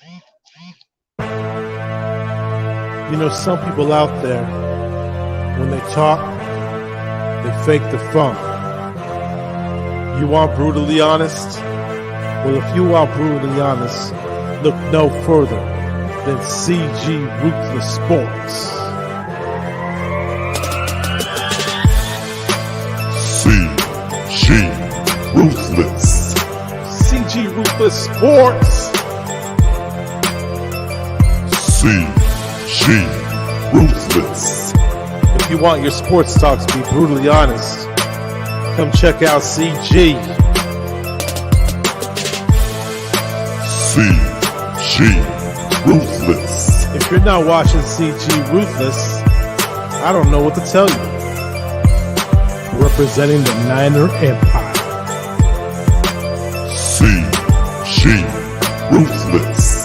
You know, some people out there, when they talk, they fake the funk. You want brutally honest? Well, if you are brutally honest, look no further than CG Ruthless Sports. CG Ruthless. CG Ruthless Sports. CG Ruthless. If you want your sports talks to be brutally honest, come check out CG. CG Ruthless. If you're not watching CG Ruthless, I don't know what to tell you. Representing the Niner Empire. CG Ruthless.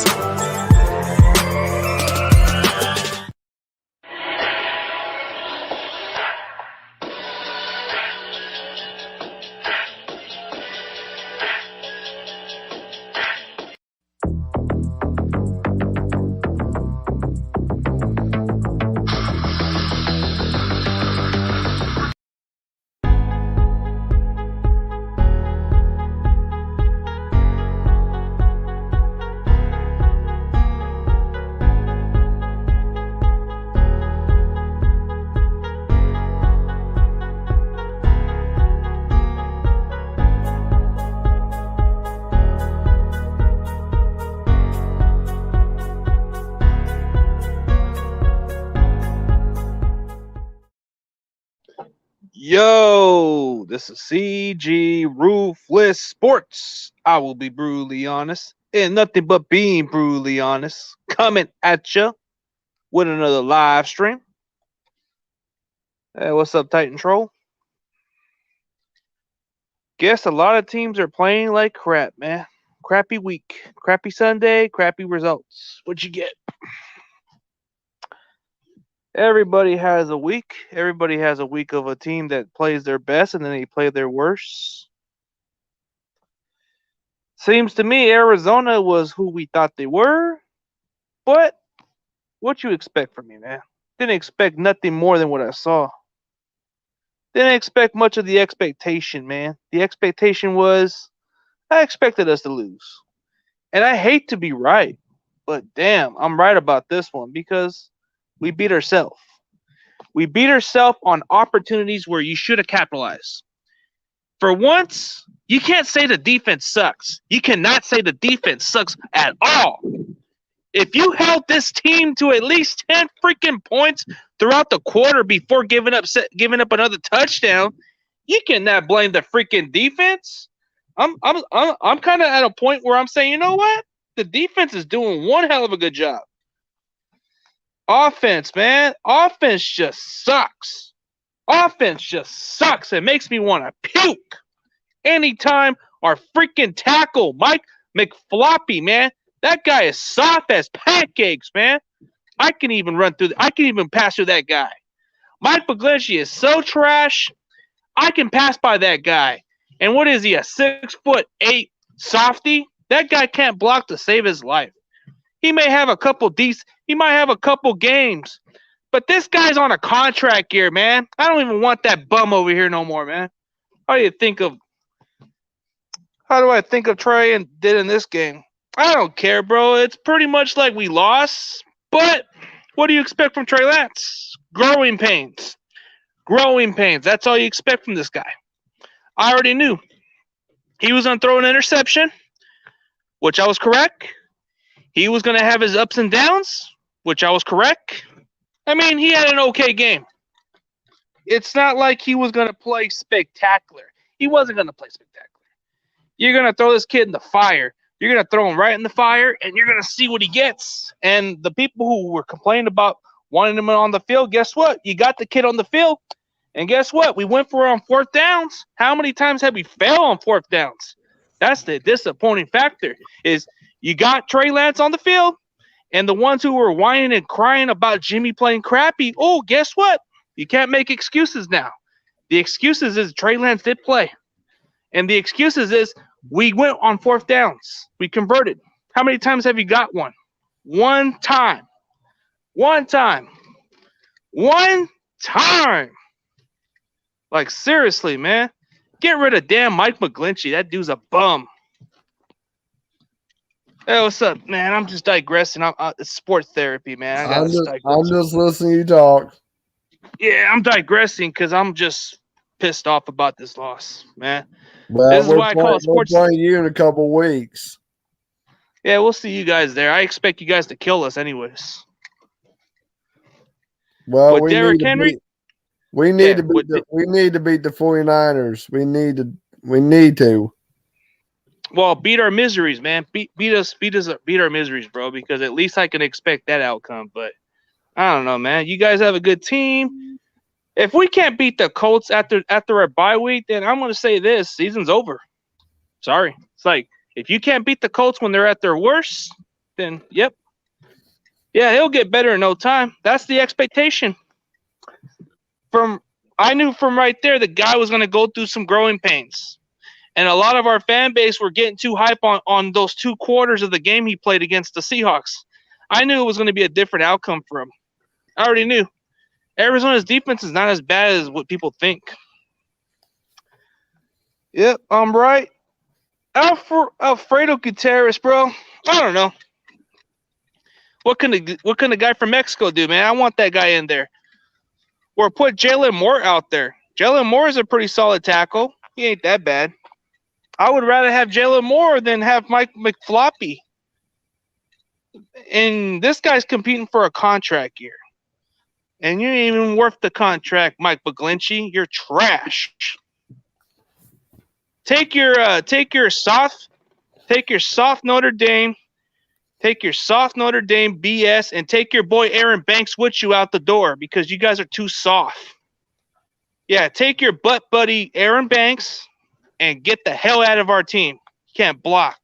Yo, this is CG Ruthless Sports. I will be brutally honest, and nothing but being brutally honest, coming at you with another live stream. Hey, what's up, Titan Troll? Guess a lot of teams are playing like crap, man. Crappy week, crappy Sunday, crappy results. What you get? Everybody has a week. Everybody has a week of a team that plays their best and then they play their worst. Seems to me Arizona was who we thought they were. But what you expect from me, man? Didn't expect nothing more than what I saw. Didn't expect much of the expectation, man. The expectation was I expected us to lose. And I hate to be right. But damn, I'm right about this one because we beat ourselves. We beat ourselves on opportunities where you should have capitalized. For once, you can't say the defense sucks. You cannot say the defense sucks at all. If you held this team to at least 10 freaking points throughout the quarter before giving up another touchdown, you cannot blame the freaking defense. I'm kind of at a point where I'm saying, you know what? The defense is doing one hell of a good job. Offense, man. Offense just sucks. Offense just sucks. It makes me want to puke. Anytime our freaking tackle, Mike McFloppy, man. That guy is soft as pancakes, man. I can even pass through that guy. Mike McGlinchey is so trash. I can pass by that guy. And what is he, a 6'8" softy? That guy can't block to save his life. He may have a couple games, but this guy's on a contract here, man. I don't even want that bum over here no more, man. How do I think of Trey and did in this game? I don't care, bro. It's pretty much like we lost, but what do you expect from Trey Lance? Growing pains. Growing pains. That's all you expect from this guy. I already knew. He was going to throw an interception, which I was correct. He was going to have his ups and downs, which I was correct. I mean, he had an okay game. It's not like he was going to play spectacular. He wasn't going to play spectacular. You're going to throw this kid in the fire. You're going to throw him right in the fire, and you're going to see what he gets. And the people who were complaining about wanting him on the field, guess what? You got the kid on the field, and guess what? We went for it on fourth downs. How many times have we failed on fourth downs? That's the disappointing factor is you got Trey Lance on the field, and the ones who were whining and crying about Jimmy playing crappy, oh, guess what? You can't make excuses now. The excuses is Trey Lance did play. And the excuses is we went on fourth downs. We converted. How many times have you got one? One time. One time. One time. Like, seriously, man. Get rid of damn Mike McGlinchey. That dude's a bum. Hey, what's up, man? I'm just digressing. It's sports therapy, man. I gotta digress. I'm just listening to you talk. Yeah, I'm digressing because I'm just pissed off about this loss, man. Well, This is why I call it sports. We're playing you in a couple weeks. Yeah, we'll see you guys there. I expect you guys to kill us anyways. Well, But Derrick Henry, we need to beat the 49ers. We need to. Well, beat our miseries, man. Beat our miseries, bro, because at least I can expect that outcome. But I don't know, man. You guys have a good team. If we can't beat the Colts after our bye week, then I'm gonna say this: season's over. Sorry. It's like if you can't beat the Colts when they're at their worst, then yep. Yeah, he'll get better in no time. That's the expectation. I knew from right there the guy was gonna go through some growing pains. And a lot of our fan base were getting too hype on those 2 quarters of the game he played against the Seahawks. I knew it was going to be a different outcome for him. I already knew. Arizona's defense is not as bad as what people think. Yep, I'm right. Alfredo Gutierrez, bro. I don't know. What can the guy from Mexico do, man? I want that guy in there. Or put Jalen Moore out there. Jalen Moore is a pretty solid tackle. He ain't that bad. I would rather have Jalen Moore than have Mike McFloppy. And this guy's competing for a contract year. And you ain't even worth the contract, Mike McGlinchey. You're trash. Take your soft Notre Dame BS and take your boy Aaron Banks with you out the door because you guys are too soft. Yeah, take your butt buddy Aaron Banks and get the hell out of our team. You can't block.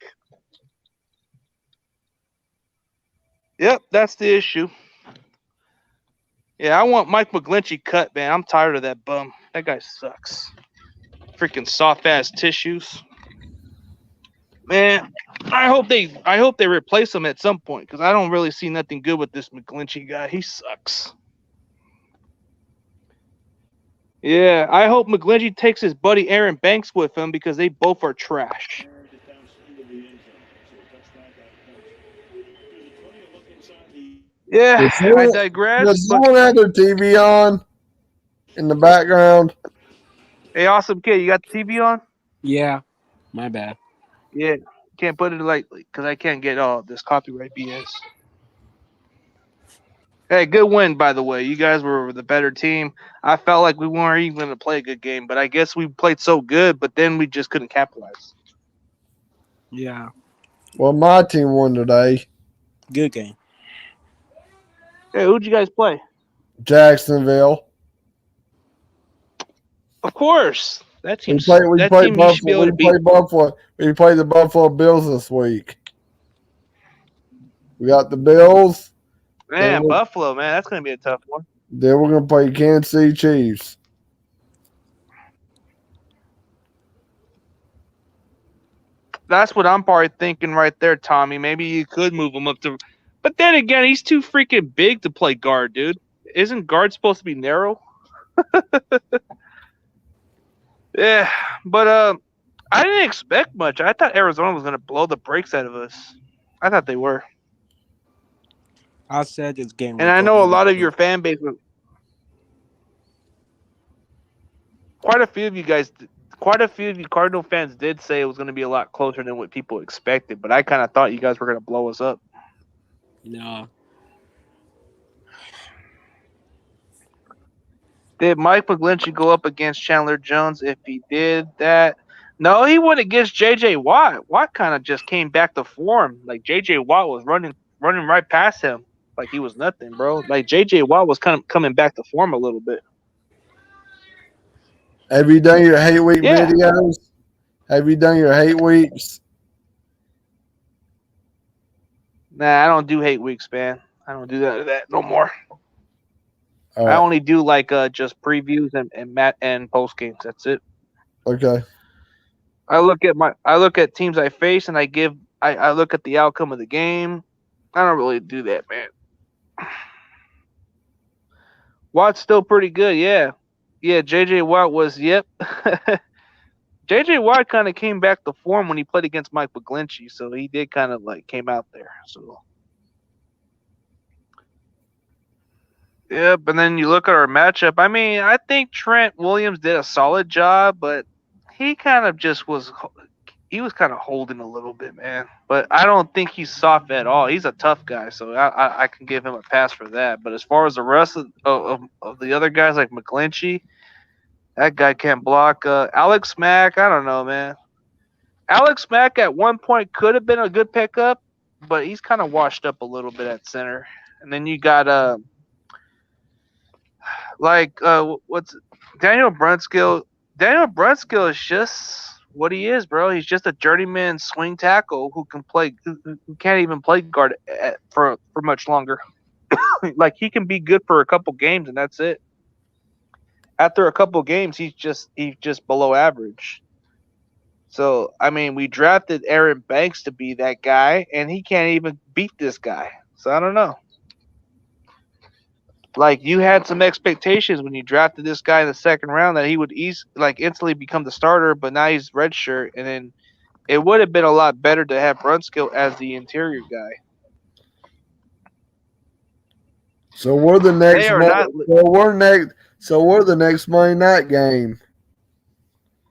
Yep, that's the issue. Yeah, I want Mike McGlinchey cut, man. I'm tired of that bum. That guy sucks. Freaking soft-ass tissues. Man, I hope they replace him at some point because I don't really see nothing good with this McGlinchey guy. He sucks. Yeah, I hope McGlinchey takes his buddy Aaron Banks with him because they both are trash. Yeah, I digress. Does someone have their TV on in the background? Hey, awesome kid, you got the TV on? Yeah, my bad. Yeah, can't put it lightly because I can't get all this copyright BS. Hey, good win, by the way. You guys were the better team. I felt like we weren't even going to play a good game, but I guess we played so good, but then we just couldn't capitalize. Yeah. Well, my team won today. Good game. Hey, who'd you guys play? Jacksonville. Of course. That team. We played Buffalo. We played the Buffalo Bills this week. We got the Bills. Man, Buffalo, man, that's going to be a tough one. Then we're going to play Kansas City Chiefs. That's what I'm probably thinking right there, Tommy. Maybe you could move him up to – but then again, he's too freaking big to play guard, dude. Isn't guard supposed to be narrow? Yeah, but I didn't expect much. I thought Arizona was going to blow the brakes out of us. I thought they were. I said this game. And I know a lot of your fan base, quite a few of you Cardinal fans did say it was going to be a lot closer than what people expected, but I kind of thought you guys were going to blow us up. No. Did Mike McGlinchey go up against Chandler Jones? If he did that, no, he went against J.J. Watt. Watt kind of just came back to form. Like J.J. Watt was running right past him. Like he was nothing, bro. Like J.J. Watt was kind of coming back to form a little bit. Have you done your hate week videos? Have you done your hate weeks? Nah, I don't do hate weeks, man. I don't do that no more. Right. I only do like just previews and post games. That's it. Okay. I look at teams I face and I give I look at the outcome of the game. I don't really do that, man. Watt's still pretty good, yeah. Yeah, JJ Watt was, yep. JJ Watt kind of came back to form when he played against Mike McGlinchey, so he did kind of like came out there. So, yep. And then you look at our matchup. I mean, I think Trent Williams did a solid job, but he kind of just was. He was kind of holding a little bit, man. But I don't think he's soft at all. He's a tough guy, so I can give him a pass for that. But as far as the rest of the other guys like McGlinchey, that guy can't block. Alex Mack, I don't know, man. Alex Mack at one point could have been a good pickup, but he's kind of washed up a little bit at center. And then you got what's Daniel Brunskill? Daniel Brunskill is just what he is, bro. He's just a journeyman swing tackle who can play, who can't even play guard for much longer. Like he can be good for a couple games and that's it. After a couple games, he's just below average. So I mean, we drafted Aaron Banks to be that guy, and he can't even beat this guy. So I don't know. Like you had some expectations when you drafted this guy in the second round that he would instantly become the starter, but now he's redshirt, and then it would have been a lot better to have Brunskill as the interior guy. So we're the next. We're the next Monday night game.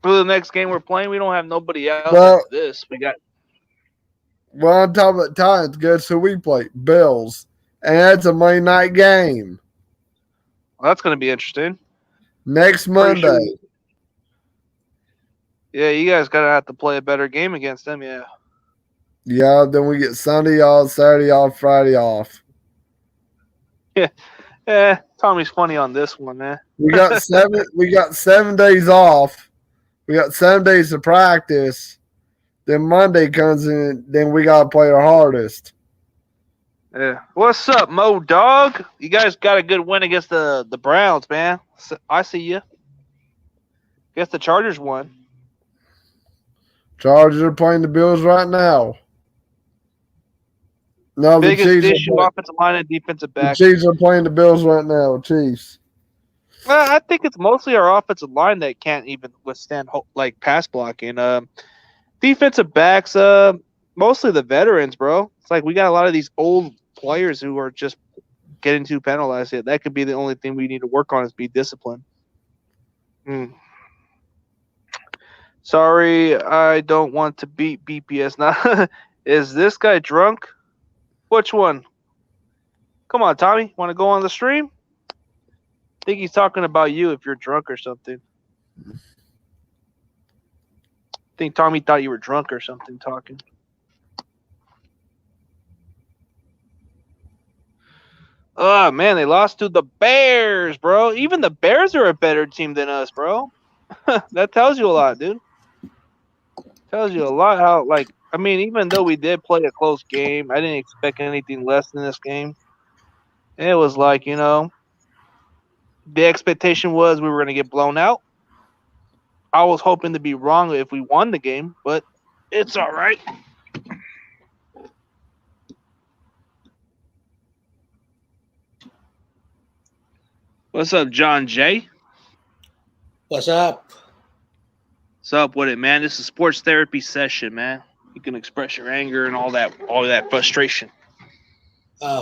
For the next game we're playing, we don't have nobody else after this. We got. Well, I'm talking about Titans. Guess who we play? Bills, and that's a Monday night game. Well, that's going to be interesting. Next Monday. Sure. Yeah, you guys got to have to play a better game against them, yeah. Yeah, then we get Sunday off, Saturday off, Friday off. Yeah, Tommy's funny on this one, man. We got 7 days off. We got 7 days to practice. Then Monday comes in, then we got to play our hardest. Yeah. What's up, Mo Dog? You guys got a good win against the Browns, man. I see you. Guess the Chargers won. Chargers are playing the Bills right now. No, biggest the Chiefs issue, offensive line and defensive back. The Chiefs are playing the Bills right now. Chiefs. Well, I think it's mostly our offensive line that can't even withstand like pass blocking. Defensive backs, mostly the veterans, bro. It's like we got a lot of these old players who are just getting too penalized. Yeah, that could be the only thing we need to work on is be disciplined. Sorry, I don't want to beat BPS now. Is this guy drunk? Which one? Come on, Tommy. Want to go on the stream? I think he's talking about you if you're drunk or something. I think Tommy thought you were drunk or something talking. Oh, man, they lost to the Bears, bro. Even the Bears are a better team than us, bro. That tells you a lot, dude. Tells you a lot how, like, I mean, even though we did play a close game, I didn't expect anything less than this game. It was like, you know, the expectation was we were going to get blown out. I was hoping to be wrong if we won the game, but it's all right. What's up, John Jay? What's up? What's up with it, man? This is a sports therapy session, man. You can express your anger and all that frustration.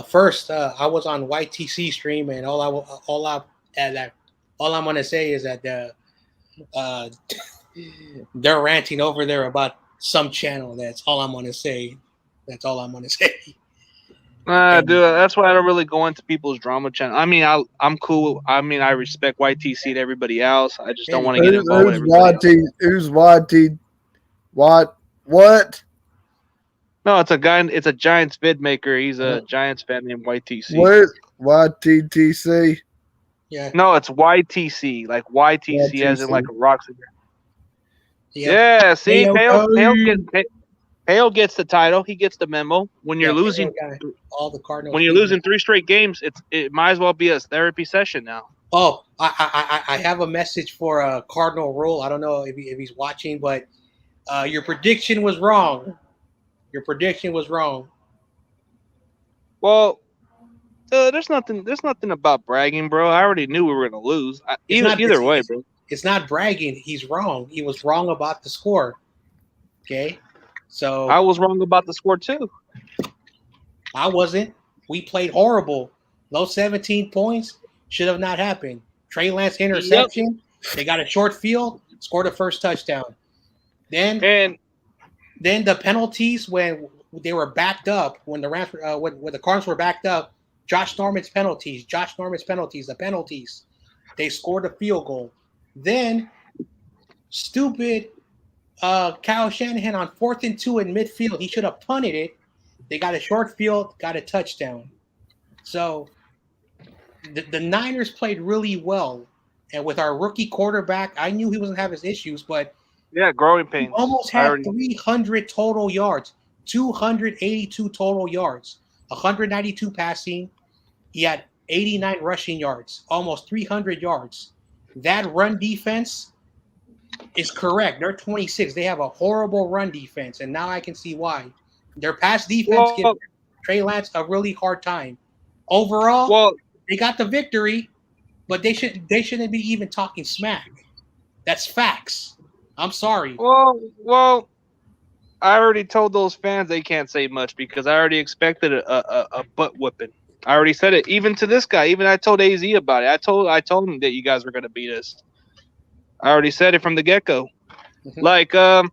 First, I was on YTC stream, and all I'm gonna say is that they're ranting over there about some channel. That's all I'm gonna say. That's all I'm gonna say. Dude, that's why I don't really go into people's drama channel. I mean, I'm cool. I mean, I respect YTC and everybody else. I just don't want to get involved with everybody else. Who's YT? What? No, it's a guy. It's a Giants vid maker. He's a Giants fan named YTC. What? YTTC? Yeah. No, it's YTC. Like YTC as in like a rock singer. Yeah. See, Hale gets the title. He gets the memo. When you're losing, all the Cardinals. When you're losing 3 straight games, it might as well be a therapy session now. Oh, I have a message for Cardinal Rule. I don't know if he's watching, but your prediction was wrong. Your prediction was wrong. Well, there's nothing. There's nothing about bragging, bro. I already knew we were gonna lose. It's not. Either way, bro. It's not bragging. He's wrong. He was wrong about the score. Okay, so I was wrong about the score too. I wasn't. We played horrible. Those 17 points should have not happened. Trey Lance interception. They got a short field. Scored a first touchdown. Then And the penalties when they were backed up, when the Rams, when the Cardinals were backed up. Josh Norman's penalties. The penalties. They scored a field goal. Then stupid Kyle Shanahan on 4th and 2 in midfield. He should have punted it. They got a short field, got a touchdown. So the Niners played really well. And with our rookie quarterback, I knew he wasn't have his issues, but yeah, growing he pains. almost had 300 total yards, 282 total yards, 192 passing. He had 89 rushing yards, almost 300 yards. That run defense is correct. They're 26. They have a horrible run defense, and now I can see why. Their pass defense gives Trey Lance a really hard time. Overall, they got the victory, but they shouldn't be even talking smack. That's facts. I'm sorry. Well, I already told those fans they can't say much because I already expected a butt whipping. I already said it. Even to this guy, even I told AZ about it. I told him that you guys were gonna beat us. I already said it from the get-go. Like, oh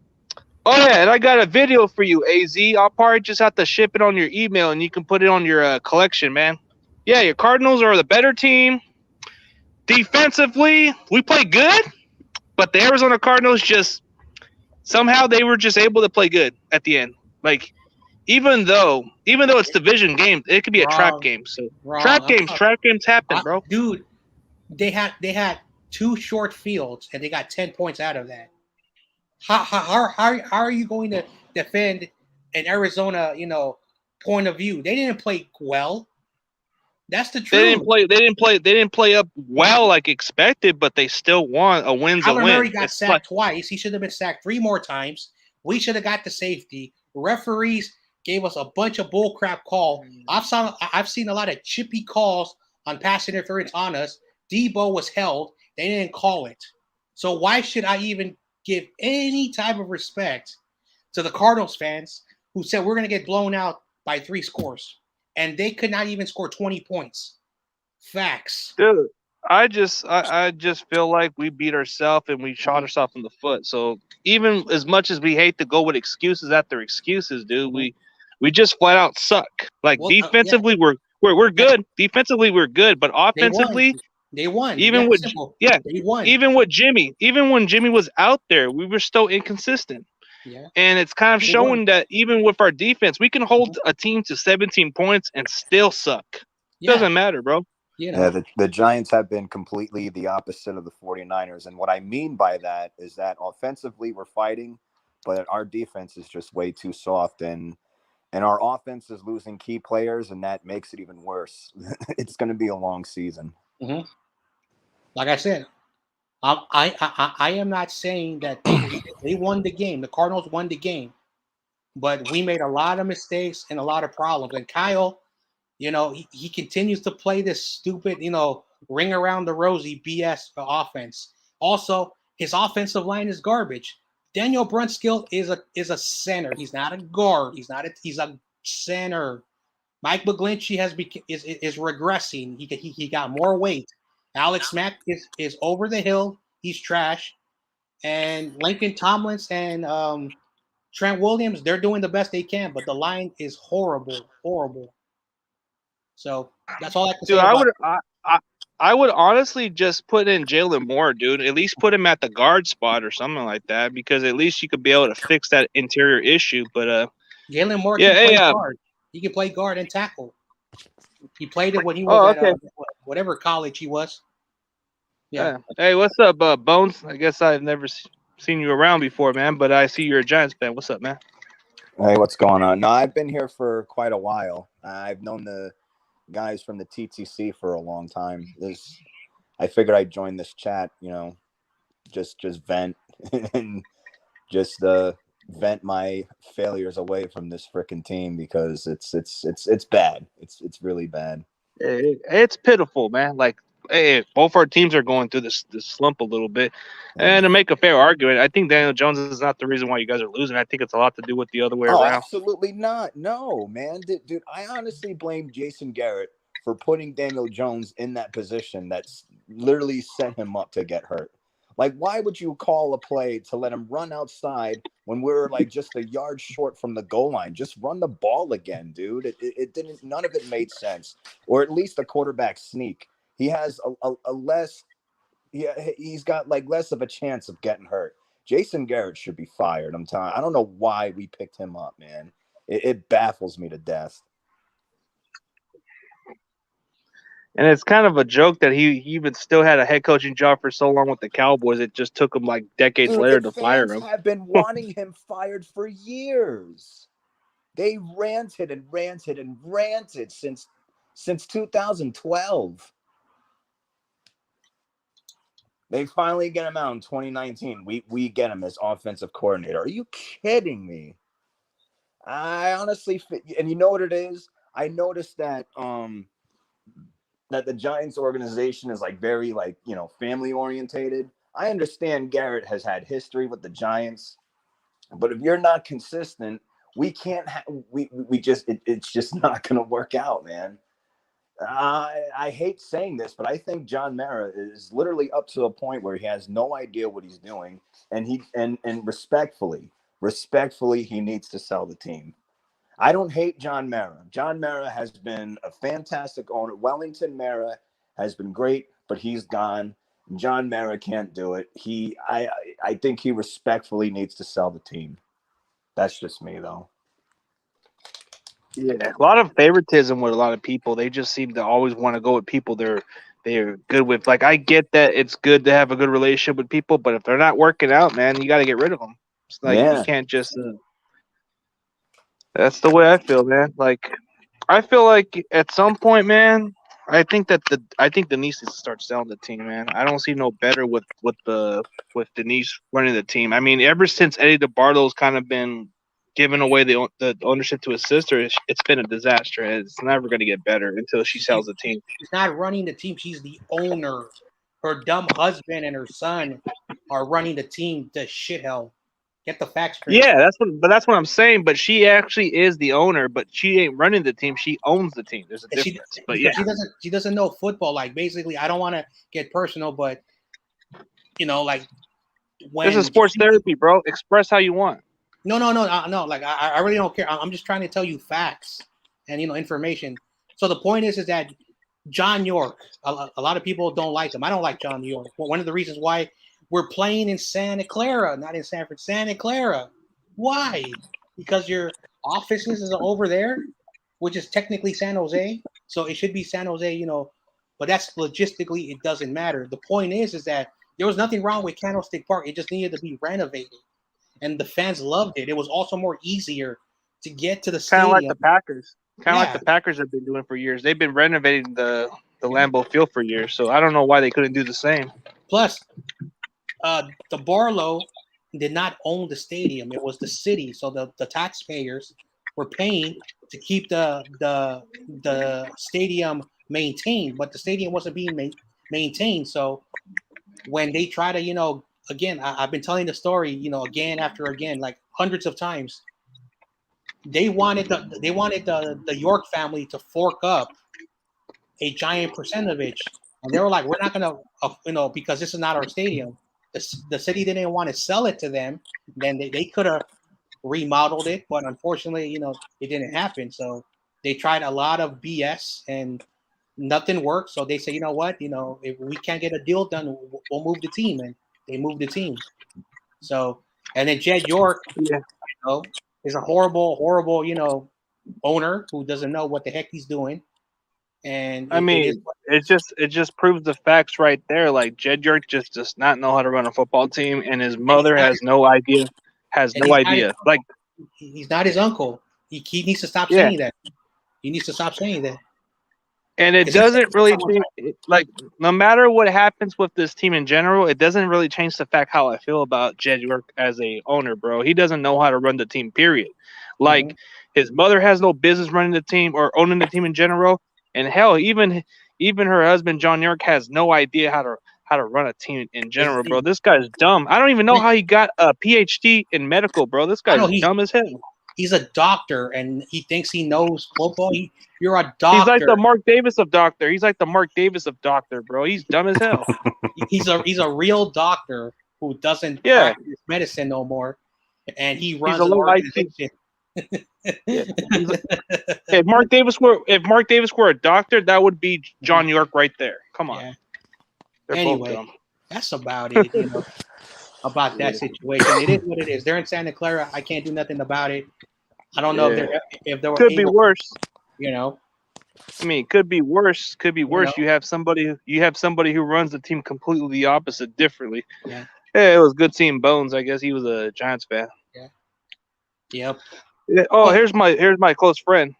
yeah, and I got a video for you, AZ. I'll probably just have to ship it on your email, and you can put it on your collection, man. Yeah, your Cardinals are the better team. Defensively, we play good, but the Arizona Cardinals just somehow they were just able to play good at the end. Like, even though it's division games, it could be a trap game. So trap games happen, bro. Dude, they had 2 short fields and they got 10 points out of that. How are you going to defend an Arizona, point of view? They didn't play well. That's the truth. They didn't play up well like expected, but they still won. A win's a win. Kyler Murray got sacked twice. He should have been sacked 3 more times. We should have got the safety. Referees gave us a bunch of bullcrap call. I've seen a lot of chippy calls on pass interference on us. Debo was held. They didn't call it. So why should I even give any type of respect to the Cardinals fans who said we're going to get blown out by 3 scores? And they could not even score 20 points. Facts. Dude, I just feel like we beat ourselves and we shot ourselves in the foot. So even as much as we hate to go with excuses after excuses, dude, we just flat out suck. Like defensively, we're good. Defensively, we're good, but offensively, they won. Even they won. Even with Jimmy, even when Jimmy was out there, we were still inconsistent. Yeah. And it's kind of showing that even with our defense, we can hold a team to 17 points and still suck. Doesn't matter, bro. Yeah, the Giants have been completely the opposite of the 49ers. And what I mean by that is that offensively we're fighting, but our defense is just way too soft. And our offense is losing key players, and that makes it even worse. It's going to be a long season. Mm-hmm. Like I said, I am not saying that they won the game. The Cardinals won the game, but we made a lot of mistakes and a lot of problems. And Kyle, he continues to play this stupid, ring around the rosy BS offense. Also, his offensive line is garbage. Daniel Brunskill is a center. He's not a guard. He's a center. Mike McGlinchey is regressing. He got more weight. Alex Mack is over the hill. He's trash. And Lincoln Tomlins and Trent Williams, they're doing the best they can, but the line is horrible. So that's all I can say. Dude, I would honestly just put in Jalen Moore, dude. At least put him at the guard spot or something like that, because at least you could be able to fix that interior issue. But Jalen Moore can play guard. He can play guard and tackle. He played it when he was at whatever college he was. Yeah. Hey, what's up, Bones? I guess I've never seen you around before, man, but I see you're a Giants fan. What's up, man? Hey, what's going on? No, I've been here for quite a while. I've known the guys from the TTC for a long time. I figured I'd join this chat, just vent and just vent my failures away from this freaking team because it's bad. It's really bad. It's pitiful, man. Like, hey, both our teams are going through this slump a little bit. And to make a fair argument, I think Daniel Jones is not the reason why you guys are losing. I think it's a lot to do with the other way Oh, around. absolutely not. No, man. Dude, I honestly blame Jason Garrett for putting Daniel Jones in that position that's literally set him up to get hurt. Like, why would you call a play to let him run outside when we're like just a yard short from the goal line? Just run the ball again, dude. It didn't. None of it made sense. Or at least a quarterback sneak. He has a less. Yeah, he's got like less of a chance of getting hurt. Jason Garrett should be fired. I'm telling. I don't know why we picked him up, man. It baffles me to death. And it's kind of a joke that he even still had a head coaching job for so long with the Cowboys. It just took him like decades Dude, later and to fire fans him. have been wanting him fired for years. They ranted and ranted and ranted since 2012. They finally get him out in 2019. We get him as offensive coordinator. Are you kidding me? I honestly, and you know what it is? I noticed that that the Giants organization is like very like, you know, family orientated. I understand Garrett has had history with the Giants, but if you're not consistent, we can't. We just it's just not going to work out, man. I hate saying this, but I think John Mara is literally up to a point where he has no idea what he's doing, and respectfully, he needs to sell the team. I don't hate John Mara. John Mara has been a fantastic owner. Wellington Mara has been great, but he's gone. John Mara can't do it. I think he respectfully needs to sell the team. That's just me, though. Yeah, a lot of favoritism with a lot of people. They just seem to always want to go with people they're good with. Like, I get that it's good to have a good relationship with people, but if they're not working out, man, you got to get rid of them. It's like you can't just. That's the way I feel, man. Like, I feel like at some point, man, I think Denise needs to start selling the team, man. I don't see no better with Denise running the team. I mean, ever since Eddie DeBartolo's kind of been giving away the ownership to his sister, it's been a disaster. It's never going to get better until she sells the team. She's not running the team. She's the owner. Her dumb husband and her son are running the team to shithell. Get the facts straight. Yeah, that's what I'm saying. But she actually is the owner, but she ain't running the team. She owns the team. There's a difference. But yeah, she doesn't know football. Like, basically, I don't want to get personal, but you know, like when this is sports therapy, bro. Express how you want. No. Like, I really don't care. I'm just trying to tell you facts and, you know, information. So the point is that John York, a lot of people don't like him. I don't like John York. One of the reasons why we're playing in Santa Clara, not in Sanford, Santa Clara. Why? Because your offices is over there, which is technically San Jose. So it should be San Jose, you know, but that's logistically, it doesn't matter. The point is that there was nothing wrong with Candlestick Park. It just needed to be renovated. And the fans loved it. It was also more easier to get to the stadium. Kind of like the Packers. Like the Packers have been doing for years. They've been renovating the Lambeau Field for years. So I don't know why they couldn't do the same. Plus, the Barlow did not own the stadium. It was the city. So the taxpayers were paying to keep the stadium maintained. But the stadium wasn't being maintained. So when they try to, you know, again, I've been telling the story, you know, again after again, like hundreds of times. They wanted the York family to fork up a giant percentage, and they were like, "We're not gonna, you know, because this is not our stadium." The city didn't want to sell it to them. Then they could have remodeled it, but unfortunately, you know, it didn't happen. So they tried a lot of BS and nothing worked. So they said, you know what, you know, if we can't get a deal done, we'll move the team, and they moved the team. So, and then Jed York, you know, is a horrible, you know, owner who doesn't know what the heck he's doing. And it just proves the facts right there. Like, Jed York just does not know how to run a football team, and his mother has no idea. Like, he's not his uncle. He needs to stop saying that. He needs to stop saying that. And it doesn't really change, like, no matter what happens with this team in general, it doesn't really change the fact how I feel about Jed York as a owner, bro. He doesn't know how to run the team, period. Like, his mother has no business running the team or owning the team in general. And hell, even her husband John York has no idea how to run a team in general, bro. This guy's dumb. I don't even know how he got a PhD in medical, bro. This guy's dumb as hell. He's a doctor, and he thinks he knows football. You're a doctor. He's like the Mark Davis of doctor. He's like the Mark Davis of doctor, bro. He's dumb as hell. He's a real doctor who doesn't practice medicine no more, and he runs an organization. If Mark Davis were a doctor, that would be John York right there. Come on. Yeah. Anyway, that's about it. About that situation. It is what it is. They're in Santa Clara. I can't do nothing about it. I don't know if they were could be worse. I mean, it could be worse. Could be worse. You have somebody who runs the team completely the opposite, differently. Yeah, it was good seeing Bones. I guess he was a Giants fan. Yeah. Yep. Oh, here's my close friend.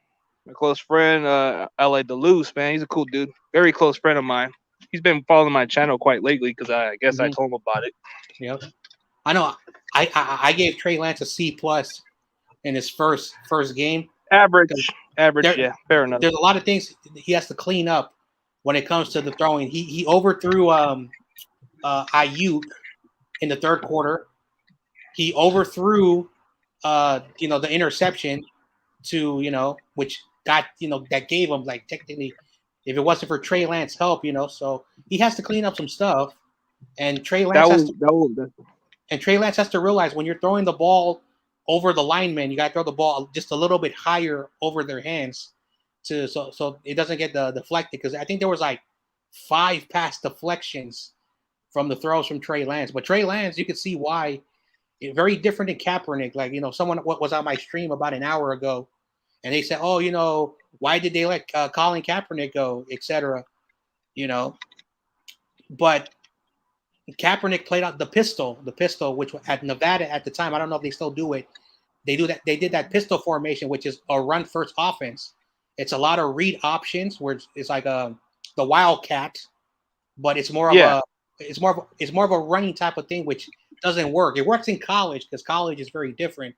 My close friend, L.A. DeLuce, man. He's a cool dude. Very close friend of mine. He's been following my channel quite lately because I guess I told him about it. Yep. I know. I gave Trey Lance a C+ in his first game. Average. Yeah, fair enough. There's a lot of things he has to clean up when it comes to the throwing. He overthrew Ayuk in the third quarter. He overthrew the interception to which got that gave him, like, technically, if it wasn't for Trey Lance help, so he has to clean up some stuff. And Trey Lance has to realize when you're throwing the ball over the linemen, you got to throw the ball just a little bit higher over their hands so it doesn't get deflected. Because I think there was like 5 pass deflections from the throws from Trey Lance. But Trey Lance, you could see why. Very different than Kaepernick. Like, someone was on my stream about an hour ago, and they said, "Oh, why did they let Colin Kaepernick go, etc." But Kaepernick played out the pistol, which at Nevada at the time, I don't know if they still do it. They do that. They did that pistol formation, which is a run first offense. It's a lot of read options where it's like the Wildcat, but it's more of a running type of thing, which doesn't work. It works in college because college is very different.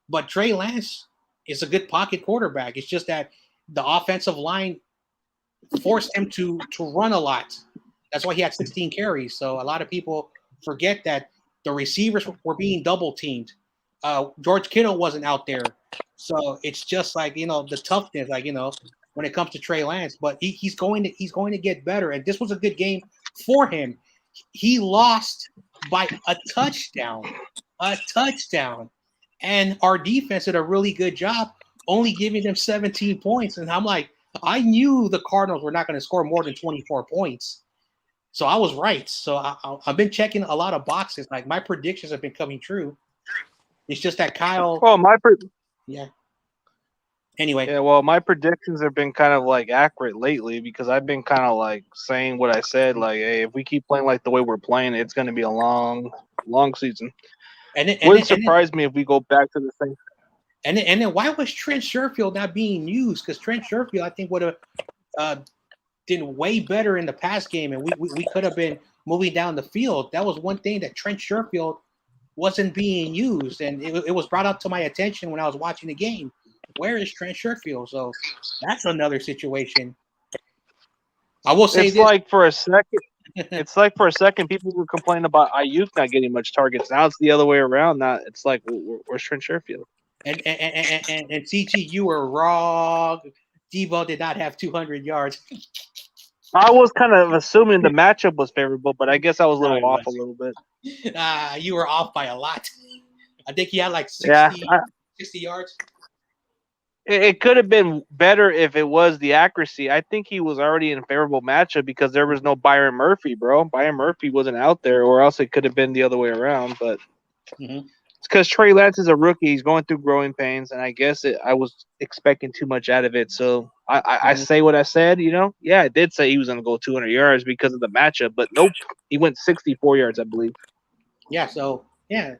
But Trey Lance is a good pocket quarterback. It's just that the offensive line forced him to run a lot. That's why he had 16 carries. So a lot of people forget that the receivers were being double teamed. George Kittle wasn't out there. So it's just like, the toughness, like, when it comes to Trey Lance, but he's going to get better. And this was a good game for him. He lost by a touchdown. And our defense did a really good job only giving them 17 points. And I'm like, I knew the Cardinals were not going to score more than 24 points. So I was right. So I've been checking a lot of boxes. Like, my predictions have been coming true. It's just that Kyle. Well, yeah. Anyway. Yeah, well, my predictions have been kind of like accurate lately because I've been kind of like saying what I said. Like, hey, if we keep playing like the way we're playing, it's going to be a long season. And wouldn't surprise me if we go back to the same. And then why was Trent Sherfield not being used? Because Trent Sherfield, I think, would have did way better in the pass game, and we could have been moving down the field. That was one thing that Trent Sherfield wasn't being used, and it was brought up to my attention when I was watching the game. Where is Trent Sherfield? So that's another situation. I will say it's like for a second, people were complaining about Ayuk not getting much targets. Now it's the other way around. Now it's like, where's Trent Sherfield? And CG, you were wrong. Debo did not have 200 yards. I was kind of assuming the matchup was favorable, but I guess I was a little off a little bit. You were off by a lot. I think he had like 60 yards. It could have been better if it was the accuracy. I think he was already in a favorable matchup because there was no Byron Murphy, bro. Byron Murphy wasn't out there, or else it could have been the other way around. But it's because Trey Lance is a rookie. He's going through growing pains, and I guess I was expecting too much out of it. So I say what I said, Yeah, I did say he was going to go 200 yards because of the matchup, but nope. He went 64 yards, I believe. Yeah, so, yeah.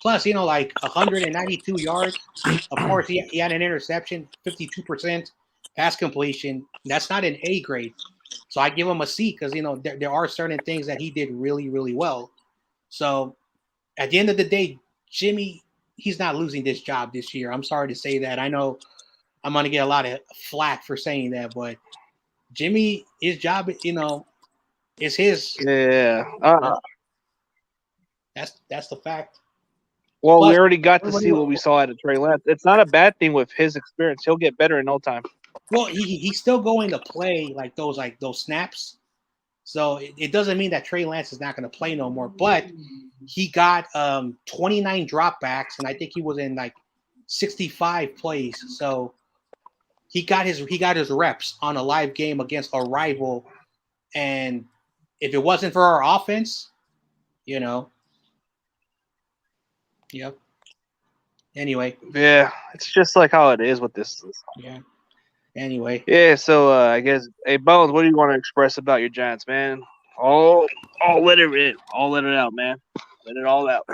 Plus, like 192 yards. Of course, he had an interception, 52%. pass completion. That's not an A grade. So I give him a C because, there are certain things that he did really, really well. So at the end of the day, Jimmy, he's not losing this job this year. I'm sorry to say that. I know I'm going to get a lot of flack for saying that, but Jimmy, his job, is his. Yeah. That's the fact. Well, we Plus, already got to everybody, see what we saw out of Trey Lance. It's not a bad thing with his experience. He'll get better in no time. well, he's still going to play like those snaps. So it doesn't mean that Trey Lance is not going to play no more. But he got 29 dropbacks, and I think he was in like 65 plays. So he got his reps on a live game against a rival. And if it wasn't for our offense, yep. Anyway, Yeah, it's just like how it is with this. yeah. Anyway, Yeah, so I guess, hey Bones, what do you want to express about your Giants, man? All let it in, all let it out, man. Let it all out.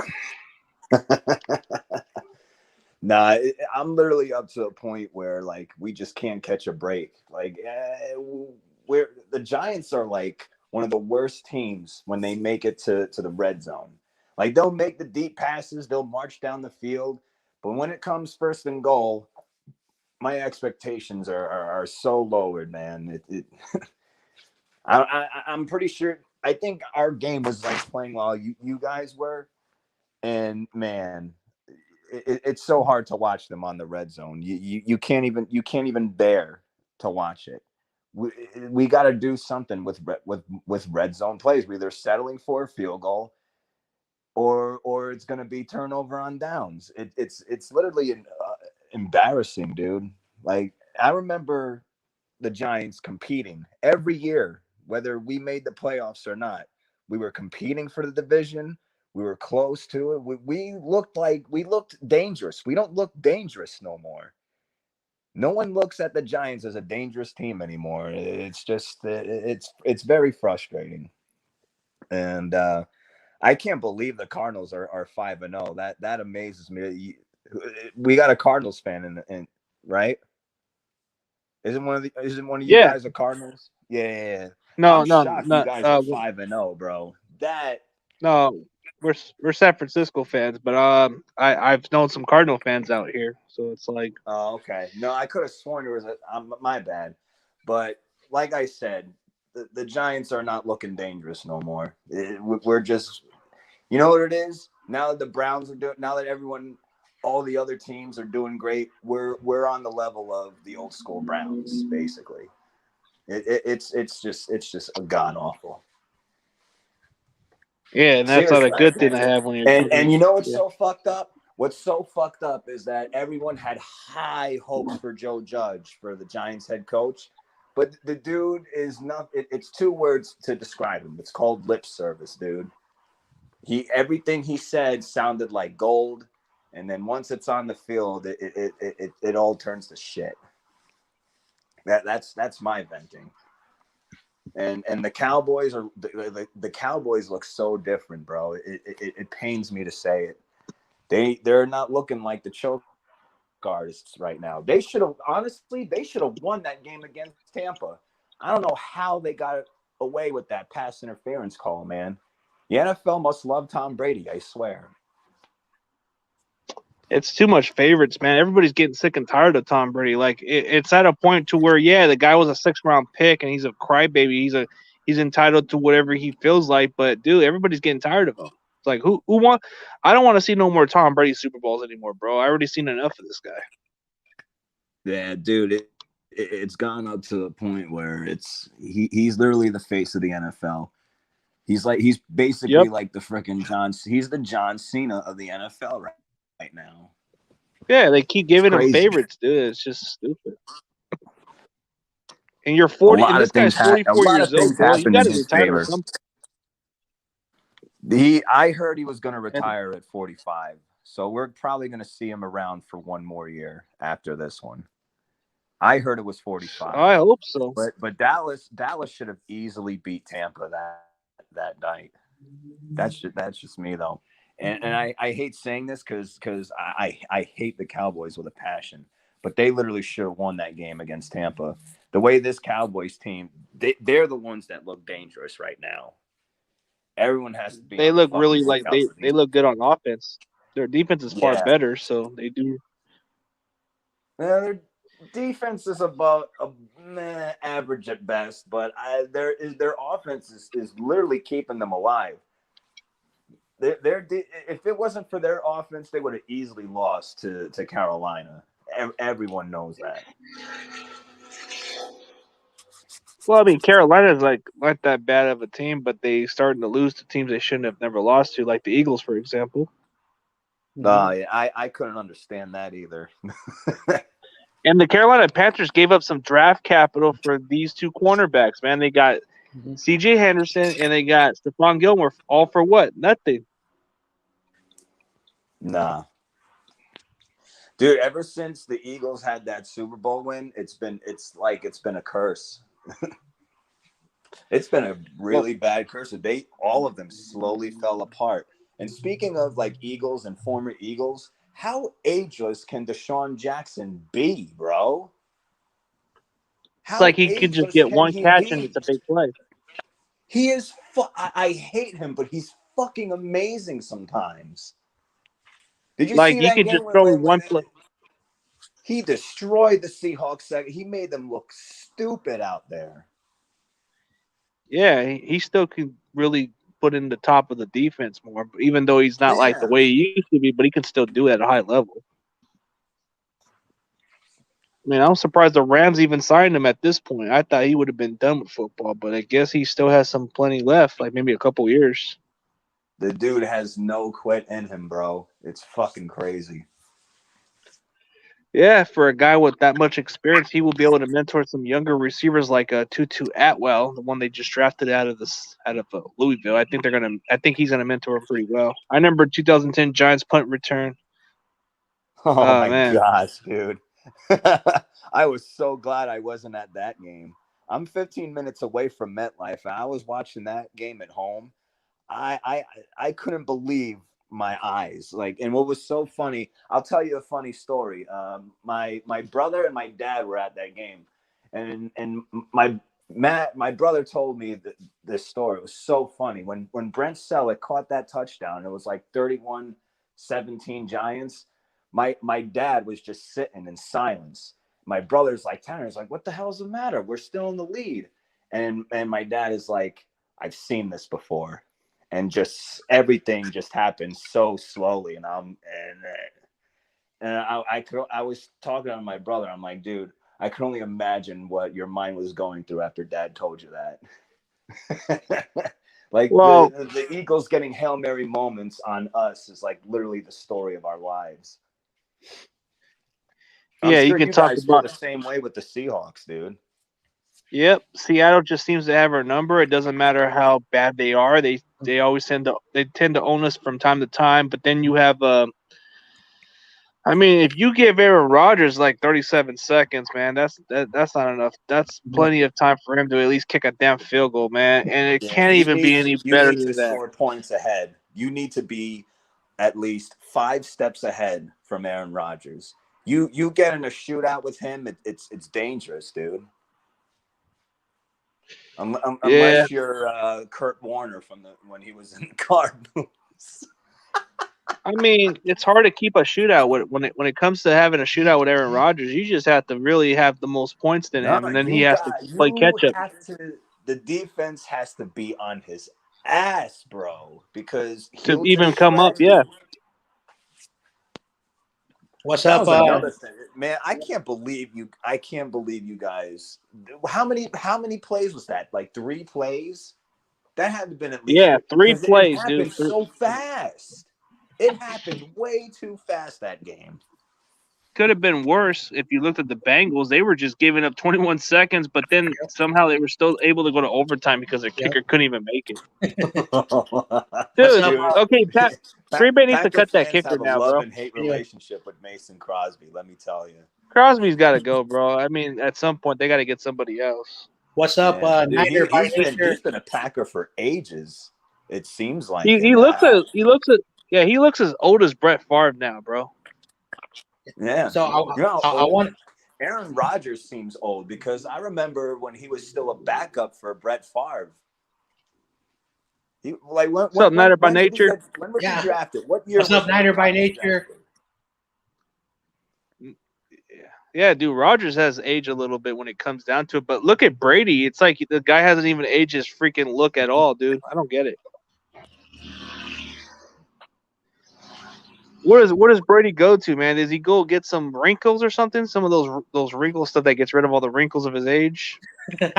Nah, I'm literally up to a point where like we just can't catch a break. Like, where the Giants are like one of the worst teams when they make it to the red zone. Like they'll make the deep passes, they'll march down the field, but when it comes first and goal, my expectations are so lowered, man. I'm pretty sure. I think our game was like playing while you guys were, and man, it's so hard to watch them on the red zone. You can't even bear to watch it. We got to do something with red zone plays. We're either settling for a field goal, or it's going to be turnover on downs. It's literally embarrassing, dude. Like I remember the Giants competing every year, whether we made the playoffs or not. We were competing for the division. We were close to it. We looked dangerous. We don't look dangerous no more. No one looks at the Giants as a dangerous team anymore. It's just it's very frustrating, and I can't believe the Cardinals are 5-0. That amazes me. We got a Cardinals fan in right? Isn't one of you Yeah, guys a Cardinals? Yeah. no, I'm no, shocked you no, guys are 5-0, bro. That no. We're San Francisco fans, but I've known some Cardinal fans out here, so it's like, oh, okay. No, I could have sworn there was my bad. But like I said, the Giants are not looking dangerous no more. We're just, you know what it is? Now that the Browns are doing, now that all the other teams are doing great, we're on the level of the old school Browns, basically. It's just a god awful. yeah, and that's not a Seriously. good thing to have when you're And you know what's yeah. so fucked up? What's so fucked up is that everyone had high hopes for Joe Judge, for the Giants head coach. But the dude is not, it's two words to describe him. It's called lip service, dude. Everything he said sounded like gold. And then once it's on the field, it all turns to shit. That's my venting. And the Cowboys are the Cowboys look so different, bro. It pains me to say it. They're not looking like the choke artists right now. They should have won that game against Tampa. I don't know how they got away with that pass interference call, man. The NFL must love Tom Brady, I swear. It's too much favorites, man. Everybody's getting sick and tired of Tom Brady. Like it's at a point to where, yeah, the guy was a 6th-round pick and he's a crybaby. He's entitled to whatever he feels like. But dude, everybody's getting tired of him. It's like who want? I don't want to see no more Tom Brady Super Bowls anymore, bro. I already seen enough of this guy. Yeah, dude, it's gone up to the point where he's literally the face of the NFL. He's basically like the freaking he's the John Cena of the NFL right now. Yeah, they keep giving him favorites, dude. It's just stupid. And you're 40, and this guy's 44 years old, bro. You got to retire at some point. I heard he was going to retire at 45, so we're probably going to see him around for one more year after this one. I heard it was 45. I hope so. But Dallas should have easily beat Tampa that night. That's just me though. And I hate saying this because I hate the Cowboys with a passion. but they literally should have won that game against Tampa. The way this Cowboys team, they're the ones that look dangerous right now. Everyone has to be They on the look fucking really like lookout for they these. look good on offense. Their defense is far Yeah. better, so they do. Yeah, their defense is about average at best, but their offense is literally keeping them alive. If it wasn't for their offense, they would have easily lost to Carolina. Everyone knows that. Well, I mean, Carolina's like not that bad of a team, but they starting to lose to teams they shouldn't have never lost to, like the Eagles, for example. Yeah, I couldn't understand that either. And the Carolina Panthers gave up some draft capital for these two cornerbacks, man. They got C.J. Henderson and they got Stephon Gilmore, all for what? Nothing. Nah. Dude, ever since the Eagles had that Super Bowl win, it's been a curse. It's been a really bad curse. All of them slowly fell apart. And speaking of like Eagles and former Eagles, how ageless can Deshaun Jackson be, bro? It's like he could just get one catch and it's a big play. He is. I hate him, but he's fucking amazing sometimes. Did you Like see he that could game just throw one play. He destroyed the Seahawks. He made them look stupid out there. Yeah, he still can really put in the top of the defense more, even though he's not like the way he used to be, but he can still do it at a high level. I mean, I'm surprised the Rams even signed him at this point. I thought he would have been done with football, but I guess he still has some plenty left, like maybe a couple years. The dude has no quit in him, bro. It's fucking crazy. Yeah, for a guy with that much experience, he will be able to mentor some younger receivers like Tutu Atwell, the one they just drafted out of Louisville. I think he's gonna mentor him pretty well. I remember 2010 Giants punt return. Oh my man. gosh, dude. I was so glad I wasn't at that game. I'm 15 minutes away from MetLife, and I was watching that game at home. I couldn't believe my eyes. And what was so funny, I'll tell you a funny story. My brother and my dad were at that game, and my brother told me this story. It was so funny. When Brent Selleck caught that touchdown, it was like 31-17 Giants. My dad was just sitting in silence. My brother's like, Tanner's like, what the hell's the matter? We're still in the lead. And my dad is like, I've seen this before. And just everything just happened so slowly. And I was talking to my brother. I'm like, dude, I can only imagine what your mind was going through after Dad told you that. The Eagles getting Hail Mary moments on us is like literally the story of our lives. Yeah, you can talk about the same way with the Seahawks, dude. Yep, Seattle just seems to have our number. It doesn't matter how bad they are. They always tend to own us from time to time. But then you have I mean, if you give Aaron Rodgers like 37 seconds, man, that's not enough. That's plenty of time for him to at least kick a damn field goal, man. And it can't even be any better than that. Score points ahead. You need to be at least 5 steps ahead from Aaron Rodgers. You get in a shootout with him, it's dangerous, dude. Unless you're Kurt Warner from when he was in the Cardinals. I mean, it's hard to keep a shootout when it comes to having a shootout with Aaron Rodgers. You just have to really have the most points than him, and then he has to play catch up. The defense has to be on his ass, bro, because to even come up, yeah. What's up, man? I can't believe you guys. How many plays was that? Like 3 plays? That had to been at least 3 plays, it dude. happened so fast. It happened way too fast that game. Could have been worse if you looked at the Bengals. They were just giving up 21 seconds, but then somehow they were still able to go to overtime because their kicker couldn't even make it. Dude, okay, Green Bay needs to cut that kicker now, bro. Love and hate relationship with Mason Crosby, let me tell you. Crosby's got to go, bro. I mean, at some point they got to get somebody else. What's up, Niner? He's been a Packer for ages. It seems like he looks as old as Brett Favre now, bro. Yeah. So You know how I old want. Aaron Rodgers seems old because I remember when he was still a backup for Brett Favre. He like What's up, Nighter by Nature? when was Yeah. he drafted? What year What's was up, Nighter by Aaron Rodgers Nature? drafted? Yeah, dude, Rogers has aged a little bit when it comes down to it. But look at Brady. It's like the guy hasn't even aged his freaking look at all, dude. I don't get it. Where does Brady go to, man? Does he go get some wrinkles or something? Some of those wrinkle stuff that gets rid of all the wrinkles of his age. You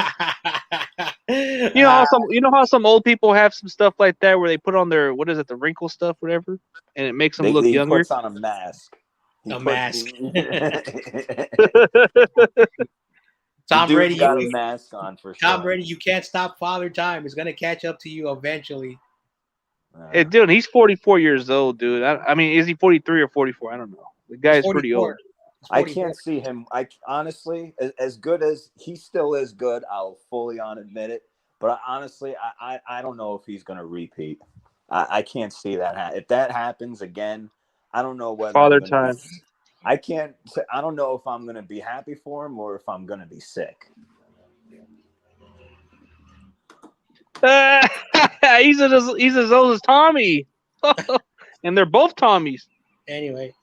know how some old people have some stuff like that where they put on their the wrinkle stuff, whatever, and it makes them look He younger. puts on a mask. A mask. Tom Brady got a mask on for sure. Tom Brady, you can't stop Father Time. It's gonna catch up to you eventually. Hey, dude, he's 44 years old, dude. I mean, is he 43 or 44? I don't know. The guy's pretty old. I can't see him. I honestly, as good as he still is good, I'll fully admit it. But honestly, I don't know if he's going to repeat. I can't see that. If that happens again, I don't know whether Father Time. I can't. I don't know if I'm going to be happy for him or if I'm going to be sick. He's as old as Tommy, and they're both Tommies. Anyway,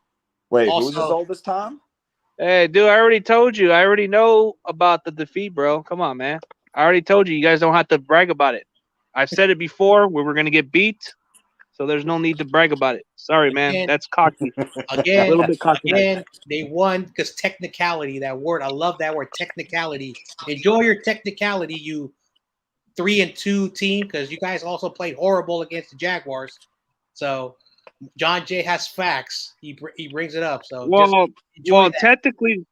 wait, who's as old as Tom? Hey, dude, I already told you. I already know about the defeat, bro. Come on, man. I already told you. You guys don't have to brag about it. I've said it before. We were gonna get beat, so there's no need to brag about it. Sorry, man. That's cocky. Again, a little bit cocky. Again, they won because technicality. That word, I love that word, technicality. Enjoy your technicality, you 3-2 team, because you guys also played horrible against the Jaguars. So John Jay has facts. He brings it up. So technically,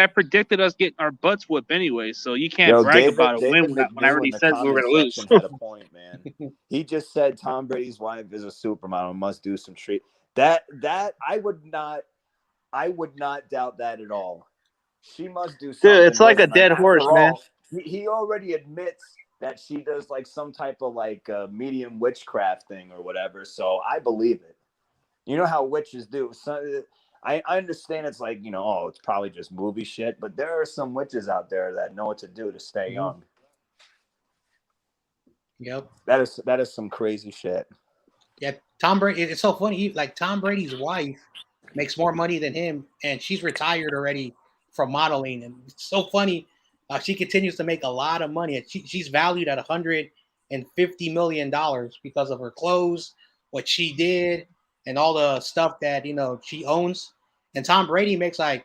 I predicted us getting our butts whipped anyway. So you can't brag about it when I already said we were gonna lose. Had a point, man. He just said Tom Brady's wife is a supermodel and must do some treat. That I would not doubt that at all. She must do something. Dude, it's like a dead horse, man. He already admits that she does like some type of like medium witchcraft thing or whatever. So I believe it. You know how witches do. So, I understand it's like, it's probably just movie shit, but there are some witches out there that know what to do to stay young. Yep. That is some crazy shit. Yeah, Tom Brady. It's so funny. Tom Brady's wife makes more money than him, and she's retired already from modeling. And it's so funny. She continues to make a lot of money. She's valued at $150 million because of her clothes, what she did, and all the stuff that she owns. And Tom Brady makes like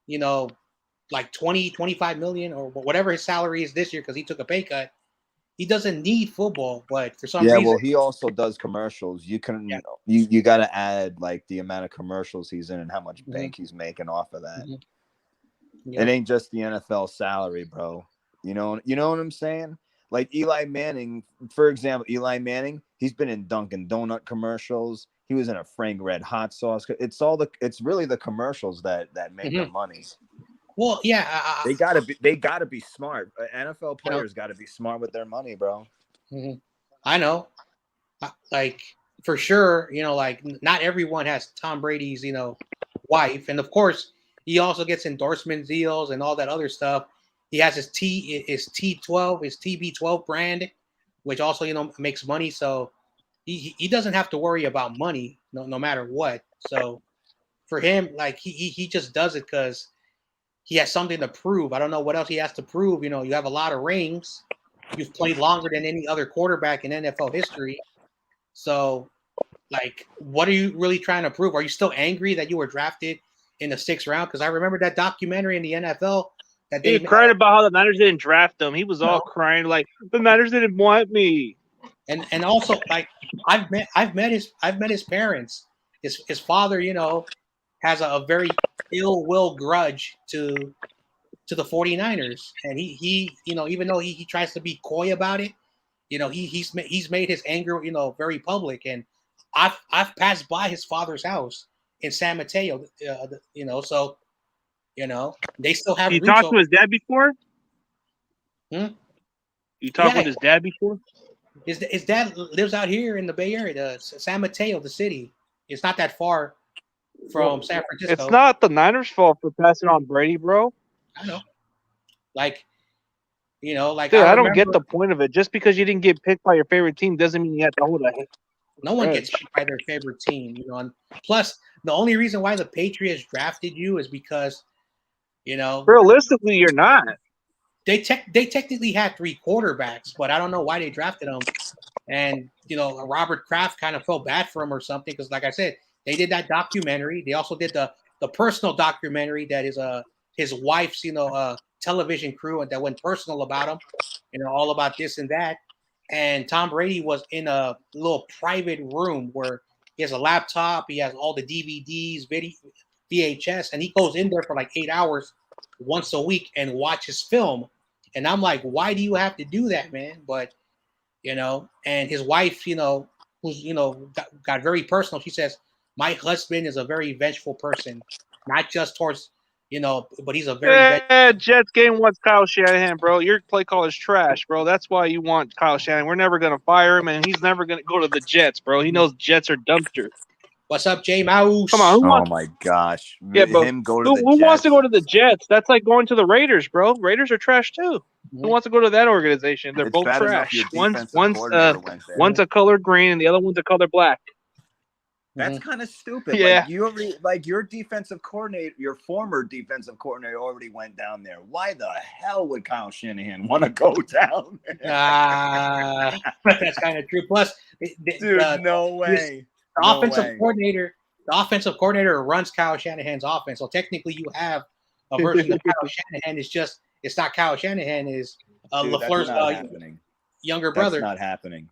25 million or whatever his salary is this year because he took a pay cut. He doesn't need football, but for some reason, well, he also does commercials. You can you got to add like the amount of commercials he's in and how much bank he's making off of that. Yep. It ain't just the NFL salary, bro. You know what I'm saying? Like Eli Manning, for example, he's been in Dunkin' Donut commercials. He was in a Frank Red Hot Sauce. It's really the commercials that make the money. Well, yeah, they gotta be smart. NFL players gotta be smart with their money, bro. I know, like for sure. Like not everyone has Tom Brady's wife, and of course he also gets endorsement deals and all that other stuff. He has his T12, his TB12 brand, which also makes money. So he doesn't have to worry about money no matter what. So for him, like he just does it because he has something to prove. I don't know what else he has to prove. You have a lot of rings. You've played longer than any other quarterback in NFL history. So, like, what are you really trying to prove? Are you still angry that you were drafted in the 6th round? Because I remember that documentary in the NFL that he cried about how the Niners didn't draft him. He was all crying like the Niners didn't want me. And also, like, I've met his parents. His father, has a very ill will grudge to the 49ers, and he even though he tries to be coy about it, he's made his anger very public. And I've passed by his father's house in San Mateo, so they still have. You talked to his dad before? You talked with his dad before? His dad lives out here in the Bay Area, San Mateo, the city. It's not that far from San Francisco. It's not the Niners' fault for passing on Brady, bro. I know. Like, you know, like Dude, I don't remember, get the point of it. Just because you didn't get picked by your favorite team doesn't mean you have to hold a no one grudge. gets picked by their favorite team, you know. And plus, the only reason why the Patriots drafted you is because, you know, Realistically, you're not. they technically had 3 quarterbacks, but I don't know why they drafted them. And you know, Robert Kraft kind of felt bad for him or something because, like I said, they did that documentary. They also did the personal documentary that is his wife's television crew and that went personal about him, you know, all about this and that. And Tom Brady was in a little private room where he has a laptop, he has all the DVDs, VHS, and he goes in there for like 8 hours once a week and watches film. And I'm like, why do you have to do that, man? But you know, and his wife, you know, who's, you know, got very personal. She says, my husband is a very vengeful person, not just towards, you know, but he's a very Jets game wants Kyle Shanahan, bro. Your play call is trash, bro. That's why you want Kyle Shanahan. We're never gonna fire him, and he's never gonna go to the Jets, bro. He knows Jets are dumpsters. What's up, J Mouse? Come on, who Oh wants? my gosh. Yeah, but Him go to who the wants Jets. to go to the Jets? That's like going to the Raiders, bro. Raiders are trash too. Who wants to go to that organization? They're It's both bad enough trash. your One's defensive coordinator went there. one's a color green, and the other one's a color black. That's kind of stupid. Yeah. Like you already, like your defensive coordinator, your former defensive coordinator already went down there. Why the hell would Kyle Shanahan want to go down there? That's kind of true. Plus, Dude, no way. The offensive coordinator runs Kyle Shanahan's offense. So technically, you have a version of Kyle Shanahan. It's not Kyle Shanahan. Is LaFleur's younger brother. That's not happening.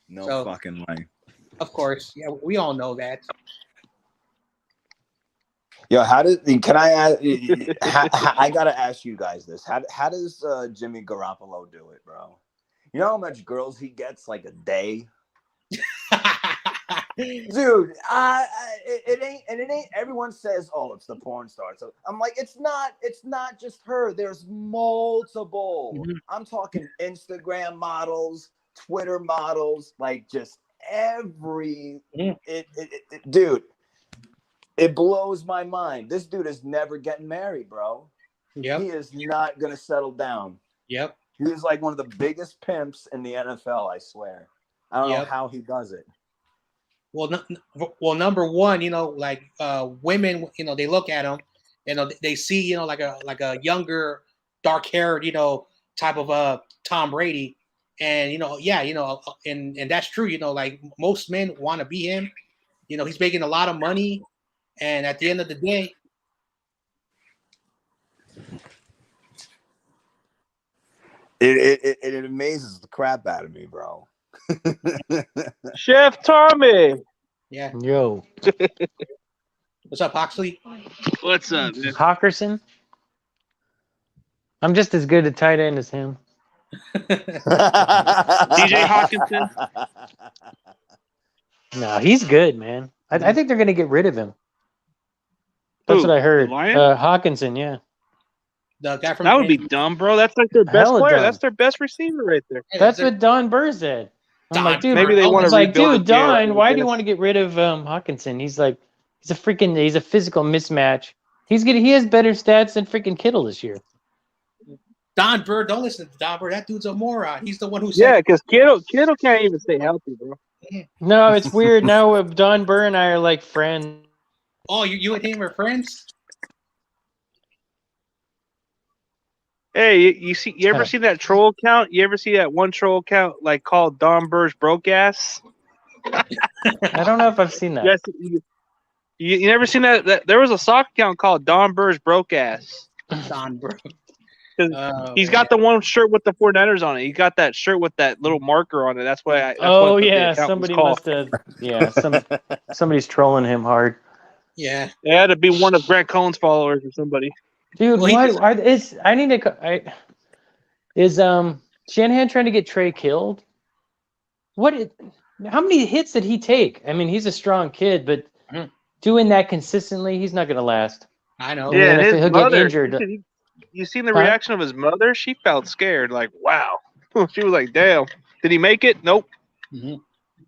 No fucking way. Of course, yeah, we all know that. Yo, can I ask? I gotta ask you guys this. How does Jimmy Garoppolo do it, bro? You know how much girls he gets like a day? Dude, it ain't. Everyone says, "Oh, it's the porn star." So I'm like, it's not just her. There's multiple. Mm-hmm. I'm talking Instagram models, Twitter models, like just every. Dude, it blows my mind. This dude is never getting married, bro. Yep. He is not gonna settle down. Yep. He is like one of the biggest pimps in the NFL. I swear. I don't know how he does it. Well, number one, you know, like women, you know, they look at him, you know, they see, you know, like a younger, dark-haired, you know, type of Tom Brady, and you know, and that's true. You know, like most men want to be him. You know, he's making a lot of money, and at the end of the day, it amazes the crap out of me, bro. Chef Tommy. Yeah. Yo. What's up, Hoxley? What's up, man? Hawkerson? I'm just as good at tight end as him. DJ Hawkinson? No, he's good, man. I think they're going to get rid of him. That's what I heard. Hawkinson, yeah. The guy from that would be dumb, bro. That's like their best player. Dumb. That's their best receiver right there. That's what Don Burr said. I'm like, dude, maybe they want to rebuild. Dude, Don, why do you want to get rid of Hawkinson? He's like, he's a physical mismatch. He has better stats than freaking Kittle this year. Don Burr, don't listen to Don Burr. That dude's a moron. He's the one who said. Yeah, because Kittle can't even stay healthy, bro. No, it's weird. Now Don Burr and I are like friends. Oh, you and him are friends? Hey, you ever see that troll account? You ever see that one troll account like called Don Burr's broke ass? I don't know if I've seen that. Yes, you never seen that? There was a sock account called Don Burr's broke ass. Don Burr. He's got the one shirt with the 49ers on it. He got that shirt with that little marker on it. That's why. Somebody must have. Yeah, somebody's trolling him hard. Yeah, it had to be one of Grant Cohn's followers or somebody. Dude, is Shanahan trying to get Trey killed? How many hits did he take? I mean, he's a strong kid, but doing that consistently, he's not going to last. I know. Yeah, and his mother. You seen the reaction of his mother? She felt scared. Like, wow. She was like, damn. Did he make it? Nope. Mm-hmm.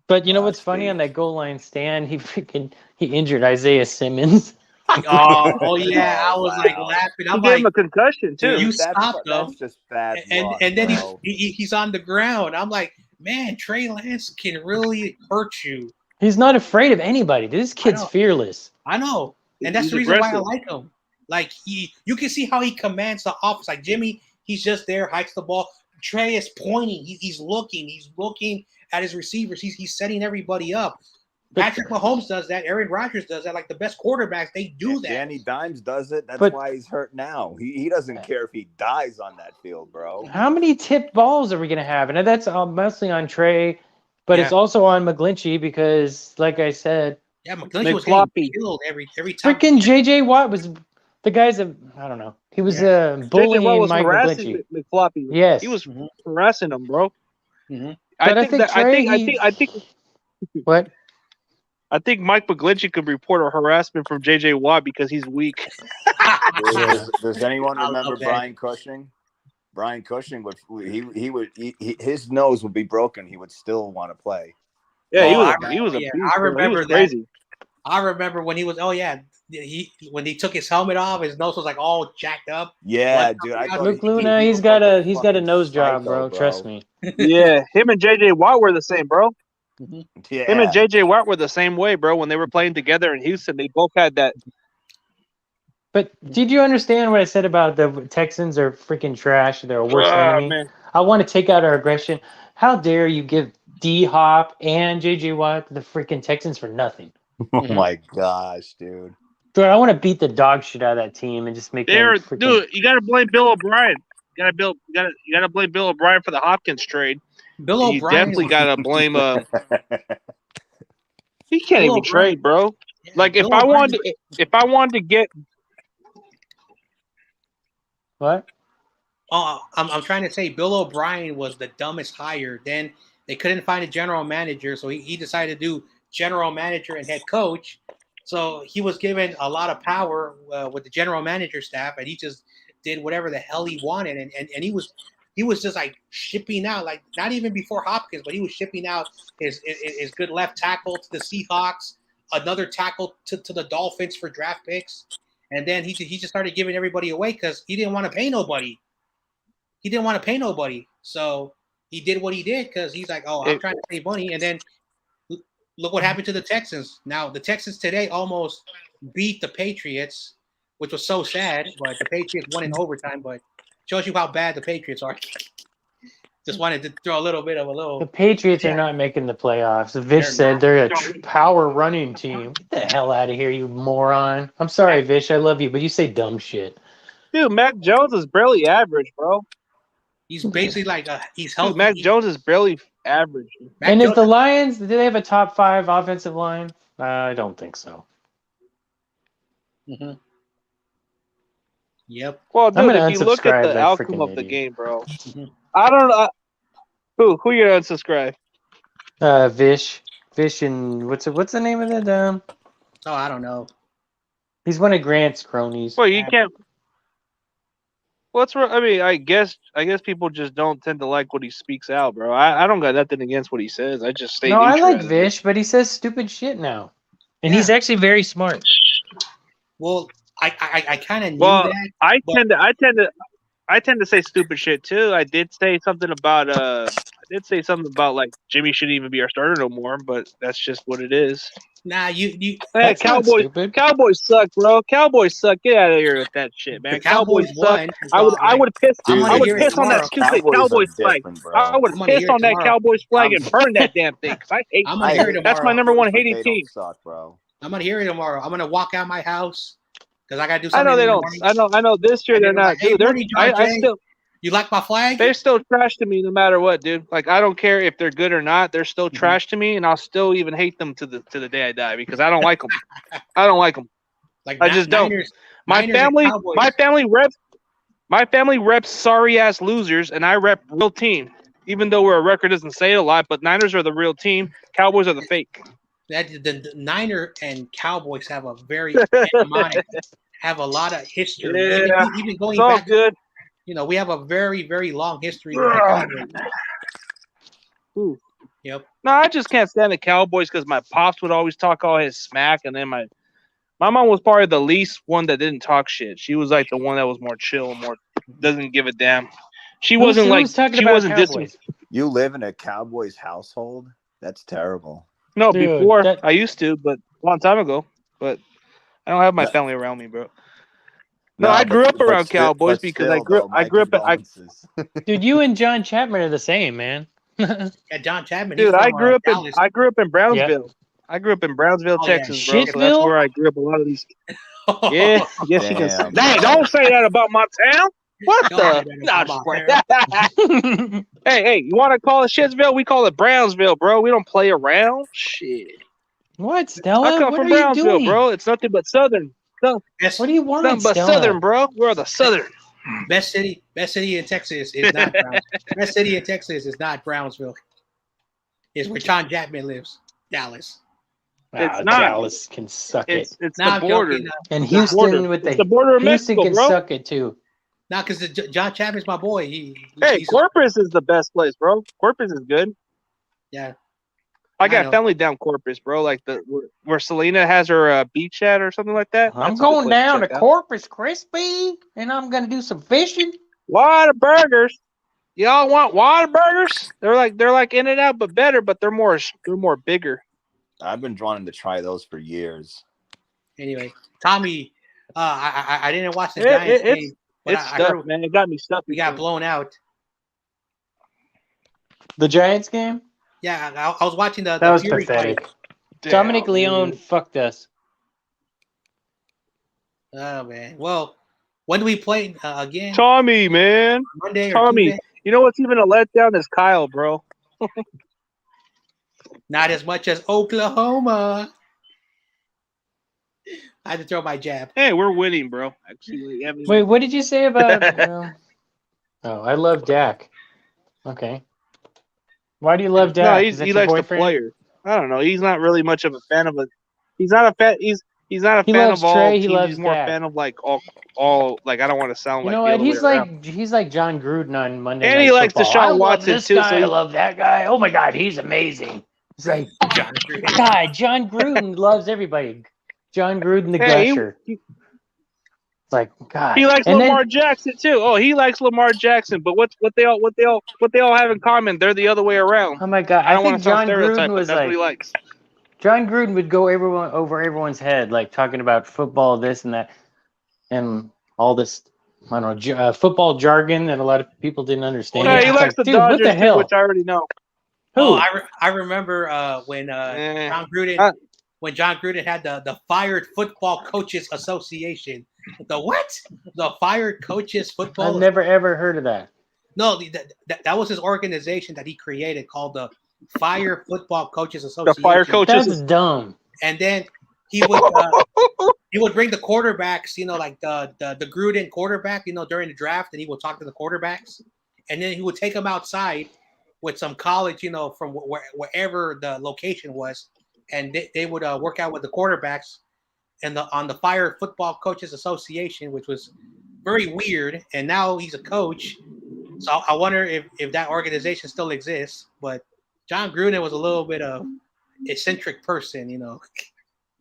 But you know what's funny? On that goal line stand, he freaking He injured Isaiah Simmons. Oh yeah, I Oh, was like wow. laughing. He I'm gave him like, a concussion too. you Dude, stop though. that's just bad and luck, and then bro. he's on the ground. I'm like, man, Trey Lance can really hurt you. He's not afraid of anybody. This kid's know. fearless. I know, and that's He's the reason why I aggressive. like him. Like you can see how he commands the offense. Like Jimmy, he's just there, hikes the ball. Trey is pointing. He's looking at his receivers. He's setting everybody up. Patrick Mahomes does that. Aaron Rodgers does that. Like the best quarterbacks, they do that. Danny Dimes does it. That's But- why he's hurt now. He doesn't care if he dies on that field, bro. How many tipped balls are we gonna have? And that's mostly on Trey, but it's Yeah. also on McGlinchey because, like I said, Yeah, McGlinchey was getting McFloppy. killed every time. freaking JJ Watt was the guy's a I don't know. He was JJ Watt bullying was Mike harassing McGlinchey. McFloppy. Yes. He was Mhm. harassing him, bro. Mhm. But I think Trey, what? I think Mike McGlinchey could report a harassment from JJ Watt because he's weak. Does anyone I remember love that. Brian Cushing? Brian Cushing would his nose would be broken. He would still want to play. Yeah, he Oh, was. I- He was a yeah, beast, I bro. remember he was that. crazy. I remember when he was. Oh yeah, when he took his helmet off, his nose was like all jacked up. Yeah, What? dude. I thought Luke he Luna, looked he's got like a fucking nose job, psycho, bro. Trust me. Yeah, him and JJ Watt were the same, bro. Yeah. Him and JJ Watt were the same way, bro. When they were playing together in Houston, they both had that. But did you understand what I said about the Texans are freaking trash? They're a worst enemy. Man. I want to take out our aggression. How dare you give D Hop and JJ Watt to the freaking Texans for nothing? Oh my gosh, dude. Dude, I want to beat the dog shit out of that team and just make them freaking... Dude, you gotta blame Bill O'Brien. You gotta blame Bill O'Brien for the Hopkins trade. Bill And you O'Brien. definitely gotta blame. He can't Bill even O'Brien. trade, bro. Yeah, Like Bill if I O'Brien- wanted to get. What? Oh, I'm trying to say Bill O'Brien was the dumbest hire. Then they couldn't find a general manager, so he decided to do general manager and head coach. So he was given a lot of power with the general manager staff, and he just did whatever the hell he wanted. And he was just like shipping out, like not even before Hopkins, but he was shipping out his good left tackle to the Seahawks, another tackle to the Dolphins for draft picks, and then he just started giving everybody away because he didn't want to pay nobody. He didn't want to pay nobody, so he did what he did because he's like, "Oh, I'm trying to save money." And then look what happened to the Texans. Now the Texans today almost beat the Patriots, which was so sad. But the Patriots won in overtime. But shows you how bad the Patriots are. Just wanted to throw a little bit of a little. The Patriots are not making the playoffs. Vish said they're a power running team. Get the hell out of here, you moron. I'm sorry, Vish. I love you, but you say dumb shit. Dude, Mac Jones is barely average, bro. He's basically like he's healthy. Dude, Mac Jones is barely average. And is the Lions, do they have a top 5 offensive line? I don't think so. Mm-hmm. Yep. Well, I'm dude, gonna if you look at unsubscribe the that outcome freaking of the idiot. game, bro, Mhm. I don't know. Who you gonna unsubscribe? Vish and what's the name of that? Oh, I don't know. He's one of Grant's cronies. Well, you can't. What's wrong? I mean, I guess people just don't tend to like what he speaks out, bro. I don't got nothing against what he says. I just stay. No, I neutral like at it. Vish, but he says stupid shit now, and he's actually very smart. Well, I kind of knew Well, that. I tend to say stupid shit too. I did say something about like Jimmy shouldn't even be our starter no more, but that's just what it is. Nah, you Hey, That's not stupid. Cowboys suck, bro. Cowboys suck. Get out of here with that shit, man. the Cowboys suck. won. I would piss. Dude, I would hear it piss on that tomorrow. stupid Cowboys flag. I would I'm gonna piss hear it on that tomorrow. Cowboys flag and burn that damn thing. Cause I hate. I'm gonna hear it That's my tomorrow. number one But hated they team. don't suck, bro. I'm gonna hear it tomorrow. I'm gonna walk out my house because I gotta do I something. know they in the don't. morning. I know. This year And they're they're not. like, hey, Dude, they're. morning, John I Jay. still. You like my flag? They're still trash to me no matter what, dude. Like I don't care if they're good or not. They're still trash to me, and I'll still even hate them to the day I die because I don't like them. I don't like them. Like I just don't. Niners, My Niners and family, Cowboys. my family reps sorry ass losers, and I rep real team. Even though our record doesn't say it a lot, but Niners are the real team. Cowboys are the fake. The Niner and Cowboys have a very have a lot of history. Yeah. Even going It's all back, good. we have a very, very long history. With the Cowboys. Yep. No, I just can't stand the Cowboys because my pops would always talk all his smack, and then my mom was probably the least one that didn't talk shit. She was like the one that was more chill, more doesn't give a damn. She wasn't like Who's talking she about wasn't dissing. Cowboys? You live in a Cowboys household? That's terrible. No, Dude, before that- I used to, but a long time ago. But I don't have my No. family around me, bro. No, I grew up around Cowboys because I grew up. Dude, you and John Chapman are the same, man. Yeah, John Chapman. Dude, he's I from, grew up in Dallas. Brownsville. I grew up in Brownsville, Oh, yeah, Texas, bro. So that's Shitville? where I grew up. A lot of these. Yeah, yes, you can. Damn, Hey, bro. don't say that about my town. What Don't say the? that Nah, about just playing. Hey, you want to call it Shitsville? We call it Brownsville, bro. We don't play around. Shit. What, Stella? I come What from are you Brownsville, doing? bro. It's nothing but Southern. Best, What do you want, Nothing but Stella? Southern, bro. We're the Southern. best city in Texas is not Brownsville. Best city in Texas is not Brownsville. It's where John Chapman lives, Dallas. It's Ah, not. Dallas can suck it. It's Nah, the I'm border. joking. And It's Houston border. with It's the border of Houston Mexico, can bro. suck it too. Nah, because John Chapman's my boy. Hey, He's Corpus is the best place, bro. Corpus is good. yeah. I I got know. family down Corpus, bro. Like where Selena has her beach at or something like that. I'm That's a good going place down to check out. Corpus Christi, and I'm gonna do some fishing. Whataburgers. Y'all want Whataburgers? They're like In-N-Out, but better. But they're more bigger. I've been wanting to try those for years. Anyway, Tommy, I didn't watch the Giants game, but It's I stuff, heard man. It got me stuck. we got blown out. The Giants game? Yeah, I was watching the That was Fury pathetic. fight. Dominic Leone fucked us. Oh man. Well, when do we play again? Tommy, man. Monday or Tommy. Tuesday? You know what's even a letdown is Kyle, bro. Not as much as Oklahoma. I had to throw my jab. Hey, we're winning, bro. Actually, Wait, what did you say about? Oh, I love Dak. Okay. Why do you love Dak? No, Is that he your likes the boyfriend? player. I don't know. He's not really much of a fan of it. He's not a fan. He's not a He fan loves of all Trey, he teams. loves He's more Dak. a fan of like all. Like I don't want to sound You like know the what? other way around. He's like John Gruden on Monday And Night he likes Football. I Deshaun love Watson this too. guy. So I he, love that guy. Oh my God, he's amazing. It's like John Gruden. God, John Gruden loves everybody. John Gruden the hey, Gusher. It's like God. he likes And Lamar then, Jackson too. Oh, he likes Lamar Jackson. But what they all have in common? They're the other way around. oh my God, I I don't want think to sound John stereotype, Gruden but was that's what like he likes. John Gruden would go over everyone's head, like talking about football, this and that, and all this. I don't know, football jargon that a lot of people didn't understand. Oh, yeah. He It's likes like, the dude, what Dodgers the too, hell? which I already know. Who? Oh, I remember when John Gruden when John Gruden had the Fired Football Coaches Association. The what? The Fired Coaches Football. I've never ever heard of that. No, that was his organization that he created called the Fire Football Coaches Association. The fire coaches. That's dumb. And then he would bring the quarterbacks, like the Gruden quarterback, during the draft, and he would talk to the quarterbacks, and then he would take them outside with some college, from wherever the location was, and they would work out with the quarterbacks, and on the Fire Football Coaches Association, which was very weird. And now he's a coach, so I wonder if that organization still exists. But John Gruden was a little bit of eccentric person,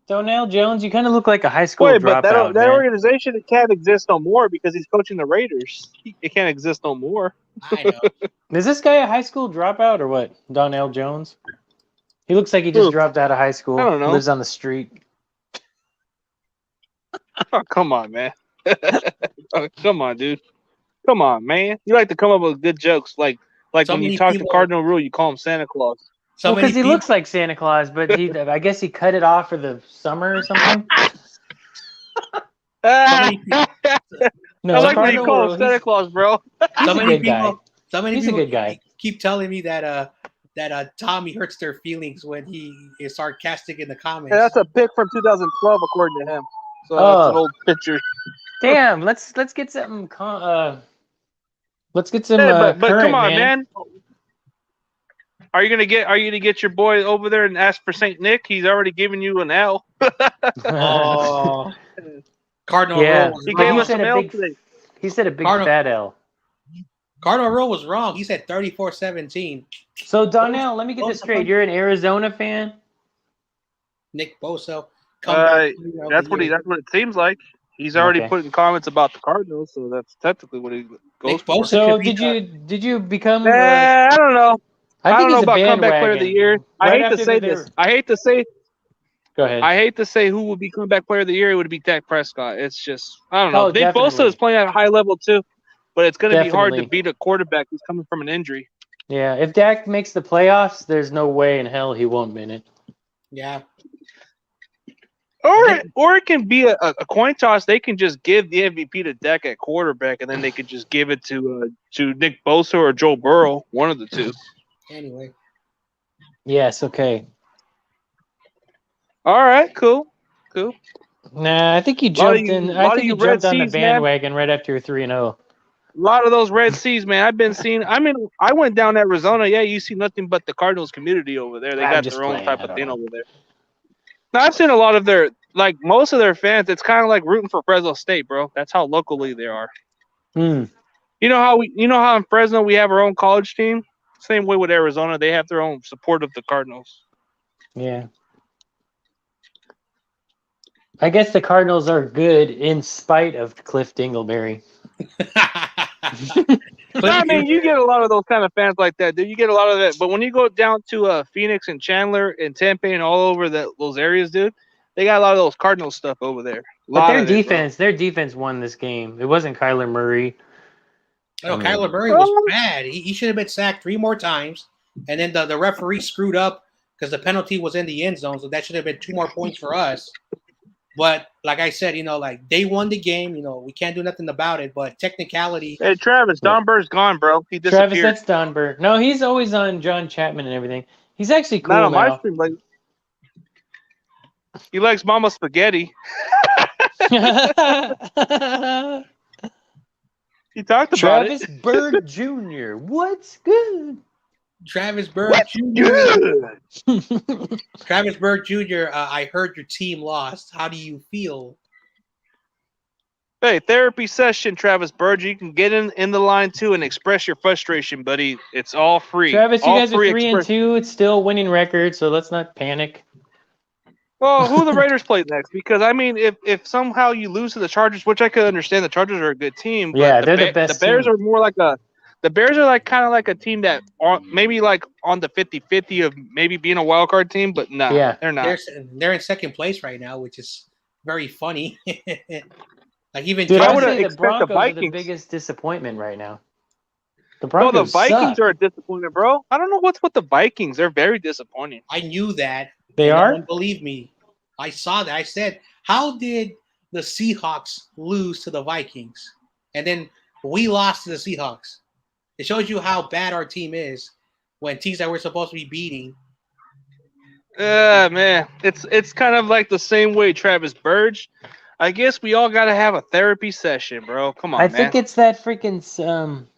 Donnell Jones, you kind of look like a high school Wait, but dropout. that man. organization it can't exist no more because he's coaching the Raiders. It can't exist no more. I know. Is this guy a high school dropout or what? Donnell Jones? He looks like he just Who? dropped out of high school. I don't know. Lives on the street. Oh, come on, man. Oh, come on, dude. Come on, man. You like to come up with good jokes, like So when you many talk to people- Cardinal Rule, you call him Santa Claus. So Well, because many he people, looks like Santa Claus, but I guess he cut it off for the summer or something. many people- No, I like when you Cardinal call Rule, him Santa Claus, bro. he's so a many good guy. people, so many He's a people good guy. keep telling me that Tommy hurts their feelings when he is sarcastic in the comments. Yeah, that's a pick from 2012, according to him. So Oh. that's an old picture. Damn, let's get something. Let's get some. Hey, but current, come on, man. Are you gonna get your boy over there and ask for Saint Nick? He's already given you an L. Oh, Cardinal Yeah. Rule. He But gave he us said some a L big- today. He said a big Cardinal- fat L. Cardinal Rowe was wrong. He said 34-17. So Donnell, let me get this straight. You're an Arizona fan? Nick Bosa. Comeback player of That's the what year. that's what it seems like. He's already Okay. putting comments about the Cardinals, so that's technically what he goes Nick for. Bosa So could be did you become? I don't know. I think don't know he's a about comeback player of the bandwagon. year. I Right hate to after say they're- this. I hate to say Go ahead. I hate to say who would be comeback player of the year. It would be Dak Prescott. It's just I don't know. Oh, Nick Bosa definitely. is playing at a high level too, but it's going to be hard to Definitely. beat a quarterback who's coming from an injury. Yeah, if Dak makes the playoffs, there's no way in hell he won't win it. Yeah. Or it can be a coin toss. They can just give the MVP to Dak at quarterback, and then they could just give it to Nick Bosa or Joe Burrow, one of the two. Anyway. Yes, okay. All right, cool. Nah, I think you Lot of jumped you- in. lot I of think you you jumped Red on the Seas, man. bandwagon right after you're 3-0. A lot of those Red Seas, man. I've been seeing. I mean, I went down to Arizona. Yeah, you see nothing but the Cardinals community over there. They I'm got just their own playing, type I of don't thing know. over there. Now, I've seen a lot of most of their fans. It's kind of like rooting for Fresno State, bro. That's how locally they are. Hmm. You know how in Fresno we have our own college team. Same way with Arizona, they have their own support of the Cardinals. Yeah. I guess the Cardinals are good in spite of Cliff Dingleberry. I mean, you get a lot of those kind of fans like that, dude. You get a lot of that. But when you go down to Phoenix and Chandler and Tempe and all over those areas, dude, they got a lot of those Cardinal stuff over there. But their defense won this game. It wasn't Kyler Murray. No, I mean- Kyler Murray was bad. He should have been sacked 3 more times. And then the referee screwed up because the penalty was in the end zone. So that should have been 2 more points for us. But like I said, like they won the game. We can't do nothing about it. But technicality. Hey, Travis, Don Burr's gone, bro. He disappeared. Travis, that's Don Burr. No, he's always on John Chapman and everything. He's actually cool Not on my now. stream, like he likes Mama Spaghetti. He talked about Travis it. Bird Jr. What's good? Travis Bird Jr. Travis Bird Jr. I heard your team lost. How do you feel? Hey, therapy session, Travis Bird. You can get in the line too and express your frustration, buddy. It's all free. Travis, you all guys are 3-2. It's still winning record, so let's not panic. Well, who the Raiders play next? Because I mean, if somehow you lose to the Chargers, which I could understand, the Chargers are a good team. But Yeah, they're the best The Bears team. are more like the Bears are like kind of like a team that are maybe like on the 50-50 of maybe being a wild card team, but no, Yeah. they're not. They're in second place right now, which is very funny. Like even Dude, I I would would've say the expect the Broncos are the Vikings. biggest disappointment right now. The Well, Broncos the Vikings suck. are a disappointment, bro. I don't know what's with the Vikings. They're very disappointing. I knew that. They and are? No one believed me. I saw that. I said, how did the Seahawks lose to the Vikings? And then we lost to the Seahawks. It shows you how bad our team is when teams that we're supposed to be beating. Man, it's kind of like the same way Travis Burge. I guess we all got to have a therapy session, bro. Come on, I man. think it's that freaking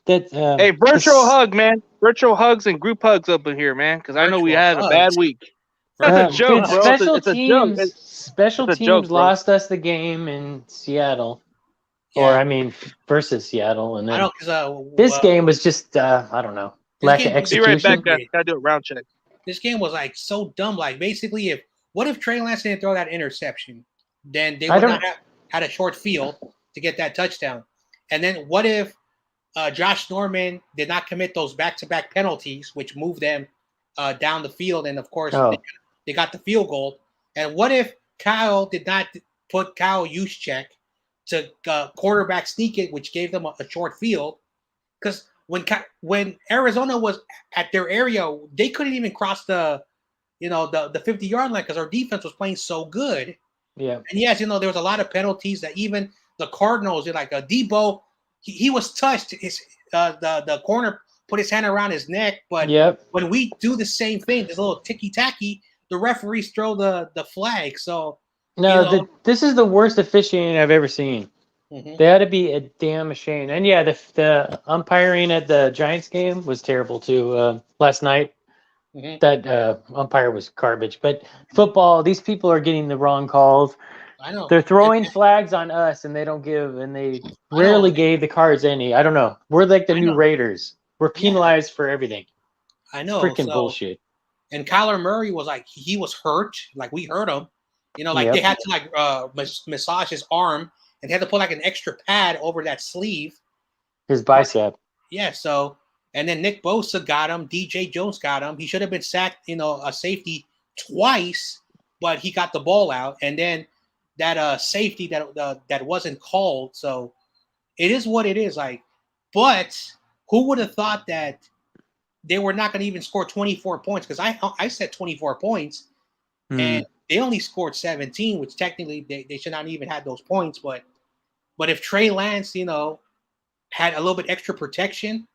Hey, virtual hug, man. Virtual hugs and group hugs up in here, man. Because I know we Virtual had a hugs. bad week. That's a joke, dude, bro. special It's a joke. teams, special it's a teams joke, bro. lost us the game in Seattle, or I mean, versus Seattle, and I then don't this game was just I don't know, lack of game was- Be right execution. back, guys. Gotta do a round check. this game was like so dumb. Like basically, what if Trey Lance didn't throw that interception? Then they I would don't- not have had a short field to get that touchdown. And then what if Josh Norman did not commit those back-to-back penalties, which moved them down the field, and of course they got the field goal. And what if Kyle did not put Kyle Juszczyk to quarterback sneak it, which gave them a short field? Because when Arizona was at their area, they couldn't even cross the 50-yard line because our defense was playing so good. Yeah, And yes, there was a lot of penalties that even the Cardinals, like Debo, he was touched. The corner put his hand around his neck, but when we do the same thing, this little ticky-tacky, the referees throw the flag. So this is the worst officiating I've ever seen. Mhm. They ought to be a damn ashamed. And yeah, the umpiring at the Giants game was terrible too. Last night, Mhm. that umpire was garbage. But football, these people are getting the wrong calls. I know. They're throwing flags on us, and they don't give, and they I know. rarely gave the Cards any. I don't know. We're like the I new know. Raiders. We're Yeah. penalized for everything. I It's know. freaking So, bullshit. and Kyler Murray was like, he was hurt. Like we hurt him. You know, like Yep. they had to like massage his arm, and they had to put like an extra pad over that sleeve. His bicep. Yeah. So, and then Nick Bosa got him. DJ Jones got him. He should have been sacked, a safety twice, but he got the ball out. And then that safety that wasn't called. So it is what it is. Like, but who would have thought that they were not going to even score 24 points? Because I said 24 points, and they only scored 17, which technically they should not even have those points. But if Trey Lance, had a little bit extra protection,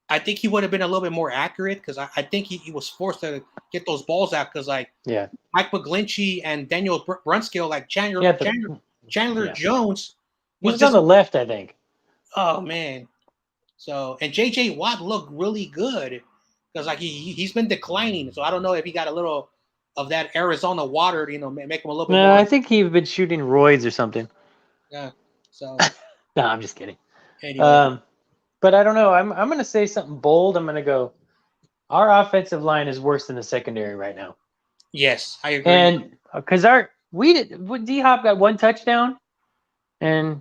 I think he would have been a little bit more accurate, because I think he was forced to get those balls out, because like Mike McGlinchey and Daniel Brunskill, like Chandler Jones He was on the left, I think. Oh man. So, and JJ Watt looked really good, because like he's been declining. So I don't know if he got a little of that Arizona water, make him a little bit more. I think he's been shooting roids or something. Yeah. So no, I'm just kidding. Anyway. But I don't know. I'm going to say something bold. I'm going to go, our offensive line is worse than the secondary right now. Yes, I agree. And because D-Hop got one touchdown, and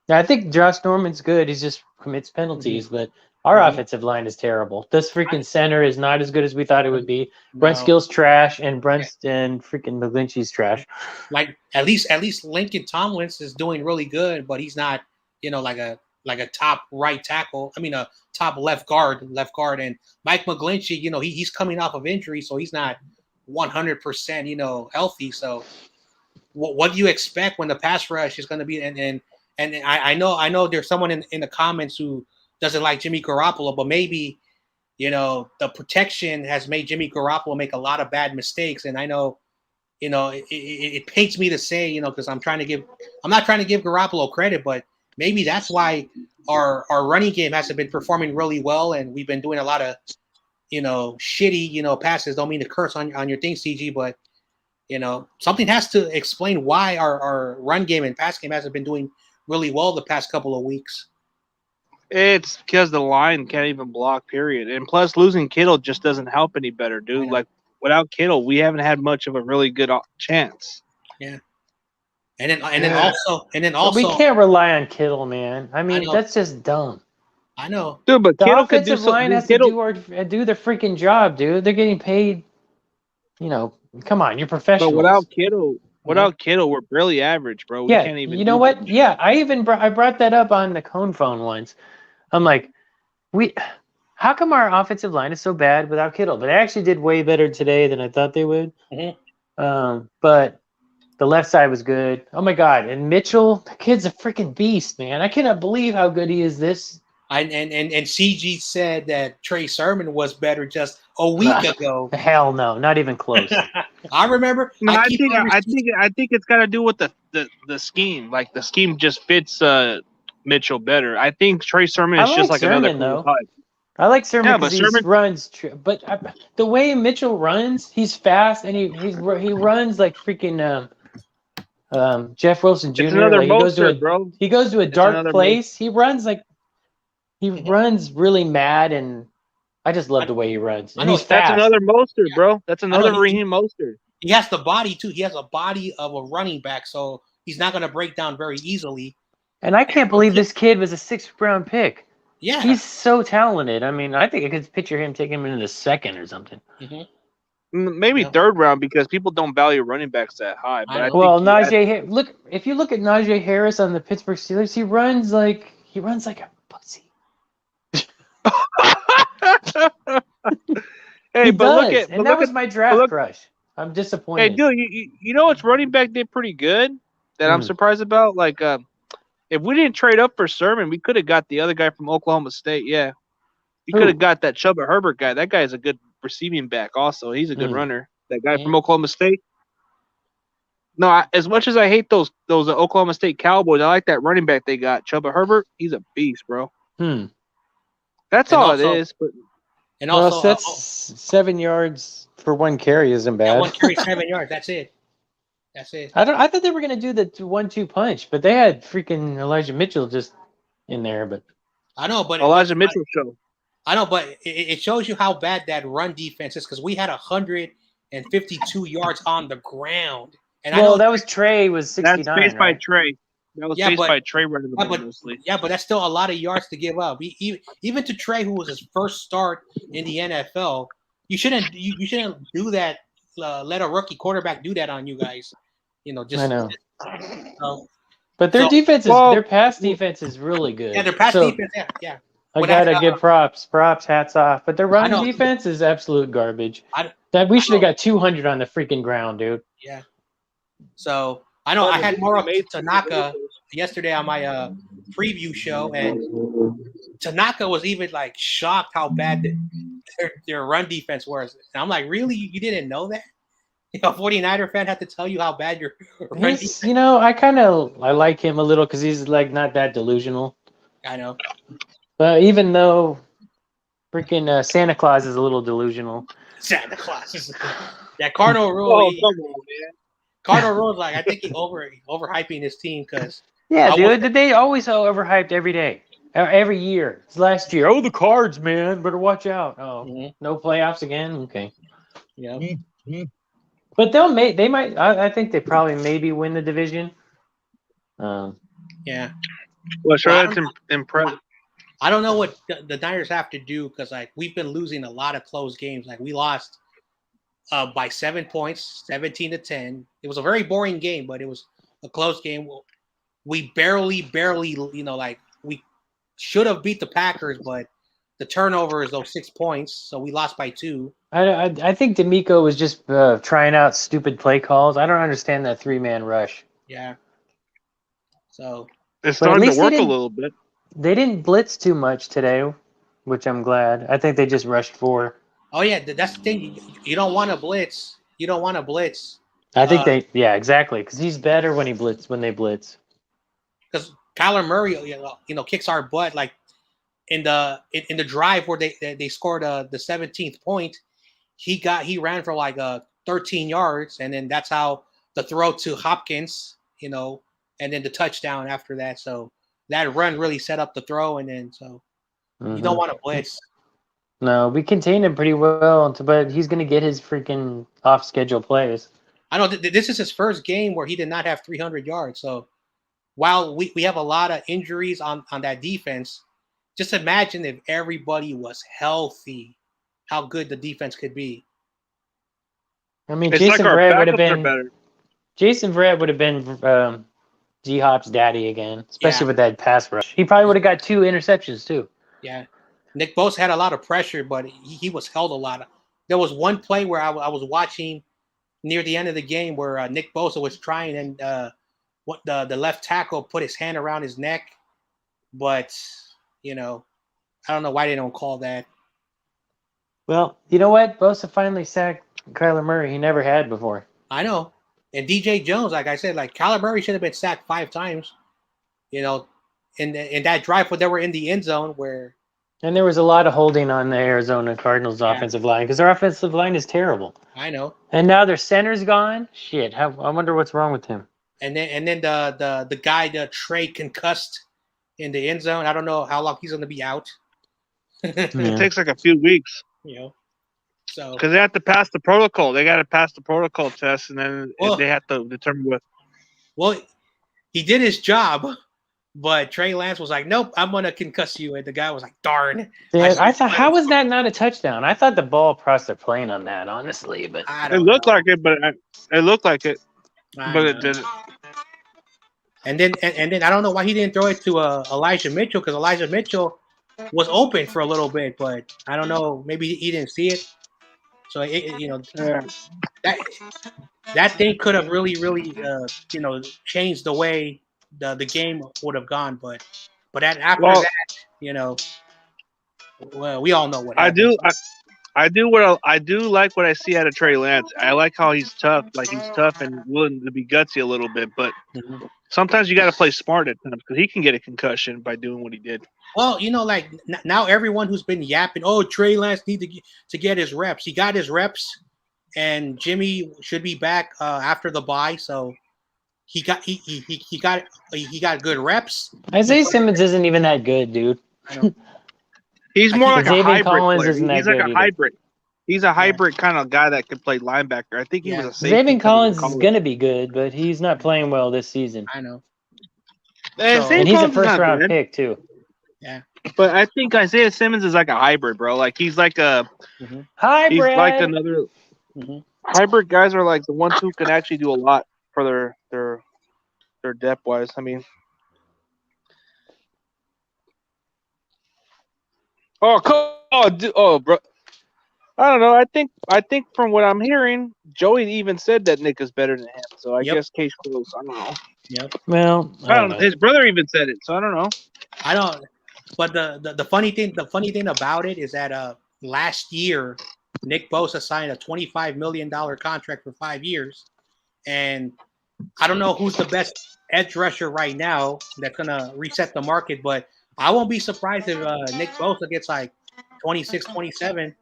I think Josh Norman's good. He just commits penalties, but our offensive line is terrible. This freaking center is not as good as we thought it would be. Brunskill's trash, and freaking McGlinchey's trash. Like at least Lincoln Tomlins is doing really good, but he's not, like a top right tackle. I mean, a top left guard, and Mike McGlinchey, he's coming off of injury, so he's not 100%, healthy. So what do you expect when the pass rush is going to be? And I know there's someone in the comments who doesn't like Jimmy Garoppolo, but maybe, the protection has made Jimmy Garoppolo make a lot of bad mistakes. And I know, it pains me to say, because I'm not trying to give Garoppolo credit, but maybe that's why our running game hasn't been performing really well, and we've been doing a lot of, shitty, passes. Don't mean to curse on your thing, CG, but something has to explain why our run game and pass game hasn't been doing really well the past couple of weeks. It's because the line can't even block, period. And plus, losing Kittle just doesn't help any better, dude. Like, without Kittle, we haven't had much of a really good chance. Yeah. And then also, we can't rely on Kittle, man. I mean, that's just dumb. I know, dude. But the Kittle offensive line has to do their freaking job, dude. They're getting paid. Come on, you're professionals. But without Kittle, we're barely average, bro. We can't even. You know what? Much. Yeah, I brought that up on the Cone phone once. I'm like, how come our offensive line is so bad without Kittle? But they actually did way better today than I thought they would. But the left side was good. Oh my God! And Mitchell, the kid's a freaking beast, man. I cannot believe how good he is. And CG said that Trey Sermon was better just a week ago. Hell no, not even close. I remember. No, I think it's got to do with the scheme. Like the scheme just fits Mitchell better. I think Trey Sermon is just like Sermon, another cool type. I like Sermon because Sermon runs. But the way Mitchell runs, he's fast, and he runs like freaking Jeff Wilson Jr. It's another Mostert, bro. He goes to a dark place. He runs like runs really mad, and I just love the way he runs. And he's fast. That's another Mostert, bro. That's another Raheem Mostert. He has the body too. He has a body of a running back, so he's not going to break down very easily. And I can't believe this kid was a 6th round pick. Yeah, he's so talented. I mean, I think I could picture him taking him in the 2nd or something. Maybe 3rd round, because people don't value running backs that high. But Najee, if you look at Najee Harris on the Pittsburgh Steelers, he runs like a pussy. Hey, but that was my draft crush. I'm disappointed. Hey, dude, you know what's running back did pretty good that I'm surprised about? Like, if we didn't trade up for Sermon, we could have got the other guy from Oklahoma State. Yeah, we could have got that Chuba Herbert guy. That guy is a good receiving back. Also, he's a good runner. That guy from Oklahoma State. No, as much as I hate those Oklahoma State Cowboys, I like that running back they got. Chuba Herbert, he's a beast, bro. That's all it is. But and also, that's 7 yards for 1 carry isn't bad. 1 carry, 7 yards. That's it. That's it. I thought they were gonna do the 1-2 punch, but they had freaking Elijah Mitchell just in there. But I know, but Elijah Mitchell show. I know, but it shows you how bad that run defense is because we had 152 yards on the ground, and I know that was Trey was That's 69. faced by Right? Trey. That was Yeah, faced but- by Trey running the yeah, ball but mostly. yeah, but that's still a lot of yards to give up. Even to Trey, who was his first start in the NFL, you shouldn't do that. Let a rookie quarterback do that on you guys. Just I know. But But their their pass well- defense is really good. yeah, their pass So, defense, yeah. I But gotta that, give props, hats off. But their run know. defense is absolute garbage. I- That we should have know. got 200 on the freaking ground, dude. Yeah. So I know I had more of Tanaka yesterday on my preview show, and Tanaka was even like shocked how bad their run defense was. And I'm like, really? You didn't know that? A 49er fan had to tell you how bad your run defense. I like him a little because he's like not that delusional. I know. But even though freaking Santa Claus is a little delusional. Santa Claus. That Cardinal Rule. Oh, come on, man. Cardinal Rule, like I think he overhyping his team because Yeah, I dude. They always so overhyped every day, every year. It's last year. Oh, the Cards, man. Better watch out. Oh, no playoffs again. Okay. yeah. But they might. I think they probably maybe win the division. Yeah. Well, sure, Well, that's impressive. I don't know what the Niners have to do because like we've been losing a lot of close games. Like we lost by 7 points, 17-10. It was a very boring game, but it was a close game. We barely, like we should have beat the Packers, but the turnover is those 6 points, so we lost by 2. I think D'Amico was just trying out stupid play calls. I don't understand that 3-man rush. Yeah. So It's But at starting least to work they a didn't- little bit. They didn't blitz too much today, which I'm glad. I think they just rushed 4. oh yeah, that's the thing. You don't want to blitz. You don't want to blitz. I think exactly, because he's better when they blitz. Because Kyler Murray, kicks our butt. Like in the drive where they scored the 17th point, he ran for like 13 yards, and then that's how the throw to Hopkins, and then the touchdown after that. So that run really set up the throw, and then you don't want to blitz. No, we contained him pretty well, but he's going to get his freaking off-schedule plays. I know this is his first game where he did not have 300 yards. So while we have a lot of injuries on that defense, just imagine if everybody was healthy, how good the defense could be. I mean, It's Jason like our Verrett would have backups are been better. Jason Verrett would have been G-Hop's daddy again, especially Yeah. with that pass rush. He probably would have got 2 interceptions too. Yeah. Nick Bosa had a lot of pressure, but he was held a lot. There was one play where I was watching near the end of the game where Nick Bosa was trying, and what the left tackle put his hand around his neck, but I don't know why they don't call that. Well, you know what? Bosa finally sacked Kyler Murray. He never had before. I know. And DJ Jones, like I said, like Kyler Murray should have been sacked 5 times, in that drive where they were in the end zone where. And there was a lot of holding on the Arizona Cardinals offensive line because their offensive line is terrible. I know. And now their center's gone. Shit, I wonder what's wrong with him. And then the guy, the Trey, concussed in the end zone. I don't know how long he's going to be out. It takes like a few weeks So because they have to pass the protocol. They got to pass the protocol test, and then they have to determine what. Well, he did his job, but Trey Lance was like, "Nope, I'm going to concuss you." And the guy was like, "Darn." Yeah, I thought, how was that not a touchdown? I thought the ball crossed their plane on that, honestly. But It looked like it, but it looked like it, but it didn't. And then I don't know why he didn't throw it to Elijah Mitchell, because Elijah Mitchell was open for a little bit, but I don't know, maybe he didn't see it. So that thing could have really changed the way the game would have gone. But after that, well, we all know what happened. I do like what I see out of Trey Lance. I like how he's tough. Like he's tough and willing to be gutsy a little bit, but sometimes you got to play smart at times because he can get a concussion by doing what he did. Well, like now everyone who's been yapping, oh, Trey Lance needs to get his reps. He got his reps and Jimmy should be back after the bye. So he got good reps. Isaiah Simmons isn't even that good, dude. I know. He's I more think like a Xavier hybrid Collins player. isn't that He's like good a either. hybrid. He's a hybrid kind of guy that could play linebacker. I think he Yeah. was a safety. Xavier coming Collins out of is college. gonna be good, but he's not playing well this season. I know. And So- Xavier And he's a Collins is first not round bad, pick too. Yeah. but I think Isaiah Simmons is like a hybrid, bro. Like he's like a Hybrid. he's like another Mhm. hybrid guys are like the ones who can actually do a lot for their depth wise. I mean, bro. I don't know. I think from what I'm hearing, Joey even said that Nick is better than him. So I Yep. guess case closed. I don't know. Yep. Well, I don't know. His brother even said it. So I don't know. I don't. But the funny thing about it is that last year Nick Bosa signed a $25 million contract for 5 years, and I don't know who's the best edge rusher right now that's gonna reset the market, but I won't be surprised if Nick Bosa gets like 26, 27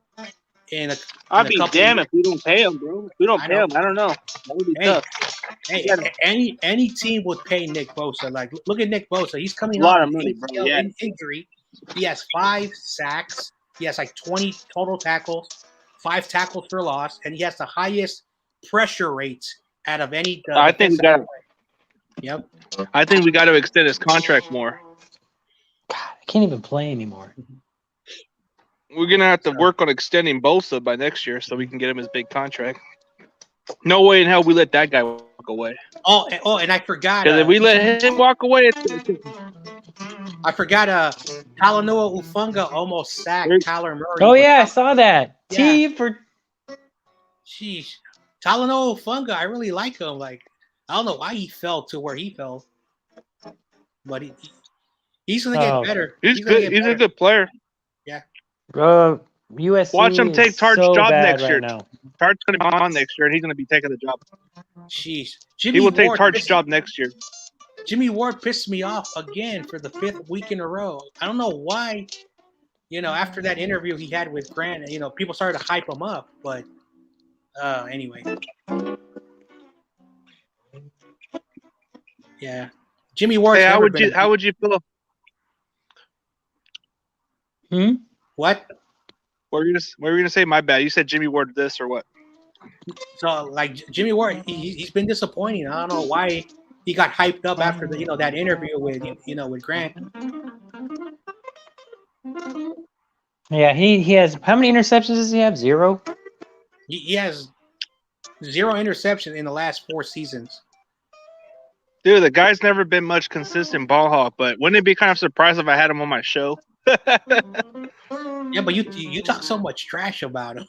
in a I'd be couple damned years. if we don't pay him, bro. If we don't I pay know. him, I don't know. That would be Hey, tough. Hey, any team would pay Nick Bosa. Like, look at Nick Bosa. He's coming A lot off of an money, bro. ACL Yeah. injury. He has 5 sacks. He has like 20 total tackles, 5 tackles for loss, and he has the highest pressure rate out of any. I think we got. Yep. I think we got to extend his contract more. God, I can't even play anymore. We're gonna have to work on extending Bosa by next year so we can get him his big contract. No way in hell we let that guy walk away. Oh, and I forgot. Because if we let him walk away, I forgot. Talanoa Ufunga almost sacked Tyler Murray. Oh yeah, I saw that. Yeah. T for Sheesh. Talanoa Ufunga, I really like him. Like, I don't know why he fell to where he fell, but he's gonna get better. He's good. He's a good player. USC. Watch him take Tart's so job bad next right year. now. Tart's gonna be on next year, and he's gonna be taking the job. Jeez. He will take Tart's job next year. Jimmy Ward pissed me off again for the 5th week in a row. I don't know why. After that interview he had with Grant, people started to hype him up. But anyway. Yeah. Jimmy Ward. Hey, how would you feel? What? What were you gonna say? My bad. You said Jimmy Ward this or what? So like Jimmy Ward, he's been disappointing. I don't know why he got hyped up after that interview with with Grant. Yeah, he has how many interceptions does he have? 0? He has 0 interceptions in the last 4 seasons. Dude, the guy's never been much consistent ball hawk, but wouldn't it be kind of surprised if I had him on my show? Yeah, but you talk so much trash about him.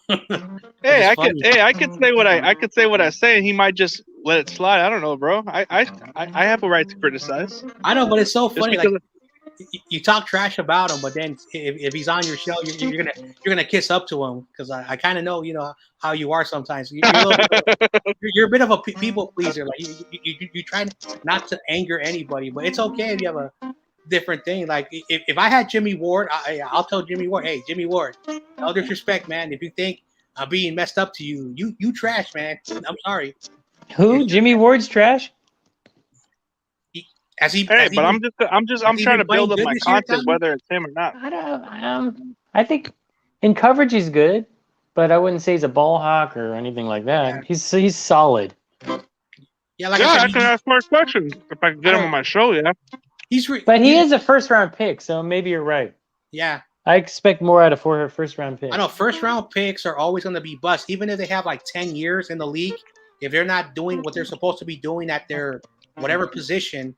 I could say what I say, and he might just let it slide. I don't know, bro. I have a right to criticize. I know, but it's so funny. because Like you talk trash about him, but then if he's on your show, you're gonna kiss up to him because I kind of know how you are sometimes. You're a bit of a people pleaser. Like you try not to anger anybody, but it's okay if you have a different thing. Like if I had Jimmy Ward, I'll tell Jimmy Ward, hey Jimmy Ward, no disrespect, man. If you think I'm being messed up to you, you trash, man. I'm sorry. Who? Jimmy Ward's trash? I'm trying to build up my content, whether it's him or not. I don't. I think in coverage he's good, but I wouldn't say he's a ball hawk or anything like that. Yeah. He's solid. Yeah, like I can ask more questions if I can get him on my show. Yeah, but he is a first round pick, so maybe you're right. Yeah, I expect more out of first round picks. I know first round picks are always going to be bust, even if they have like 10 years in the league. If they're not doing what they're supposed to be doing at their whatever position.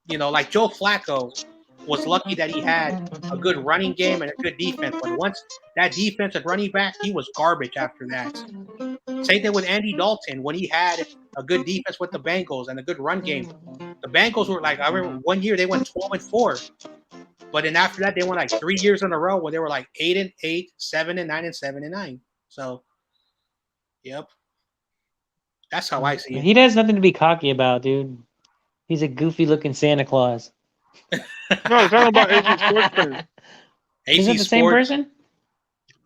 Like Joe Flacco was lucky that he had a good running game and a good defense. But once that defense and running back, he was garbage after that. Same thing with Andy Dalton when he had a good defense with the Bengals and a good run game. The Bengals were like, I remember one year they went 12-4. But then after that, they went like 3 years in a row where they were like 8-8, 7-9, and 7-9. So, yep. That's how I see it. He has nothing to be cocky about, dude. He's a goofy-looking Santa Claus. No, it's talking about AG Sports Players. Is it the same person?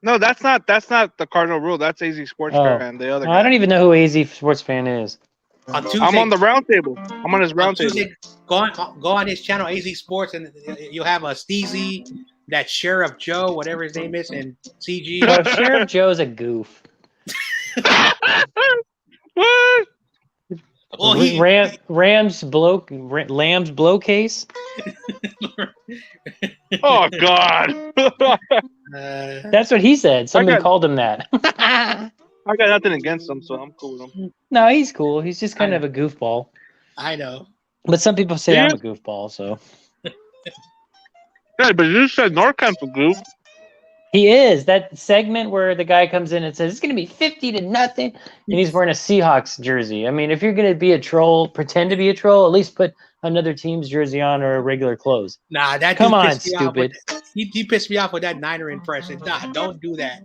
No, that's not the cardinal rule. That's AZ Sports Oh, Fan, the other I guy. don't even know who AZ Sports Fan is. On Tuesday, I'm on the round table. I'm on his on round table. Tuesday, go on his channel, AZ Sports, and you'll have a Steezy, that Sheriff Joe, whatever his name is, and CG. Oh, Sheriff Joe's a goof. What? Well, he Lamb's blow case. Oh God. That's what he said. Somebody got- called him that. I got nothing against him, so I'm cool with him. No, he's cool. He's just kind of a goofball. I know. But some people say Yeah. I'm a goofball, so Yeah, but you said Norkamp a goof. he is. That segment where the guy comes in and says it's going to be 50-0, and he's wearing a Seahawks jersey. I mean, if you're going to be a troll, pretend to be a troll. At least put another team's jersey on or regular clothes. Nah, that Come dude on, pissed me off stupid. he pissed me off with that Niner impression. Nah, don't do that.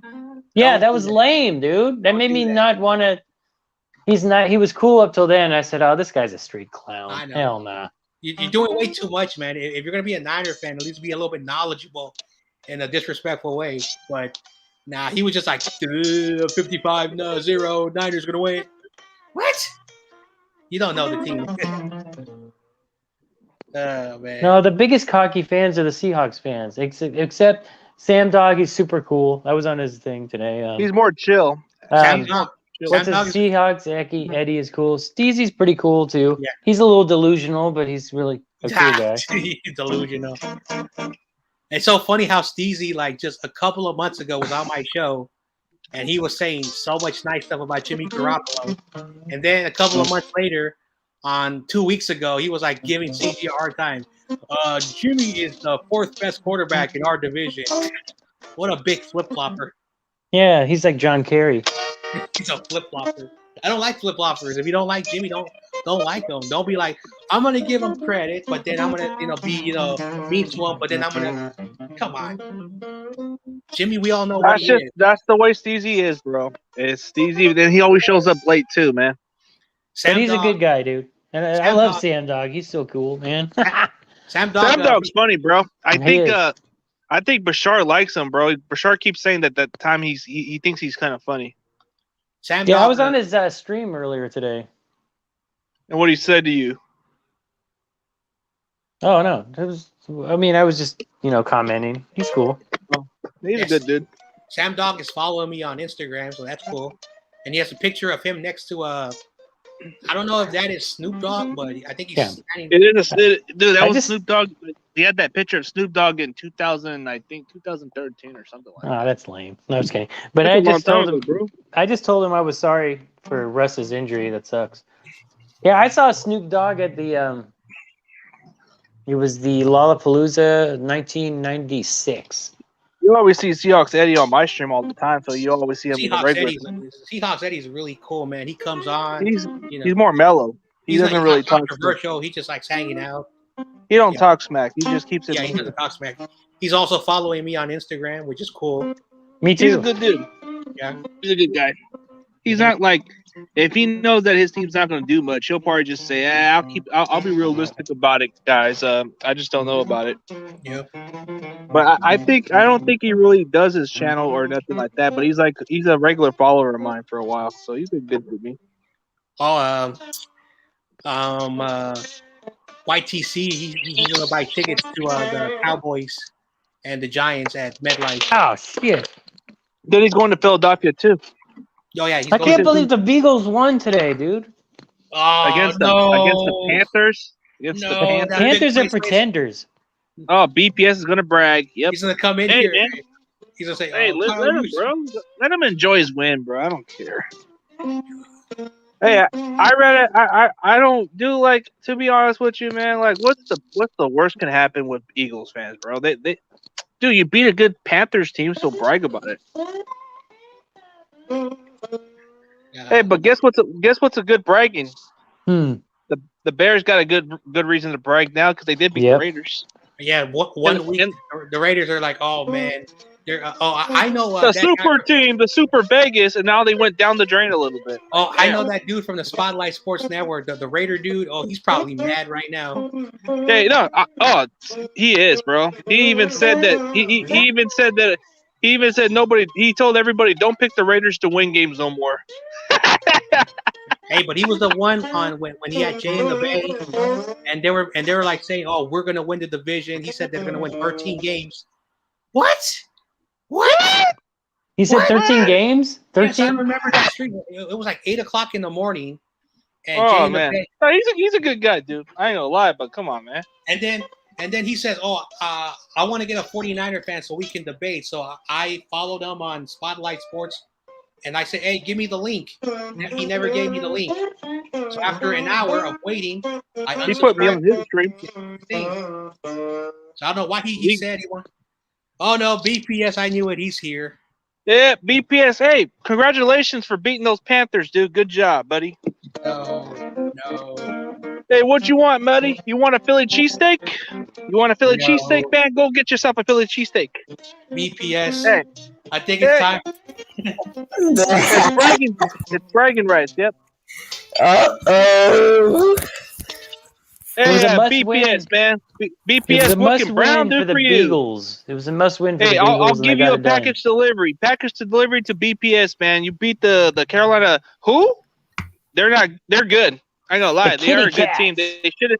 Yeah, Don't that do was that. lame, dude. That Don't made do me that. not want to. He was cool up till then. I said, oh, this guy's a street clown. I know. Hell nah. You're doing way too much, man. If you're gonna be a Niner fan, at least be a little bit knowledgeable in a disrespectful way. But nah, he was just like 55-0, Niners gonna win. What? You don't know the team. Oh man. No, the biggest cocky fans are the Seahawks fans, except Sam Dog. He's super cool. I was on his thing today. He's more chill. Sam Um, Dog. what's Sam his Dog is- Seahawks? Eddie is cool. Steezy's pretty cool too. Yeah. He's a little delusional, but he's really a cool guy. He's delusional. It's so funny how Steezy, like just a couple of months ago, was on my show, and he was saying so much nice stuff about Jimmy Garoppolo, and then a couple of months later, on 2 weeks ago, he was like giving CG a hard time. Jimmy is the fourth best quarterback in our division. What a big flip flopper! Yeah, he's like John Kerry. He's a flip flopper. I don't like flip floppers. If you don't like Jimmy, don't like him. Don't be like, I'm gonna give him credit, but then I'm gonna be mean to him, but then I'm gonna come on. Jimmy, we all know what he is. That's the way Steezy is, bro. It's Steezy. Then he always shows up late too, man. But he's Dog- a good guy, dude. And I Sam love Dog- Sam Dog. He's so cool, man. Sam Dog. Sam Dog's funny, bro. I He think is. I think Bashar likes him, bro. Bashar keeps saying that time he thinks he's kind of funny. Sam Yeah, Dog, I was on his stream earlier today. And what he said to you. Oh no, it was. I mean, I was just commenting. He's cool. He's Yes. a good dude. Sam Dog is following me on Instagram, so that's cool. And he has a picture of him next to I don't know if that is Snoop Dogg, but I think he's Yeah. standing. It is dude. That I was just- Snoop Dogg. He had that picture of Snoop Dogg in 2013 or something like that. Oh, that's lame. No, I'm just kidding. But That's I a long just time told ago, him. bro. I just told him I was sorry for Russ's injury. That sucks. Yeah, I saw Snoop Dogg at the. It was the Lollapalooza 1996. You always see Seahawks Eddie on my stream all the time, so you always see him in the regular. Seahawks Eddie's really cool, man. He comes on. He's He's more mellow. He he's doesn't not really talk. controversial. He just likes hanging out. He don't Yeah. talk smack. He just keeps it. Yeah, he doesn't talk smack. He's also following me on Instagram, which is cool. Me He's a too. good dude. Yeah. He's a good guy. He's not like if he knows that his team's not going to do much, he'll probably just say, I'll be realistic about it, guys. I just don't know about it." Yeah. But I don't think he really does his channel or nothing like that. But he's a regular follower of mine for a while, so he's been good with me. Oh, YTC. He's gonna buy tickets to the Cowboys and the Giants at MetLife. Oh shit! Then he's going to Philadelphia too Oh yeah, he's I going can't to- believe the Beagles won today, dude. Oh, against no. the Panthers. Against the No, Panthers. that- Panthers are big place. pretenders. Oh, BPS is gonna brag. Yep. He's gonna come in Hey, here. man. He's gonna say, Hey, oh, let Kyle him, Lewis. bro. Let him enjoy his win, bro. I don't care. Hey, I read it. I don't do like, to be honest with you, man. Like, what's the worst can happen with Eagles fans, bro? They dude, you beat a good Panthers team, so brag about it. Yeah. Hey, but guess what's a good bragging? Hmm. The Bears got a good reason to brag now because they did beat Yep. the Raiders. Yeah, one And- week and- the Raiders are like, oh man, they're I know The that super guy- team, the Super Vegas, and now they went down the drain a little bit. Oh, I know that dude from the Spotlight Sports Network, the Raider dude. Oh, he's probably mad right now. Hey, no, he is, bro. He even said that. He even said that He even said nobody. He told everybody, "Don't pick the Raiders to win games no more." Hey, but he was the one on when he had Jay in the Bay, and they were like saying, "Oh, we're gonna win the division." He said they're gonna win 13 games. What? He said 13 games. Yes, I 13. remember that street. It was like 8:00 in the morning, and Jay Oh in the man, Bay. no, he's a good guy, dude. I ain't gonna lie, but come on, man. And then he says, "Oh, I want to get a 49er fan so we can debate." So I followed him on Spotlight Sports, and I said, "Hey, give me the link." He never gave me the link. So after an hour of waiting, I He put me on his stream. So I don't know why he said he wanted. Oh no, BPS! I knew it. He's here. Yeah, BPS. Hey, congratulations for beating those Panthers, dude. Good job, buddy. No. Hey, what you want, buddy? You want a Philly cheesesteak? You want a Philly cheesesteak, man? Go get yourself a Philly cheesesteak. BPS. Hey. I think it's time. It's bragging rights. Yep. Uh-oh. It was Hey, a must BPS, win. man. It BPS was a must looking brown, win for dude, the for you. Beagles. It was a must win for the Hey, Beagles. I'll and give they you got a it done. package delivery. Package to delivery to BPS, man. You beat the Carolina. Who? They're not. They're good. I ain't gonna lie. The They are a Kitty good team. Cats. They should have.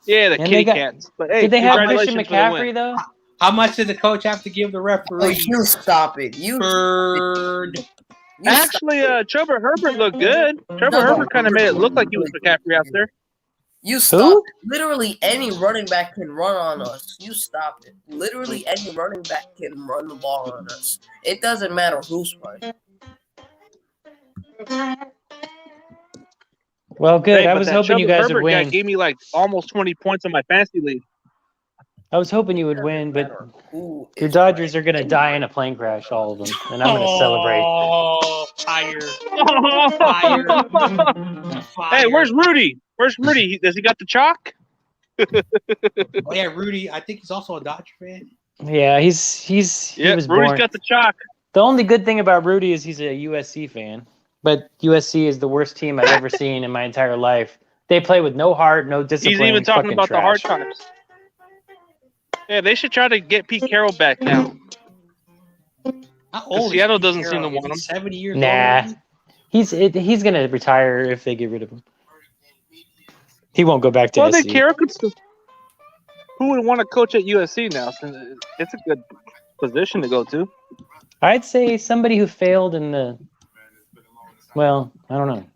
Yeah, the And Kitty they got- Cats. But hey, Did they have Christian congratulations for the McCaffrey win. though? How much did the coach have to give the Oh, referee? you stop it. You Burned. Actually, Trevor Herbert looked good. Trevor Herbert kind of made it look like he was McCaffrey out there. You stop it. Literally any running back can run on us. You stop it. Literally any running back can run the ball on us. It doesn't matter who's playing. Well, good. Hey, I but was that hoping you Trevor guys Herbert would guy win. gave me like almost 20 points on my fantasy league. I was hoping you would win, but your Dodgers are gonna die in a plane crash, all of them, and I'm gonna celebrate. Oh, fire. Hey, where's Rudy? Where's Rudy? Does he got the chalk? Oh yeah, Rudy. I think he's also a Dodger fan. Yeah, he Yeah, was Rudy's born. got the chalk. The only good thing about Rudy is he's a USC fan, but USC is the worst team I've ever seen in my entire life. They play with no heart, no discipline. He's even talking fucking about the hard trash. times. Yeah, they should try to get Pete Carroll back now. How old Seattle is Pete doesn't seem Carroll? to want Is him. he 70 years Nah, old? he's gonna retire if they get rid of him. He won't go back to Well, then SC. Carroll could still. Who would want to coach at USC now? Since it's a good position to go to. I'd say somebody who failed in the. Well, I don't know.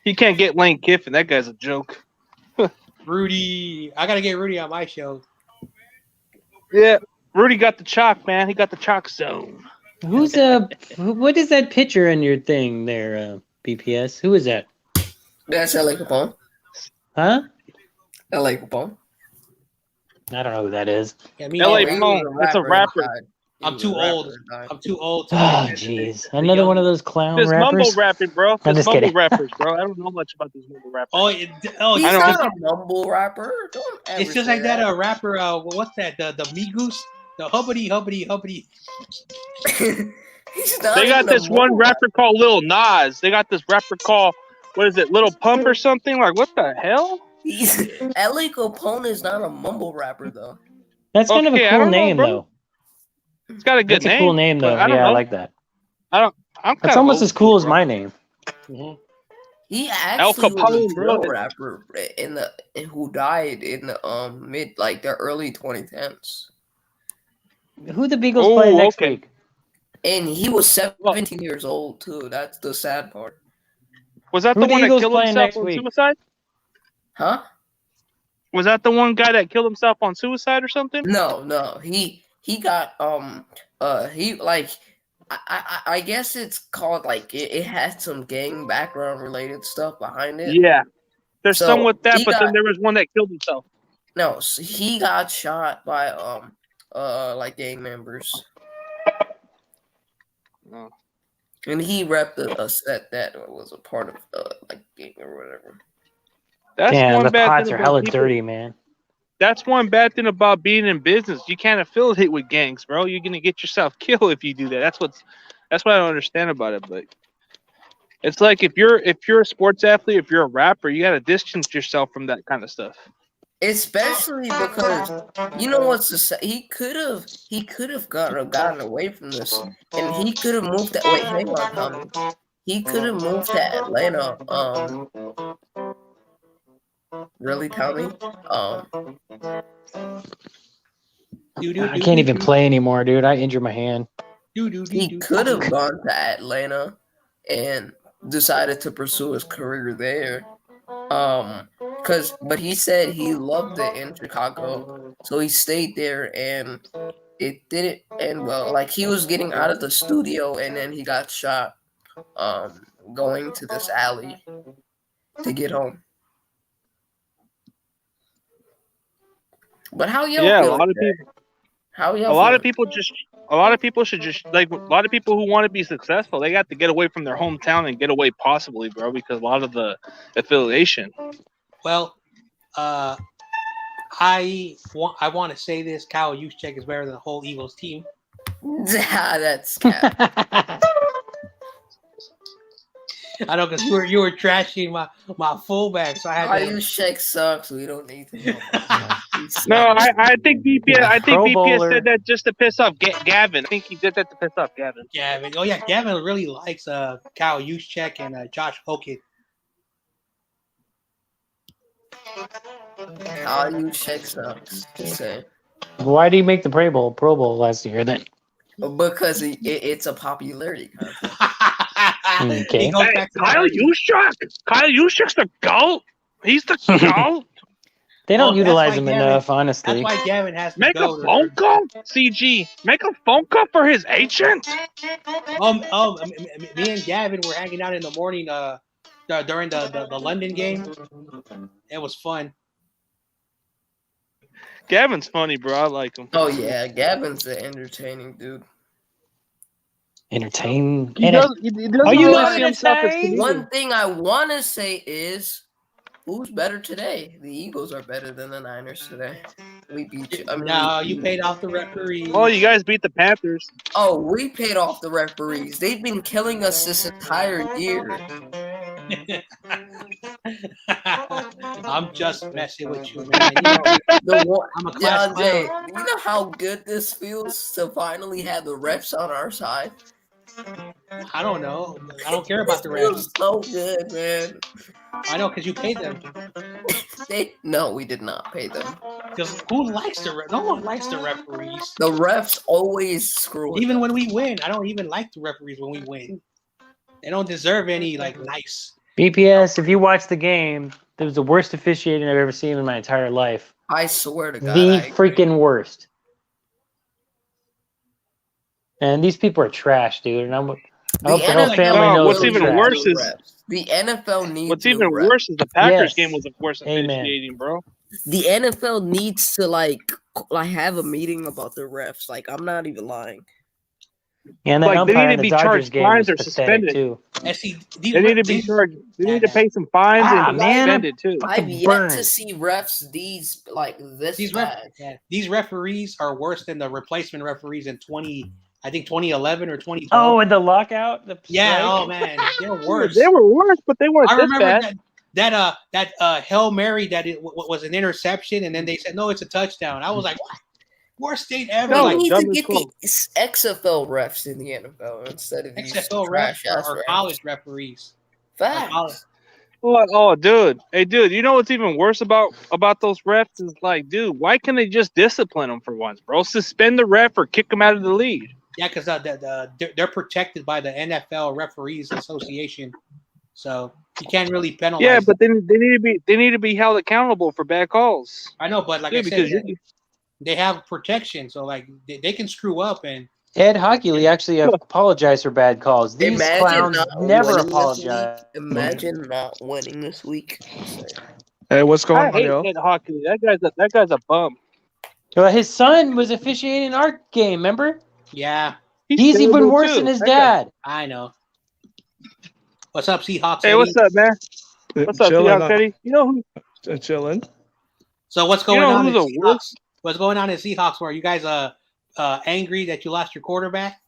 He can't get Lane Kiffin. That guy's a joke. Rudy. I gotta get Rudy on my show. Yeah, Rudy got the chalk, man. He got the chalk zone. What is that picture in your thing there, BPS? Who is that? That's LA Capone. Huh? LA Capone. I don't know who that is. Yeah, me LA neither. Capone. That's a rapper. I'm too old. I'm too old. To Oh, jeez. Another one of those clown This mumble rappers. rapping, bro. I'm This just mumble kidding. rappers, bro. I don't know much about these mumble rappers. Oh, He's I don't not a mumble rapper. Don't ever it's just say like that. A rapper. What's that? The Migoos. The hubbity. He's not They got even a this one mumble rapper called Lil Nas. They got this rapper called, what is it, Little Pump or something? Like, what the hell? LA Capone is not a mumble rapper though. That's kind of a Okay, I cool don't know, name, bro. though. It's got a good That's name. a cool name, but though. I don't Yeah, know. I like that. I'm That's kinda almost old as cool school, as bro. my name. He Al actually was Capone, a bro. drill rapper who died in the the early 2010s. Who the Beagles Oh, play next okay. week? And he was 17 years old too. That's the sad part. Was that Who the the one that Eagles killed playing himself next on week? suicide? Huh? Was that the one guy that killed himself on suicide or something? No. He got he like I guess it's called like it had some gang background related stuff behind it. Yeah. There's So, some with that, he but then got- there was one that killed himself. No, he got shot by like gang members. Oh. And he repped a set that was a part of like gang or whatever. That's Damn, one the bad pots thing are about hella people. dirty, man. That's one bad thing about being in business. You can't affiliate with gangs, bro. You're gonna get yourself killed if you do that. That's what I don't understand about it. But it's like if you're a sports athlete, if you're a rapper, you gotta distance yourself from that kind of stuff. Especially because you know what's the he could have gotten away from this, and he could have moved that. Wait, hang on, Tommy. He could have moved to Atlanta. Really, Tommy? I can't even play anymore, dude. I injured my hand. He could have gone to Atlanta and decided to pursue his career there. But he said he loved it in Chicago, so he stayed there, and it didn't end well. Like he was getting out of the studio, and then he got shot. Going to this alley to get home. But how y'all? Yeah, feel a lot of today? people. How y'all? A lot of feeling? people should just like a lot of people who want to be successful. They got to get away from their hometown and get away possibly, bro, because a lot of the affiliation. Well, I want to say this: Kyle Juszczyk is better than the whole Eagles team. That's cap. I know because you were trashing my fullback, so I had to. Juszczyk sucks. We don't need to know. No, I think BPS. I think Pro BPS bowler. said that just to piss off Gavin. I think he did that to piss off Gavin. Gavin. Oh yeah, Gavin really likes Kyle Juszczyk and Josh Hokett. How Juszczyk sucks. Just say. Why did he make the Pro Bowl last year then? Because it's a popularity contest. Okay. He goes back to Kyle Juszczyk's the GOAT. He's the GOAT. They don't Well, utilize that's him why Gavin- enough, honestly. That's why Gavin has to Make go. a phone call, CG. Make a phone call for his agent. Me and Gavin were hanging out in the morning during the London game. It was fun. Gavin's funny, bro. I like him. Oh yeah, Gavin's an entertaining dude. Entertain. He doesn't Are you really see himself as entertained? comedian. One thing I want to say is, who's better today? The Eagles are better than the Niners today. We beat you. No, you paid off the referee. Oh, you guys beat the Panthers. Oh, we paid off the referees. They've been killing us this entire year. I'm just messing with you, man. You know, I'm a class DeAndre, clown. you know how good this feels to finally have the refs on our side? I don't know. I don't care about the This feels refs. so good, man. I know because you paid them. No, we did not pay them. Because who likes the refs? No one likes the referees. The refs always screw it. Even when we win, I don't even like the referees when we win. They don't deserve any nice. BPS, if you watch the game, that was the worst officiating I've ever seen in my entire life. I swear to God. The freaking worst. And these people are trash, dude. And I hope the whole NFL family No, knows what's they're even trash. worse is the NFL needs. what's new even refs. worse is the Packers Yes. game was the worst Amen. officiating, bro. The NFL needs to like have a meeting about the refs. Like I'm not even lying. And that Like, they umpire need in to the be Dodgers charged game fines was or pathetic, suspended. too. And see, They need to be charged. They need to pay some fines and be man, suspended too. I've yet burn. to see refs these bad. These referees are worse than the replacement referees in 2011 or 2012. Oh, and the lockout? The yeah. strike? Oh man, they're worse. They were worse, but they weren't I this remember bad. that Hail Mary that was an interception, and then they said no, it's a touchdown. I was like, what? Worst thing ever. No, We need dumb to as get fuck. the XFL refs in the NFL instead of these XFL refs trash ass or refs. college referees. Facts. Oh, dude. Hey, dude. You know what's even worse about those refs is like, dude, why can't they just discipline them for once, bro? Suspend the ref or kick them out of the league. Yeah, because they're protected by the NFL Referees Association, so you can't really penalize. Yeah, but them. then they need to be held accountable for bad calls. I know, but like Dude, I said, because they have protection, so like they can screw up and. Ed Hockley actually apologized for bad calls. These clowns not never winning this apologize. week. Imagine not winning this week. Hey, what's I going on, hate yo? Ed Hockley. That guy's a bum. Well, his son was officiating our game, remember? Yeah, He's even terrible, worse too. than his That guy- dad. I know. What's up, Seahawks? Hey, Eddie? what's up, man? What's up, Chilling, Seahawks Eddie? You know who? chilling. So what's You going know on in who's the Seahawks? worst? What's going on in Seahawks? Were you guys angry that you lost your quarterback?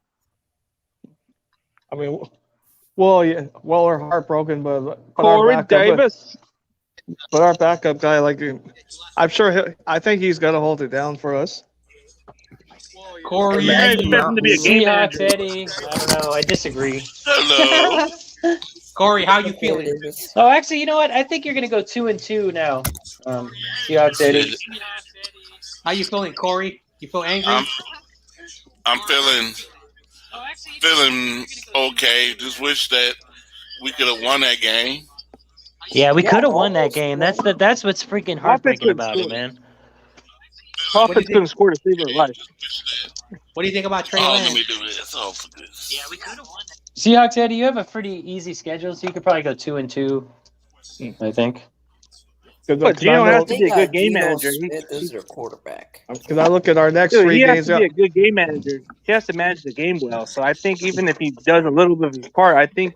I mean, well, yeah, well, we're heartbroken, but Corey our backup, Davis. But our backup guy, like, I'm sure I think he's gonna hold it down for us. Well, Corey, you guys Imagine expect him not to be a game being Seahawks, manager. Eddie. I don't know. I disagree. Hello. Corey, how you Corey feeling? Davis. Oh, actually, you know what? I think you're gonna go 2-2 now. Seahawks, Eddie. Shit. How you feeling, Corey? You feel angry? I'm feeling okay. Just wish that we could have won that game. Yeah, we Yeah, could have won that almost game. won. That's what's freaking Offense heartbreaking couldn't about score. it, man. What do Offense you couldn't think? score to save their life. What do you think about Trey Oh, let Lance? me do this. Oh, for this. Seahawks, Eddie, you have a pretty easy schedule, so you could probably go 2-2. I think. But Gino has to They be a good got game Geno manager. Smith as their quarterback. Because I look at our next Dude, three he has games. to be a good game manager. He has to manage the game well. So I think even if he does a little bit of his part, I think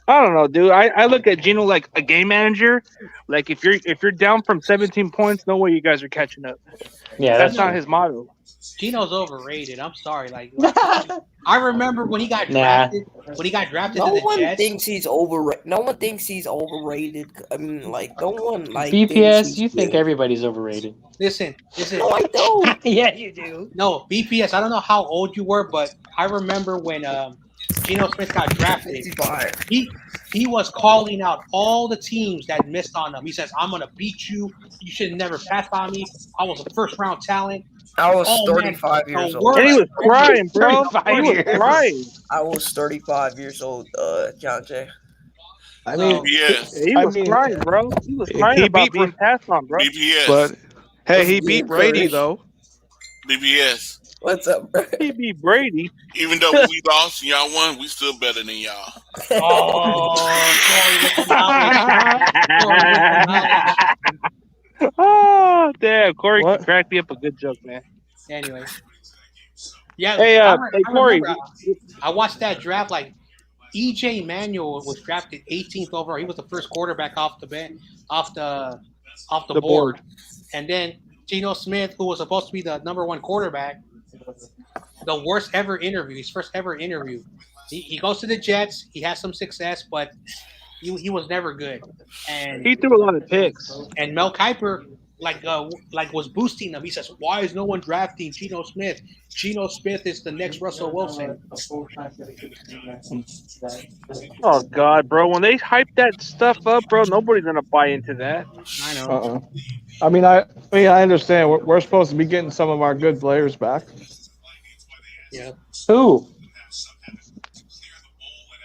I don't know, dude. I look at Gino like a game manager. Like if you're down from 17 points, no way you guys are catching up. Yeah, That's that's not true. his motto. Gino's overrated. I'm sorry. Like I remember when he got Nah. drafted. When he got drafted No to the one Jets. thinks he's overrated. No one thinks he's overrated. I mean, like, no one like thinks BPS, he's you think good. everybody's overrated. Listen. No, I don't. Yeah, you do. No, BPS. I don't know how old you were, but I remember when Geno Smith got drafted. 55. He was calling out all the teams that missed on him. He says, "I'm gonna beat you. You should have never passed on me. I was a first round talent." I was Oh, man, 35 years the old. And he worst. was crying, bro. 35 He was years. crying. I was 35 years old, John Jay. I mean, BPS. He I was mean, crying, bro. He was he crying about beat being passed on, bro. BPS. but hey, he Was beat it Brady Curry? though. BPS. What's up, bro? He beat Brady. Even though we lost and y'all won, we still better than y'all. Oh, Corey with the knowledge. Corey with the knowledge. Oh, damn. Corey What? cracked me up a good joke, man. Anyway. Yeah, Hey, I Corey. remember, I watched that draft. Like EJ Manuel was drafted 18th overall. He was the first quarterback off the bench, off the board. And then Geno Smith, who was supposed to be the number one quarterback, the worst ever interview, his first ever interview. He goes to the Jets. He has some success, but he was never good. And He threw a lot of picks. and Mel Kiper like was boosting him. He says, "Why is no one drafting Geno Smith? Geno Smith is the next Russell Wilson." Oh, God, bro. When they hype that stuff up, bro, nobody's going to buy into that. I know. I mean, I understand. We're supposed to be getting some of our good players back. Yeah. Who?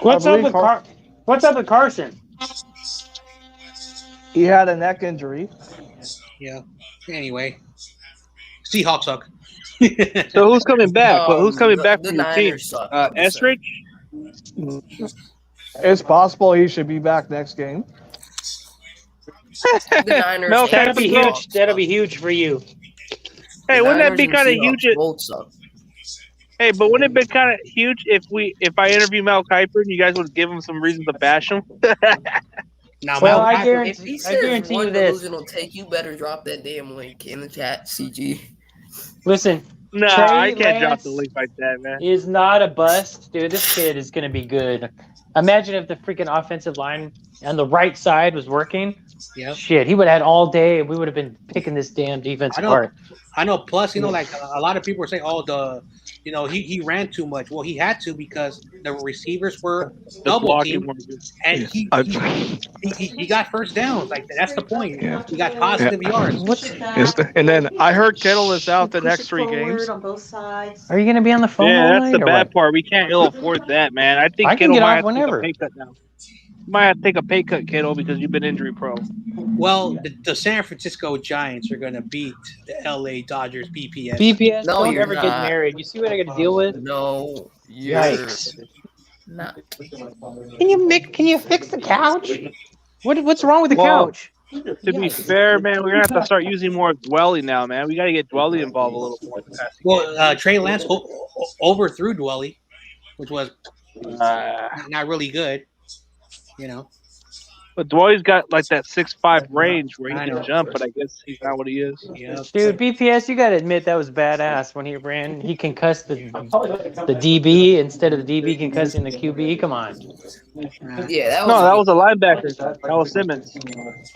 What's up believe with What's up with Carson? He had a neck injury. Yeah. Anyway, Seahawks suck. So who's coming back? Who's coming back the from your team? Niners suck, I'm Esrich? It's possible he should be back next game. The Niners. Mel and That'll be the huge. Seahawks That'll suck. be huge for you. Hey, The wouldn't that Niners be and kind of Seahawks huge? both suck. Hey, but wouldn't it be kind of huge if I interview Mel Kiper and you guys would give him some reason to bash him? Now, Well, Mel I Kiper- guarantee- If he I says guarantee you one this. delusional take, you better drop that damn link in the chat, CG. Listen, No, Trey I can't drop Lance the link like that, man. is not a bust, dude. This kid is going to be good. Imagine if the freaking offensive line on the right side was working. Yep. Shit, he would have had all day, and we would have been picking this damn defense I know. apart. I know. Plus, like a lot of people were saying, "Oh, he ran too much." Well, he had to because the receivers were The double blocking teamed, one. and he got first downs. Like that's the point. Yeah. He got positive yards. And then I heard Kittle is out the next 3 games. on both sides. Are you going to be on the phone all Yeah, that's night the or bad what? part. We can't ill afford that, man. I think I can Kittle get might off have to take whenever. a pay cut now. You might have to take a pay cut, Kittle, because you've been injury prone. Well, the San Francisco Giants are going to beat the LA Dodgers BPS. BPS, No, don't you're ever get not. married. You see what I got to deal with? No, you're Yikes. not. Can you fix the couch? What's wrong with the Well, couch? To be fair, man, we're going to have to start using more Dwelly now, man. We got to get Dwelly involved a little more. in the passing Well, Trey Lance overthrew Dwelly, which was game. not really good. But Dwayne's got like that 6'5" range where he I can know. jump, but I guess he's not what he is. Yep. Dude, BPS, you gotta admit that was badass when he ran. He concussed the DB instead of the DB concussing the QB. Come on. Yeah, that was No, a that good was a linebacker. That was Simmons.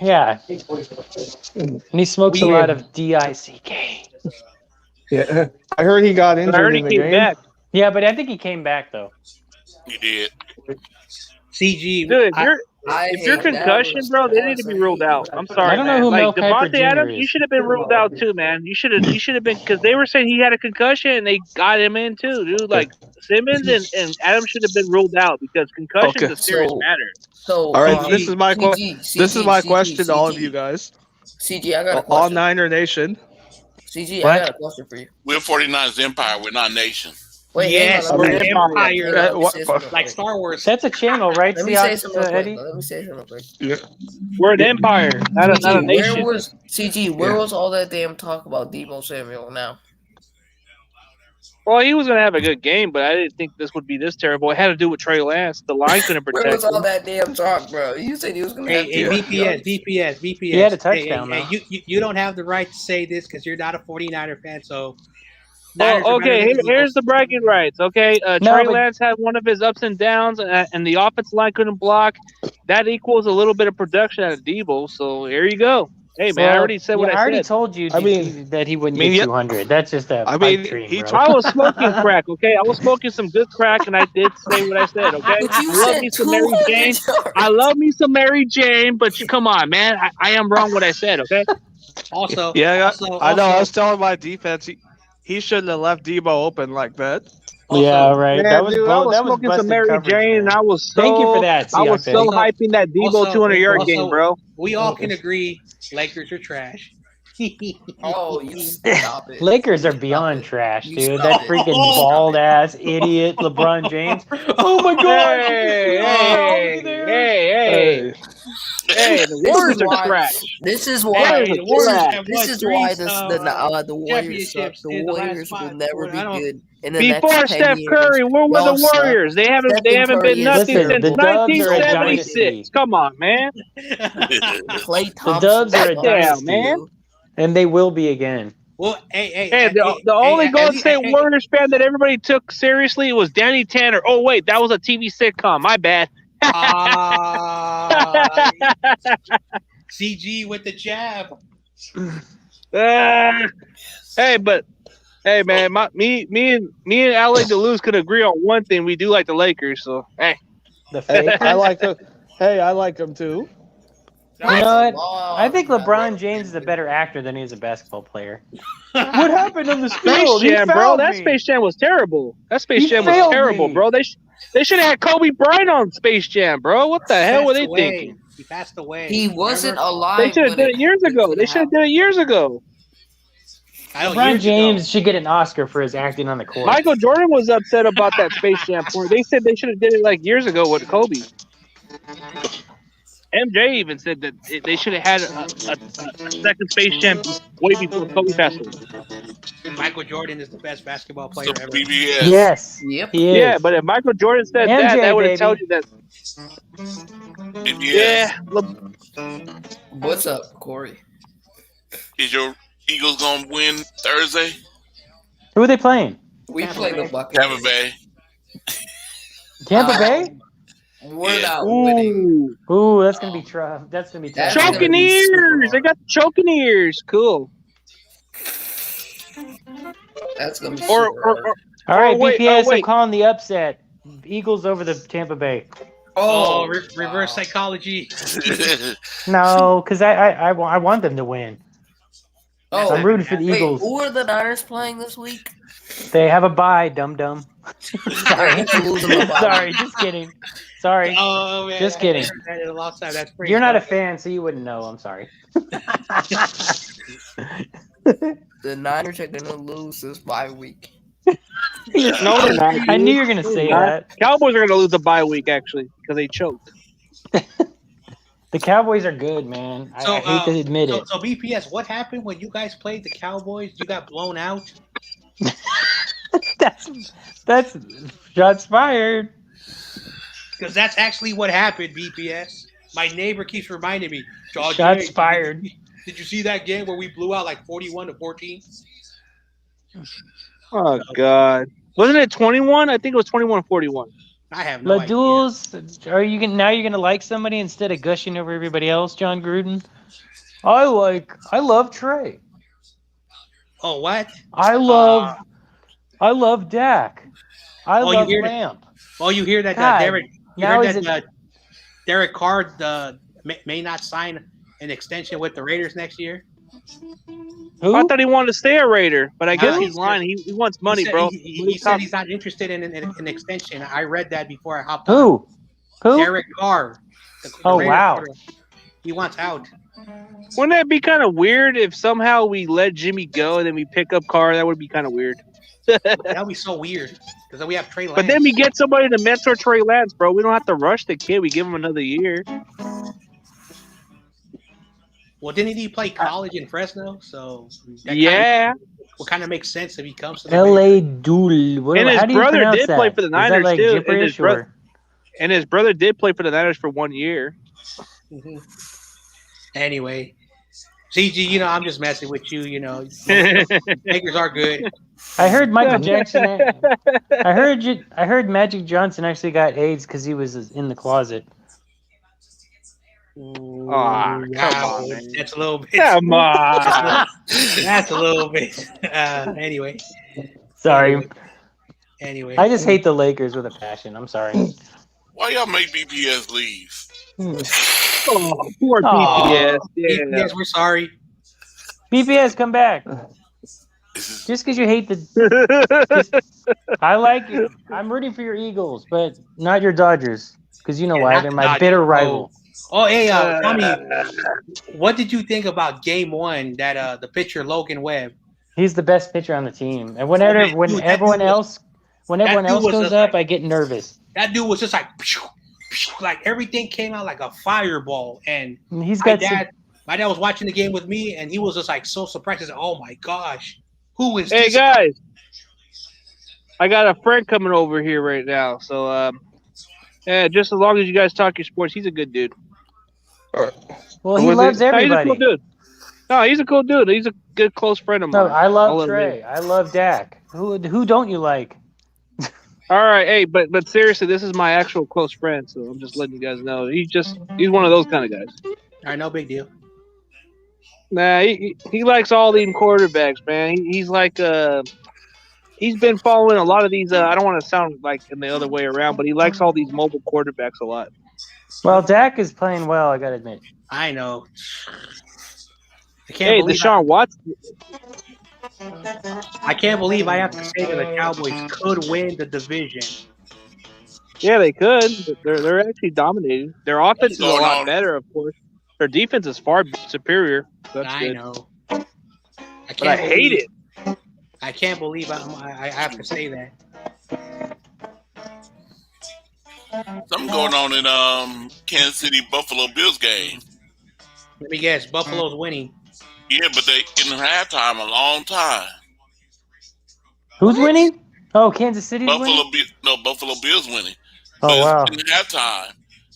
Yeah. And he smokes a lot of DICK. Yeah, I heard he got But I injured heard he in the came game. back. Yeah, but I think he came back though. He did. CG. Dude, I if you're hate that. concussion, bro, they need to be ruled out. I'm sorry, I don't know man. who Like Mel Kiper Devontae Jr. Adams, is. you should have been ruled out too, man. You should have been because they were saying he had a concussion and they got him in too, dude. Like Simmons and Adams should have been ruled out because concussion's Okay. a serious So- matter. So, All right, um, this is my this is my question to all of you guys. CG, I got a All question. Niner Nation. CG, What? I got a question for you. We're 49ers Empire. We're not nation. Wait, Yes, hang on, we're let me- Empire. hang on, let me say What- something Like quick. Star Wars. That's a channel, right? Let me say Seahawks, something real Eddie? quick. Let me say something quick. We're an empire, not a CG, nation. where was all that damn talk about Debo Samuel now? Well, he was gonna have a good game, but I didn't think this would be this terrible. It had to do with Trey Lance. The line couldn't Where protect was all him. that damn talk, bro? You said he was gonna have Hey, two VPS, yards. VPS. He had a Hey, touchdown, hey, though. you don't have the right to say this because you're not a 49er fan. So, Well, Niners are okay, better than the here's Eagles. the bragging rights. Okay, No, Trey but- Lance had one of his ups and downs, and the offensive line couldn't block. That equals a little bit of production out of Debo. So here you go. Hey man, I Well, already said what yeah, I already said. told you I mean- that he wouldn't I mean, get yeah. 200. That's just a I pipe mean, dream, he bro. I was smoking crack. Okay, I was smoking some good crack, and I did say what I said. Okay, But you I love said me some Mary 200 Jane. yards. I love me some Mary Jane, but you come on, man. I am wrong what I said. Okay. Also, Yeah, also, I know. I also- was telling my defense he shouldn't have left Debo open like that. Yeah, right. Man, that was dude, I was that was smoking some busted Mary coverage, Jane, and man. I was so. Thank you for that, I was Seahawks so fan. hyping that Debo Also- 200-yard also- game, bro. we all can agree Lakers are trash. Oh, you stop it. Lakers are Stop beyond it. trash, You dude. stop That it. freaking Stop bald it. ass idiot LeBron James. Oh my god! Hey, Hey, there. hey. Hey, the This Warriors is are why. trash. This is Hey, why. the Warriors have This won is three why the Warriors suck. championships The in the last Warriors will five. never I be don't- good in the Before next 10 Steph years. Curry, where were the Y'all suck. Warriors? They haven't Stephen been Curry is nothing Listen, since the Dubs are a 1976. dynasty. Come on, man. Clay Thompson. Dubs are a sucks, dynasty, man. dude. And they will be again. Well, hey, Hey, the only Golden State Warriors fan that everybody took seriously was Danny Tanner. Oh wait, that was a TV sitcom. My bad. CG with the jab. Hey, man, me and LA Deleuze could agree on one thing. We do like the Lakers, so hey. The Hey, fake. I like him. Hey, I like him too. You know what? Long I think time. LeBron James is a better actor than he is a basketball player. What happened on the Space field? He Jam, bro. fouled That me. Space Jam was terrible. That Space He Jam was failed terrible, me. bro. They should have had Kobe Bryant on Space Jam, bro. What the hell were they Passed away. thinking? He passed away. He wasn't Remember? alive. They should have when did it years ago. They should have did it years ago. I know, LeBron years James ago. should get an Oscar for his acting on the court. Michael Jordan was upset about that Space Jam point. They said they should have did it like years ago with Kobe. MJ even said that they should have had a second Space Jam way before Kobe passed away. Michael Jordan is the best basketball player So ever. BBS. Yes, Yep. he is. Yeah, but if Michael Jordan said MJ, that would baby. have told you that. BBS. Yeah, What's up, Corey? Is your Eagles gonna win Thursday? Who are they playing? We play the Tampa Buccaneers. Bay. Tampa Bay? We're Yeah. not winning. Ooh, that's gonna be tough. That's gonna be tough. That's gonna choking be super ears. They hard. got the choking ears. Cool. That's gonna be Or super or, hard. or All right, Oh, wait, BPS. oh, wait. I'm calling the upset. Eagles over the Tampa Bay. Oh, reverse psychology. No, because I want them to win. Oh, I'm rooting for the wait, Eagles. who are the Niners playing this week? They have a bye, dum dum. Sorry, They're losing the bye. sorry, just kidding. Sorry, Oh man, Just kidding. That is a long time. That's pretty. you're not a fan, so you wouldn't know. I'm sorry. The Niners are gonna lose this bye week. No, they're not. I knew you were gonna say that. Cowboys are going to lose a bye week actually because they choked. The Cowboys are good, man. I hate to admit it. So BPS, what happened when you guys played the Cowboys? You got blown out. That's shots fired. Because that's actually what happened, BPS. My neighbor keeps reminding me, Shots Jay, fired. Did you see that game where we blew out like 41-14? Oh God, wasn't it 21? I think it was 21-41. I have no idea. LaDuels, are you now you're gonna like somebody instead of gushing over everybody else, John Gruden? I love Trey. Oh, what? I love Dak. I you love hear Lamp. you hear that God, Derek? You now heard is that Derek Carr may not sign an extension with the Raiders next year? Who? I thought he wanted to stay a Raider, but I guess Nah, he's lying. He wants money, he said, bro. He said he's not interested in an extension. I read that before I hopped on. Who? Derek Carr. The Oh, Raiders wow. quarterback. He wants out. Wouldn't that be kind of weird if somehow we let Jimmy go and then we pick up Carr? That would be kind of weird. That would be so weird because then we have Trey Lance. But then we get somebody to mentor Trey Lance, bro. We don't have to rush the kid. We give him another year. Well, didn't he play college in Fresno? So yeah, what kind of makes sense if he comes to the L.A. Dool. And his brother did play for the Niners Is that like too. gibberish And his brother did play for the Niners for 1 year. Mm-hmm. Anyway, CG, I'm just messing with you. Lakers are good. I heard Michael Jackson. I heard Magic Johnson actually got AIDS because he was in the closet. Come on, man. That's a little bit. Come on. That's a little bit. Anyway. Sorry. Anyway. I just hate the Lakers with a passion. I'm sorry. Why y'all make BPS leave? Oh, poor BPS. Yeah. BPS, we're sorry. BPS, come back. Just because you hate I like you. I'm rooting for your Eagles, but not your Dodgers. Because you know why? They're my bitter rival. Oh, hey, Tommy, what did you think about Game 1? That the pitcher Logan Webb. He's the best pitcher on the team, and when everyone else goes up, I get nervous. That dude was just like everything came out like a fireball, and he's got my dad was watching the game with me, and he was just like so surprised. He said, "Oh my gosh, who is?" Hey guys, I got a friend coming over here right now, so yeah, just as long as you guys talk your sports, he's a good dude. Well, he loves everybody. He's a cool dude. No, he's a cool dude. He's a good close friend of mine. No, I love Trey. I love Dak. Who don't you like? All right, hey, but seriously, this is my actual close friend, so I'm just letting you guys know. He's one of those kind of guys. All right, no big deal. Nah, he likes all these quarterbacks, man. He's like he's been following a lot of these. I don't want to sound like in the other way around, but he likes all these mobile quarterbacks a lot. Well, Dak is playing well, I gotta admit. I know. Hey, Deshaun Watson. I can't believe I have to say that the Cowboys could win the division. Yeah, they could. They're actually dominating. Their offense is a lot better, of course. Their defense is far superior. That's I good. know. But I hate it. I can't believe I have to say that. Something going on in Kansas City Buffalo Bills game. Let me guess, Buffalo's winning. Yeah, but they in halftime a long time. Who's winning? Oh, Kansas City's winning? Buffalo Bills winning. Oh, but wow. It's been halftime.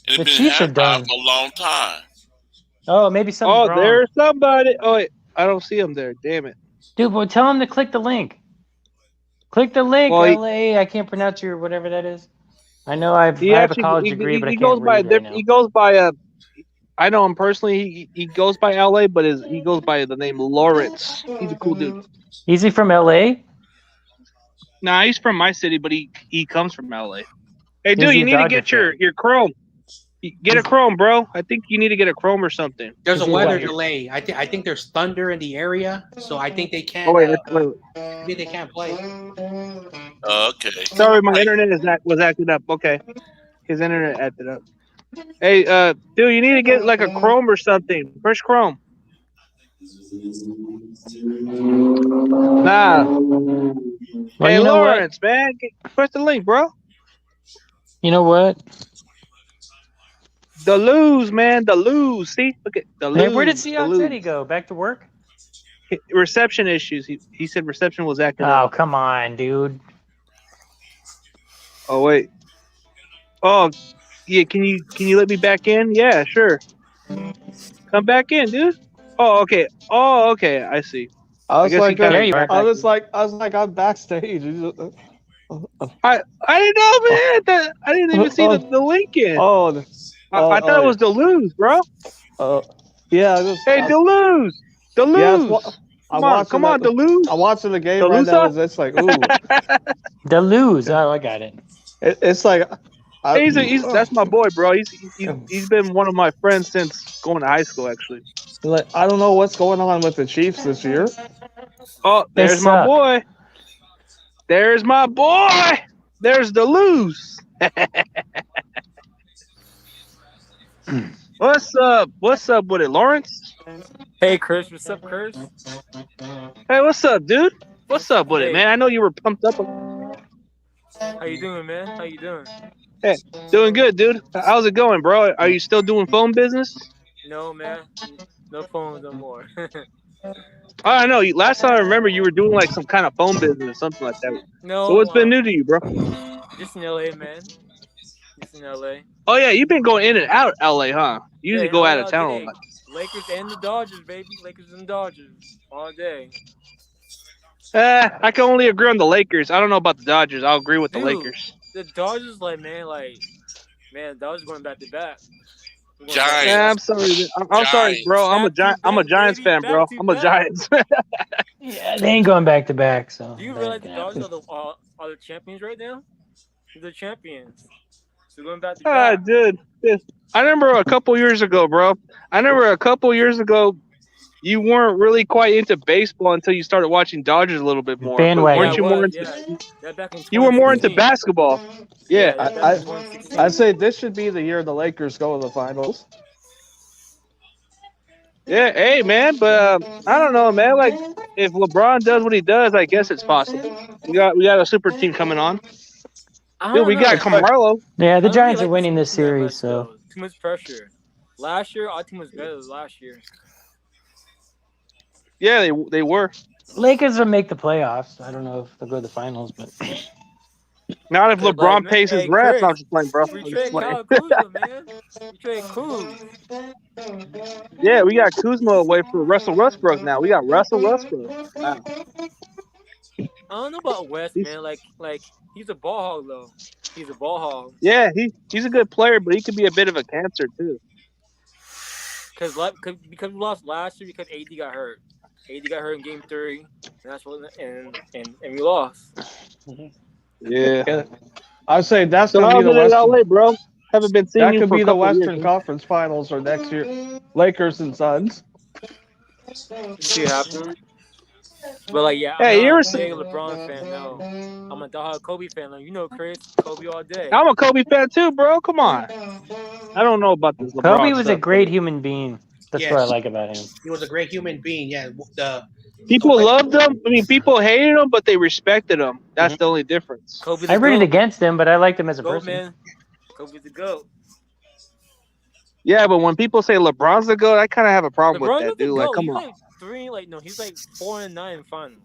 And The it's Chiefs been are halftime done. for a long time. Oh, maybe something's wrong. There's somebody. Oh, wait. I don't see him there. Damn it. Dude, well, tell him to click the link. Click the link, Well, LA. I can't pronounce your whatever that is. I know I have a college degree, but I can't read right now. He goes by I know him personally. He goes by LA, but he goes by the name Lawrence. He's a cool dude. Is he from LA? Nah, he's from my city, but he comes from LA. Hey, Is dude, he you a need to Dodger get your Chrome. Get a Chrome, bro. I think you need to get a Chrome or something. There's a weather delay. I think there's thunder in the area, so I think they can't. Wait. Maybe they can't play. Okay. Sorry, my internet was acting up. Okay, his internet acted up. Hey, dude, you need to get like a Chrome or something. Push Chrome. Nah. Well, Hey, you know Lawrence, man, push the link, bro. You know what? The lose, man, the lose. See, look at the lose. Hey, where did Sion City go? Back to work? Reception issues. He said reception was acting up. Oh, come on, dude. Oh wait. Oh, Yeah, can you let me back in? Yeah, sure. Come back in, dude. Oh, okay. Oh, okay. I see. I I was guess he like, kind There of you got are. back in. I was like, I'm backstage. I didn't know, man. I didn't even see the link in. Oh, I thought it yeah. was Deleuze, bro. Yeah, Hey, Deleuze. yeah. Deleuze. Come on, Deleuze. I'm watching the game right now. Delusa. It's like, ooh, The lose. Oh, I got it. it's like, I, That's my boy, bro. He's been one of my friends since going to high school, actually. like, I don't know what's going on with the Chiefs this year. Oh, They there's my suck. boy. There's my boy. There's Deleuze. What's up? What's up with it, Lawrence? Hey, Chris. What's up, Chris? Hey, what's up, dude? What's up with it, Hey. man? I know you were pumped up. How you doing, man? How you doing? Hey, doing good, dude. How's it going, bro? Are you still doing phone business? No, man. No phones no more. I know. Last time I remember, you were doing like some kind of phone business, something like that. No. So what's been new to you, bro? Just in LA, man. Just in LA. Oh yeah, you've been going in and out LA, huh? You usually Yeah, go LA out of all town a day. lot. Lakers and the Dodgers, baby. Lakers and Dodgers all day. I can only agree on the Lakers. I don't know about the Dodgers. I'll agree with the Dude, Lakers. the Dodgers, man, the Dodgers going back to back. Giants. Yeah, I'm sorry. I'm sorry, bro. I'm a Back to I'm a back, Giants baby. fan, bro. Back to I'm a back. Giants. Yeah, they ain't going back to back. So Do you that realize ain't the gonna Dodgers happen. are the champions right now? They're the champions. So going back to Ah, back. dude. I remember a couple years ago, bro. You weren't really quite into baseball until you started watching Dodgers a little bit more. But Bandwagon. weren't you more into? Yeah, back in 2016. You were more into basketball. Yeah. Yeah, back in 2016. I'd say this should be the year the Lakers go to the finals. Yeah. Hey, man. But I don't know, man. Like, if LeBron does what he does, I guess it's possible. We got a super team coming on. Dude, we got Camarlo. Yeah, the I don't Giants really are like winning this team that much, series, so though. Too much pressure. Last year, our team was better than last year. Yeah, they were. Lakers will make the playoffs. I don't know if they'll go to the finals, but Not if LeBron pays his rep. Chris, No, I'm just playing, bro. we I'm just trade playing. Kyle Kuzma, man. We trade Kuz. Yeah, we got Kuzma away for Russell Westbrook now. We got Russell Westbrook. Wow. I don't know about West, man. Like he's a ball hog, though. He's a ball hog. Yeah, he's a good player, but he could be a bit of a cancer too. Because we lost last year because AD got hurt. AD got hurt in Game 3, and that's what and we lost. Yeah. I'd say that's So gonna how's be it the in Western. LA, bro? Haven't been seeing That you could for a be the couple Western years. Conference Finals or next year, Lakers and Suns. See what happened. But I'm Hey, you not ever a big LeBron fan, no. I'm a diehard Kobe fan. Like, you know, Chris, Kobe all day. I'm a Kobe fan too, bro. Come on. I don't know about this LeBron Kobe was stuff, a great human being. That's what I like about him. He was a great human being. Yeah, People loved him. I mean, people hated him, but they respected him. That's the only difference. Kobe I the rooted GOAT. against him, but I liked him as a GOAT, person. man. Kobe's the GOAT. Yeah, but when people say LeBron's the GOAT, I kind of have a problem with LeBron's that, not the dude. Like, GOAT. come He's on. he's like 4-9 in finals.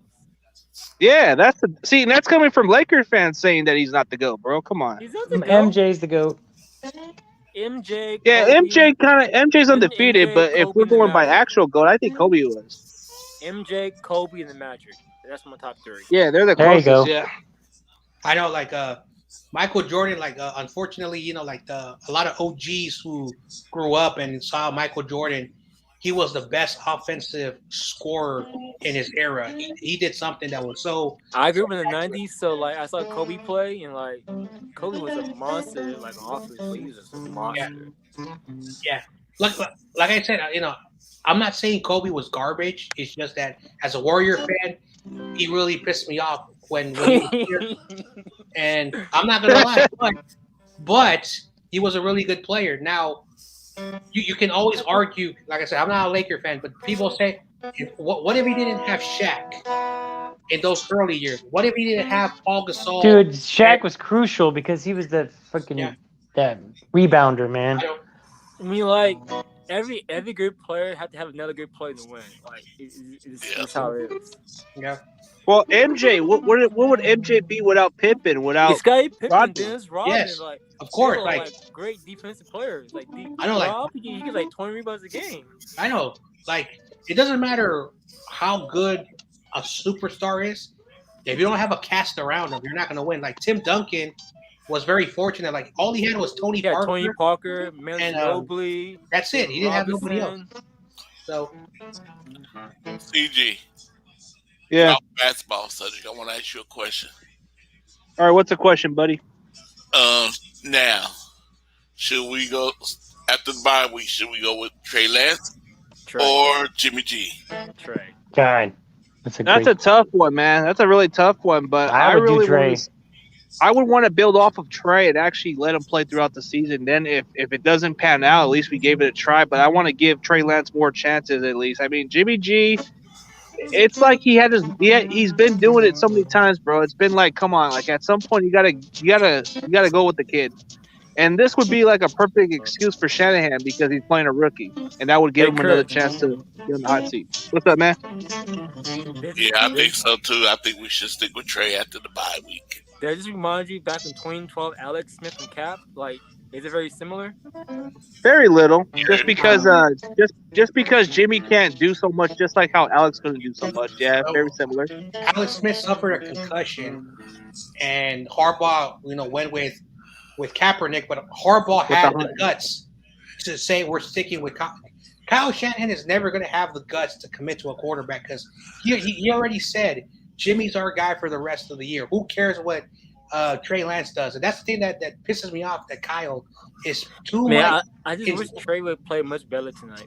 Yeah, that's coming from Lakers fans saying that he's not the GOAT, bro. Come on. He's not the GOAT. MJ's the GOAT. MJ, Yeah, Kobe, MJ's undefeated, but if we're going by actual GOAT, I think Kobe was. MJ, Kobe, and the Magic. That's my top 3. Yeah, they're the There you closest. go. Yeah. I know, Michael Jordan, unfortunately, a lot of OGs who grew up and saw Michael Jordan, he was the best offensive scorer in his era. He did something that was so. I grew up in the 90s, so I saw Kobe play, and Kobe was a monster, on offense. He was just a monster. Yeah. Like I said, I'm not saying Kobe was garbage. It's just that as a Warrior fan, he really pissed me off when he was here. And I'm not gonna lie, but he was a really good player. Now, you can always argue. Like I said, I'm not a Laker fan, but people say, what if he didn't have Shaq in those early years? What if he didn't have Paul Gasol? Dude, Shaq was crucial because he was the fucking that rebounder, man. I mean, every good player had to have another good player to win. It's how it is. Yeah. Well, MJ, what would MJ be without Pippen? Without Scottie Pippen, Rodman? Dennis Rodman, Yes, like of they course. were Like like great defensive players. Like I know, like he gets like 20 rebounds a game. I know, like it doesn't matter how good a superstar is. If you don't have a cast around him, you're not going to win. Like Tim Duncan was very fortunate. Like all he had was Tony Yeah, Parker, Tony Parker, Manu and Ginobili, that's it. He didn't have nobody else. Robinson. So CG. Yeah. About basketball subject, I want to ask you a question. All right, what's the question, buddy? Now, should we go after the bye week? Should we go with Trey Lance or Jimmy G? Trey. God, That's a tough one, man. That's a really tough one. But I would do really Trey. I would want to build off of Trey and actually let him play throughout the season. Then, if it doesn't pan out, at least we gave it a try. But I want to give Trey Lance more chances at least. I mean, Jimmy G, it's like he's been doing it so many times, bro. It's been like, come on, like at some point you gotta go with the kid. And this would be like a perfect excuse for Shanahan because he's playing a rookie, and that would give him another chance to get in the hot seat. What's up, man? Yeah, I think so too. I think we should stick with Trey after the bye week. Did I just remind you back in 2012, Alex Smith and Cap? Like, is it very similar? Very little, just because Jimmy can't do so much, just like how Alex couldn't do so much. Yeah, very similar. Alex Smith suffered a concussion, and Harbaugh, went with Kaepernick, but Harbaugh had the guts to say we're sticking with Kyle Shanahan is never going to have the guts to commit to a quarterback because he already said Jimmy's our guy for the rest of the year. Who cares what Trey Lance does? And that's the thing that pisses me off. That Kyle is too much. I just wish Trey would play much better tonight.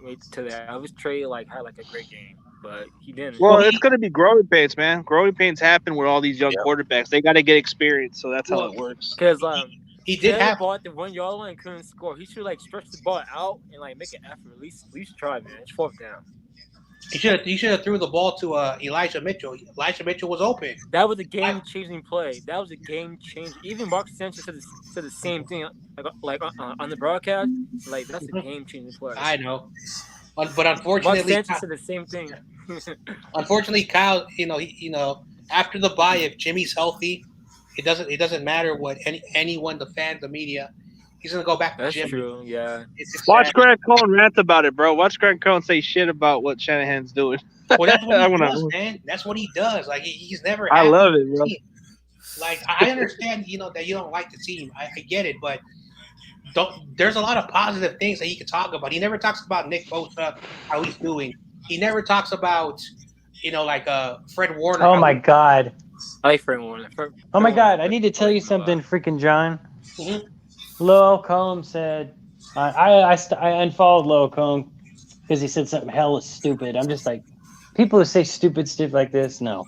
I wish Trey had a great game, but he didn't. Well, it's going to be growing pains, man. Growing pains happen with all these young quarterbacks. They got to get experience, so that's how it works. Because he did have the ball at the 1 yard line and couldn't score. He should stretch the ball out and make an effort. At least try, man. It's 4th down. He should have threw the ball to Elijah Mitchell. Elijah Mitchell was open. That was a game-changing play. That was a game-changer. Even Mark Sanchez said the same thing, on the broadcast. That's a game-changing play. I know, but unfortunately, Mark Sanchez said the same thing. Unfortunately, Kyle, after the bye, if Jimmy's healthy, it doesn't matter what anyone, the fans, the media. He's gonna go back to Jimmy. That's true. Yeah. Watch Grant Cohn rant about it, bro. Watch Grant Cohn say shit about what Shanahan's doing. Well, that's what he does, man. That's what he does. He's never. I love it, bro. I understand, that you don't like the team. I get it, but there's a lot of positive things that he can talk about. He never talks about Nick Bosa, how he's doing. He never talks about, Fred Warner. Oh my God. I like Fred Warner. Oh my God. I need to tell you something, freaking John. Mm-hmm. Lowell Combs said, I unfollowed Lowell Combs because he said something hella stupid. I'm just like, people who say stupid stuff like this, no.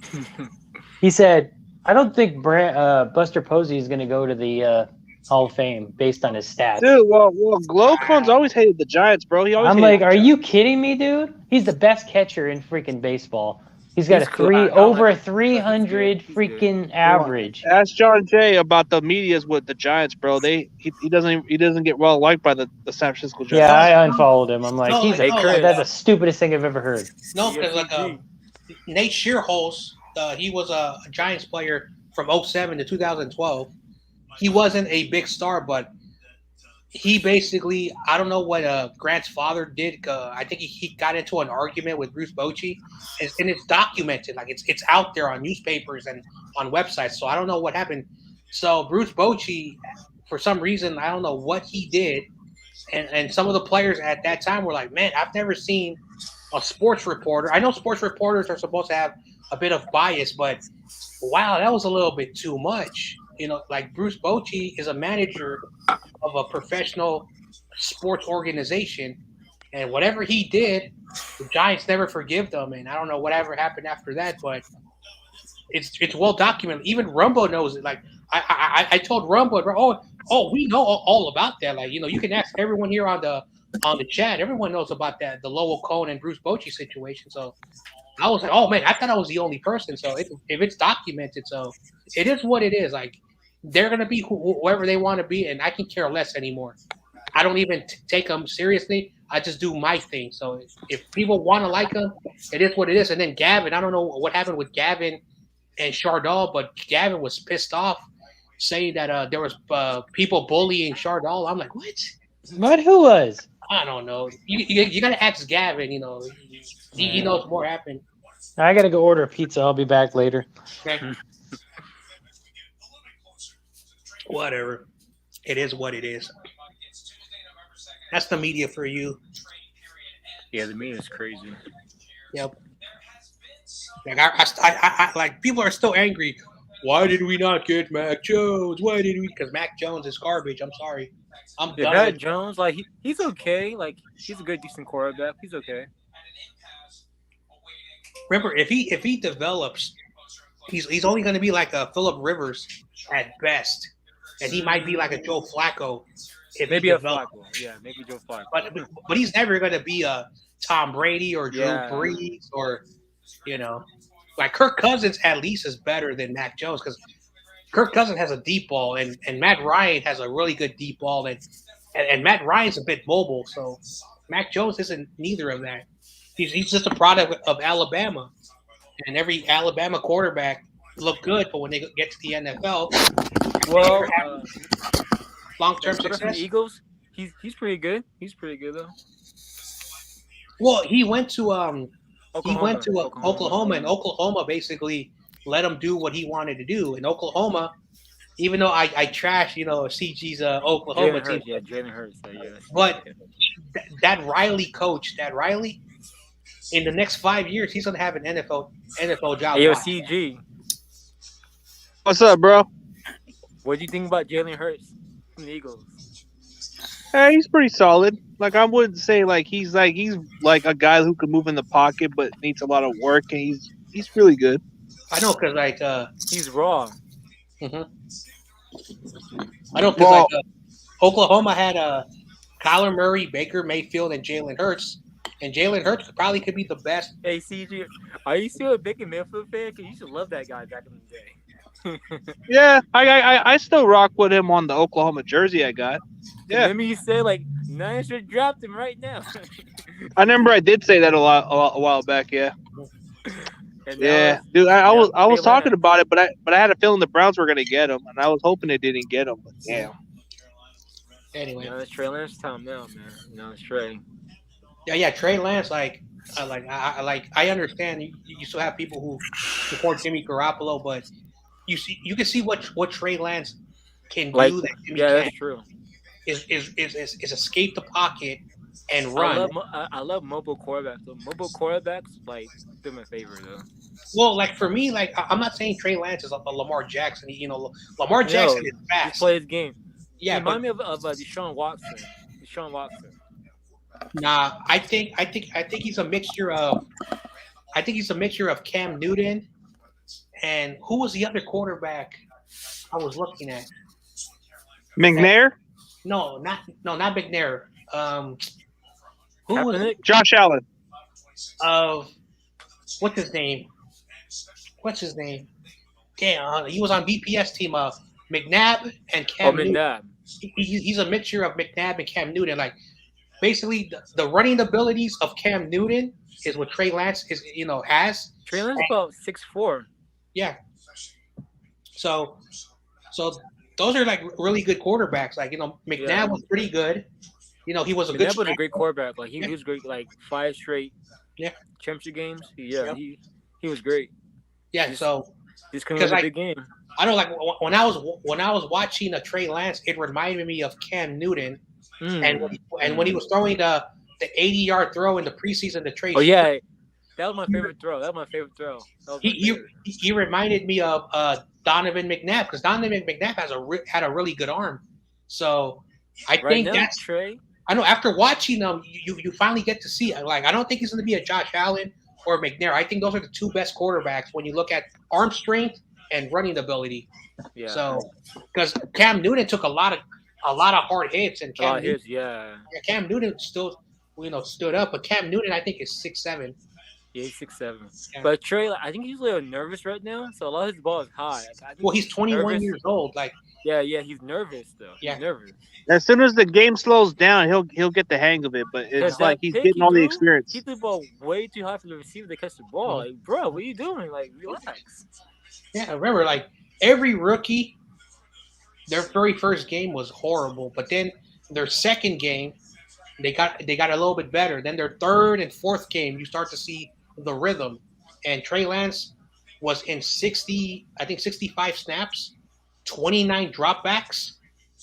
He said, I don't think Buster Posey is going to go to the Hall of Fame based on his stats. Dude, well, Lowell Combs always hated the Giants, bro. I'm like, are you kidding me, dude? He's the best catcher in freaking baseball. He's got over a 300 freaking average. Ask John Jay about the medias with the Giants, bro. He doesn't get well liked by the San Francisco Giants. Yeah, I unfollowed him. I'm like, that's the stupidest thing I've ever heard. No, because Nate Shearholz, he was a Giants player from 07 to 2012. He wasn't a big star, but he basically, I don't know what Grant's father did. I think he got into an argument with Bruce Bochy, and it's documented. It's out there on newspapers and on websites. So I don't know what happened. So Bruce Bochy, for some reason, I don't know what he did, and some of the players at that time were like, "Man, I've never seen a sports reporter." I know sports reporters are supposed to have a bit of bias, but wow, that was a little bit too much. Bruce Bochy is a manager of a professional sports organization, and whatever he did, the Giants never forgive them. And I don't know whatever happened after that, but it's well documented. Even Rumbo knows it. I told Rumbo, we know all about that. You can ask everyone here on the chat. Everyone knows about that, the Lowell Cohn and Bruce Bochy situation. So I was like, oh man, I thought I was the only person. So if it's documented, so it is what it is. They're going to be whoever they want to be, and I can care less anymore. I don't even take them seriously. I just do my thing. So if people want to like them, it is what it is. And then Gavin, I don't know what happened with Gavin and Chardall, but Gavin was pissed off, saying that there was people bullying Chardall. I'm like, what? But who was? I don't know. You gotta ask Gavin. You know, he knows more happened. I gotta go order a pizza. I'll be back later. Okay. Whatever. It is what it is. That's the media for you. Yeah, the media is crazy. Yep. Like I like people are still angry. Why did we not get Mac Jones? Why did we? Because Mac Jones is garbage. I'm sorry. I'm done. Mac Jones, like he's okay. Like he's a good, decent quarterback. He's okay. Remember, if he develops, he's only going to be like a Phillip Rivers at best, and he might be like a Joe Flacco. If maybe a Flacco, yeah, maybe Joe Flacco. But he's never going to be a Tom Brady or Drew Brees or like Kirk Cousins. At least is better than Mac Jones because Kirk Cousins has a deep ball, and Matt Ryan has a really good deep ball, and Matt Ryan's a bit mobile. So Mac Jones isn't neither of that. He's just a product of Alabama, and every Alabama quarterback look good, but when they get to the NFL, long-term success. The Eagles, he's pretty good. He's pretty good though. Well, he went to Oklahoma, and Oklahoma basically let him do what he wanted to do. In Oklahoma, even though I trash, CG's Oklahoma team. Yeah, Jalen Hurts. Yeah. But that Riley coach, in the next 5 years, he's gonna have an NFL job. Hey, yo, CG. What's up, bro? What do you think about Jalen Hurts from the Eagles? Hey, he's pretty solid. Like I wouldn't say he's like a guy who can move in the pocket, but needs a lot of work, and he's really good. I know because he's raw. Mm-hmm. I know because Oklahoma had Kyler Murray, Baker Mayfield, and Jalen Hurts. And Jalen Hurts probably could be the best. Hey, CG, are you still a Baker Mayfield fan? Because you should love that guy back in the day. Yeah, I still rock with him on the Oklahoma jersey I got. Yeah. Remember you said Niners should draft him right now. I remember I did say that a while back. Yeah. Yeah, dude, I was talking about it, but I had a feeling the Browns were gonna get him, and I was hoping they didn't get him. But damn. Anyway, it's Trey Lance time now, man. No, it's Trey. Yeah, Trey Lance. I understand you still have people who support Jimmy Garoppolo, but you can see what Trey Lance can do that Jimmy can't. That's true. Is escape the pocket and run. I love mobile quarterbacks. So mobile quarterbacks, they're my favorite though. Well, for me, I'm not saying Trey Lance is a Lamar Jackson. Lamar Jackson is fast. He plays game. Yeah, remind me of Deshaun Watson. Nah, I think he's a mixture of. I think he's a mixture of Cam Newton, and who was the other quarterback I was looking at? McNair? No, not McNair. Who was it? Josh Allen. What's his name? Damn, he was on BPS team. McNabb and Cam Newton. McNabb. He's a mixture of McNabb and Cam Newton. Basically, the running abilities of Cam Newton is what Trey Lance has. Trey Lance is about 6'4". Yeah. So those are really good quarterbacks. McNabb was pretty good. He was a good. McNabb was a great quarterback. He was great. 5 straight. Yeah. Championship games. Yeah. He was great. Yeah. Just couldn't win a big game. I know. When I was watching a Trey Lance, it reminded me of Cam Newton. And when he was throwing the 80-yard throw in the preseason to Trey. Oh yeah, that was my favorite throw. He reminded me of Donovan McNabb because Donovan McNabb had a really good arm. So I think that's Trey. I know after watching them, you finally get to see it. I don't think he's going to be a Josh Allen or McNair. I think those are the two best quarterbacks when you look at arm strength and running ability. Yeah. So because Cam Newton took a lot of hard hits, and Cam Newton still, stood up. But Cam Newton, I think, is 6'7". Yeah, he's 6'7". Yeah. But Trey, I think he's a little nervous right now, so a lot of his ball is high. He's 21 years old. Yeah, he's nervous though. Yeah, he's nervous. As soon as the game slows down, he'll get the hang of it. But it's he's getting all the experience. He threw the ball way too high for the receiver to catch the ball. Bro, what are you doing? Relax. Yeah, remember, like every rookie, their very first game was horrible, but then their second game, they got a little bit better. Then their third and fourth game, you start to see the rhythm. And Trey Lance was in 60, I think 65 snaps, 29 dropbacks.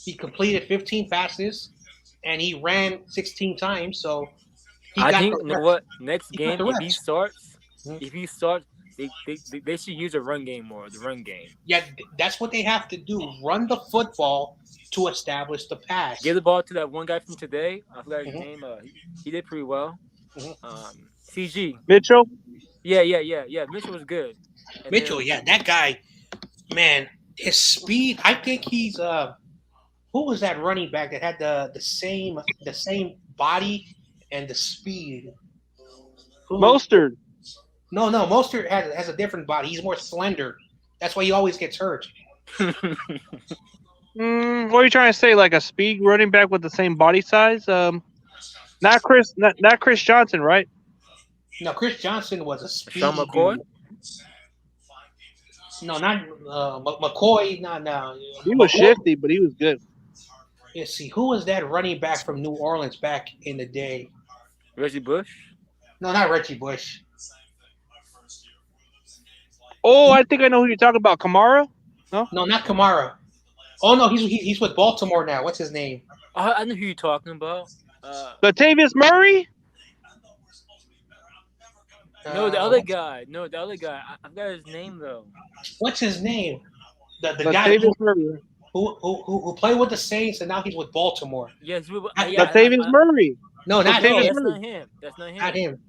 He completed 15 passes, and he ran 16 times. So he I got think the you know reps. what next He got game the if he reps. starts, Mhm. if he starts, they should use a run game more. The run game. Yeah, that's what they have to do. Run the football to establish the pass. Give the ball to that one guy from today. I forgot his Mhm. name. He did pretty well. Mhm. CG. Mitchell. Yeah. Mitchell was good. And Mitchell, yeah, that guy, man, his speed. I think he's who was that running back that had the same body and the speed? Who? Mostert. No, Mostert has a different body. He's more slender. That's why he always gets hurt. What are you trying to say? Like a speed running back with the same body size? Not Chris Johnson, right? No, Chris Johnson was a speedy Sean McCoy. dude. No, not McCoy. No. He was shifty, but he was good. Let's see, who was that running back from New Orleans back in the day? Reggie Bush. No, not Reggie Bush. Oh, I think I know who you're talking about. Kamara? No, not Kamara. Oh no, he's with Baltimore now. What's his name? I know who you're talking about. Latavius Murray? No, the other guy. I forgot his name though. What's his name? The guy who played with the Saints and now he's with Baltimore. Yes, Latavius Murray. No, not no, him. That's not him. Not him.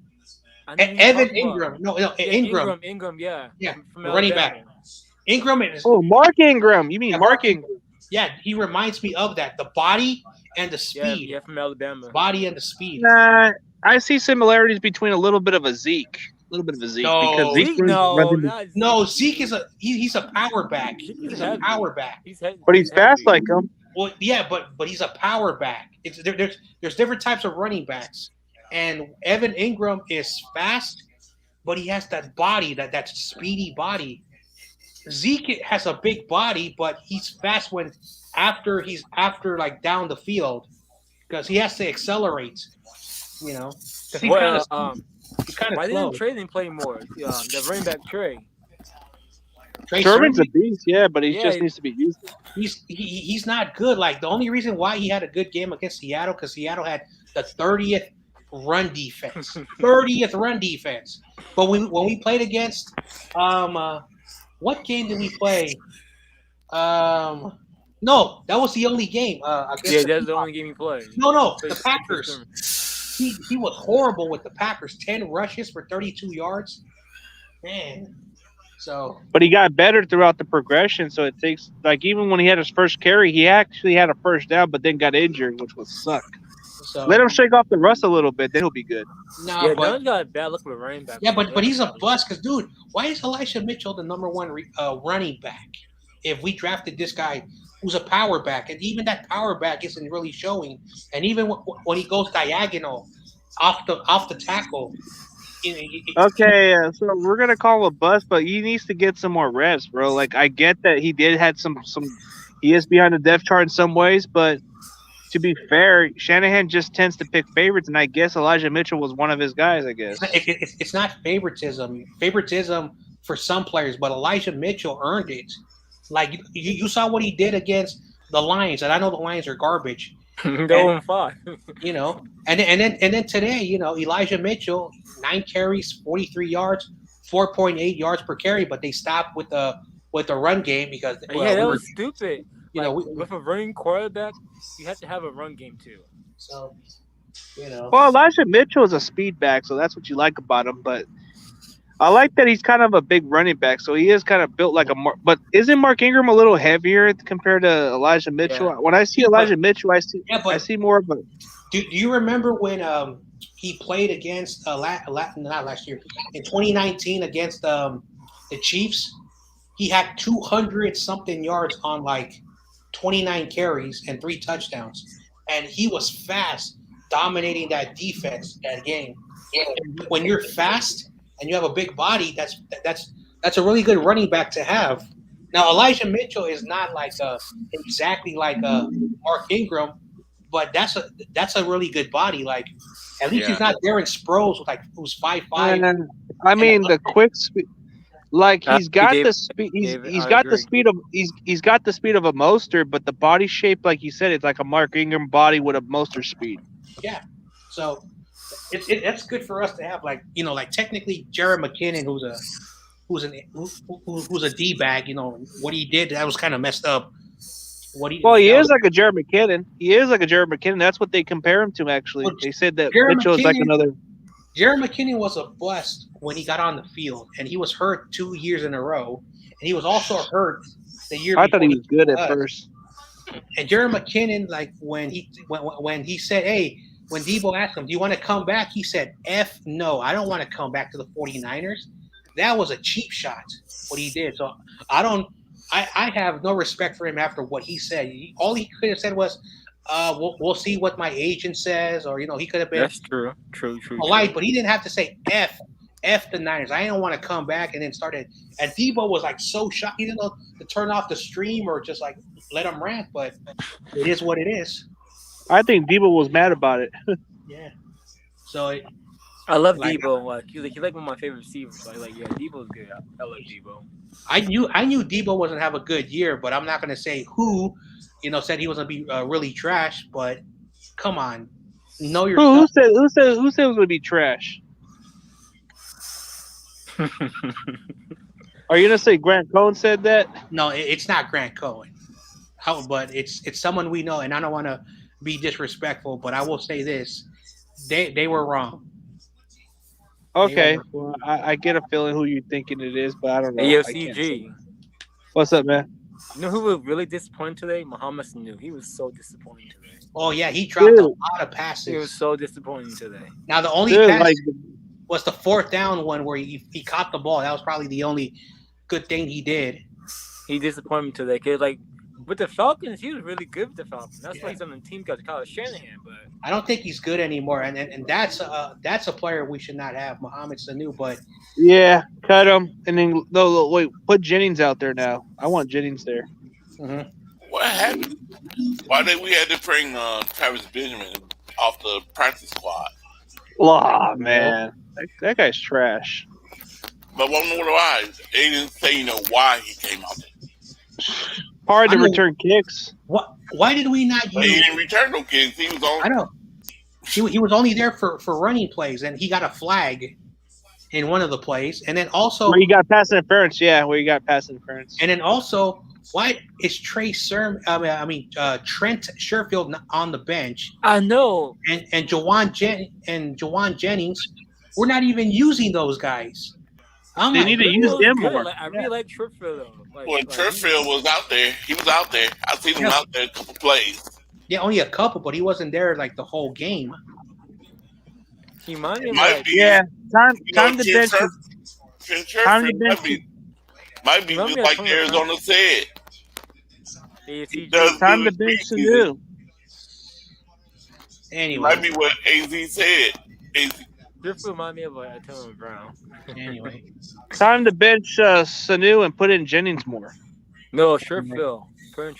I know who you're Evan talking about. Ingram. No, Ingram. Ingram, yeah. Yeah, From the running Alabama. back. Ingram is. Oh, Mark Ingram. You mean Mark Ingram? Yeah, he reminds me of that. The body and the speed. Yeah, from Alabama. Body and the speed. Nah, I see similarities between a little bit of a Zeke. No, because Zeke, no, Zeke is he's a power back. He's a power back. But he's fast like him. Well, yeah, but he's a power back. There's different types of running backs, and Evan Ingram is fast, but he has that body, that speedy body. Zeke has a big body, but he's fast when after like down the field because he has to accelerate. You know, because he's kind of why slow. didn't Trey then play more? The running back Trey. Sherman's a beast, yeah, but he just needs to be used. He's not good. Like the only reason why he had a good game against Seattle because Seattle had the 30th run defense. 30th run defense. But when we played against what game did we play? No, that was the only game. That's the only game he played. No, the Packers. He was horrible with the Packers. 10 rushes for 32 yards. Man. So, but he got better throughout the progression. So it takes even when he had his first carry, he actually had a first down, but then got injured, which would suck. So let him shake off the rust a little bit, then he'll be good. No, but he's got a bad look with running back. Yeah, but he's a bust because, dude, why is Elisha Mitchell the number one running back? If we drafted this guy who's a power back, and even that power back isn't really showing, and even when he goes diagonal off the tackle. Okay, so we're gonna call him a bust, but he needs to get some more reps, bro. Like I get that he did had some he is behind the depth chart in some ways, but to be fair, Shanahan just tends to pick favorites, and I guess Elijah Mitchell was one of his guys. I guess it's not favoritism for some players, but Elijah Mitchell earned it. Like you saw what he did against the Lions, and I know the Lions are garbage. They're on 5. You know, and then today, you know, Elijah Mitchell, 9 carries, 43 yards, 4.8 yards per carry, but they stopped with the run game because that was stupid. You know, with a running quarterback, you have to have a run game too. So, you know, well, Elijah Mitchell is a speed back, so that's what you like about him. But I like that he's kind of a big running back, so he is kind of built like but isn't Mark Ingram a little heavier compared to Elijah Mitchell? Yeah. When I see Elijah Mitchell, I see more of a. Do you remember when he played against not last year in 2019 against the Chiefs? He had 200 something yards on like 29 carries and 3 touchdowns, and he was fast, dominating that defense that game. And when you're fast and you have a big body, that's That's a really good running back to have. Now Elijah Mitchell is not like exactly like Mark Ingram, but that's a really good body. Like at least he's not Darren Sproles who's 5'5". And I mean the quick speed. Like I he's got agree, the speed. David, He's I got the agree. speed of he's got the speed of a Mostert, but the body shape, like you said, it's like a Mark Ingram body with a Mostert speed. Yeah, so that's good for us to have. Like like technically Jared McKinnon, who's a D bag. What he did that was kind of messed up. Well, he is like a Jared McKinnon. He is like a Jared McKinnon. That's what they compare him to. Actually, Well, they said that Jared Mitchell is like another. Jared McKinnon was a bust when he got on the field, and he was hurt 2 years in a row, and he was also hurt the year. I thought he was good at first. And Jared McKinnon, like when he said, "Hey," when Debo asked him, "Do you want to come back?" He said, "F no, I don't want to come back to the 49ers." That was a cheap shot. What he did. So I have no respect for him after what he said. All he could have said was, we'll see what my agent says," or he could have been. That's true. True. Polite, but he didn't have to say F the Niners. I don't want to come back and then started. And Debo was like so shocked. He didn't know to turn off the stream or just like let him rant. But it is what it is. I think Debo was mad about it. Yeah. So I love Debo. Like he's like one of my favorite receivers. So Debo's good. I love Debo. I knew Debo wasn't have a good year, but I'm not going to say who, said he was going to be really trash. But come on, know your Who stuff. said it was going to be trash? Are you going to say Grant Cohn said that? No, it's not Grant Cohen. But it's someone we know, and I don't want to be disrespectful, but I will say this: they were wrong. Okay, well, I get a feeling who you're thinking it is, but I don't know. AFCG. What's up, man? You know who was really disappointed today? Muhammad Sanu. He was so disappointing today. Oh yeah, he dropped a lot of passes. He was so disappointing today. Now the only pass was the 4th down one where he caught the ball. That was probably the only good thing he did. He disappointed me today because with the Falcons, he was really good with the Falcons. That's why he's on the team because of Kyle Shanahan. But I don't think he's good anymore, and that's a player we should not have, Muhammad Sanu. But yeah, cut him, and then wait, put Jennings out there now. I want Jennings there. Mm-hmm. What happened? Why did we have to bring Travis Benjamin off the practice squad? Oh man, that guy's trash. But one more why they didn't say why he came out there. Hard to return kicks. What? Why did we not use? He didn't return no kicks. He was on. I know. He was only there for running plays, and he got a flag in one of the plays, and then also where you got pass interference. Yeah, where you got pass interference. And then also, why is Trent Sherfield on the bench? I know. And Jawan Jennings, we're not even using those guys. They need to use them more. I really like Sherfield though. Sherfield was out there. He was out there. I've seen him out there a couple plays. Yeah, only a couple, but he wasn't there like the whole game. He might be. Time to bench. Might be just like Arizona said. Time to bench to do. Anyway, might be what AZ said. This remind me of Antonio Brown. Anyway, time to bench Sanu and put in Jennings more. No, Sherfield. But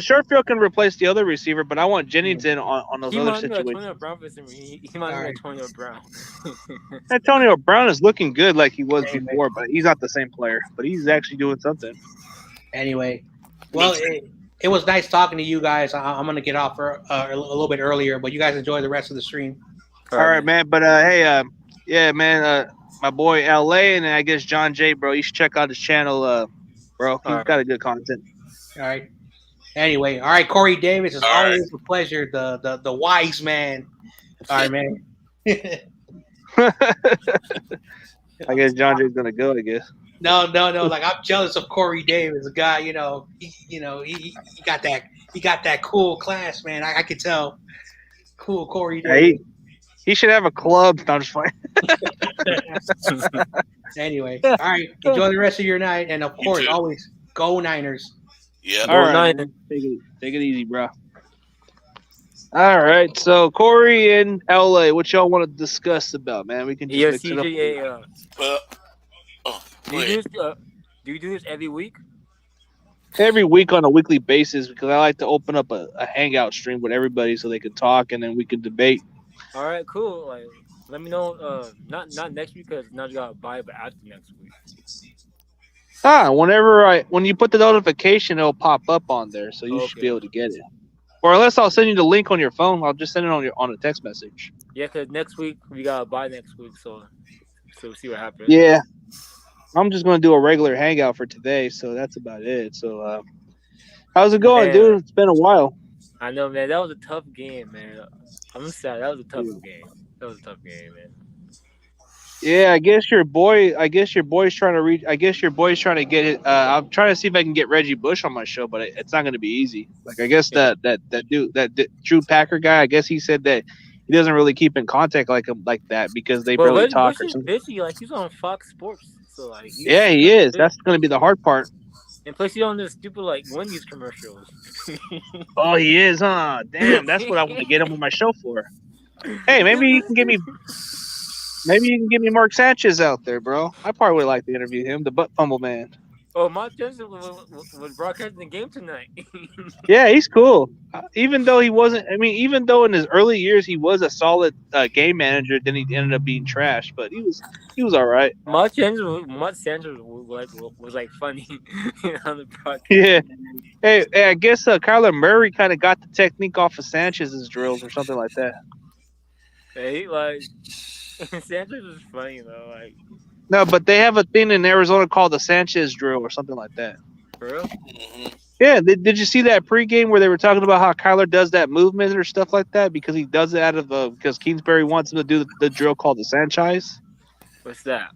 Sherfield can replace the other receiver. But I want Jennings in on those other situations. He might be Antonio Brown. Antonio Brown is looking good like he was before, but he's not the same player. But he's actually doing something. Anyway, well, it was nice talking to you guys. I'm gonna get off a little bit earlier, but you guys enjoy the rest of the stream. All right, man. But hey, yeah, man. My boy LA, and I guess John J, bro. You should check out his channel, bro. He's got a good content. All right. Anyway, all right, Corey Davis. It's always a pleasure. The wise man. All right, man. I guess John Jay's gonna go. I guess. No. Like I'm jealous of Corey Davis, a guy. He got that cool class, man. I could tell. Cool, Corey Davis. He should have a club. No, I'm just playing. Anyway, all right. Enjoy the rest of your night, and of course, always go Niners. Yeah. All right. Take it easy, bro. All right. So Corey in LA, what y'all want to discuss about, man? We can just mix it up. Do you do this? Do you do this every week? Every week on a weekly basis because I like to open up a hangout stream with everybody so they can talk and then we can debate. All right, cool. Like, let me know. Not next week because now you gotta buy it, but after next week. When you put the notification, it'll pop up on there, so you should be able to get it. Or unless I'll send you the link on your phone, I'll just send it on a text message. Yeah, because next week we gotta buy next week, so see what happens. Yeah, I'm just gonna do a regular hangout for today, so that's about it. So, how's it going, dude? It's been a while. I know, man. That was a tough game, man. I'm sad. That was a tough game. Man. Yeah, I guess your boy's trying to reach. I guess your boy's trying to get it. I'm trying to see if I can get Reggie Bush on my show, but it's not going to be easy. Like I guess that dude, that Drew Packer guy. I guess he said that he doesn't really keep in contact like that because they barely talk. Bush is busy. Like he's on Fox Sports, so like. Yeah, he is. That's going to be the hard part. And plus, he's on this stupid like Wendy's commercials. Oh, he is, huh? Damn, that's what I want to get him on my show for. Hey, maybe you can give me Mark Sanchez out there, bro. I probably would like to interview him, the butt fumble man. Oh, Mark Sanchez was broadcasting the game tonight. Yeah, he's cool. Even though even though in his early years he was a solid game manager, then he ended up being trash. But he was all right. Mark Sanchez was like funny on the broadcast. Yeah. Hey, I guess Kyler Murray kind of got the technique off of Sanchez's drills or something like that. Hey, like Sanchez was funny though. Like no, but they have a thing in Arizona called the Sanchez drill or something like that. For real? Yeah. Did you see that pregame where they were talking about how Kyler does that movement or stuff like that because he does it out of because Kingsbury wants him to do the drill called the Sanchez? What's that?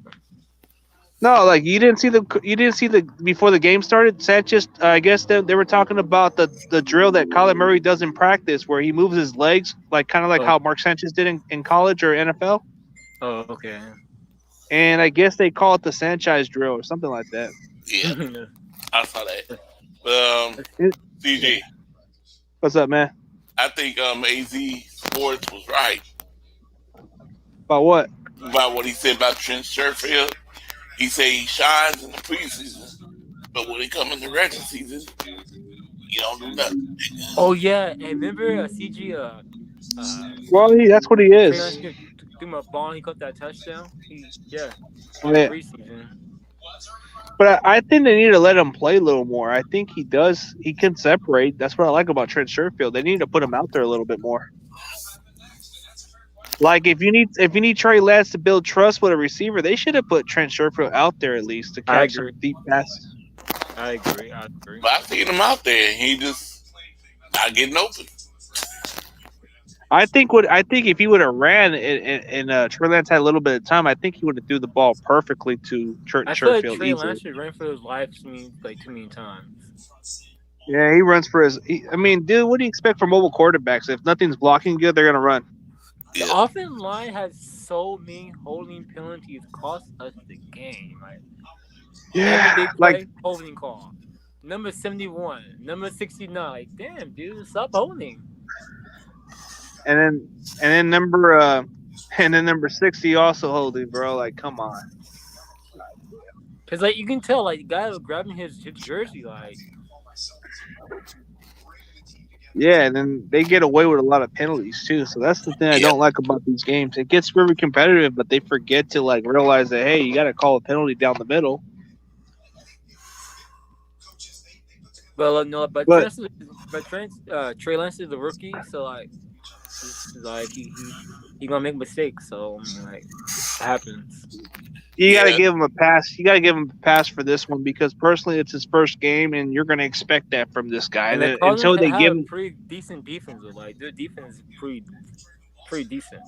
No, like you didn't see the before the game started. Sanchez, I guess they were talking about the drill that Kyler Murray does in practice, where he moves his legs, like kind of like how Mark Sanchez did in college or NFL. Oh, okay. And I guess they call it the Sanchez drill or something like that. Yeah, I saw that. CJ, what's up, man? I think AZ Sports was right about what he said about Trent Sherfield. He said he shines in the preseason, but when it comes in the regular season, you don't do nothing. Oh yeah, and remember CG? Well, that's what he is. Threw my ball, he caught that touchdown. Yeah. Preseason. But I think they need to let him play a little more. I think he does. He can separate. That's what I like about Trent Sherfield. They need to put him out there a little bit more. Like if you need Trey Lance to build trust with a receiver, they should have put Trent Sherfield out there at least to catch some deep passes. I agree. But I seen him out there. He just not getting open. I think if he would have ran and Trey Lance had a little bit of time, I think he would have threw the ball perfectly to Trent Sherfield. I feel like Trey Lance ran for his life like too many times. Yeah, he runs for his. I mean, dude, what do you expect from mobile quarterbacks? If nothing's blocking good, they're gonna run. The offensive line has so many holding penalties, cost us the game. Like, yeah, every big play, holding call. Number 71, number 69. Like, damn, dude, stop holding. And then number 60 also holding, bro. Like, come on. Cause like you can tell, like the guy was grabbing his jersey, like. Yeah, and then they get away with a lot of penalties too. So that's the thing I don't like about these games. It gets very competitive, but they forget to like realize that hey, you got to call a penalty down the middle. Well, no, but Trey Lance is a rookie, so like he gonna make mistakes. So I mean, like it happens. You got to give him a pass. You got to give him a pass for this one because personally, it's his first game, and you're going to expect that from this guy. And until they give him pretty decent defense, like their defense is pretty decent.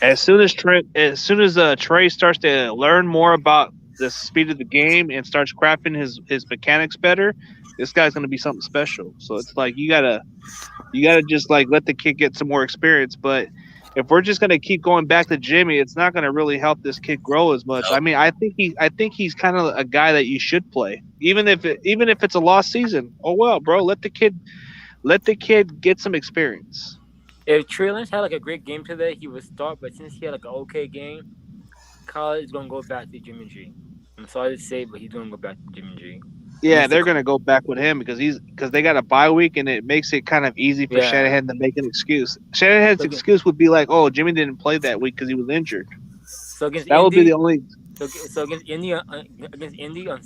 As soon as Trey starts to learn more about the speed of the game and starts crafting his mechanics better, this guy's going to be something special. So it's like you gotta just like let the kid get some more experience, but. If we're just going to keep going back to Jimmy, it's not going to really help this kid grow as much. I mean, I think he's kind of a guy that you should play, even if it's a lost season. Oh well, bro, let the kid get some experience. If Trey Lance had like a great game today, he would start. But since he had like an okay game, Kyle is going to go back to Jimmy G. I'm sorry to say, but he's gonna go back to Jimmy G. Yeah, they're gonna go back with him because they got a bye week and it makes it kind of easy for Shanahan to make an excuse. Shanahan's excuse would be like, "Oh, Jimmy didn't play that week because he was injured." So against that Indy, would be the only. So against Indy on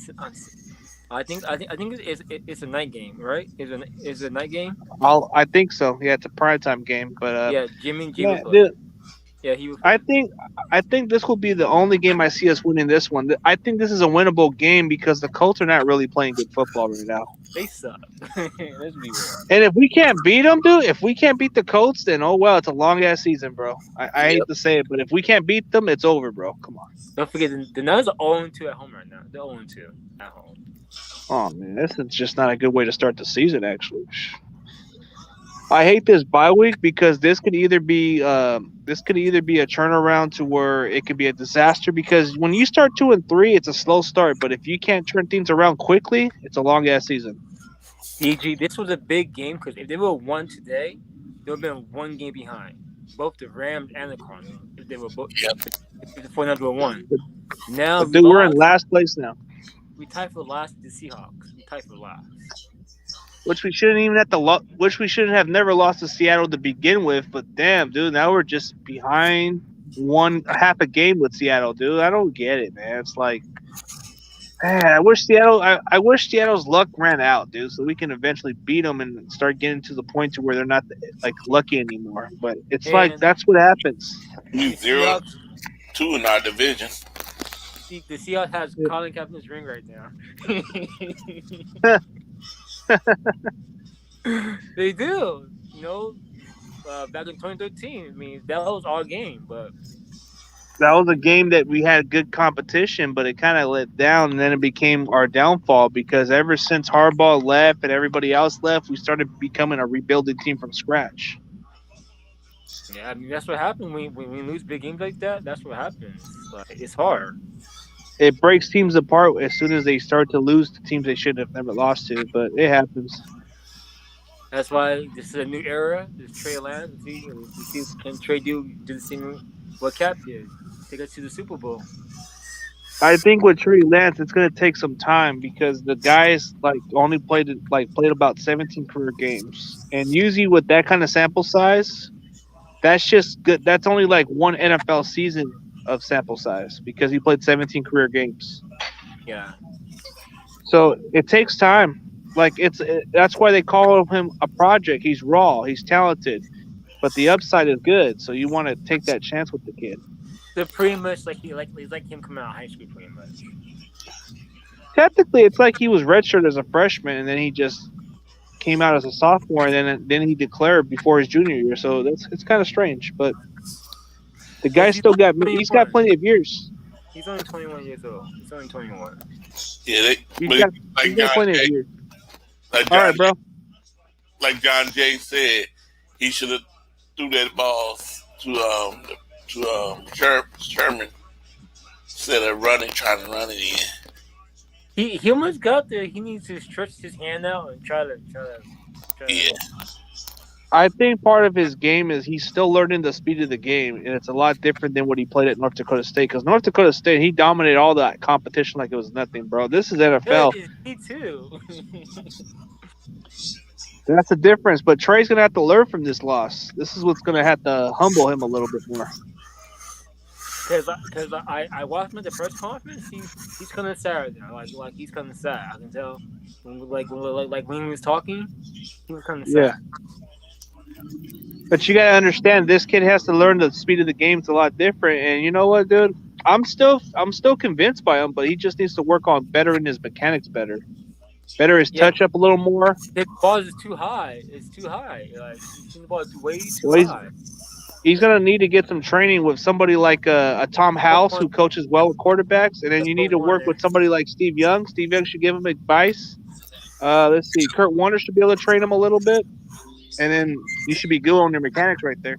I think it's a night game, right? Is it a night game? I think so. Yeah, it's a primetime game, but yeah, Jimmy G would play. Yeah, he would. I think this will be the only game I see us winning this one. I think this is a winnable game because the Colts are not really playing good football right now. They suck. Let's be real. And if we can't beat them, dude, if we can't beat the Colts, then oh well, it's a long ass season, bro. I hate to say it, but if we can't beat them, it's over, bro. Come on. Don't forget the Niners are 0-2 at home right now. They're 0-2 at home. Oh man, this is just not a good way to start the season, actually. I hate this bye week because this could either be a turnaround to where it could be a disaster. Because when you start 2-3, it's a slow start, but if you can't turn things around quickly, it's a long ass season. DG, this was a big game because if they would have won today, they would have been one game behind both the Rams and the Cardinals. If they were both, if the 49ers would have won. Now we're in last place now. We tied for last with the Seahawks. We tied for last. Which we shouldn't even have to which we shouldn't have never lost to Seattle to begin with. But damn, dude, now we're just behind half a game with Seattle, dude. I don't get it, man. It's like, man, I wish Seattle's luck ran out, dude, so we can eventually beat them and start getting to the point to where they're not like lucky anymore. But it's like that's what happens. 0-2 in our division. The Seahawks has Colin Kaepernick's ring right now. They do. You know, back in 2013, I mean, that was our game, but that was a game that we had good competition, but it kind of let down, and then it became our downfall because ever since Harbaugh left and everybody else left, we started becoming a rebuilding team from scratch. Yeah, I mean, that's what happens when we lose big games like that. That's what happens. Like, it's hard. It breaks teams apart as soon as they start to lose to teams they should have never lost to, but it happens. That's why this is a new era. This Trey Lance, see can Trey do the same what Cap did, take us to the Super Bowl. I think with Trey Lance, it's going to take some time because the guys only played about 17 career games, and usually with that kind of sample size, that's just good. That's only like one NFL season of sample size because he played 17 career games. Yeah. So it takes time. That's why they call him a project. He's raw. He's talented, but the upside is good. So you want to take that chance with the kid. They're pretty much he's like him coming out of high school, pretty much. Technically, it's like he was redshirted as a freshman, and then he just came out as a sophomore, and then he declared before his junior year. So it's kind of strange, but the guy he's got plenty of years. He's only 21 years old. He's only 21. Yeah, he's got plenty of years. All right, bro. Like John Jay said, he should have threw that ball to Sherman instead of trying to run it in. He almost got there. He needs to stretch his hand out and try to. Yeah. I think part of his game is he's still learning the speed of the game, and it's a lot different than what he played at North Dakota State. Because North Dakota State, he dominated all that competition like it was nothing, bro. This is NFL. Yeah, he too. That's the difference. But Trey's gonna have to learn from this loss. This is what's gonna have to humble him a little bit more. Because I watched him at the press conference. He's kind of sad now. Like he's kind of sad. I can tell. When he was talking, he was kind of sad. Yeah. But you gotta understand, this kid has to learn the speed of the game. It's a lot different. And you know what, dude? I'm still convinced by him, but he just needs to work on bettering his mechanics better his touch up a little more. The ball is too high. It's too high. Like the ball is way too high. He's gonna need to get some training with somebody like a Tom House who coaches well with quarterbacks, and then you need to work with somebody like Steve Young. Steve Young should give him advice. Let's see, Kurt Warner should be able to train him a little bit. And then you should be good on your mechanics right there.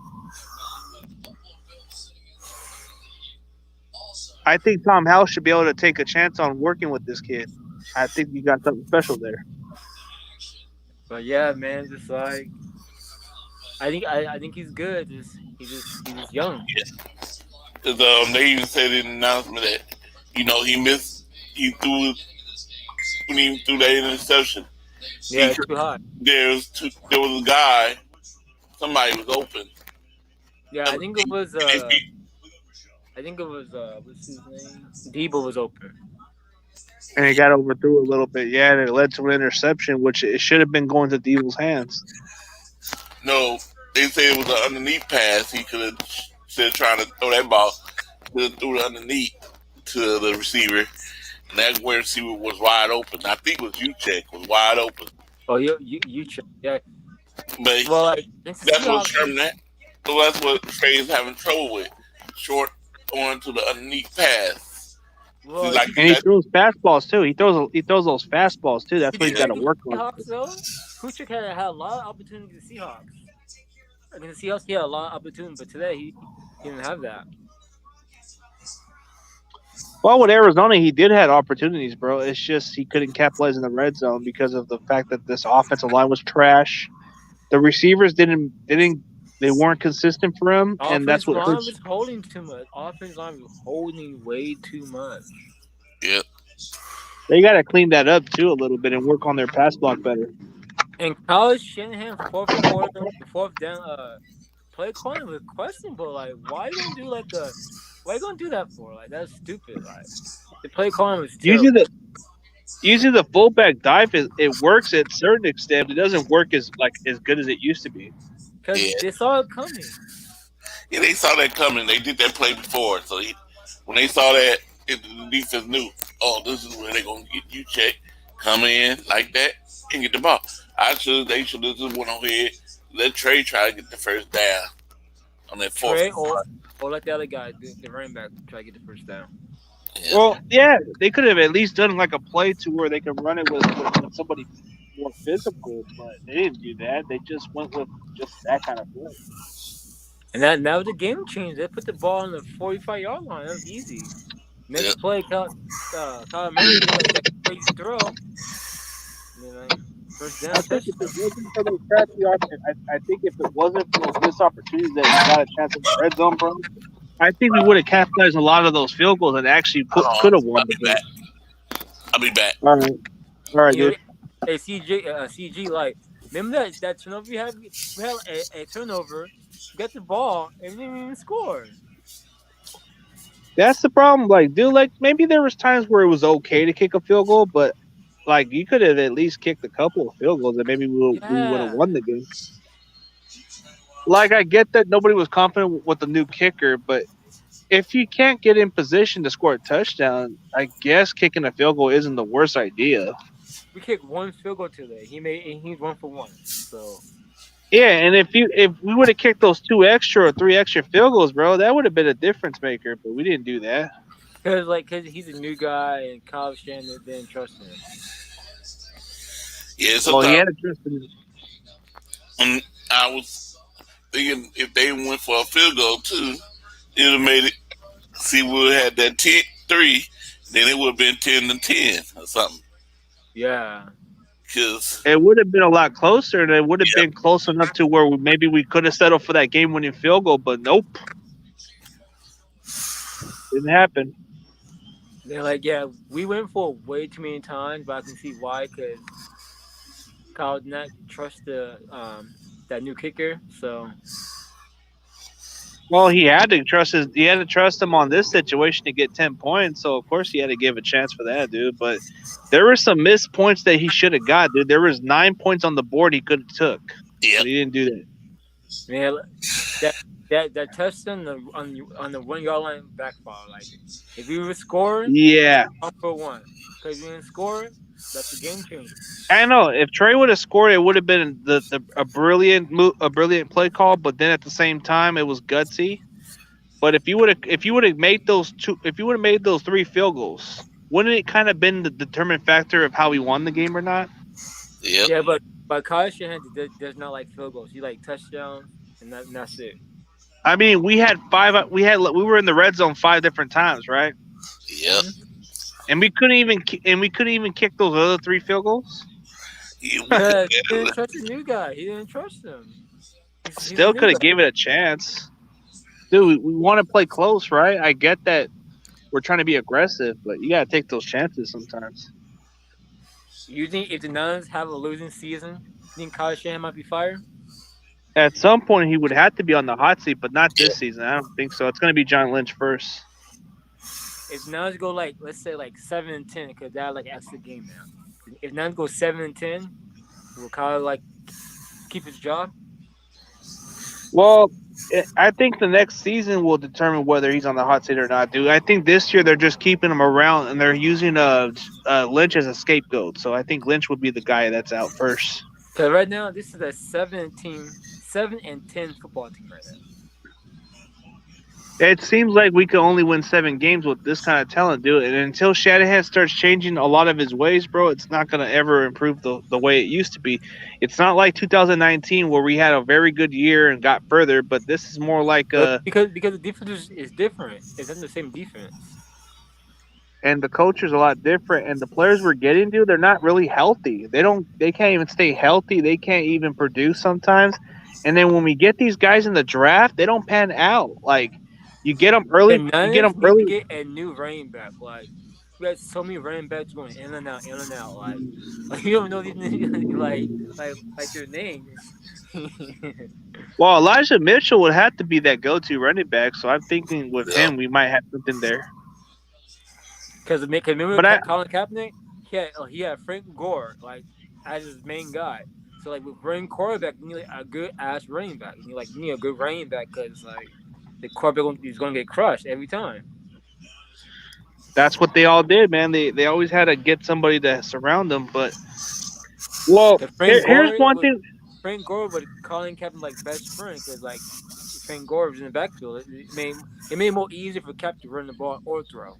I think Tom House should be able to take a chance on working with this kid. I think you got something special there. But yeah, man, just like I think he's good. He's just young. Yeah. They even said in the announcement that he missed he threw when he threw that interception. Yeah, it's too high. There was a guy. Somebody was open. Yeah, I think it was what's his name? Debo was open. And it got overthrew a little bit, yeah, and it led to an interception, which it should have been going to Deeble's hands. No, they said it was an underneath pass. He could have, instead of trying to throw that ball, could have threw it underneath to the receiver, and that wide receiver was wide open. I think it was Uchek was wide open. Oh, you check, yeah. But well, like, that's what Sherman. So that's what Trey's having trouble with. Short going to the underneath pass. Well, like, and he throws fastballs too. He throws those fastballs too. That's what he's got to work on. Seahawks though, Kuchek had a lot of opportunities with the Seahawks. Against the Seahawks, he had a lot of opportunities, but today he didn't have that. Well, with Arizona, he did have opportunities, bro. It's just he couldn't capitalize in the red zone because of the fact that this offensive line was trash. The receivers they weren't consistent for him, and that's what hurts. Was holding too much. Offensive line was holding way too much. Yep. They got to clean that up too a little bit and work on their pass block better. And Kyle Shanahan's fourth down play calling was questionable. Like, why you gonna do why you gonna do that for? Like, that's stupid. Like, the play calling was terrible. Usually the fullback dive it works at a certain extent. It doesn't work as good as it used to be. Because they saw it coming. Yeah, they saw that coming. They did that play before. So when they saw that, the defense knew, oh, this is where they're going to get you checked. Come in like that and get the ball. They should have just went on ahead, let Trey try to get the first down on that fourth. Trey or let the other guy, the running back, try to get the first down. Yeah. Well, yeah, they could have at least done like a play to where they could run it with somebody more physical, but they didn't do that. They just went with just that kind of play. And now the game changed. They put the ball on the 45-yard line. That was easy. Next play, Kyle Murray did that crazy throw. First down. I think if it wasn't for those crappy options, I think if it wasn't for those missed opportunities that we got a chance in the red zone, bro, I think we would have capitalized a lot of those field goals and actually could have won the game. I'll be back. All right, dude. Hey, CG, like, remember that turnover we had? We had a turnover, got the ball, and we didn't even score. That's the problem. Like, dude, like, maybe there was times where it was okay to kick a field goal, but, like, you could have at least kicked a couple of field goals and maybe we would have won the game. Like, I get that nobody was confident with the new kicker, but if you can't get in position to score a touchdown, I guess kicking a field goal isn't the worst idea. We kicked one field goal today. He's 1 for 1. So yeah, and if we would have kicked those 2 extra or 3 extra field goals, bro, that would have been a difference maker. But we didn't do that because he's a new guy and Kyle Shanahan didn't trust him. Yeah, he had to trust him. I was thinking if they went for a field goal too, it would have made it. See, we would have had that 10-3, then it would have been 10-10 or something. Yeah, because it would have been a lot closer, and it would have been close enough to where maybe we could have settled for that game-winning field goal. But nope, didn't happen. They're like, yeah, we went for way too many times, but I can see why. Because Kyle did not trust that new kicker, so. Well, he had to trust him on this situation to get 10 points. So of course he had to give a chance for that, dude. But there were some missed points that he should have got, dude. There was 9 points on the board he could have took. Yeah, he didn't do that. Man, that touchdown on the 1 yard line backfire. Like, if we were scoring, 1 for 1. Because we didn't score, that's the game changer. I know. If Trey would have scored, it would have been a brilliant play call. But then at the same time, it was gutsy. But if you would have made those 3 field goals, wouldn't it kind of been the determinant factor of how we won the game or not? Yep. Yeah, but Kyle Shanahan does not like field goals. He like touchdowns, and that's it. I mean, we were in the red zone 5 different times, right? Yep. And we couldn't even kick those other 3 field goals. He didn't trust the new guy. He didn't trust him. Still could have gave it a chance. Dude, we want to play close, right? I get that we're trying to be aggressive, but you gotta take those chances sometimes. You think if the Nuns have a losing season, you think Kyle Shanahan might be fired? At some point, he would have to be on the hot seat, but not Yeah. this season. I don't think so. It's gonna be John Lynch first. If Nuns go like, let's say like 7-10, because they have like extra game now. If Nuns go 7-10, will Kyle like keep his job? Well, I think the next season will determine whether he's on the hot seat or not, dude. I think this year they're just keeping him around and they're using Lynch as a scapegoat. So I think Lynch would be the guy that's out first. Because right now, this is a 7-10 football team right now. It seems like we could only win 7 games with this kind of talent, dude. And until Shanahan starts changing a lot of his ways, bro, it's not going to ever improve the way it used to be. It's not like 2019 where we had a very good year and got further, but this is more like because the defense is different. It's not the same defense. And the culture's a lot different. And the players we're getting, dude, they're not really healthy. They can't even stay healthy. They can't even produce sometimes. And then when we get these guys in the draft, they don't pan out. Like, you get them early. The You get them Niners need early. to get a new running back. Like, we got so many running backs going in and out, in and out. Like you don't know these like their names. Well, Elijah Mitchell would have to be that go-to running back. So I'm thinking with him, we might have something there. Because remember Colin Kaepernick, he had Frank Gore like as his main guy. So like with running quarterback, you need like, a good ass running back. You need a good running back because like the quarterback is going to get crushed every time. That's what they all did, man. They always had to get somebody to surround them. But here's one thing. Frank Gore would Colin Kaepernick like best friend because like Frank Gore was in the backfield. It made it more easier for Kaepernick to run the ball or throw.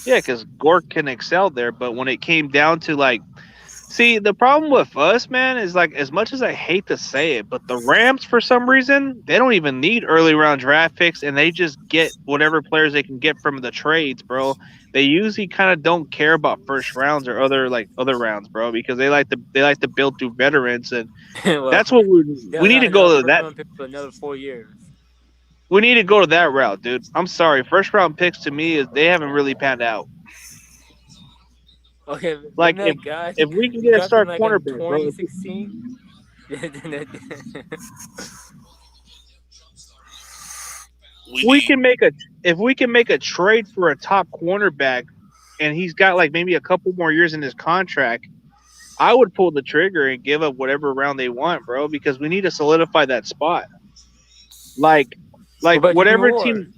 Yeah, because Gore can excel there, but when it came down to like, see, the problem with us, man, is like as much as I hate to say it, but the Rams for some reason they don't even need early round draft picks, and they just get whatever players they can get from the trades, bro. They usually kind of don't care about first rounds or other rounds, bro, because they like to build through veterans, and well, that's what we need to go to that. For another 4 years. We need to go to that route, dude. I'm sorry. First round picks to me is they haven't really panned out. Okay, like if we can get a star like cornerback, 2016. If we can make a trade for a top cornerback, and he's got like maybe a couple more years in his contract, I would pull the trigger and give up whatever round they want, bro, because we need to solidify that spot. Like whatever team.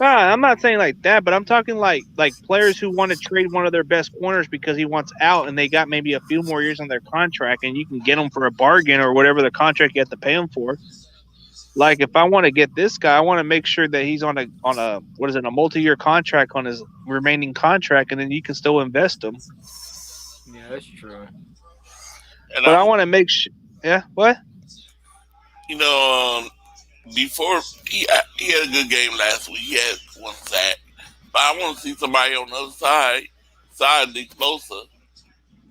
I'm not saying like that, but I'm talking like players who want to trade one of their best corners because he wants out, and they got maybe a few more years on their contract, and you can get them for a bargain or whatever the contract you have to pay him for. Like if I want to get this guy, I want to make sure that he's on a multi-year contract on his remaining contract, and then you can still invest him. Yeah, that's true. And but I want to make sure. Yeah, what? Before he had a good game last week. He had one sack, but I want to see somebody on the other side Nick Bosa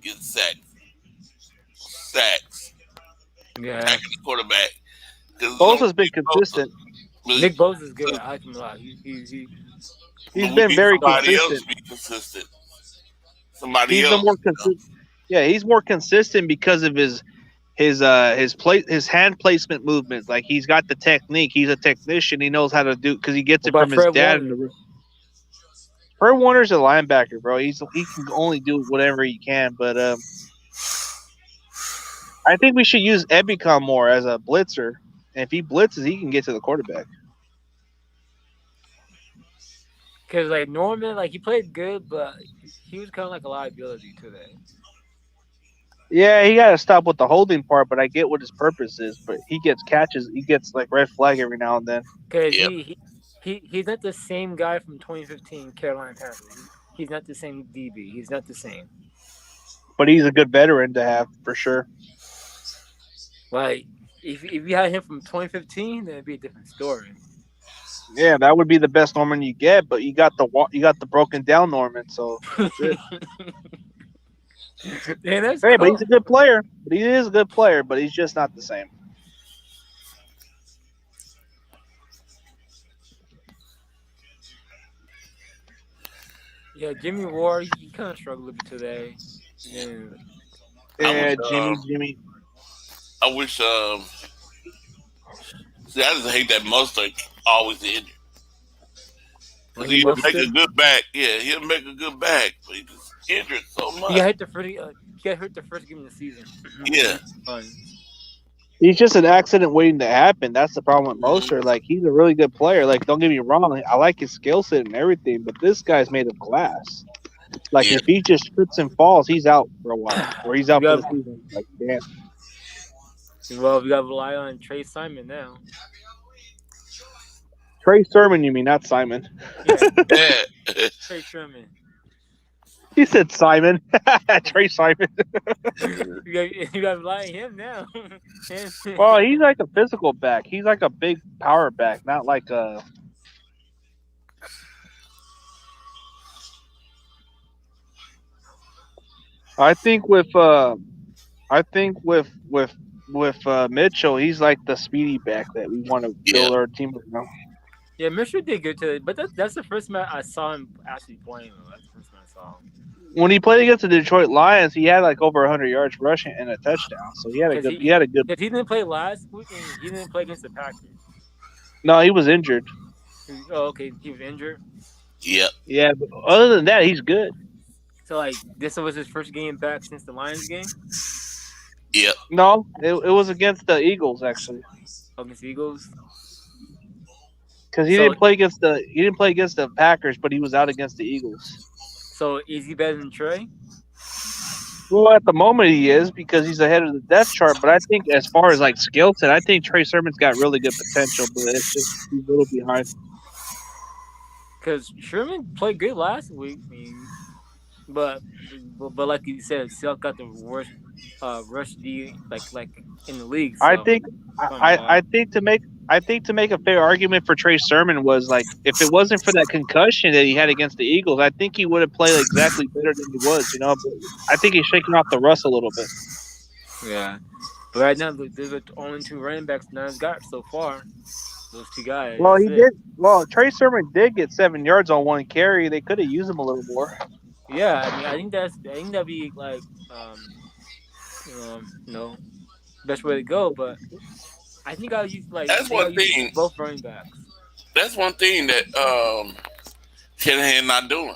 get sacks. Yeah, attacking the quarterback. Bosa's been consistent. Nick Bosa's good. I like him a lot. He's been very consistent. Somebody else. More consistent. Yeah, he's more consistent because of his hand placement movements. Like he's got the technique. He's a technician. He knows how to do because he gets it from his dad. Fred Warner's a linebacker, bro. He can only do whatever he can. But I think we should use Ebicom more as a blitzer. And if he blitzes, he can get to the quarterback. Because like Norman, like he played good, but he was kind of like a liability today. Yeah, he got to stop with the holding part, but I get what his purpose is. But he gets catches. He gets like red flag every now and then. Because he's not the same guy from 2015 Carolina Panthers. He's not the same DB. He's not the same. But he's a good veteran to have for sure. Like if you had him from 2015, then it'd be a different story. Yeah, that would be the best Norman you get. But you got the broken down Norman, so that's it. Yeah, that's cool. But he's a good player. But he is a good player, but he's just not the same. Yeah, Jimmy Ward, he kind of struggled a bit today. And Yeah, Jimmy. I wish. See, I just hate that Mustard always injured. Cause Raheem he'll make Mostert, a good back. Yeah, he'll make a good back, but he just injured so he much. got hit the first. He got hurt the first game of the season. Yeah. Fun. He's just an accident waiting to happen. That's the problem with Mhm. Mostert. Like, he's a really good player. Like, don't get me wrong. I like his skill set and everything, but this guy's made of glass. Like, Yeah. if he just trips and falls, he's out for a while, or he's out We for got, the season. Like, damn. well, we got to rely on Trey Simon now. Trey Sermon, you mean, not Simon? Yeah, Yeah. Trey Sherman. He said Simon. Trey Simon. you got to rely on him now. Well, he's like a physical back. He's like a big power back, not like a. I think with Mitchell, he's like the speedy back that we want to build our team around. Yeah, Mitchell did good today, but that's the first match I saw him actually playing. That's the first match I saw him. When he played against the Detroit Lions, he had like over 100 yards rushing and a touchdown. So he had a good. He had a good. Because he didn't play last week, and he didn't play against the Packers. No, he was injured. Oh, okay, he was injured. Yep. Yeah, but other than that, he's good. So like, this was his first game back since the Lions game. Yep. No, it was against the Eagles actually. Against the Eagles. Because he didn't play against the Packers, but he was out against the Eagles. So is he better than Trey? Well, at the moment he is because he's ahead of the depth chart. But I think as far as like skill set, I think Trey Sermon's got really good potential, but it's just he's a little behind. Because Sherman played good last week, but like you said, still got the worst rush D like in the league. So. I think to make a fair argument for Trey Sermon was like if it wasn't for that concussion that he had against the Eagles, I think he would have played exactly better than he was. But I think he's shaking off the rust a little bit. Yeah, but right now there's the only two running backs Niners got so far. Those two guys. Well, he did. Well, Trey Sermon did get 7 yards on one carry. They could have used him a little more. Yeah, I think that'd be like best way to go. But I think I'll use that's one thing. Both running backs. That's one thing that Shanahan not doing.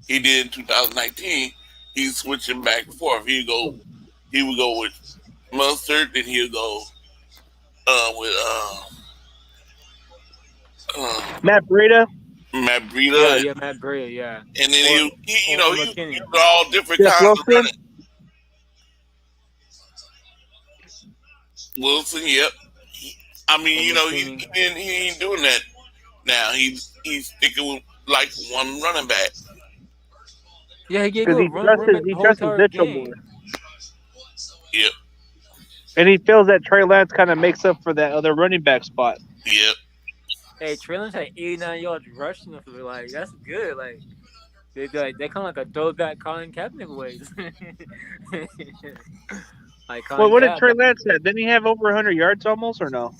He did in 2019. He's switching back and forth. He would go with Mustard, then he'll go with Matt Breida. Matt Breida. Yeah, Matt Breida, yeah. And then he all different kinds of running. Wilson, yep. I mean, he ain't doing that now. He's sticking with like one running back. Yeah, he trusts Mitchell more. Yep. And he feels that Trey Lance kind of makes up for that other running back spot. Yep. Hey, Trey Lance had 89 yards rushing. Like that's good. Like they kind of like a throwback Colin Kaepernick ways. What did Trey Lance have? Didn't he have over 100 yards almost, or no?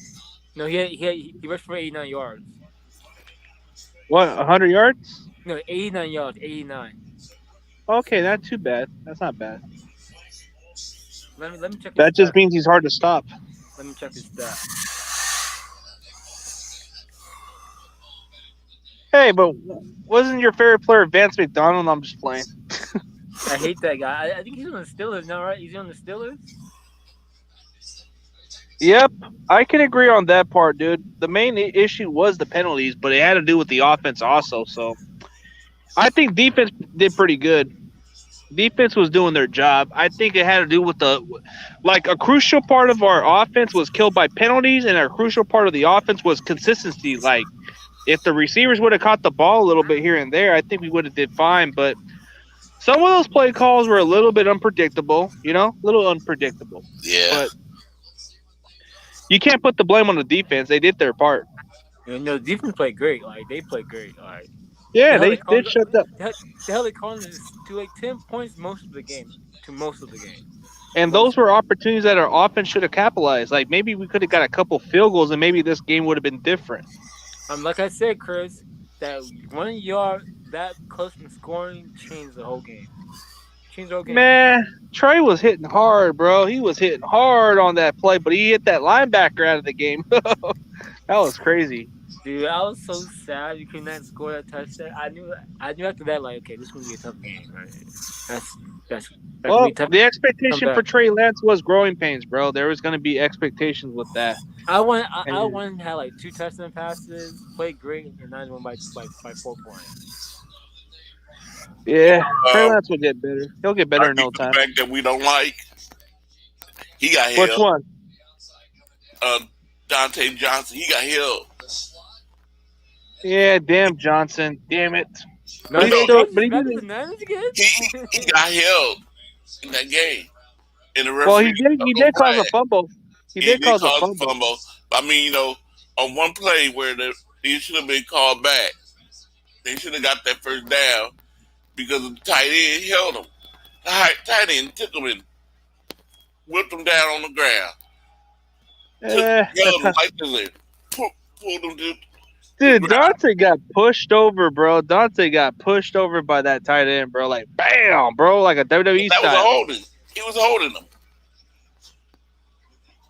No, he rushed for 89 yards. What, 100 yards? No, 89 yards, 89. Okay, not too bad. That's not bad. Let me check. That just means he's hard to stop. Let me check his stat. Hey, but wasn't your favorite player Vance McDonald? I'm just playing. I hate that guy. I think he's on the Steelers now, right? He's on the Steelers? Yep, I can agree on that part, dude. The main issue was the penalties, but it had to do with the offense also. So I think defense did pretty good. Defense was doing their job. I think it had to do with a crucial part of our offense was killed by penalties, and a crucial part of the offense was consistency. Like, if the receivers would have caught the ball a little bit here and there, I think we would have did fine. But some of those play calls were a little bit unpredictable, a little unpredictable. Yeah. But you can't put the blame on the defense. They did their part. The defense played great. Like, they played great. Like, yeah, they did shut up. The hell they called this to 10 points most of the game. And those were opportunities that our offense should have capitalized. Like, maybe we could have got a couple field goals, and maybe this game would have been different. Like I said, Chris, that 1 yard that close from scoring changed the whole game. Changed the whole game. Man, Trey was hitting hard, bro. He was hitting hard on that play, but he hit that linebacker out of the game. That was crazy. Dude, I was so sad you could not score that touchdown. I knew after that, like, okay, this is gonna be a tough game, right? That's gonna Well, be tough. the expectation Come for back. Trey Lance was growing pains, bro. There was going to be expectations with that. I won had like 2 touchdown passes, played great, and I won by 4 points. Yeah, Trey Lance will get better. He'll get better in no time. Back that we don't like. He got held. Which one? Dante Johnson. He got held. Yeah, damn Johnson. Damn it. No, But he didn't. He got held in that game. In the Well, he did cause a fumble. He did cause a fumble. I mean, on one play where he should have been called back, they should have got that first down because the tight end held him. The tight end took him and whipped him down on the ground. Held him like this, pulled him to. Dude, Dante got pushed over, bro. Dante got pushed over by that tight end, bro. Like, bam, bro, like a WWE That style. was a holding. He was holding him.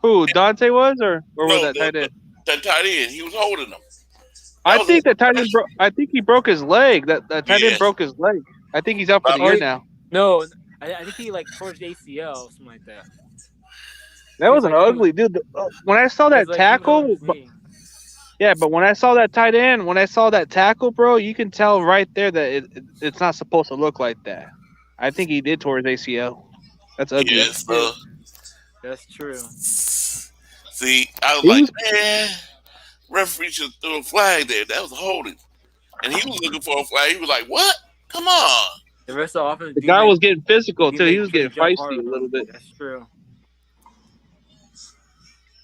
Who, Dante was, or was that tight end? That tight end, he was holding him. I think the tight end I think he broke his leg. That tight end broke his leg. I think he's out for the year now. No, I think he like tore his ACL, something like that. That was an ugly dude. When I saw that tackle, yeah, but when I saw that tight end, when I saw that tackle, bro, you can tell right there that it's not supposed to look like that. I think he did tore his ACL. That's ugly. Yes, that's true. See, I was like, man, referee should throw a flag there. That was a holding. And he was looking for a flag. He was like, what? Come on. The rest of the offense. The guy was getting physical, too. He was getting feisty a little bit. That's true.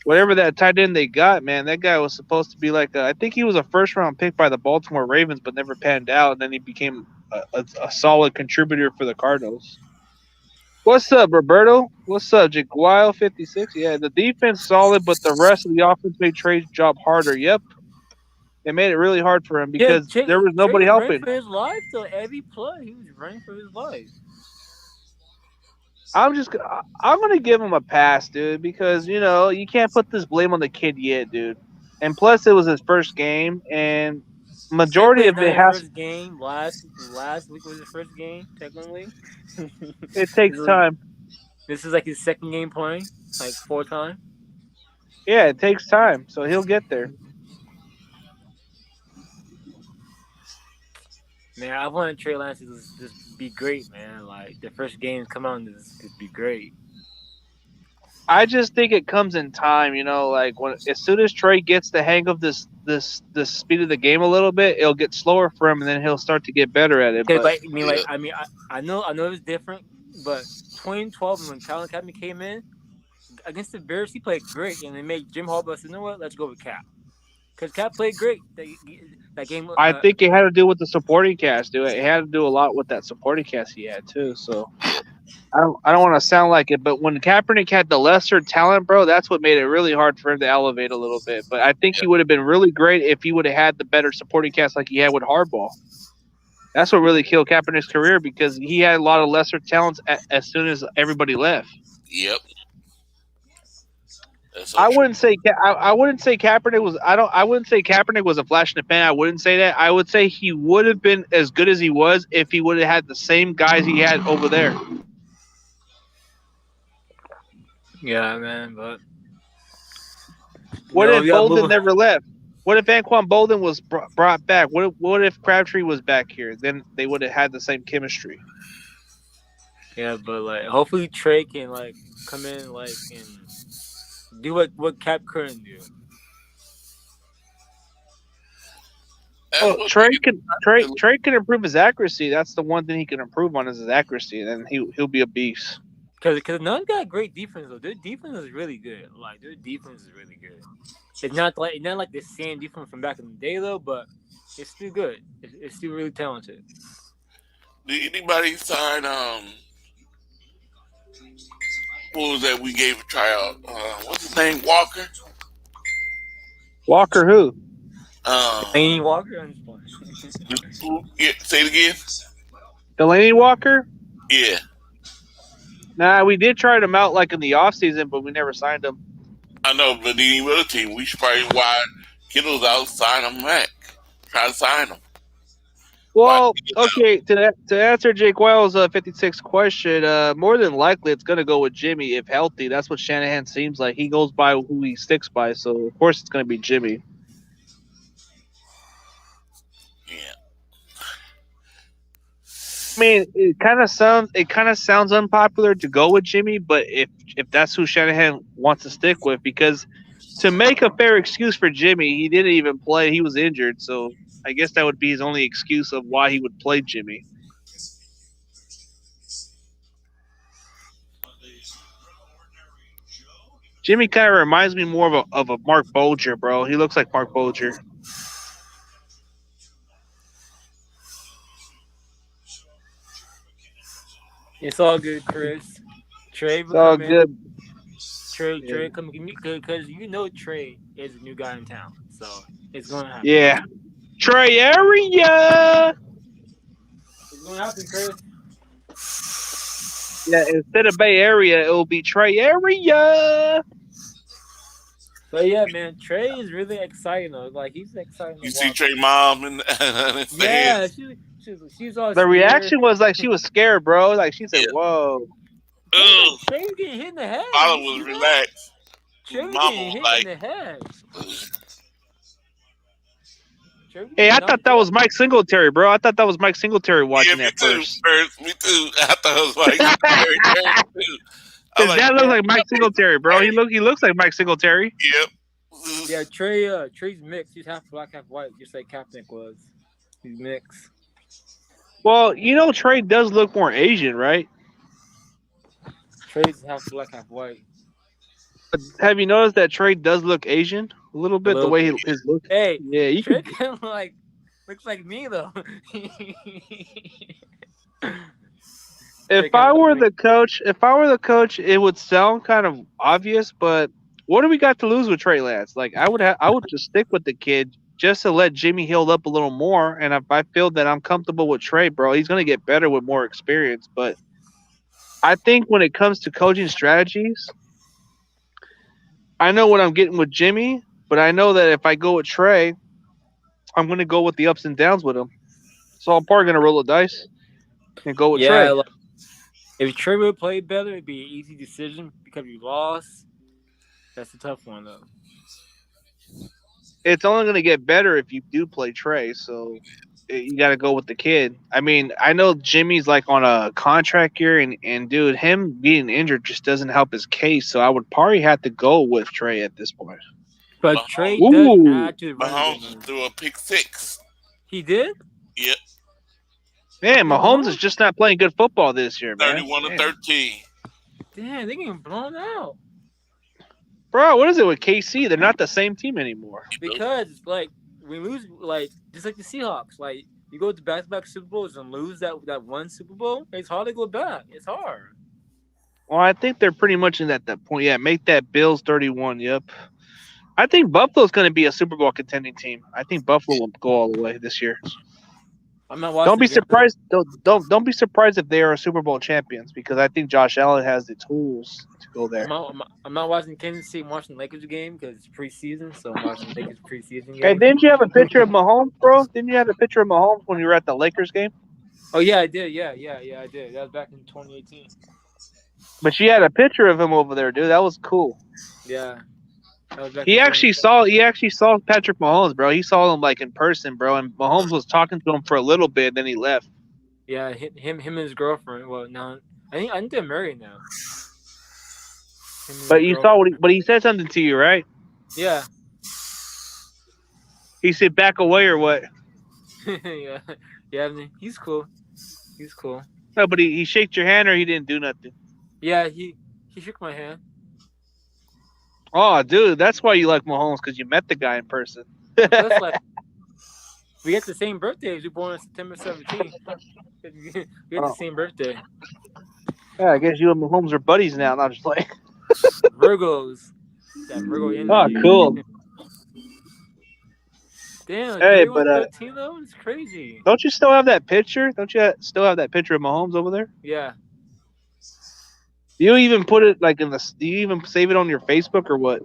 Whatever that tight end they got, man, that guy was supposed to be like I think he was a first-round pick by the Baltimore Ravens, but never panned out, and then he became a solid contributor for the Cardinals. What's up, Roberto? What's up, Jaguile 56? Yeah, the defense solid, but the rest of the offense made Trey's job harder. Yep. They made it really hard for him because there was nobody helping. For his life, though, every play he was running for his life. I'm gonna give him a pass, dude, because you can't put this blame on the kid yet, dude. And plus, it was his first game, and majority of it has. First game last week was his first game, technically. It takes time. This is like his second game playing, like 4 times. Yeah, it takes time, so he'll get there. Man, I wanted Trey Lance to just be great, man. Like the first game come out and just be great. I just think it comes in time, like as soon as Trey gets the hang of this speed of the game a little bit, it'll get slower for him, and then he'll start to get better at it. But, I know it was different, but 2012 when Colin Kaepernick came in against the Bears, he played great, and they made Jim Harbaugh say, "You know what? Let's go with Cap." Because Cap played great that game. I think it had to do with the supporting cast, dude. It had to do a lot with that supporting cast he had too. So I don't want to sound like it, but when Kaepernick had the lesser talent, bro, that's what made it really hard for him to elevate a little bit. But I think he would have been really great if he would have had the better supporting cast like he had with Harbaugh. That's what really killed Kaepernick's career because he had a lot of lesser talents as soon as everybody left. Yep. I wouldn't say Kaepernick was. I wouldn't say Kaepernick was a flash in the pan. I wouldn't say that. I would say he would have been as good as he was if he would have had the same guys he had over there. Yeah, man. But what if Bolden never left? What if Anquan Bolden was brought back? What if Crabtree was back here? Then they would have had the same chemistry. Yeah, but like hopefully Trey can like come in like and do what Cap couldn't do. Oh, Trey can improve his accuracy. That's the one thing he can improve on is his accuracy, and he'll be a beast. Because none got great defense though. Their defense is really good. Like their defense is really good. It's not like the same defense from back in the day though, but it's still good. It's still really talented. Did anybody sign what was that we gave a tryout? What's his name? Walker? Walker who? Laney Walker? Yeah, say it again. Delaney Walker? Yeah, Nah, we did try him out like in the offseason, but we never signed him. I know, but any other team, we should probably why Kittle's out, sign him back. Try to sign him. Well, okay, to answer Jake Wells' 56 question, more than likely it's going to go with Jimmy if healthy. That's what Shanahan seems like. He goes by who he sticks by, so of course it's going to be Jimmy. Yeah. I mean, it kind of sounds unpopular to go with Jimmy, but if that's who Shanahan wants to stick with, because to make a fair excuse for Jimmy, he didn't even play. He was injured, so I guess that would be his only excuse of why he would play Jimmy. Jimmy kind of reminds me more of a Mark Bolger, bro. He looks like Mark Bolger. It's all good, Chris. Trey will It's all come good. in. Trey, come because you know Trey is a new guy in town, so it's going to happen. Yeah, Trey area. It's going to happen, Chris. Yeah, instead of Bay Area, it will be Trey area. But yeah, man, Trey is really exciting though. Like he's exciting. You see Trey mom and yeah, she's all. The reaction was like she was scared, bro. Like she said, "Whoa." Trey was getting hit in the head. Olive was relaxed. Trey was Mama getting hit was in the head. Hey, I thought that was Mike Singletary, bro. I thought that was Mike Singletary watching that first. Me too. I thought it was Mike Singletary too. That looks like Mike Singletary, bro. He looks like Mike Singletary. Yep. Yeah, Trey's mixed. He's half black, half white, just like Kaepernick was. He's mixed. Well, you know, Trey does look more Asian, right? Trey's half black, half white. But have you noticed that Trey does look Asian a little bit? The way his look. Hey, yeah, you Trey can. kind of like looks like me though. If I were the coach, it would sound kind of obvious, but what do we got to lose with Trey Lance? Like I would just stick with the kid just to let Jimmy heal up a little more. And if I feel that I'm comfortable with Trey, bro, he's gonna get better with more experience. But I think when it comes to coaching strategies, I know what I'm getting with Jimmy, but I know that if I go with Trey, I'm gonna go with the ups and downs with him. So I'm probably gonna roll the dice and go with Trey. Like, if Trey would play better, it'd be an easy decision because you lost. That's a tough one, though. It's only going to get better if you do play Trey, so you got to go with the kid. I mean, I know Jimmy's like on a contract year, and dude, him being injured just doesn't help his case, so I would probably have to go with Trey at this point. But Trey does add to the Mahomes threw a pick six. He did? Yep. Man, Mahomes is just not playing good football this year, man. 31-13. Damn, they getting blown out. Bro, what is it with KC? They're not the same team anymore. Because like we lose, like just like the Seahawks. Like you go to back-to-back Super Bowls and lose that one Super Bowl, it's hard to go back. It's hard. Well, I think they're pretty much in that point. Yeah, make that Bills 31. Yep. I think Buffalo's going to be a Super Bowl contending team. I think Buffalo will go all the way this year. I'm not watching. Don't be surprised. Don't be surprised if they are Super Bowl champions, because I think Josh Allen has the tools to go there. I'm not watching Kansas City. I'm watching the Lakers game because it's preseason, so I'm watching the Lakers preseason game. Hey, didn't you have a picture of Mahomes, bro? Didn't you have a picture of Mahomes when you were at the Lakers game? Oh yeah, I did. Yeah, I did. That was back in 2018. But you had a picture of him over there, dude. That was cool. Yeah. He actually saw Patrick Mahomes, bro. He saw him like in person, bro. And Mahomes was talking to him for a little bit, then he left. Yeah, him and his girlfriend. Well, no, I think they're married now. But you saw but he said something to you, right? Yeah. He said back away or what? yeah. He's cool. He's cool. No, but he shook your hand or he didn't do nothing. Yeah, he shook my hand. Oh, dude, that's why you like Mahomes, because you met the guy in person. That's like, we got the same birthdays. We were born on September 17th. We had the same birthday. Yeah, I guess you and Mahomes are buddies now. Not just like Virgos. That Virgo energy. Oh, cool. Damn, Hey, 31-13 though. It's crazy. don't you still have that picture? Don't you still have that picture of Mahomes over there? Yeah. You even put it like in the. Do you even save it on your Facebook or what?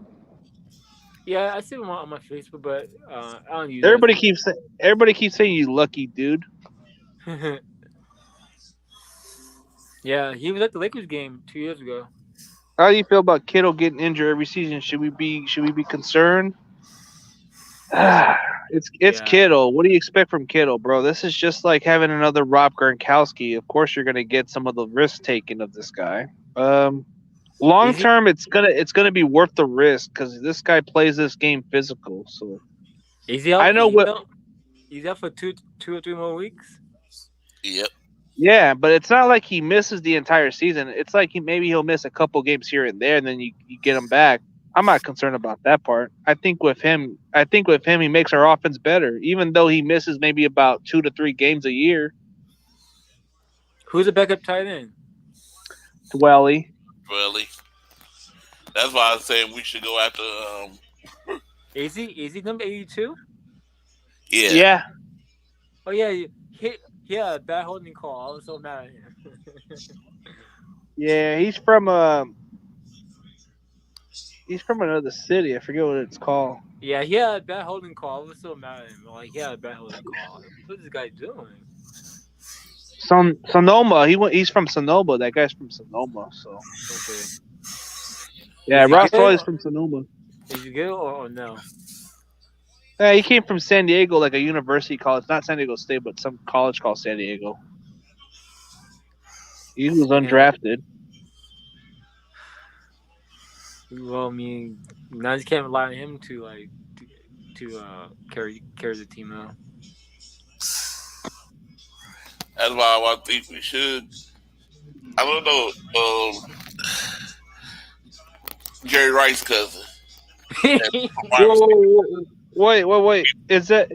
Yeah, I see him on my Facebook, but I don't use it. Everybody keeps saying you lucky dude. Yeah, he was at the Lakers game 2 years ago. How do you feel about Kittle getting injured every season? Should we be concerned? It's Yeah. Kittle. What do you expect from Kittle, bro? This is just like having another Rob Gronkowski. Of course, you're gonna get some of the risk taken of this guy. Long Is he? term, it's gonna be worth the risk because this guy plays this game physical. So Is he out? I know what. He's out for two or 3 more weeks. Yep. Yeah, but it's not like he misses the entire season. It's like he'll miss a couple games here and there, and then you get him back. I'm not concerned about that part. I think with him, he makes our offense better, even though he misses maybe about 2 to 3 games a year. Who's the backup tight end? Dwelly. Really. That's why I was saying we should go after. Is he number 82? Yeah. Yeah. Oh yeah, he had a bad holding call. I was so mad at him. Yeah, he's from another city. I forget what it's called. Yeah, he had a bad holding call. I was so mad at him. Like he had a bad holding call. What's this guy doing? Sonoma. He's from Sonoma. That guy's from Sonoma. So. Okay. Yeah, Is he Ross good? Roy's from Sonoma. Is he good or no? Yeah, he came from San Diego, like a university college, not San Diego State, but some college called San Diego. He was undrafted. Well, I mean, now you can't rely on him to carry the team out. That's why I think we should. I don't know. Jerry Rice's cousin. Wait. Is that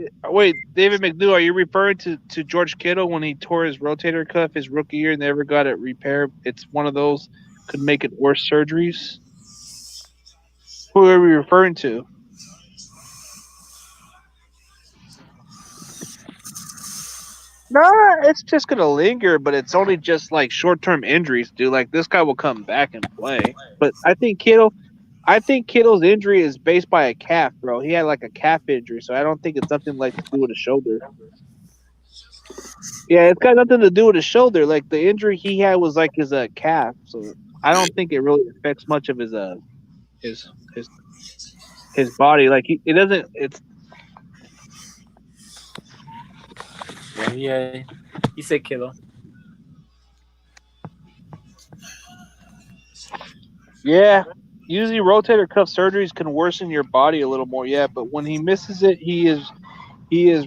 David McNew? Are you referring to George Kittle when he tore his rotator cuff his rookie year and never got it repaired? It's one of those could make it worse surgeries. Who are we referring to? Nah, it's just gonna linger, but it's only just like short-term injuries, dude. Like this guy will come back and play. But I think Kittle's injury is based by a calf, bro. He had like a calf injury, so I don't think it's something like to do with a shoulder. Yeah, it's got nothing to do with his shoulder. Like the injury he had was like his calf, so I don't think it really affects much of his body. Like it doesn't. It's Yeah, he said Kittle. Yeah, usually rotator cuff surgeries can worsen your body a little more. Yeah, but when he misses it, he is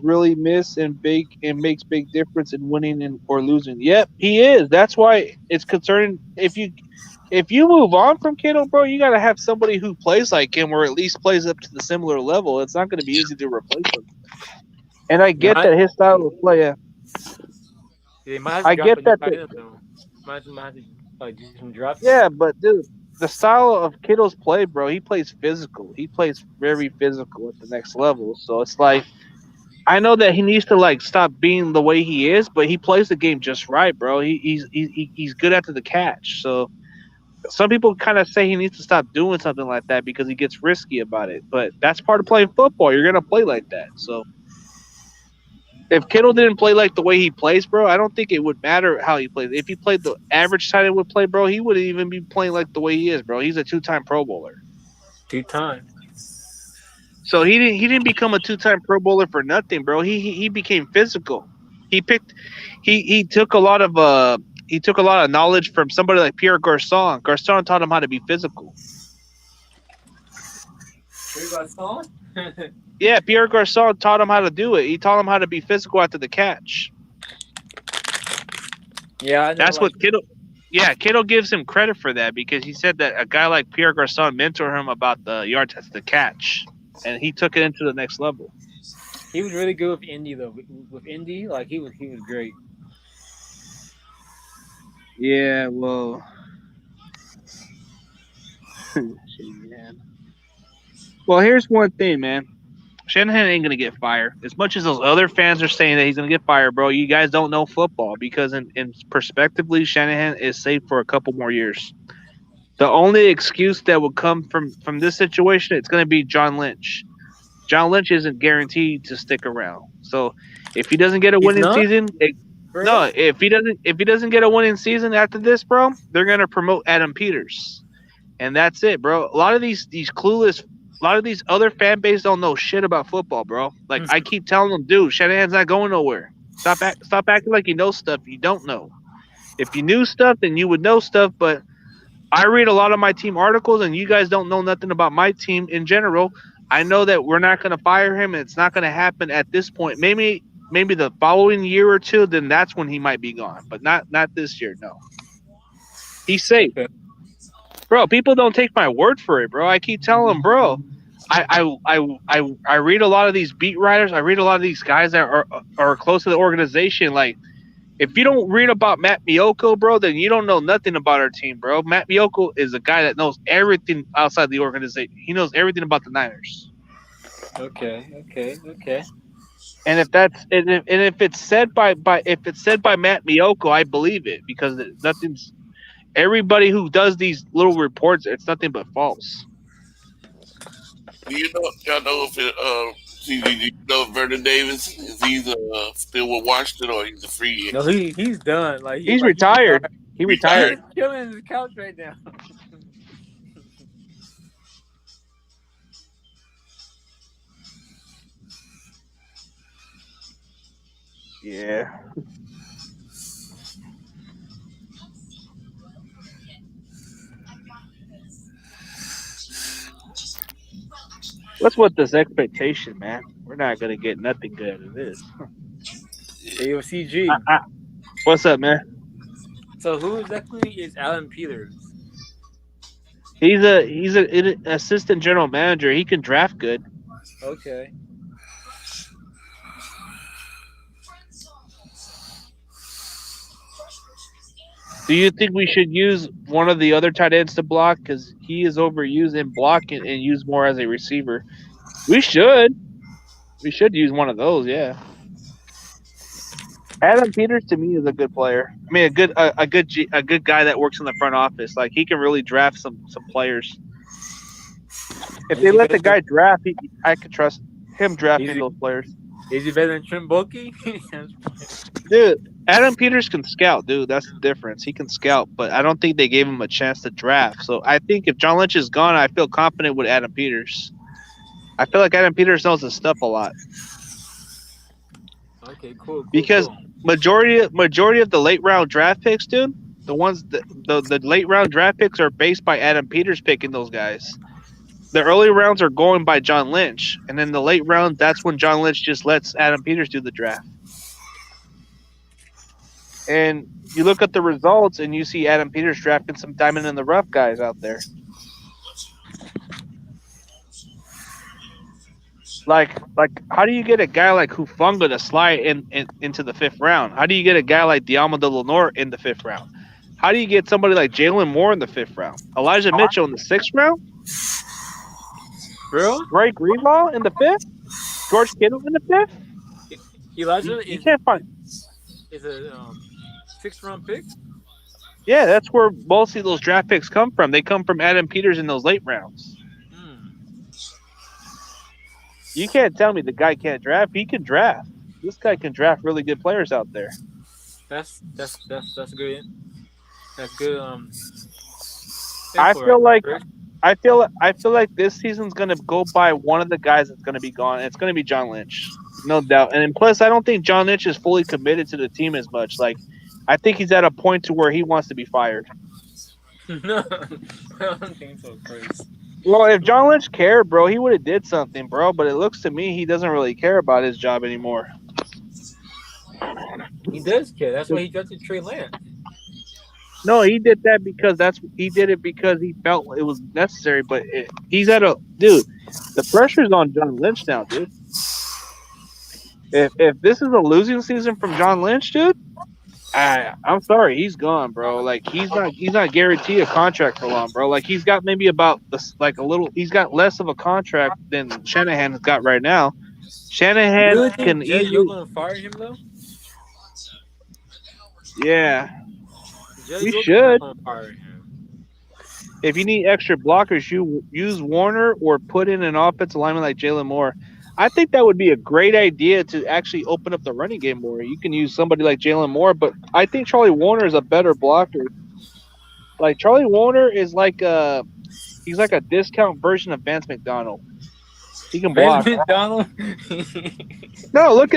really miss and makes big difference in winning or losing. Yep, he is. That's why it's concerning. If you move on from Kittle, bro, you gotta have somebody who plays like him or at least plays up to the similar level. It's not gonna be easy to replace him. And I get that his style of play. Yeah. I get that. Might have to do some drops. Yeah, but dude, the style of Kittle's play, bro, he plays physical. He plays very physical at the next level. So it's like, I know that he needs to like stop being the way he is, but he plays the game just right, bro. He's good after the catch. So some people kind of say he needs to stop doing something like that because he gets risky about it. But that's part of playing football. You're gonna play like that. So if Kittle didn't play like the way he plays, bro, I don't think it would matter how he plays. If he played the average tight end would play, bro, he wouldn't even be playing like the way he is, bro. He's a 2-time Pro Bowler. 2-time. So he didn't become a 2-time Pro Bowler for nothing, bro. He became physical. He took a lot of knowledge from somebody like Pierre Garçon. Garçon taught him how to be physical. Pierre Garçon? Yeah, Pierre Garçon taught him how to do it. He taught him how to be physical after the catch. Yeah, I know, that's what Kittle. Yeah, Kittle gives him credit for that because he said that a guy like Pierre Garçon mentored him about the yards after the catch, and he took it into the next level. He was really good with Indy though. With Indy, like he was great. Yeah, well, man. Well, here's one thing, man. Shanahan ain't gonna get fired. As much as those other fans are saying that he's gonna get fired, bro, you guys don't know football because in perspectively, Shanahan is safe for a couple more years. The only excuse that will come from this situation, it's gonna be John Lynch. John Lynch isn't guaranteed to stick around. So if he doesn't get a He's winning not? season, Bro? no, if he doesn't get a winning season after this, bro, they're gonna promote Adam Peters. And that's it, bro. A lot of these clueless, a lot of these other fan base don't know shit about football, bro. Like I keep telling them, dude, Shanahan's not going nowhere. Stop acting like you know stuff you don't know. If you knew stuff, then you would know stuff. But I read a lot of my team articles, and you guys don't know nothing about my team in general. I know that we're not going to fire him, and it's not going to happen at this point. Maybe the following year or two, then that's when he might be gone. But not this year. No, he's safe. Okay. Bro, people don't take my word for it, bro. I keep telling them, bro. I read a lot of these beat writers. I read a lot of these guys that are close to the organization. Like, if you don't read about Matt Miyoko, bro, then you don't know nothing about our team, bro. Matt Miyoko is a guy that knows everything outside the organization. He knows everything about the Niners. Okay. And if it's said by Matt Miyoko, I believe it because nothing's. Everybody who does these little reports, it's nothing but false. Do you know? Y'all know if it? Do you know if Vernon Davis is he's still with Washington or he's a free No, agent? he's done. Like He's retired. He retired. He's killing his couch right now. Yeah. What's with this expectation, man? We're not gonna get nothing good out of this. AOCG. What's up, man? So who exactly is Alan Peters? He's an assistant general manager. He can draft good. Okay. Do you think we should use one of the other tight ends to block? Because he is overused in blocking and used more as a receiver. We should. We should use one of those. Yeah. Adam Peters to me is a good player. I mean, a good guy that works in the front office. Like he can really draft some players. If they let the guy draft, I could trust him drafting those players. Is he better than Trent Baalke? Dude, Adam Peters can scout, dude. That's the difference. He can scout, but I don't think they gave him a chance to draft. So I think if John Lynch is gone, I feel confident with Adam Peters. I feel like Adam Peters knows his stuff a lot. Okay, cool. Because majority of the late round draft picks, dude, the late round draft picks are based by Adam Peters picking those guys. The early rounds are going by John Lynch, and then the late round, that's when John Lynch just lets Adam Peters do the draft. And you look at the results, and you see Adam Peters drafting some diamond in the rough guys out there. Like, how do you get a guy like Hufanga to slide into the fifth round? How do you get a guy like Diamond Lenore in the fifth round? How do you get somebody like Jalen Moore in the fifth round? Elijah Mitchell in the sixth round? Bro? Ray Greenlaw in the fifth? George Kittle in the fifth? Elijah you can't find. Is a 6th round pick? Yeah, that's where most of those draft picks come from. They come from Adam Peters in those late rounds. You can't tell me the guy can't draft. He can draft. This guy can draft really good players out there. That's good. That's good. I feel like this season's gonna go by one of the guys that's gonna be gone. It's gonna be John Lynch, no doubt. And plus, I don't think John Lynch is fully committed to the team as much. Like, I think he's at a point to where he wants to be fired. No, I don't think so, Chris. Well, if John Lynch cared, bro, he would have did something, bro. But it looks to me he doesn't really care about his job anymore. He does care. That's why he drafted Trey Lance. No, he did that because he did it because he felt it was necessary. But he's at a dude. The pressure's on John Lynch now, dude. If this is a losing season from John Lynch, dude, I'm sorry, he's gone, bro. Like he's not guaranteed a contract for long, bro. Like he's got maybe about this, like a little. He's got less of a contract than Shanahan has got right now. You Shanahan really can think Jerry Joe easily, gonna fire him though? yeah, Jerry he Joe should. gonna fire him. If you need extra blockers, you use Warner or put in an offensive lineman like Jalen Moore. I think that would be a great idea to actually open up the running game more. You can use somebody like Jalen Moore, but I think Charlie Warner is a better blocker. Like Charlie Warner is like he's like a discount version of Vance McDonald. He can Vance block. McDonald. No, look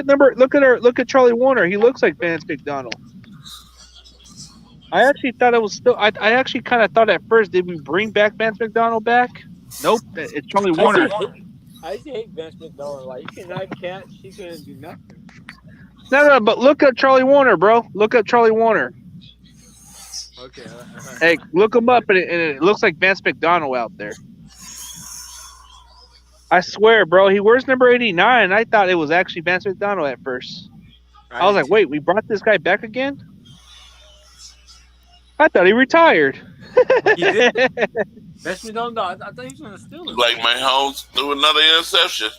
at Charlie Warner. He looks like Vance McDonald. I actually thought it was still. I actually kind of thought at first, did we bring back Vance McDonald back? Nope, it's Charlie Warner. I used to hate Vance McDonald. Like he cannot catch, he couldn't do nothing. No, but look at Charlie Warner, bro. Look at Charlie Warner. Okay. Hey, look him up, and it looks like Vance McDonald out there. I swear, bro, he wears number 89. I thought it was actually Vance McDonald at first. I was like, wait, we brought this guy back again? I thought he retired. He did? Vance McDonald, I thought he was gonna steal it. Like my house threw another interception.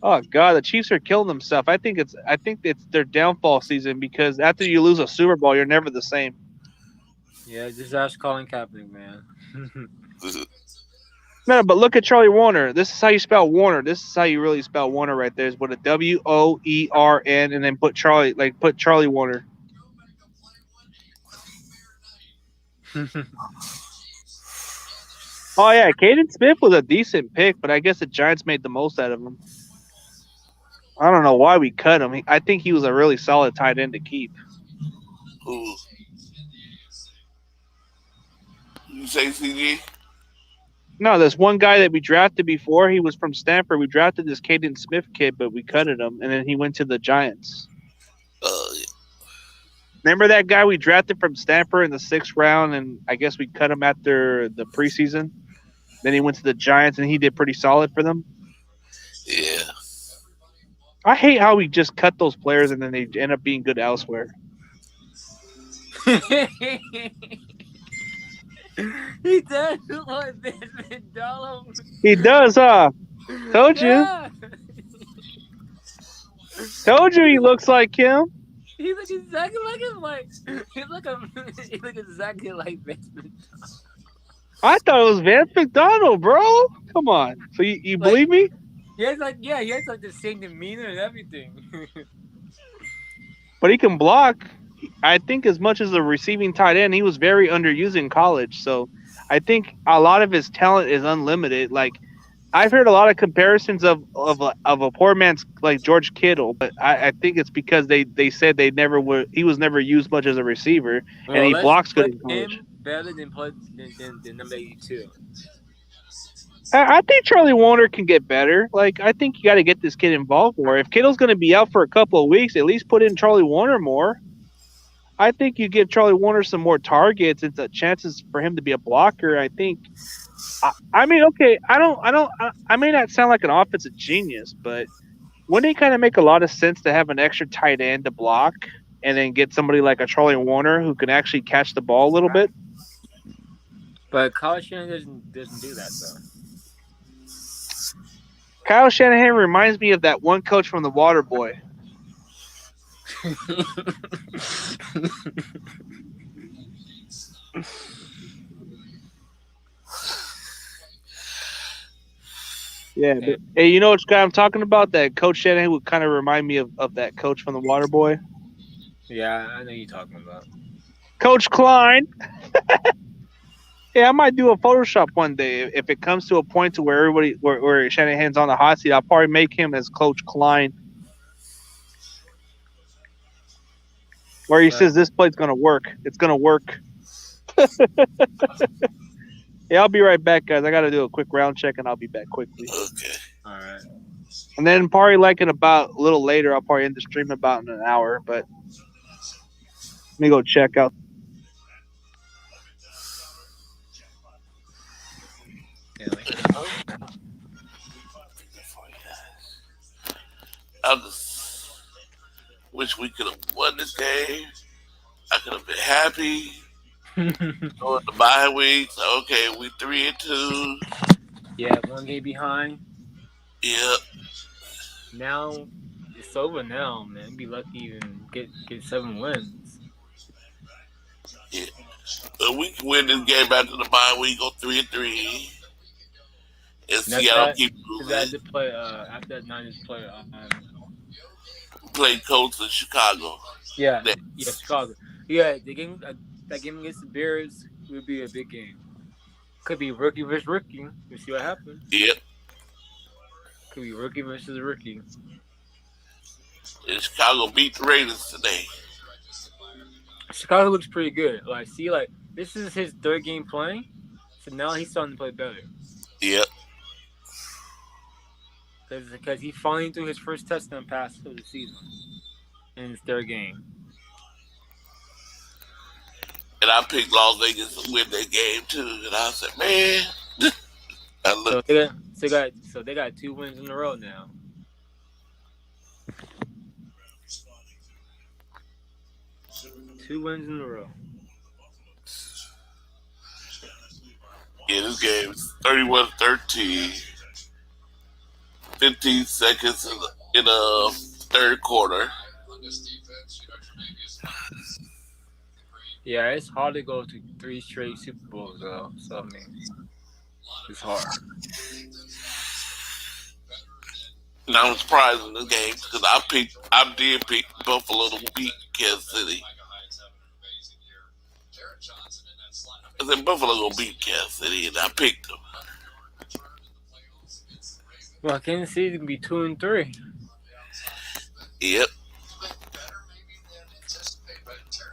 Oh God, the Chiefs are killing themselves. I think it's their downfall season because after you lose a Super Bowl, you're never the same. Yeah, just ask Colin Kaepernick, man. No, but look at Charlie Warner. This is how you spell Warner. This is how you really spell Warner right there. Is with a WOERN and then put Charlie Warner. Oh yeah, Caden Smith was a decent pick, but I guess the Giants made the most out of him. I don't know why we cut him. I think he was a really solid tight end to keep. Who? You say CG? No, there's one guy that we drafted before. He was from Stanford. We drafted this Caden Smith kid, but we cutted him, and then he went to the Giants. Yeah. Remember that guy we drafted from Stanford in the 6th round, and I guess we cut him after the preseason? Then he went to the Giants, and he did pretty solid for them. Yeah. I hate how we just cut those players, and then they end up being good elsewhere. He does look like Vance McDonald. He does, huh? Told you. Yeah. Told you he looks like him. He looks exactly like him. Like he look exactly like Vance McDonald. I thought it was Vance McDonald, bro. Come on. So you believe me? He has like the same demeanor and everything. But he can block. I think as much as a receiving tight end, he was very underused in college. So I think a lot of his talent is unlimited. Like I've heard a lot of comparisons of a poor man's like George Kittle, but I think it's because they said they never were. He was never used much as a receiver, and he blocks good in college. Him better than number 82. I think Charlie Warner can get better. Like I think you got to get this kid involved more. If Kittle's going to be out for a couple of weeks, at least put in Charlie Warner more. I think you give Charlie Warner some more targets and the chances for him to be a blocker. I think. I mean, okay, I may not sound like an offensive genius, but wouldn't it kind of make a lot of sense to have an extra tight end to block and then get somebody like a Charlie Warner who can actually catch the ball a little bit? But Kyle Shanahan doesn't do that though. Kyle Shanahan reminds me of that one coach from The Water Boy. Yeah, but, hey, you know which guy I'm talking about? That Coach Shanahan would kind of remind me of that coach from The Water Boy. Yeah, I know you're talking about. Coach Klein. Yeah, I might do a Photoshop one day if it comes to a point to where where Shanahan's on the hot seat. I'll probably make him as Coach Klein, where he says this play's gonna work. It's gonna work. Yeah, I'll be right back, guys. I gotta do a quick round check, and I'll be back quickly. Okay. All right. And then probably like in about a little later, I'll probably end the stream about in an hour. But let me go check out. wish we could have won this game. I could have been happy. Going the bye weeks. Okay, we 3-2. Yeah, 1 game behind. Yep. Now it's over now, man. Be lucky even get 7 wins. Yeah. But we can win this game after the bye week, go 3-3. And Seattle keep Because losing. I did play after that Niners play Played Colts in Chicago. yeah, Next. yeah, Chicago. Yeah, the game that game against the Bears would be a big game. Could be rookie versus rookie. We'll see what happens. Yep. Could be rookie versus rookie. And Chicago beat the Raiders today. Chicago looks pretty good. Like, see, like this is his 3rd game playing, so now he's starting to play better. Yep. Because he finally threw his first touchdown pass of the season in his 3rd game. And I picked Las Vegas to win that game too. And I said, man, So they got 2 wins in a row now. Two wins in a row. yeah, this game is 31-13. 15 seconds in the 3rd quarter. Yeah, it's hard to go to 3 straight Super Bowls though. So I mean, it's hard. And I'm surprised in this game because I did pick Buffalo to beat Kansas City. I said Buffalo gonna beat Kansas City, and I picked them. Well, Kansas City's gonna be 2-3. Yep.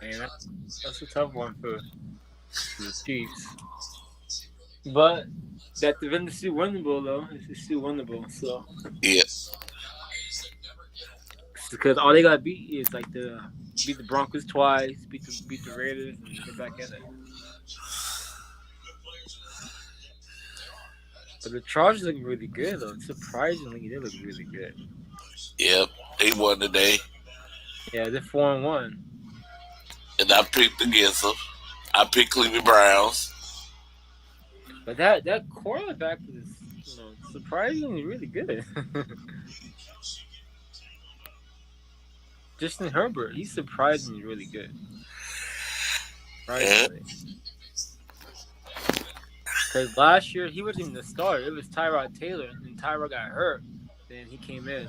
And that's a tough one for the Chiefs. But that event is still winnable though. It's still winnable. So Yep. because all they gotta beat is like beat the Broncos twice, beat the Raiders, and get back in it. But the Chargers look really good though. Surprisingly, they look really good. Yep. They won today. Yeah, they're 4-1. And I picked against them. I picked Cleveland Browns. But that quarterback is, surprisingly really good. Justin Herbert, he's surprisingly really good. Surprisingly. Because last year he wasn't even the starter. It was Tyrod Taylor, and Tyrod got hurt. Then he came in.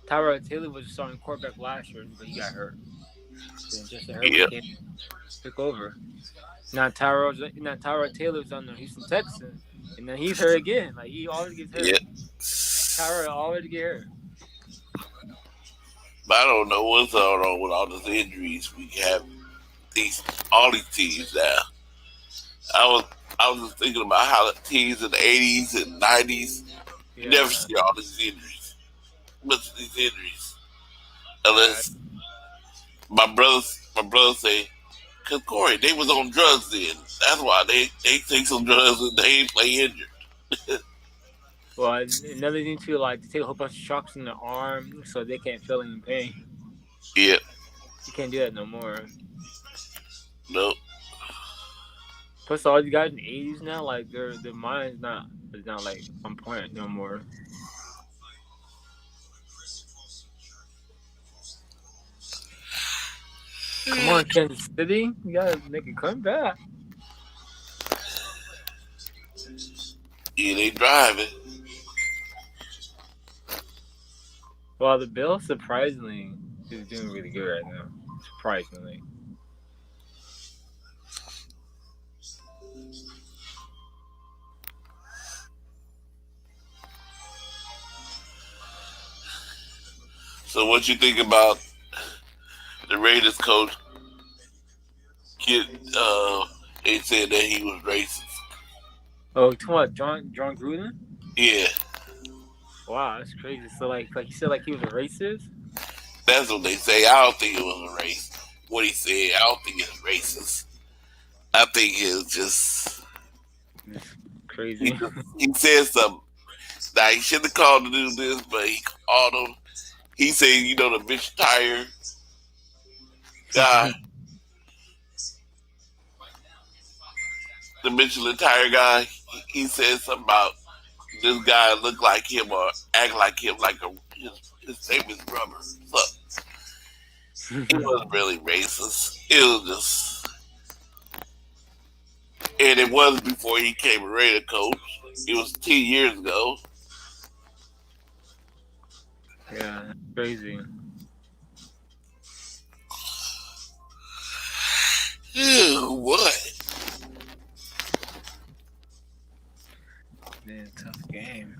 Tyrod Taylor was the starting quarterback last year, but he got hurt. Then Justin Herbert took over. Now Tyrod Taylor's on the Houston Texans, and then he's hurt again. Like he always gets hurt. Yeah. Tyrod always get hurt. But I don't know what's going on with all these injuries we have. All these teams now. I was just thinking about how the teams in the 80s and 90s you never see all these injuries. Much of these injuries. Unless my brothers say, because Corey, they was on drugs then. That's why they take some drugs and they ain't play injured. Well, another thing too, like to take a whole bunch of shocks in the arm so they can't feel any pain. Yeah. You can't do that no more. Nope. Plus, all these guys in the 80s now, like their mind's not like on point no more. Come on, Kansas City, you gotta make a comeback. Yeah, they driving. Well, the Bills surprisingly is doing really good right now. Surprisingly. So what you think about the Raiders coach? They said that he was racist. Oh, talking about John Gruden? Yeah. Wow, that's crazy. So like you said, like he was a racist? That's what they say. I don't think it was a race. What he said, I don't think it's racist. I think it's just crazy. He said something. Now he shouldn't have called to do this, but he called him. He said, the Michelin tire guy, the Michelin tire guy. He said something about this guy look like him or act like him, like his name is Rubber. So it wasn't really racist. It was just, and it was before he came a Raider coach. It was 10 years ago. Yeah, that's crazy. What? Man, tough game.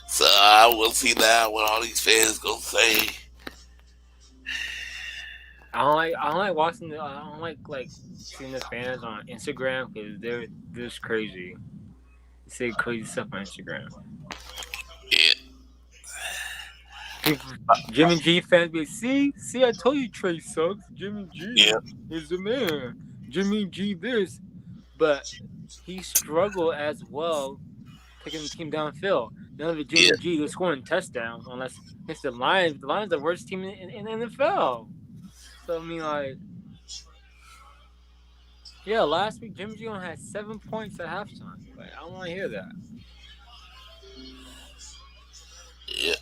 So I will see now what all these fans gonna say. I don't like watching. I don't like seeing the fans on Instagram because they're just crazy. They say crazy stuff on Instagram. Yeah. Jimmy G fans be like, see, I told you Trey sucks. Jimmy G is the man. Jimmy G this, but he struggled as well taking the team downfield. None of the Jimmy G is scoring touchdowns unless it's the Lions. The Lions are the worst team in the NFL. So I mean, like, yeah, last week Jimmy G only had 7 points at halftime. Like, I don't want to hear that. Yeah.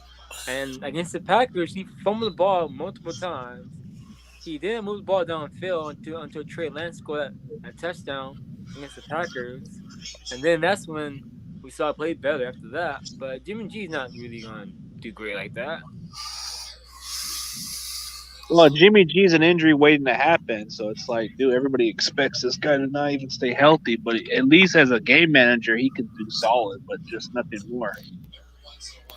And against the Packers, he fumbled the ball multiple times. He didn't move the ball downfield until Trey Lance scored a touchdown against the Packers. And then that's when we saw it play better after that. But Jimmy G's not really going to do great like that. Well, Jimmy G's an injury waiting to happen. So it's like, dude, everybody expects this guy to not even stay healthy. But at least as a game manager, he can do solid, but just nothing more.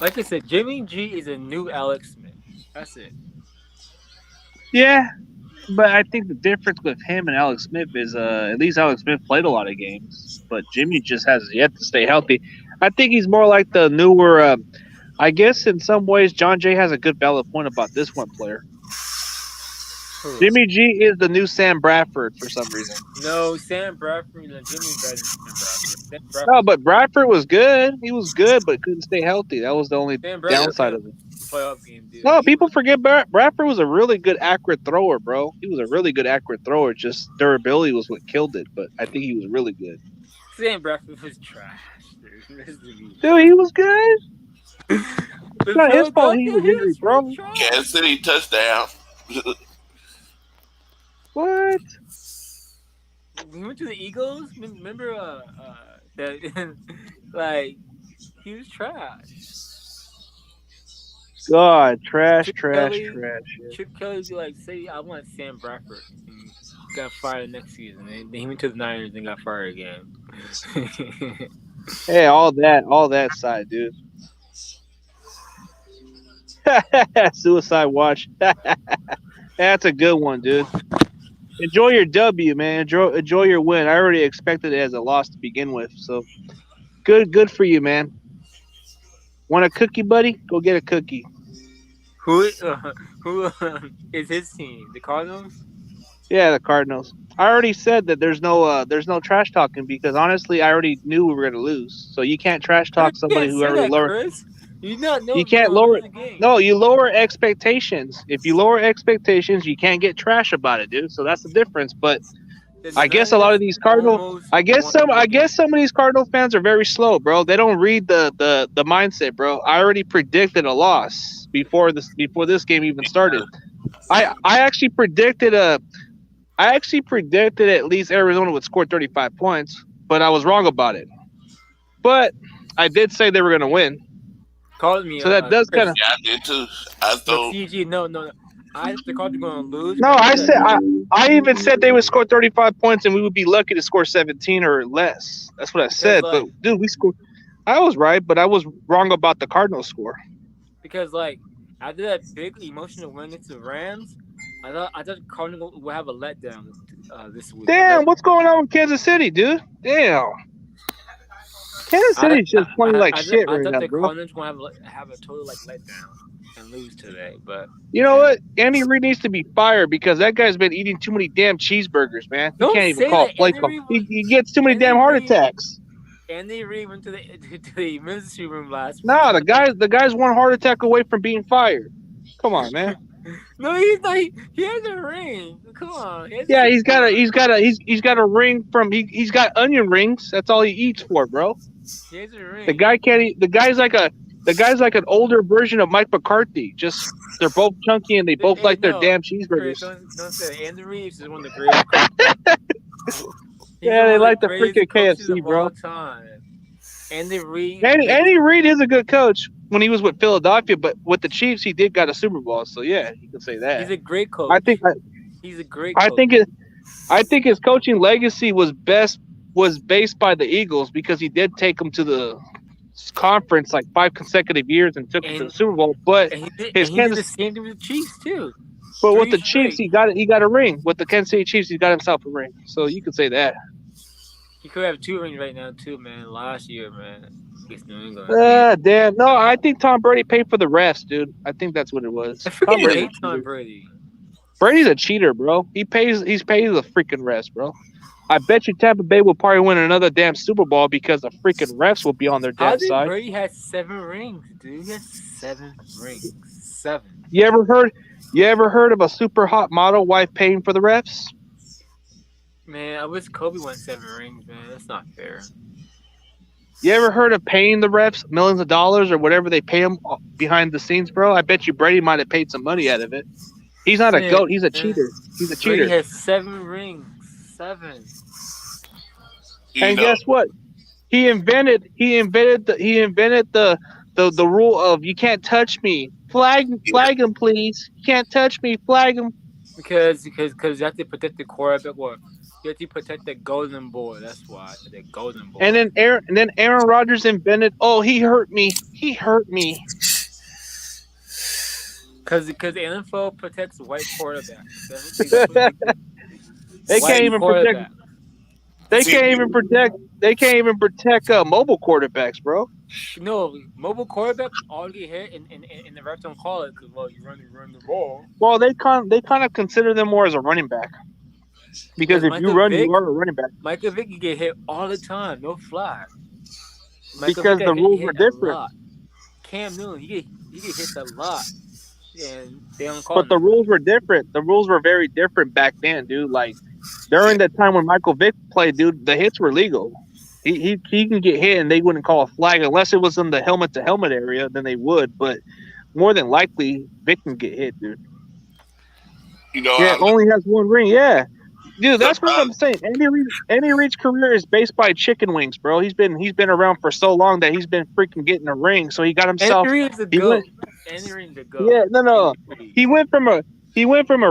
Like I said, Jimmy G is a new Alex Smith. That's it. Yeah, but I think the difference with him and Alex Smith is at least Alex Smith played a lot of games, but Jimmy just has yet to stay healthy. I think he's more like the newer I guess in some ways John Jay has a good valid point about this one player. Jimmy G is the new Sam Bradford for some reason. No, Sam Bradford. Jimmy's better than Sam Bradford. No, but Bradford was good. He was good, but couldn't stay healthy. That was the only downside of it. Playoff game, dude. No, people forget Bradford was a really good accurate thrower, bro. He was a really good accurate thrower. Just durability was what killed it, but I think he was really good. Sam Bradford was trash, dude. Dude, he was good. It's not his fault he was injured, bro. Kansas City touchdown. What? We went to the Eagles. Remember, that like he was trash. God, trash. Chip Kelly would be like, say, I want Sam Bradford. And got fired next season. Then he went to the Niners and got fired again. Hey, all that side, dude. Suicide watch. That's a good one, dude. Enjoy your W, man. Enjoy your win. I already expected it as a loss to begin with, so good for you, man. Want a cookie, buddy? Go get a cookie. Who is his team? The Cardinals? Yeah, the Cardinals. I already said that there's no trash talking because honestly, I already knew we were gonna lose. So you can't trash talk somebody who already lowered. Chris. You can't lower. No, you lower expectations. If you lower expectations, you can't get trash about it, dude. So that's the difference. But I guess a lot of these Cardinal, I guess some of these Cardinal fans are very slow, bro. They don't read the mindset, bro. I already predicted a loss before this game even started. I actually predicted at least Arizona would score 35 points, but I was wrong about it. But I did say they were going to win. Called me. So that does kind of. Yeah, I did too. I thought. CG, no. I the Cardinals going to lose. No, I even said they would score 35 points and we would be lucky to score 17 or less. That's what I said. But dude, we scored. I was right, but I was wrong about the Cardinals score. Because after that big emotional win against the Rams, I thought the Cardinals would have a letdown this week. Damn, what's going on with Kansas City, dude? Damn. Kansas City's just playing like shit right now, bro. I thought the Cardinals going to have a total letdown and lose today, but you know what? Andy Reid needs to be fired because that guy's been eating too many damn cheeseburgers, man. He can't even call play call. He gets too many damn heart attacks. Andy Reid went to the emergency room last week. Nah, the guy's one heart attack away from being fired. Come on, man. No, he's not. He has a ring. Come on. Yeah, he's got a ring from he's got onion rings. That's all he eats for, bro. He has a ring. The guy can't eat. The guy's like an older version of Mike McCarthy. Just they're both chunky and they both like their damn cheeseburgers. Don't say Andy Reid is one of the greatest coaches. Yeah, they like the freaking KFC, bro. Andy Reid. Andy Reid is a good coach when he was with Philadelphia, but with the Chiefs, he did got a Super Bowl. So yeah, you can say that. He's a great coach. He's a great coach. I think his coaching legacy was based by the Eagles because he did take them to the conference like 5 consecutive years and took them to the Super Bowl. But he did the same thing with the Chiefs too. But with the Chiefs, he got a ring. With the Kansas City Chiefs, he got himself a ring. So you could say that. He could have 2 rings right now too, man. Last year, man. New England. Damn. No, I think Tom Brady paid for the refs, dude. I think that's what it was. I freaking hate Tom Brady. Brady's a cheater, bro. He's paid the freaking refs, bro. I bet you Tampa Bay will probably win another damn Super Bowl because the freaking refs will be on their damn side. Brady has 7 rings, dude. He has 7 rings. 7. You ever heard of a super hot model wife paying for the refs? Man, I wish Kobe won 7 rings, man. That's not fair. You ever heard of paying the refs millions of dollars or whatever they pay them behind the scenes, bro? I bet you Brady might have paid some money out of it. He's not a goat. He's a cheater. He's a cheater. Brady has 7 rings. 7. And guess what? He invented the rule of you can't touch me. Flag him, please. You can't touch me. Flag him. Because you have to protect the quarterback. Or you have to protect the golden boy. That's why the golden boy. And then Aaron Rodgers invented. Oh, he hurt me. He hurt me. Because the NFL protects white quarterbacks. They can't even protect. They can't even protect mobile quarterbacks, bro. No, mobile quarterbacks all get hit, and the refs don't call it because you run the ball. Well, they kind of consider them more as a running back because if you run, you are a running back. Michael Vick, you get hit all the time, no flag. Because the rules were different. Cam Newton, he get hit a lot. And they don't call but the rules were different. The rules were very different back then, dude. Like during the time when Michael Vick played, dude, the hits were legal. He can get hit and they wouldn't call a flag unless it was in the helmet to helmet area. Then they would, but more than likely Vick can get hit, dude. Only has 1 ring. Yeah, dude, that's what I'm saying. Andy Reid's career is based by chicken wings, bro. He's been around for so long that he's been freaking getting a ring. So he got himself. Andy Reid's a goat. Andy Reid's a goat. Yeah, no. He went from a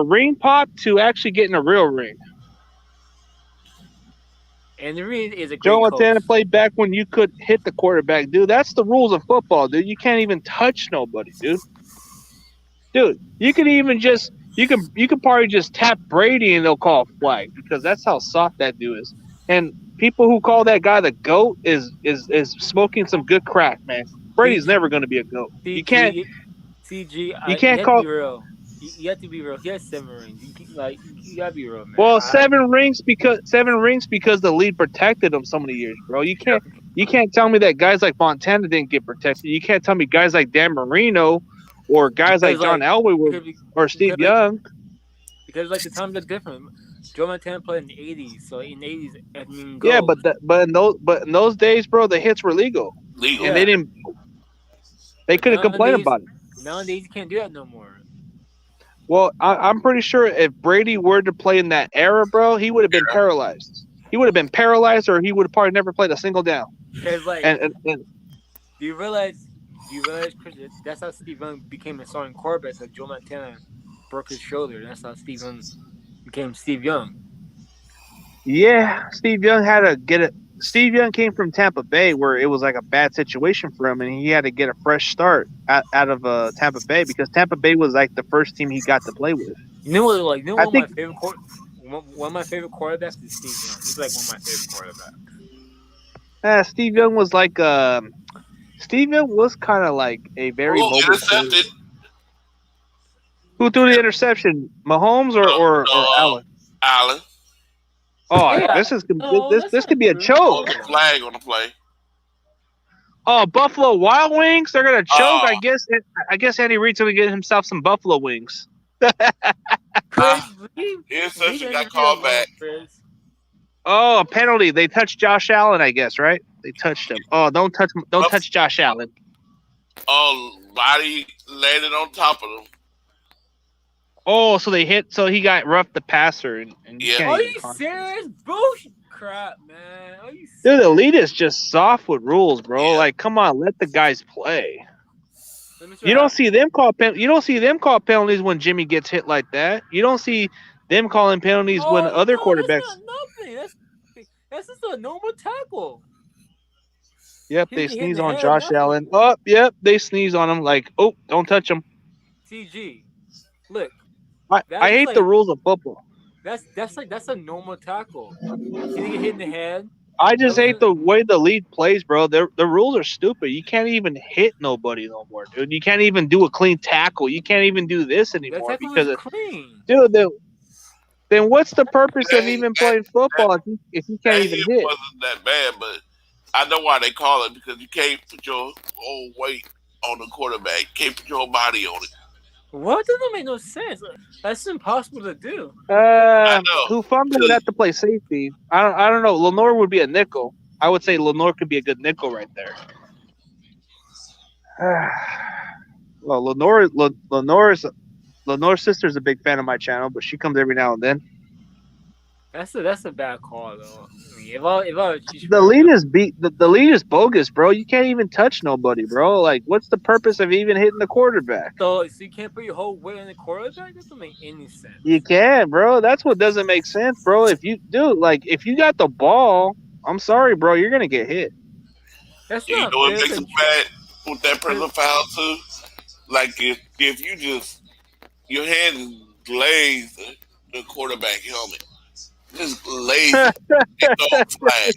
ring pop to actually getting a real ring. Andy Reid is a great Joe coach. Montana played back when you could hit the quarterback, dude. That's the rules of football, dude. You can't even touch nobody, dude. Dude, you can probably just tap Brady and they'll call a flag because that's how soft that dude is. And people who call that guy the GOAT is smoking some good crack, man. Brady's never going to be a GOAT. CG, you can't you can't call. Be real. You have to be real. He has 7 rings. You gotta be real, man. Well, 7 rings because the league protected him so many years, bro. You can't tell me that guys like Montana didn't get protected. You can't tell me guys like Dan Marino or guys like John Elway or Steve Young. Because the times are different. Joe Montana played in the 80s, so in the 80s, I mean, yeah, but in those days, bro, the hits were legal. And they didn't. They couldn't complain about it. Nowadays, you can't do that no more. Well, I'm pretty sure if Brady were to play in that era, bro, he would have been paralyzed. He would have been paralyzed, or he would have probably never played a single down. Do you realize, Chris, that's how Steve Young became a starting quarterback. Like Joe Montana broke his shoulder. That's how Steve Young became Steve Young. Yeah, Steve Young had to get it. Steve Young came from Tampa Bay, where it was like a bad situation for him, and he had to get a fresh start out of Tampa Bay because Tampa Bay was like the first team he got to play with. One of my favorite quarterbacks is Steve Young. He's like one of my favorite quarterbacks. Steve Young was like Steve Young was kind of like a very mobile intercepted. Who threw the interception? Mahomes or Allen? Allen. Oh, this could be a choke. Flag on the play. Oh, Buffalo Wild Wings. They're gonna choke. Oh, I guess Andy Reid's gonna get himself some Buffalo Wings. Chris, leave interception got Andy Reid called alone, back. Chris. Oh, a penalty. They touched Josh Allen, I guess, right? They touched him. Oh, don't touch Josh Allen. Oh, body landed on top of him. Oh, so he got roughed the passer, and you Yeah. can't Are even you contact. serious? Bullshit crap, man. Are you Dude, serious? the league is just soft with rules, bro. Yeah. Like, come on, let the guys play. Let me see You what don't see them call penalties when Jimmy gets hit like that. You don't see them calling penalties when other quarterbacks. That's not nothing. That's just a normal tackle. Yep, He they get hit in sneeze the on head, Josh nothing. Allen. Oh, yep, they sneeze on him. Like, oh, don't touch him. CG, look. I hate the rules of football. That's a normal tackle. He didn't get hit in the head. I just hate the way the league plays, bro. The rules are stupid. You can't even hit nobody no more, dude. You can't even do a clean tackle. You can't even do this anymore That tackle because, was clean. dude. Then what's the purpose of That- even playing football if you can't That even hit hit? wasn't that bad, but I know why they call it because you can't put your whole weight on the quarterback. You can't put your whole body on it. What? Doesn't make no sense. That's impossible to do. I know. Who fumbled would have to play safety. I don't know. Lenore would be a nickel. I would say Lenore could be a good nickel right there. Well, Lenore's sister's a big fan of my channel, but she comes every now and then. That's a bad call though. I mean, if I The lead is bogus, bro. You can't even touch nobody, bro. Like, what's the purpose of even hitting the quarterback? so you can't put your whole weight on the quarterback? That doesn't make any sense. You can, bro. That's what doesn't make sense, bro. If you got the ball, I'm sorry, bro. You're gonna get hit. That's You not know what fair. makes it bad with that personal foul too? Like if you just your hand is glazed the quarterback helmet. Just lazy and don't flag.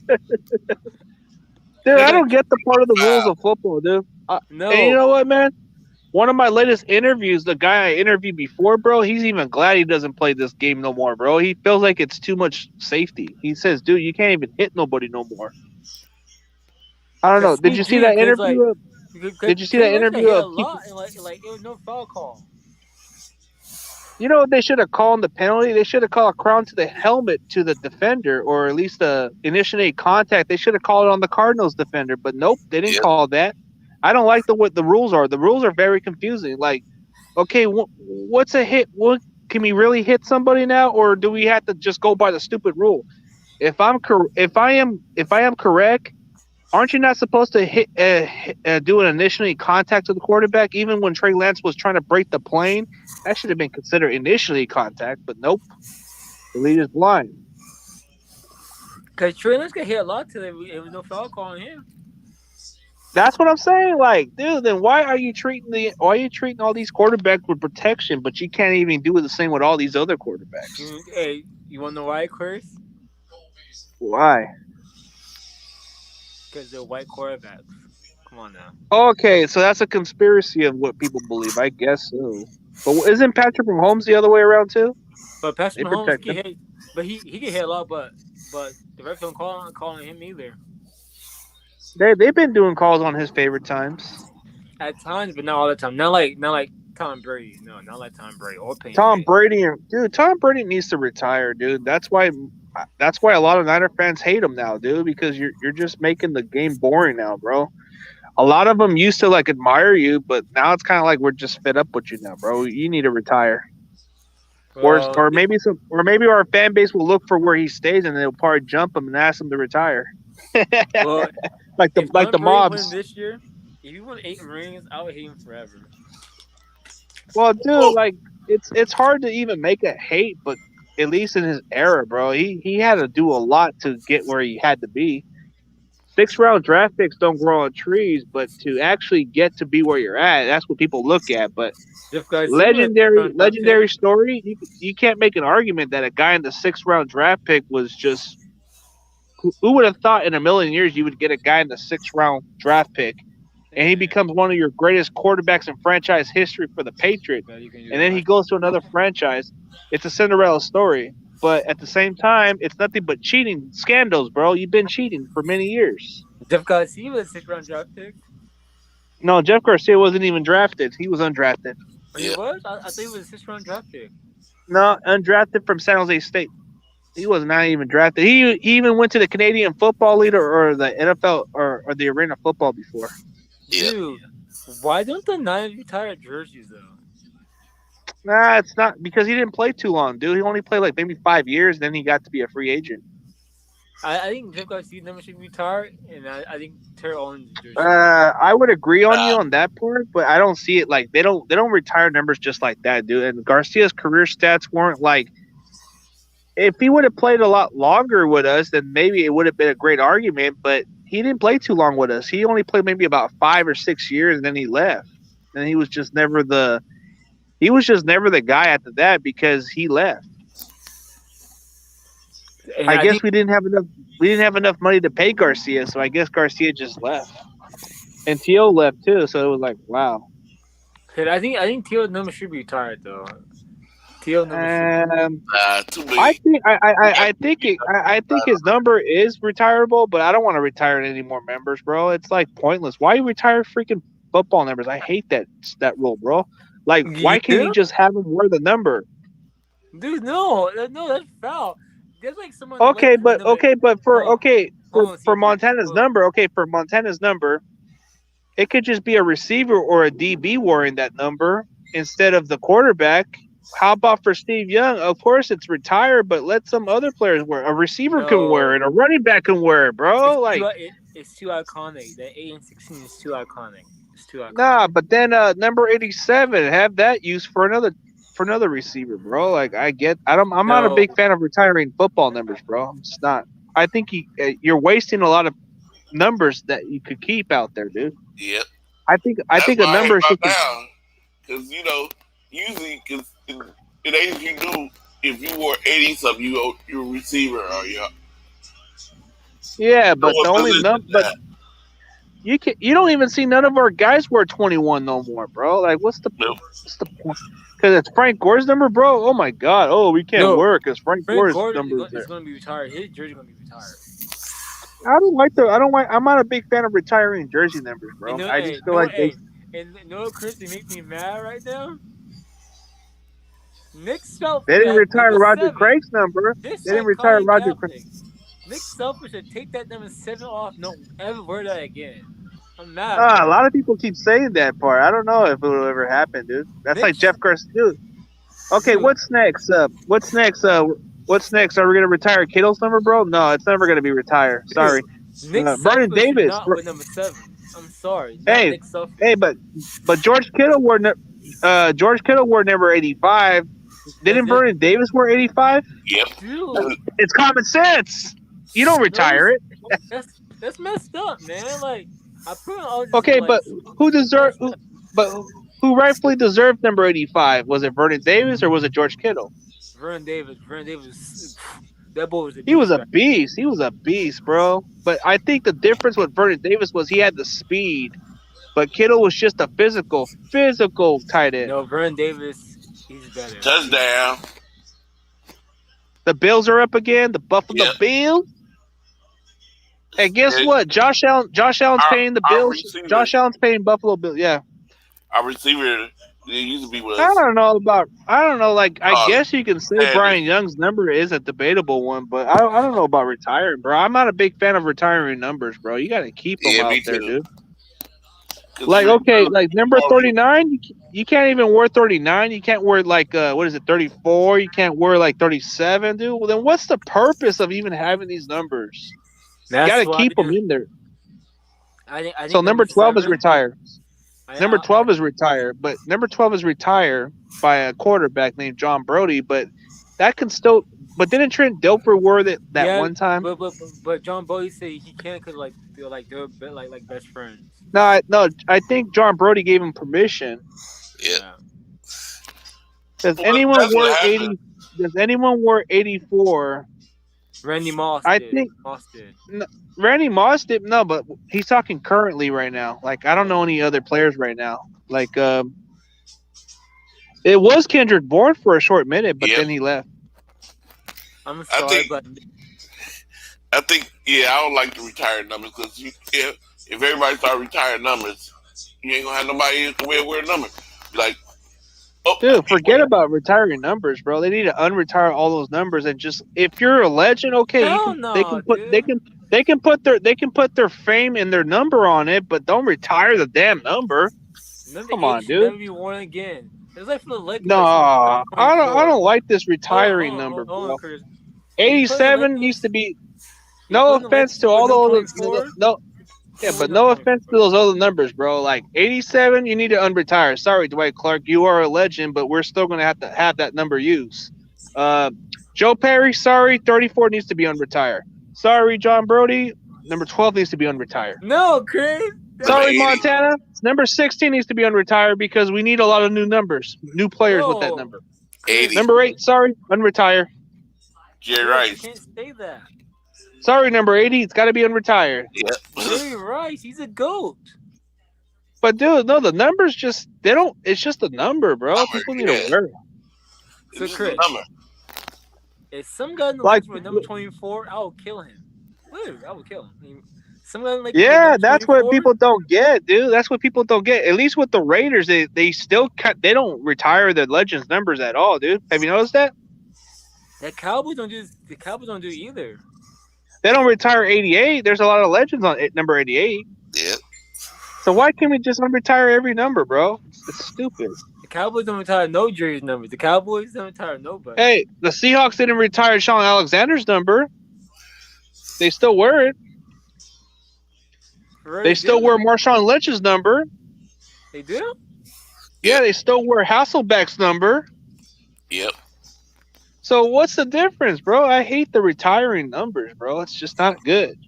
Dude, I don't get the part of the rules of football, dude. No. And you know what, man? One of my latest interviews, the guy I interviewed before, bro, he's even glad he doesn't play this game no more, bro. He feels like it's too much safety. He says, dude, you can't even hit nobody no more. I don't know. Did you see that interview? Did you see that interview of lot and like it was no foul call. You know what they should have called the penalty? They should have called a crown to the helmet to the defender, or at least initiate contact. They should have called it on the Cardinals defender, but nope, they didn't call that. I don't like what the rules are. The rules are very confusing. Like, okay, what's a hit? Can we really hit somebody now, or do we have to just go by the stupid rule? If I am correct, aren't you not supposed to do an initially contact to the quarterback, even when Trey Lance was trying to break the plane? That should have been considered initially contact, but nope. The lead is blind. Because Trey Lance got hit a lot today. It was no foul call on him. That's what I'm saying. Like, dude, then why are you treating all these quarterbacks with protection, but you can't even do the same with all these other quarterbacks? Hey, you want to know why, Chris? Why? Because they're white quarterbacks. Come on now. Okay, so that's a conspiracy of what people believe. I guess so. But isn't Patrick Mahomes the other way around too? But Patrick Mahomes get hit, but he get hit a lot. But the ref don't calling him either. They've been doing calls on his favorite times. At times, but not all the time. Not like Tom Brady. No, not like Tom Brady or Peyton. Tom Brady needs to retire, dude. That's why a lot of Niner fans hate him now, dude, because you're just making the game boring now, bro. A lot of them used to like admire you, but now it's kind of like we're just fed up with you now, bro. You need to retire. Well, or maybe our fan base will look for where he stays and they'll probably jump him and ask him to retire. Well, like the mobs this year. If you won 8 rings, I would hate him forever. Well, dude, like it's hard to even make a hate, but at least in his era, bro, he had to do a lot to get where he had to be. 6th-round draft picks don't grow on trees, but to actually get to be where you're at, that's what people look at. But legendary story, you can't make an argument that a guy in the 6th-round draft pick was just. Who would have thought in a million years you would get a guy in the 6th-round draft pick, and he becomes one of your greatest quarterbacks in franchise history for the Patriots, and then he goes to another franchise. It's a Cinderella story. but at the same time, it's nothing but cheating scandals, bro. You've been cheating for many years. Jeff Garcia was a 6th round draft pick. No, Jeff Garcia wasn't even drafted. He was undrafted. He Yeah. was? I thought he was a 6th round draft pick. No, undrafted from San Jose State. He was not even drafted. He even went to the Canadian Football League or the NFL or the Arena Football before. Yeah. Dude, why don't the Niners retire jerseys though? Nah, it's not because he didn't play too long, dude. He only played like maybe 5 years, then he got to be a free agent. I think Jeff Garcia never should retire, and I think Terrell Owens jersey. I would agree on you on that part, but I don't see it like they don't retire numbers just like that, dude. And Garcia's career stats weren't like if he would have played a lot longer with us, then maybe it would have been a great argument. But he didn't play too long with us. He only played maybe about 5 or 6 years, and then he left. And he was just never the guy after that because he left. And I guess think, we didn't have enough money to pay Garcia, so I guess Garcia just left. And T.O. left too, so it was like, wow. I think T.O.'s number should be retired though. T.O. number Too big. I think his number is retirable, but I don't want to retire any more members, bro. It's like pointless. Why you retire freaking football numbers? I hate that rule, bro. Like, why can't you just have him wear the number? Dude, no, that's foul. There's like someone. For Montana's number, it could just be a receiver or a DB wearing that number instead of the quarterback. How about for Steve Young? Of course, it's retired, but let some other players wear. A receiver can wear it. A running back can wear it, bro. It's too iconic. The 8 and 16 is too iconic. It's too iconic. Nah, but then number 87, have that used for another receiver, bro. Like I'm not a big fan of retiring football numbers, bro. I'm just not. I think you're wasting a lot of numbers that you could keep out there, dude. Yep. I think a number is just because usually because it ain't if you were 80 something you're a receiver or but the only number you don't even see none of our guys wear 21 no more, bro. Like what's the point? Because it's Frank Gore's number, bro. Oh my god. Oh, we can't work because Frank Gore's number is going to be retired. His jersey going to be retired. I'm not a big fan of retiring jersey numbers, bro. I just feel like and Chris, it makes me mad right now. Nick Selfish. They didn't retire Roger Craig's number. They didn't retire Roger Craig. Nick Selfish should take that number 7 off. No, ever wear that again. I'm mad. A lot of people keep saying that part. I don't know if it will ever happen, dude. That's like Jeff Garcia. Dude. Okay, dude. What's next? What's next? Are we gonna retire Kittle's number, bro? No, it's never gonna be retired. Sorry. Vernon Davis. Not with number 7. I'm sorry. Hey, but George Kittle wore number 85. Didn't Vernon Davis wear 85? Yep. Dude. It's common sense. You don't retire it. That's messed up, man. Like I put all this. Okay, but who rightfully deserved number 85? Was it Vernon Davis or was it George Kittle? Vernon Davis. That boy was a beast. He was a beast, bro. But I think the difference with Vernon Davis was he had the speed, but Kittle was just a physical tight end. No, Vernon Davis, he's better. Touchdown. The Bills are up again. The Buffalo Bills. And guess what? Josh Allen's paying the Bills. Josh Allen's paying Buffalo Bills. Yeah. Our receiver used to be with us. I don't know. Like, I guess you can say Brian Young's number is a debatable one, but I don't know about retiring, bro. I'm not a big fan of retiring numbers, bro. You got to keep them out there, dude. Like, okay, like number 39, you can't even wear 39. You can't wear like 34. You can't wear like 37, dude. Well, then what's the purpose of even having these numbers? You got to keep them in there. I think so number 12 is retired. Number 12 is retired, but number 12 is retired by a quarterback named John Brody. But that can still. But didn't Trent Dilfer wear that one time? But John Brody said he can't because they're like best friends. No. I think John Brody gave him permission. Yeah. Does anyone wear 84? Randy Moss. I think Moss did. No, Randy Moss did. No, but he's talking currently right now. Like I don't know any other players right now. Like it was Kendrick Bourne for a short minute, but then he left. I'm I sorry, think- but I think, I don't like the retired numbers because if everybody start retiring numbers, you ain't gonna have nobody to wear a number. Like, Dude, forget about retiring numbers, bro. They need to unretire all those numbers and just if you're a legend, okay, hell they no, can put dude. they can put their fame and their number on it, but don't retire the damn number. Number Come 8 on, should dude. never be worn again. It's like for the Lakers. No, like, I number don't like this 24. retiring number, Hold on, bro. Chris. If you play the 87 Lakers, needs to be. you No put the offense Lakers to with all number those. 24, No, yeah, but no offense to those other numbers, bro. Like 87, you need to unretire. Sorry, Dwight Clark, you are a legend, but we're still going to have that number used. Joe Perry, sorry, 34 needs to be unretired. Sorry, John Brody, number 12 needs to be unretired. No, Chris. Sorry, Montana, number 16 needs to be unretired because we need a lot of new numbers, new players with that number. 80. Number 8, sorry, unretire. Jerry You Rice. can't say that. Sorry, number 80, it's got to be unretired. Yep. Jerry Rice, he's a GOAT. But dude, no, the numbers just they don't. It's just a number, bro. People need to wear it. So Chris, if some guy in the Like- Lakers with number 24, I will kill him. Literally, I will kill him. I mean, some guy in the Lakers with Yeah, number that's what 24, people don't get, dude. That's what people don't get. At least with the Raiders, they still they don't retire their legends numbers at all, dude. Have you noticed that? The Cowboys don't do. The Cowboys don't do either. They don't retire 88. There's a lot of legends on number 88. Yeah. So why can't we just unretire every number, bro? It's stupid. The Cowboys don't retire no jersey numbers. The Cowboys don't retire nobody. Hey, the Seahawks didn't retire Sean Alexander's number. They still wear it. They still wear Marshawn Lynch's number. They do? Yeah, they still wear Hasselbeck's number. Yep. So what's the difference, bro? I hate the retiring numbers, bro. It's just not good.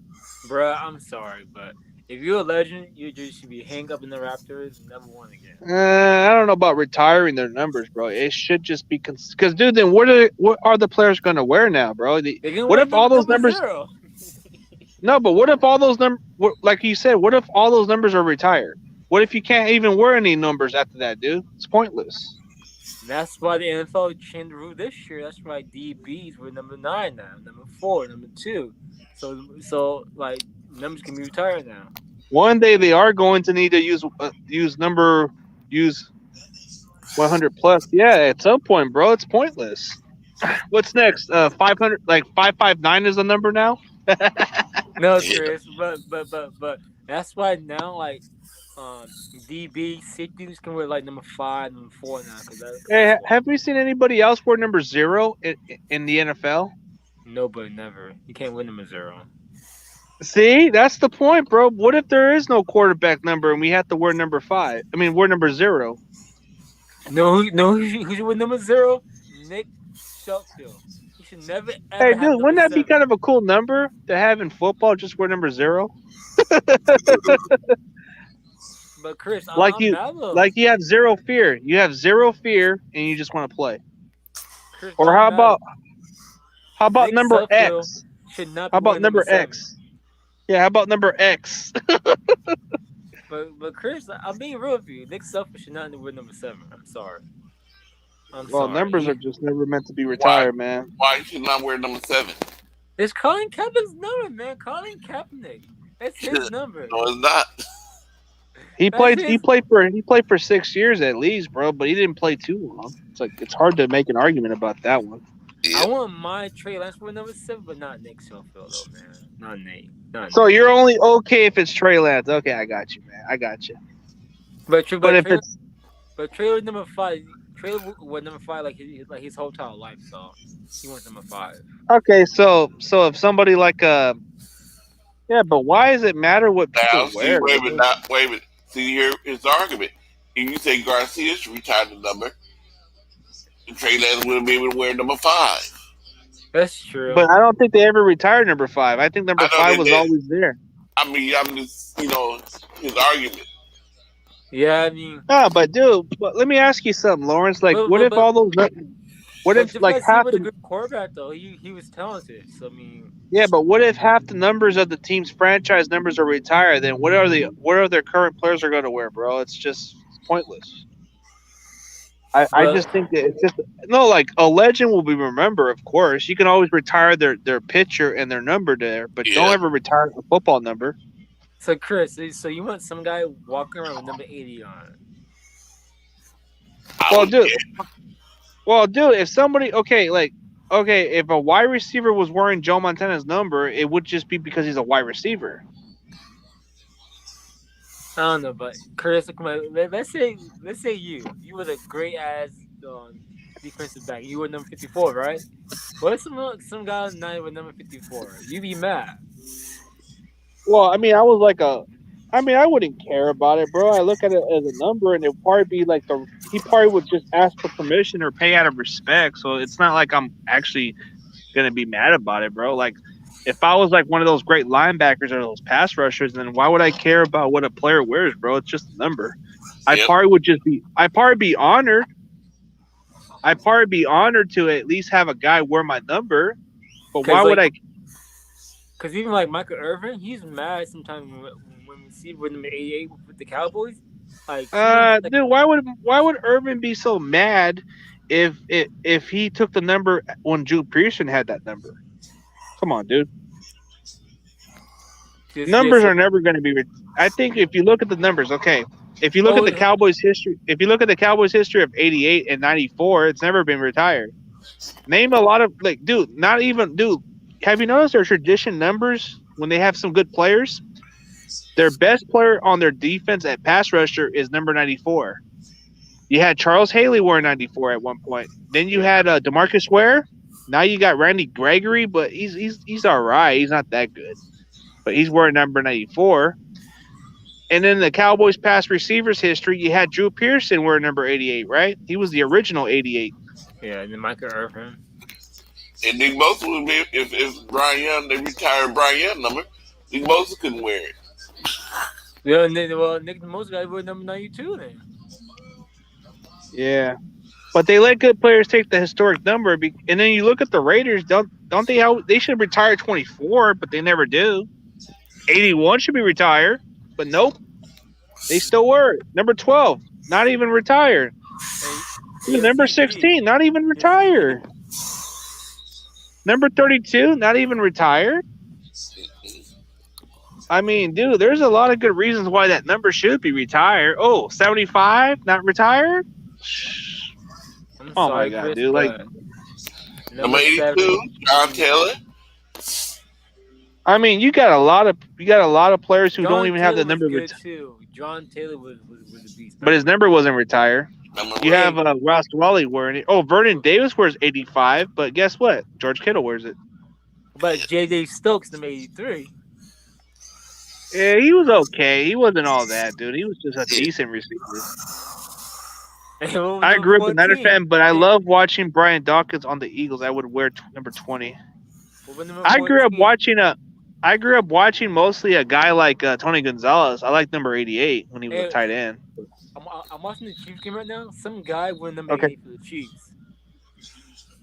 Bruh, I'm sorry, but if you're a legend, you just should be hang up in the Raptors and never won again. I don't know about retiring their numbers, bro. It should just be because, dude. Then what are the players going to wear now, bro? What if all those numbers? Zero. No, but what if all those numbers, like you said, what if all those numbers are retired? What if you can't even wear any numbers after that, dude? It's pointless. That's why the NFL changed the rule this year. That's why DBs were number 9 now, number 4, number 2. So like numbers can be retired now. One day they are going to need to use 100 plus. Yeah, at some point, bro. It's pointless. What's next? 500, like 559 is the number now. No, Chris, but that's why now like DB safeties can wear like number 5, number 4 now. Hey, have we seen anybody else wear number 0 in the NFL? Nobody, never. You can't win number 0. See, that's the point, bro. What if there is no quarterback number and we have to wear number 5? I mean, wear number 0. No, who should win number 0? Nick Sheffield. He should never ever. Hey, have dude, wouldn't that be 7. kind of a cool number to have in football? Just wear number 0. But Chris, like I'm you have zero fear. You have zero fear, and you just want to play. Chris, Or how about Nick number Suffield X? should not be How about wearing number 7. X? Yeah, how about number X? But Chris, I'm being real with you. Nick Suffield should not wear number 7. I'm sorry. Well, numbers are just never meant to be retired, man. Why should not wear number 7? It's Colin Kaepernick's number, man. Colin Kaepernick. That's his number. No, it's not. He played for 6 years at least, bro. But he didn't play too long. It's hard to make an argument about that one. Yeah. I want my Trey Lance for number 7, but not Nick Suffield, though, man. Not Nate. So you're only okay if it's Trey Lance. Okay, I got you, man. I got you. But if it's Trey was number 5. Trey was number 5 like his whole entire life, so he went number 5. okay, so if somebody like yeah, but why does it matter what people Now, see, wear? wait a minute. See, here is the argument. If you say Garcia should retire the number, Trey Lance wouldn't be able to wear number 5. That's true. But I don't think they ever retired number 5. I think number 5 was always there. I mean, I'm just, his argument. Yeah, I mean. But dude, let me ask you something, Lawrence. Like, what if all those? What if like half was the a good quarterback though? He was talented. So I mean. Yeah, but what if half the numbers of the team's franchise numbers are retired? Then what are their current players are going to wear, bro? It's just pointless. I But just think that it's just no like a legend will be remembered. Of course, you can always retire their picture and their number there, but don't Yeah, ever retire a football number. so Chris, so you want some guy walking around with number 80 on? I Well, don't dude, care. if somebody okay, if a wide receiver was wearing Joe Montana's number, it would just be because he's a wide receiver. I don't know, but Chris, come on, let's say you were the great ass defensive back. You were number 54, right? What if some guy not with number 54? You be mad. Well, I mean, I wouldn't care about it, bro. I look at it as a number, and it'd probably be like he probably would just ask for permission or pay out of respect. So it's not like I'm actually gonna be mad about it, bro. Like, if I was like one of those great linebackers or those pass rushers, then why would I care about what a player wears, bro? It's just a number. Yep. I'd probably be honored. I'd probably be honored to at least have a guy wear my number. But why would I? Because even like Michael Irvin, he's mad sometimes when we see with number 88 with the Cowboys. Like, dude, why would Irvin be so mad if he took the number when Drew Pearson had that number? Come on, dude. Numbers are never going to be. I think if you look at the numbers, okay. If you look at the Cowboys history, of '88 and '94, it's never been retired. Name a lot of dude. Have you noticed their tradition numbers when they have some good players? Their best player on their defense at pass rusher is number 94. You had Charles Haley wearing 94 at one point. Then you had DeMarcus Ware. Now you got Randy Gregory, but he's all right. He's not that good, but he's wearing number 94. And then the Cowboys pass receivers history, you had Drew Pearson wearing number 88, right? He was the original 88. Yeah, and then Michael Irvin. And Nick Bosa would be if Brian Young they retired Brian Young number, Nick Bosa couldn't wear it. Yeah, Nick most guys were number 92 then. Yeah, but they let good players take the historic number, and then you look at the Raiders. Don't they? They should retire 24, but they never do. 81 should be retired, but nope, they still were number 12, not even retired. Number 16, not even retired. Number 32, not even retired. I mean, dude, there's a lot of good reasons why that number should be retired. Oh, 75, not retired? Oh my God, dude! Like number 82, John Taylor. I mean, you got a lot of players who don't even have the number. John Taylor was a beast, but his number wasn't retired. You have Ross Dwelly wearing it. Oh, Vernon Davis wears 85, but guess what? George Kittle wears it. But J.J. Stokes number 83. Yeah, he was okay. He wasn't all that, dude. He was just a decent receiver. I grew up a Niner fan, but I love watching Brian Dawkins on the Eagles. I would wear number 20. I grew up watching mostly a guy like Tony Gonzalez. I like number 88 when he was a tight end. I'm watching the Chiefs game right now. Some guy wore number 88 for the Chiefs.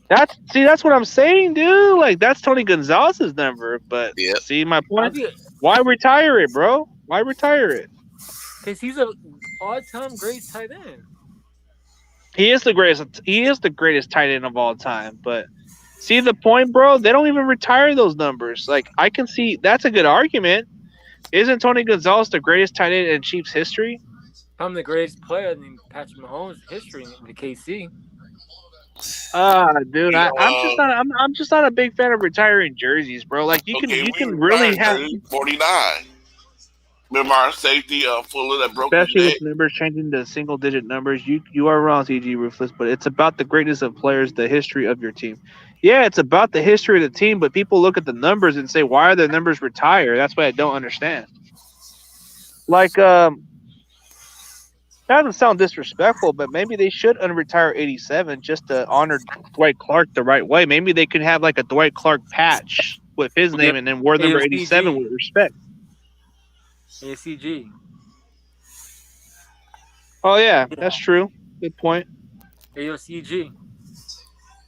That's what I'm saying, dude. Like, that's Tony Gonzalez's number. But see my point? Why retire it, bro? Why retire it? Because he's a all-time great tight end. He is the greatest. He is the greatest tight end of all time. But see the point, bro? They don't even retire those numbers. Like, I can see that's a good argument. Isn't Tony Gonzalez the greatest tight end in Chiefs history? I'm the greatest player in Patrick Mahomes' history in the KC. Dude, I'm just not a big fan of retiring jerseys, bro. Like you can really have 49. Remember our safety Fuller that broke especially with numbers changing to single digit numbers. You are wrong, CG Ruthless, but it's about the greatness of players, the history of your team. Yeah, it's about the history of the team, but people look at the numbers and say, why are the numbers retired? That's what I don't understand. Like, that doesn't sound disrespectful, but maybe they should unretire 87 just to honor Dwight Clark the right way. Maybe they could have like a Dwight Clark patch with his name and then wear number 87 with respect. ACG. Oh, yeah, that's true. Good point. AOCG.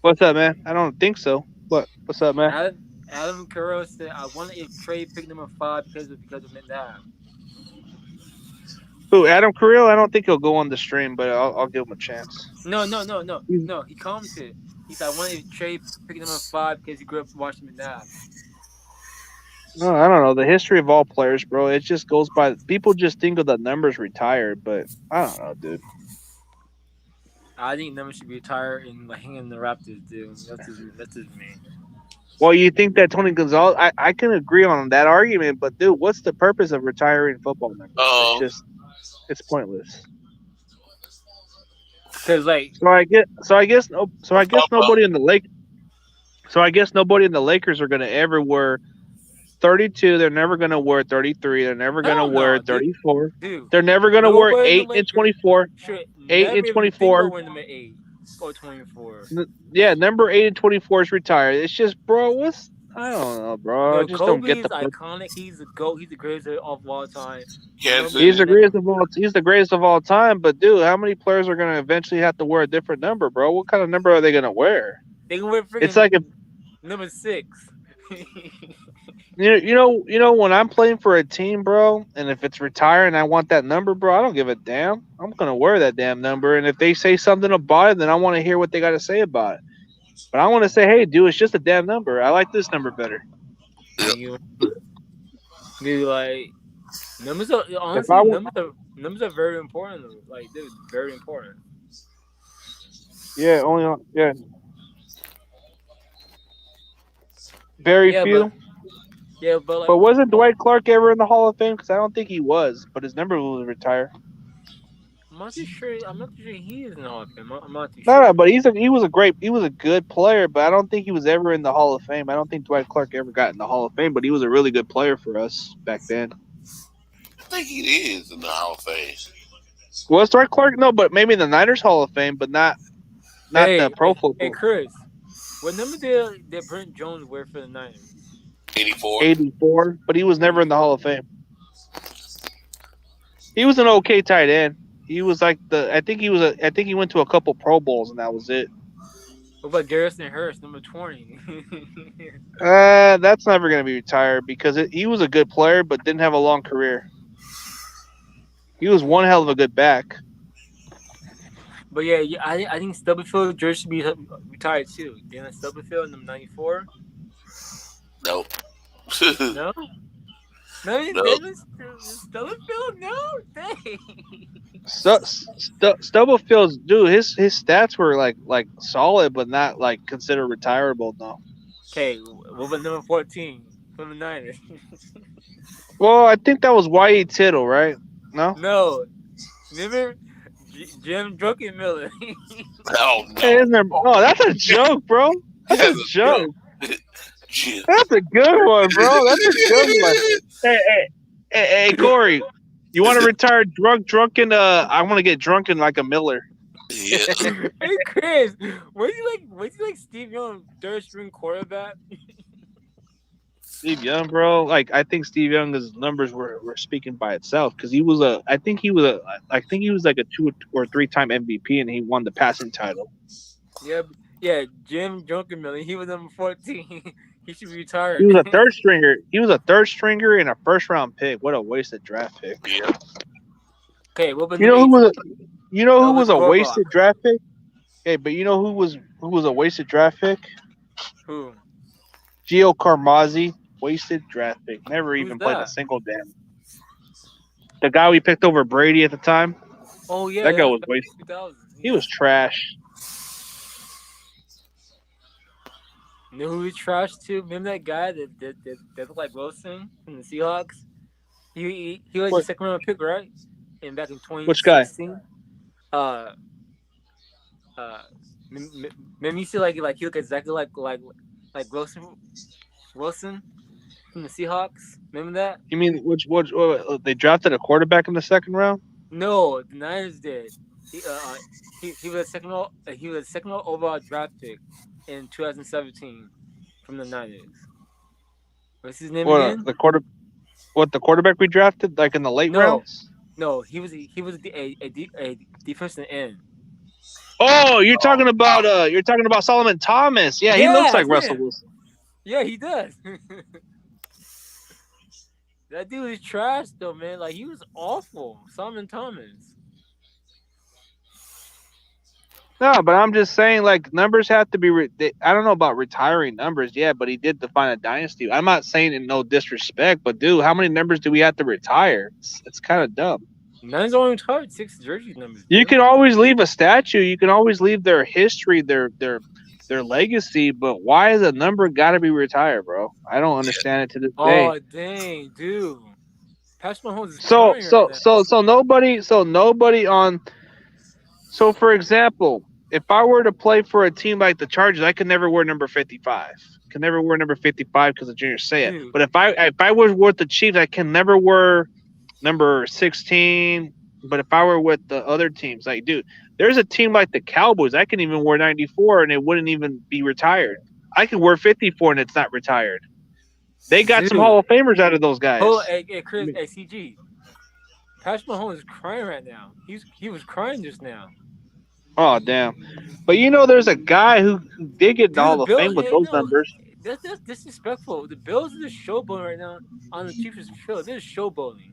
What's up, man? I don't think so. What's up, man? Adam Carroll said, I wanted a trade pick number 5 because of McNabb. Who, Adam Carrillo? I don't think he'll go on the stream, but I'll give him a chance. No. He commented. He said, "I wanted Trey picking number 5 because he grew up watching McNabb." No, I don't know. The history of all players, bro, it just goes by. People just think of the numbers retired, but I don't know, dude. I think numbers should be retired and like hanging the Raptors, dude. That's just me. Well, you think that Tony Gonzalez? I can agree on that argument, but dude, what's the purpose of retiring football numbers? It's pointless. Because like, I guess nobody in the Lakers are gonna ever wear 32. They're never gonna wear 33. They're never gonna wear 34. Dude, they're never gonna wear 8 and 24. 8 and 24. Number 8 or 24. Yeah, number 8 and 24 is retired. It's just, bro, I don't know, bro. I just don't get the iconic. He's the GOAT. He's the greatest of all time. He's the greatest of all time. But dude, how many players are gonna eventually have to wear a different number, bro? What kind of number are they gonna wear? They can wear it's like number 6. You know when I'm playing for a team, bro, and if it's retired and I want that number, bro, I don't give a damn. I'm gonna wear that damn number, and if they say something about it, then I want to hear what they got to say about it. But I want to say, hey, dude, it's just a damn number. I like this number better. Dude, like numbers are honestly numbers are very important. Like they're very important. Yeah, very few. But wasn't Dwight Clark ever in the Hall of Fame? Because I don't think he was, but his number was retired. I'm not too sure he is in the Hall of Fame. I'm not too sure. No, but he was a good player, but I don't think he was ever in the Hall of Fame. I don't think Dwight Clark ever got in the Hall of Fame, but he was a really good player for us back then. I think he is in the Hall of Fame. Was Dwight Clark? No, but maybe in the Niners Hall of Fame, but not the Pro Football. Hey, Chris, what number did Brent Jones wear for the Niners? 84, but he was never in the Hall of Fame. He was an okay tight end. He was like I think he went to a couple Pro Bowls and that was it. What about Garrison Hurst, number 20? That's never going to be retired because he was a good player but didn't have a long career. He was one hell of a good back. But yeah, I think Stubblefield jersey should be retired too. Dana Stubblefield, number 94. Nope. No? No. Stubblefield? No? Dang. Stubblefield's, dude, his stats were like solid, but not like considered retirable, though. Okay, what about number 14 from the Niners? Well, I think that was Y.E. Tittle, right? No? No. Remember Jim Druckenmiller? Oh, no. Oh, that's a joke, bro. That's a joke. That's a good one, bro. That's a good one. Hey, Corey, you want to retire drunken? I want to get drunken like a Miller. Yeah. Hey, Chris, was he like Steve Young, third string quarterback? Steve Young, bro. Like I think Steve Young's numbers were speaking by itself because he was I think he was like a 2 or 3 time MVP and he won the passing title. Yeah, Jim Druckenmiller. He was number 14. He should be retired. He was a third stringer. He was a third stringer and a first round pick. What a wasted draft pick. Yeah. Okay, what was who was a wasted draft pick? Okay, but you know who was a wasted draft pick? Who? Gio Carmazzi, wasted draft pick. Never even played a single damn. The guy we picked over Brady at the time. Oh yeah, that guy was wasted. He was trash. You know who was trash too? Remember that guy that looked like Wilson from the Seahawks? He was the second round pick, right? And back in 2016. Which guy? Remember you see like he looked exactly like Wilson from the Seahawks. Remember that? You mean which they drafted a quarterback in the second round? No, the Niners did. He was a second overall draft pick in 2017 from the Niners. What's his name again? The quarterback we drafted like in the late rounds? No, he was a defensive end. Oh, you're talking about Solomon Thomas. Yeah, he looks like Russell Wilson. Yeah, he does. That dude is trash though, man. Like he was awful. Simon Thomas. No, but I'm just saying, like numbers have to be. I don't know about retiring numbers, yeah, but he did define a dynasty. I'm not saying in no disrespect, but dude, how many numbers do we have to retire? It's kind of dumb. Nine's only retired 6 jersey numbers. You Dude. can always leave a statue. You can always leave their history, their legacy. But why is a number got to be retired, bro? I don't understand it to this day. Oh dang, dude. Patrick Mahomes is So crying so right so so nobody on. So for example, if I were to play for a team like the Chargers, I could never wear number 55. Can never wear number 55 because of Junior Seau. Dude. But if I was with the Chiefs, I can never wear number 16. But if I were with the other teams, like dude, there's a team like the Cowboys, I can even wear 94 and it wouldn't even be retired. I could wear 54 and it's not retired. They got some Dude. Hall of Famers out of those guys. Oh, hey, Chris, hey, CG. Patrick Mahomes is crying right now. He was crying just now. Oh damn! But you know, there's a guy who did get in the Hall of Fame with those numbers. That's disrespectful. The Bills are just showboating right now on the Chiefs' field. They're showboating.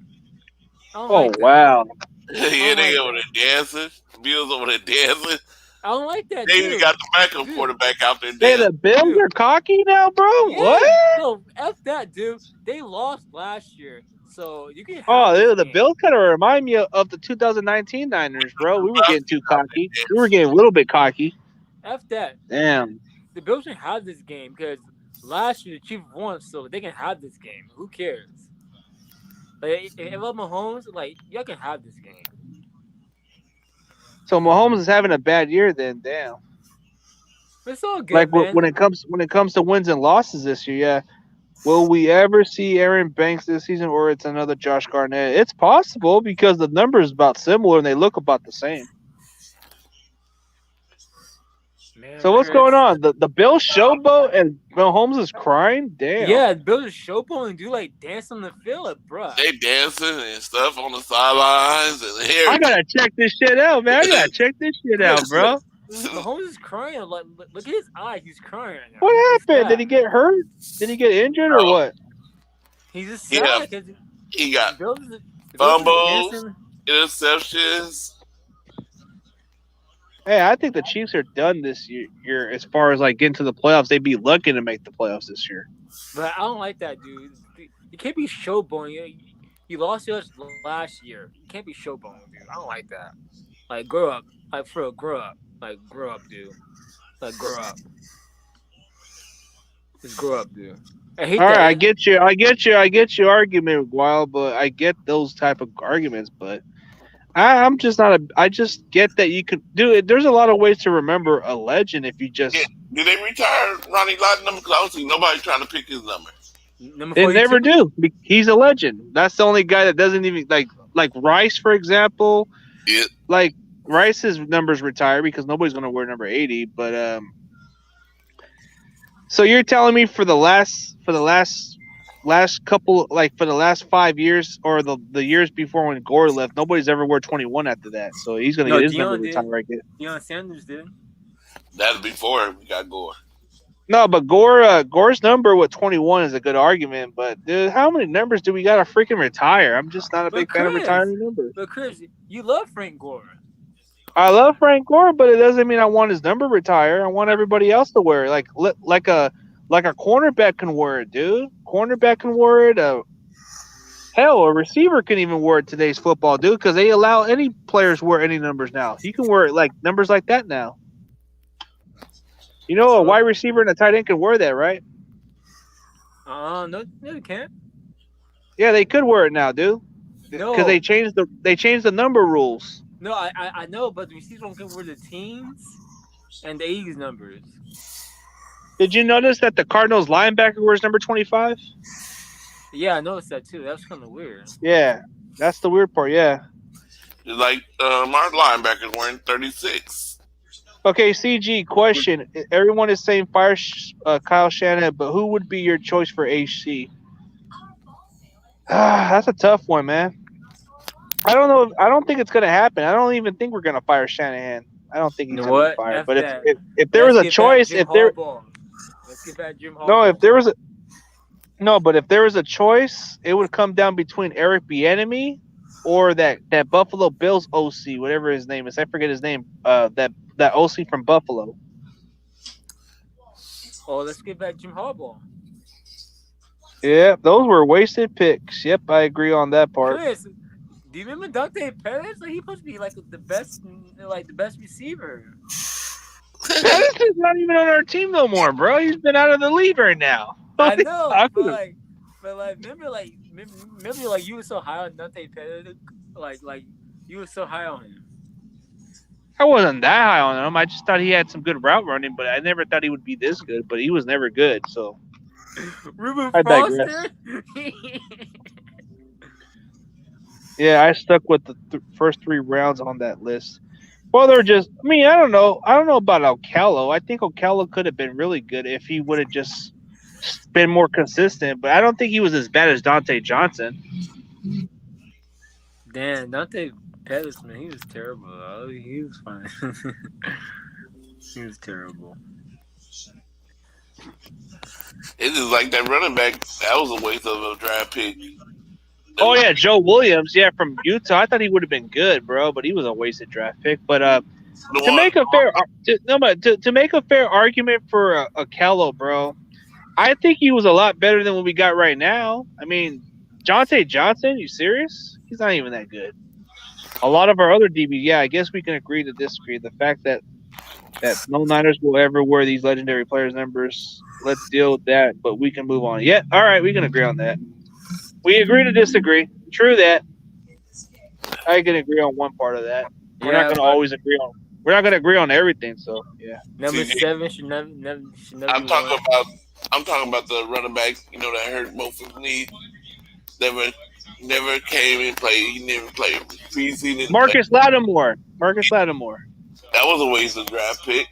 Oh wow! Yeah, they over there dancing. Bills over there dancing. I don't like that. They even got the backup quarterback out there dancing. Hey, the Bills are cocky now, bro. Yeah, what? No, F that, dude. They lost last year, so you can. The Bills kind of remind me of the 2019 Niners, bro. We were getting too cocky. We were getting a little bit cocky. F that. Damn. The Bills can have this game because last year the Chiefs won, so they can have this game. Who cares? Like, if Mahomes, like, y'all can have this game. So Mahomes is having a bad year, then. Damn. It's all good, like man. when it comes to wins and losses this year, yeah. Will we ever see Aaron Banks this season, or it's another Josh Garnett? It's possible because the numbers about similar and they look about the same. Man, so what's going on? The Bills showboat and Mahomes is crying? Damn. Yeah, the Bills showboat and do like dance on the field, bro. They dancing and stuff on the sidelines and hair. I gotta check this shit out, man. I gotta check this shit out, bro. Mahomes is crying. Like, look at his eye. He's crying right now. What happened? Did he get hurt? Did he get injured or what? He's just sad because he got fumbles, interceptions. Hey, I think the Chiefs are done this year as far as like getting to the playoffs. They'd be lucky to make the playoffs this year. But I don't like that, dude. You can't be showboating. You lost yours last year. You can't be showboating, dude. I don't like that. Like, grow up. Like, for real, grow up. Like, grow up, dude. Like, grow up. Just grow up, dude. I hate that. All right, I get your argument, Wild, but I get those type of arguments, but I'm just not I just get that you could do it. There's a lot of ways to remember a legend if you just. Yeah. Did they retire Ronnie Lott number? Because I don't see nobody trying to pick his number. They never do. He's a legend. That's the only guy that doesn't even like Rice, for example. Yeah. Like Rice's numbers retire because nobody's going to wear number 80. But so you're telling me for the last couple, like for the last 5 years or the years before when Gore left, nobody's ever wore 21 after that. So he's going to get his number retired right there. Deion Sanders did. That's before we got Gore. No, but Gore's number with 21 is a good argument. But dude, how many numbers do we got to freaking retire? I'm just not a big fan of retiring numbers. But Chris, you love Frank Gore. I love Frank Gore, but it doesn't mean I want his number retired. I want everybody else to wear it. Like a cornerback can wear it, dude. Cornerback can wear it. Hell, a receiver can even wear it today's football, dude, because they allow any players wear any numbers now. You can wear it like numbers like that now. You know, a wide receiver and a tight end can wear that, right? No, they can't. Yeah, they could wear it now, dude. No, because they changed the number rules. No, I know, but the receivers don't wear the teams and the 80s numbers. Did you notice that the Cardinals linebacker wears number 25? Yeah, I noticed that too. That's kind of weird. Yeah, that's the weird part. Yeah. Like our linebackers wearing 36. Okay, CG question. Everyone is saying fire Kyle Shanahan, but who would be your choice for HC? That's a tough one, man. I don't know. I don't think it's gonna happen. I don't even think we're gonna fire Shanahan. I don't think he's gonna be fired. But if there was a choice, if there let's get back Jim Harbaugh. no, if there was a No, but if there was a choice, it would come down between Eric Bieniemy or that Buffalo Bills OC, whatever his name is. I forget his name. That OC from Buffalo. Oh, let's get back Jim Harbaugh. Yeah, those were wasted picks. Yep, I agree on that part. Chris, do you remember Dante Perez? Like, he supposed to be like the best receiver. Pettis is not even on our team no more, bro. He's been out of the league right now. I know, but remember, like you were so high on Dante Perez, like you were so high on him. I wasn't that high on him. I just thought he had some good route running, but I never thought he would be this good. But he was never good, so. Ruben I Foster. Yeah, I stuck with the first 3 rounds on that list. Well, they're just. I mean, I don't know. I don't know about Ocala. I think Ocala could have been really good if he would have just been more consistent. But I don't think he was as bad as Dante Johnson. Damn, Dante Pettis, man, he was terrible. Though. He was fine. He was terrible. It's just like that running back. That was a waste of a draft pick. Oh yeah, Joe Williams, from Utah. I thought he would have been good, bro, but he was a wasted draft pick. But to make a fair argument for Ocala, bro, I think he was a lot better than what we got right now. I mean, Jonte Johnson, you serious? He's not even that good. A lot of our other DBs, I guess we can agree to disagree. The fact that no Niners will ever wear these legendary players' numbers, let's deal with that, but we can move on. Yeah, all right, we can agree on that. We agree to disagree. True that. I can agree on one part of that. We're not going to always agree on. We're not going to agree on everything. So yeah. Number 7 should never. I'm talking about the running back. You know that hurt both of his knees. Never came and played. He never played preseason. Marcus Lattimore. That was a waste of draft pick.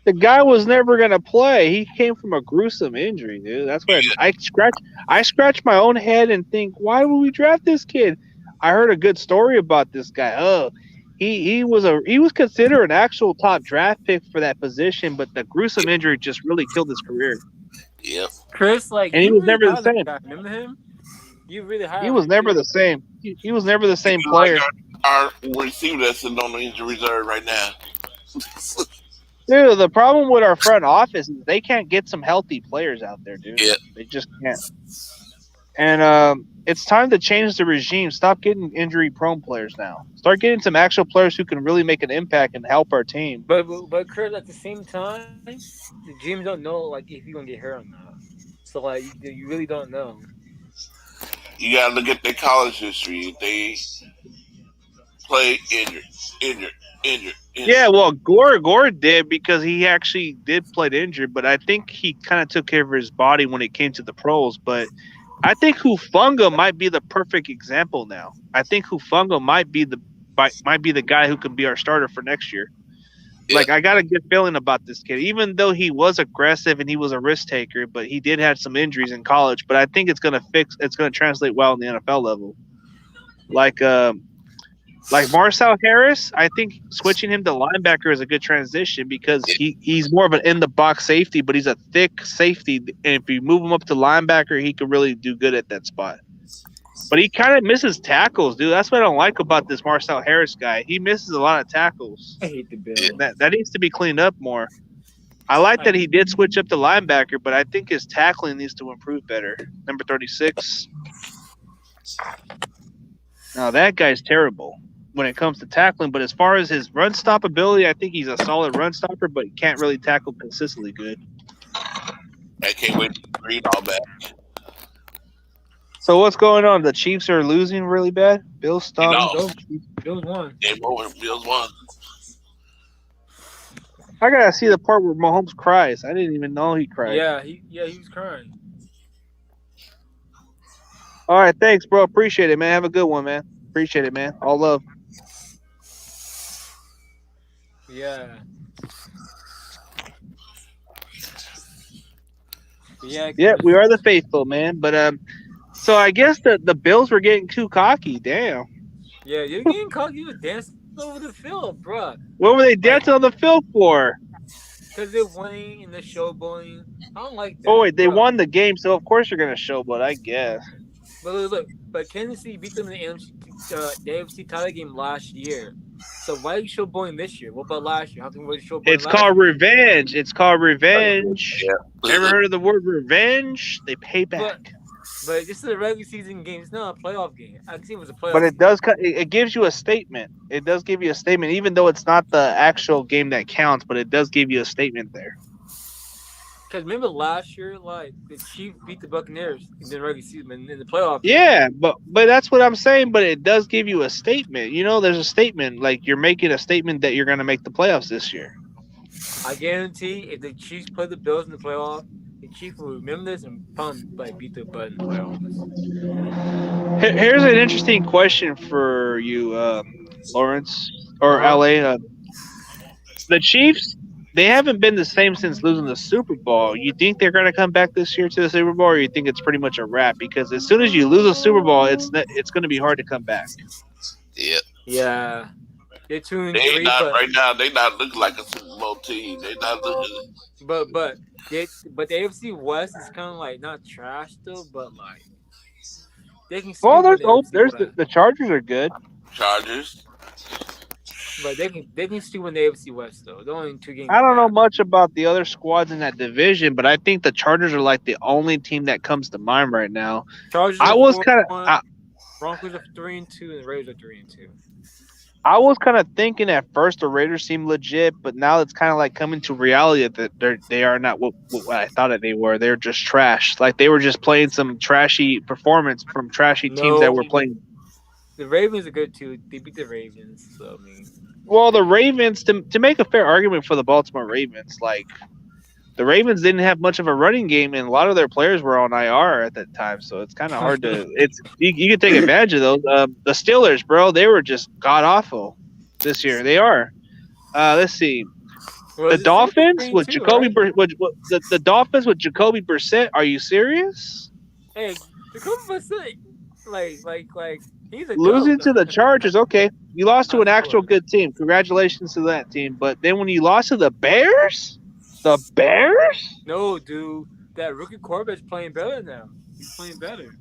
The guy was never gonna play. He came from a gruesome injury, dude. That's why I scratch my own head and think, why would we draft this kid? I heard a good story about this guy. Oh, he was considered an actual top draft pick for that position, but the gruesome injury just really killed his career. Yep. Chris, and he was never the same. Remember him? You really high. He was never the same. He was never the same player. Our receiver that's sitting on the injury reserve right now. Dude, the problem with our front office is they can't get some healthy players out there, dude. Yeah. They just can't. And it's time to change the regime. Stop getting injury-prone players now. Start getting some actual players who can really make an impact and help our team. But Chris, at the same time, the teams don't know like if you're gonna get hurt or not. So like you really don't know. You gotta look at their college history. They play injured. Yeah, well, Gore did because he actually did play injured, but I think he kind of took care of his body when it came to the pros. But I think Hufanga might be the perfect example now. I think Hufanga might be the guy who can be our starter for next year. Yeah. Like, I got a good feeling about this kid, even though he was aggressive and he was a risk taker, but he did have some injuries in college. But I think it's going to translate well in the NFL level. Like Marcel Harris, I think switching him to linebacker is a good transition because he's more of an in-the-box safety, but he's a thick safety. And if you move him up to linebacker, he could really do good at that spot. But he kind of misses tackles, dude. That's what I don't like about this Marcel Harris guy. He misses a lot of tackles. I hate the Bill. That needs to be cleaned up more. I like that he did switch up to linebacker, but I think his tackling needs to improve better. Number 36. Now, that guy's terrible when it comes to tackling, but as far as his run stop ability, I think he's a solid run stopper, but he can't really tackle consistently good. I can't wait to read all that. So what's going on? The Chiefs are losing really bad? Bills stopped. Bills won. Bills won. I gotta see the part where Mahomes cries. I didn't even know he cried. Yeah, he was crying. All right, thanks, bro. Appreciate it, man. Have a good one, man. Appreciate it, man. All love. Yeah. Yeah, we are the faithful, man. But so I guess the Bills were getting too cocky. Damn. Yeah, you're getting cocky. You were dancing over the field, bro. What were they dancing on the field for? because they're winning and they're showboating. I don't like that. Oh wait, they Bro. won the game, so of course you're gonna show. But I guess. But look, but Kansas City beat them in the AFC title game last year. So why are you showboating this year? What about last year? How come we're showboating It's last called year? revenge. It's called revenge. Yeah. Ever heard of the word revenge? They pay back. But this is a regular season game. It's not a playoff game. I can see it was a playoff. But it does. It gives you a statement. It does give you a statement, even though it's not the actual game that counts. But it does give you a statement there. Because remember last year, like the Chiefs beat the Buccaneers in the regular season in the playoff. Yeah, but that's what I'm saying. But it does give you a statement. You know, there's a statement. Like you're making a statement that you're going to make the playoffs this year. I guarantee if the Chiefs play the Bills in the playoff, the Chiefs will remember this and probably like beat the Butt in the playoffs. Here's an interesting question for you, Lawrence or LA. The Chiefs, they haven't been the same since losing the Super Bowl. You think they're going to come back this year to the Super Bowl, or you think it's pretty much a wrap? Because as soon as you lose a Super Bowl, it's going to be hard to come back. Yeah. Yeah. They're 2-3. They not right now. They not looking like a Super Bowl team. They not looking. But the AFC West is kind of like not trash still, but like they can. Well, there's hope. There's the Chargers are good. Chargers. But they can still win the AFC West though. They're only 2 games. I don't know much about the other squads in that division, but I think the Chargers are like the only team that comes to mind right now. Chargers. I was kind of. Broncos are 3-2 and the Raiders are 3-2. I was kind of thinking at first the Raiders seemed legit, but now it's kind of like coming to reality that they are not what I thought that they were. They're just trash. Like they were just playing some trashy performance from trashy teams that were playing. The Ravens are good too. They beat the Ravens, so I mean. Well, the Ravens to make a fair argument for the Baltimore Ravens, like the Ravens didn't have much of a running game, and a lot of their players were on IR at that time, so it's kind of hard to. You can take advantage of those. The Steelers, bro, they were just god awful this year. They are. Let's see. The Dolphins with Jacoby, the Dolphins with Jacoby Brissett. Are you serious? Hey, Jacoby Brissett, like he's a losing to the Chargers. Okay, you lost to an actual good team. Congratulations to that team. But then when you lost to the Bears. The Bears? No, dude. That rookie quarterback's playing better now. He's playing better.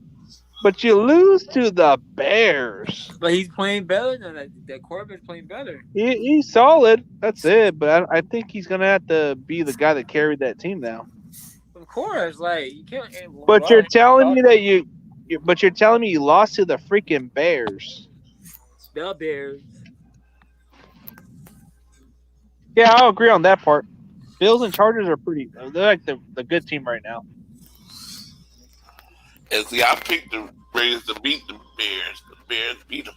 But you lose to the Bears. But he's playing better now. That quarterback's playing better. He's solid. That's it. But I think he's going to have to be the guy that carried that team now. Of course. Like, you can't. But you're telling me that But you're telling me you lost to the freaking Bears. The Bears. Yeah, I'll agree on that part. Bills and Chargers are they're like the good team right now. And see, I picked the Raiders to beat the Bears. The Bears beat them.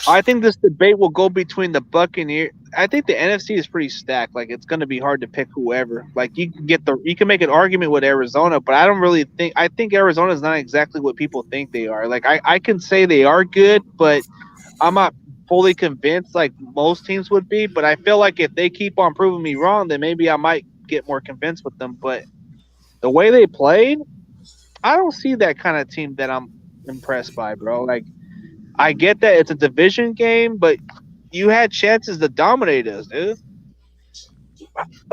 I think this debate will go between the Buccaneers. I think the NFC is pretty stacked. Like it's going to be hard to pick whoever. Like you can make an argument with Arizona, but I don't really think. I think Arizona is not exactly what people think they are. Like I can say they are good, but I'm not fully convinced like most teams would be, but I feel like if they keep on proving me wrong, then maybe I might get more convinced with them. But the way they played, I don't see that kind of team that I'm impressed by, bro. Like I get that it's a division game, but you had chances to dominate us, dude.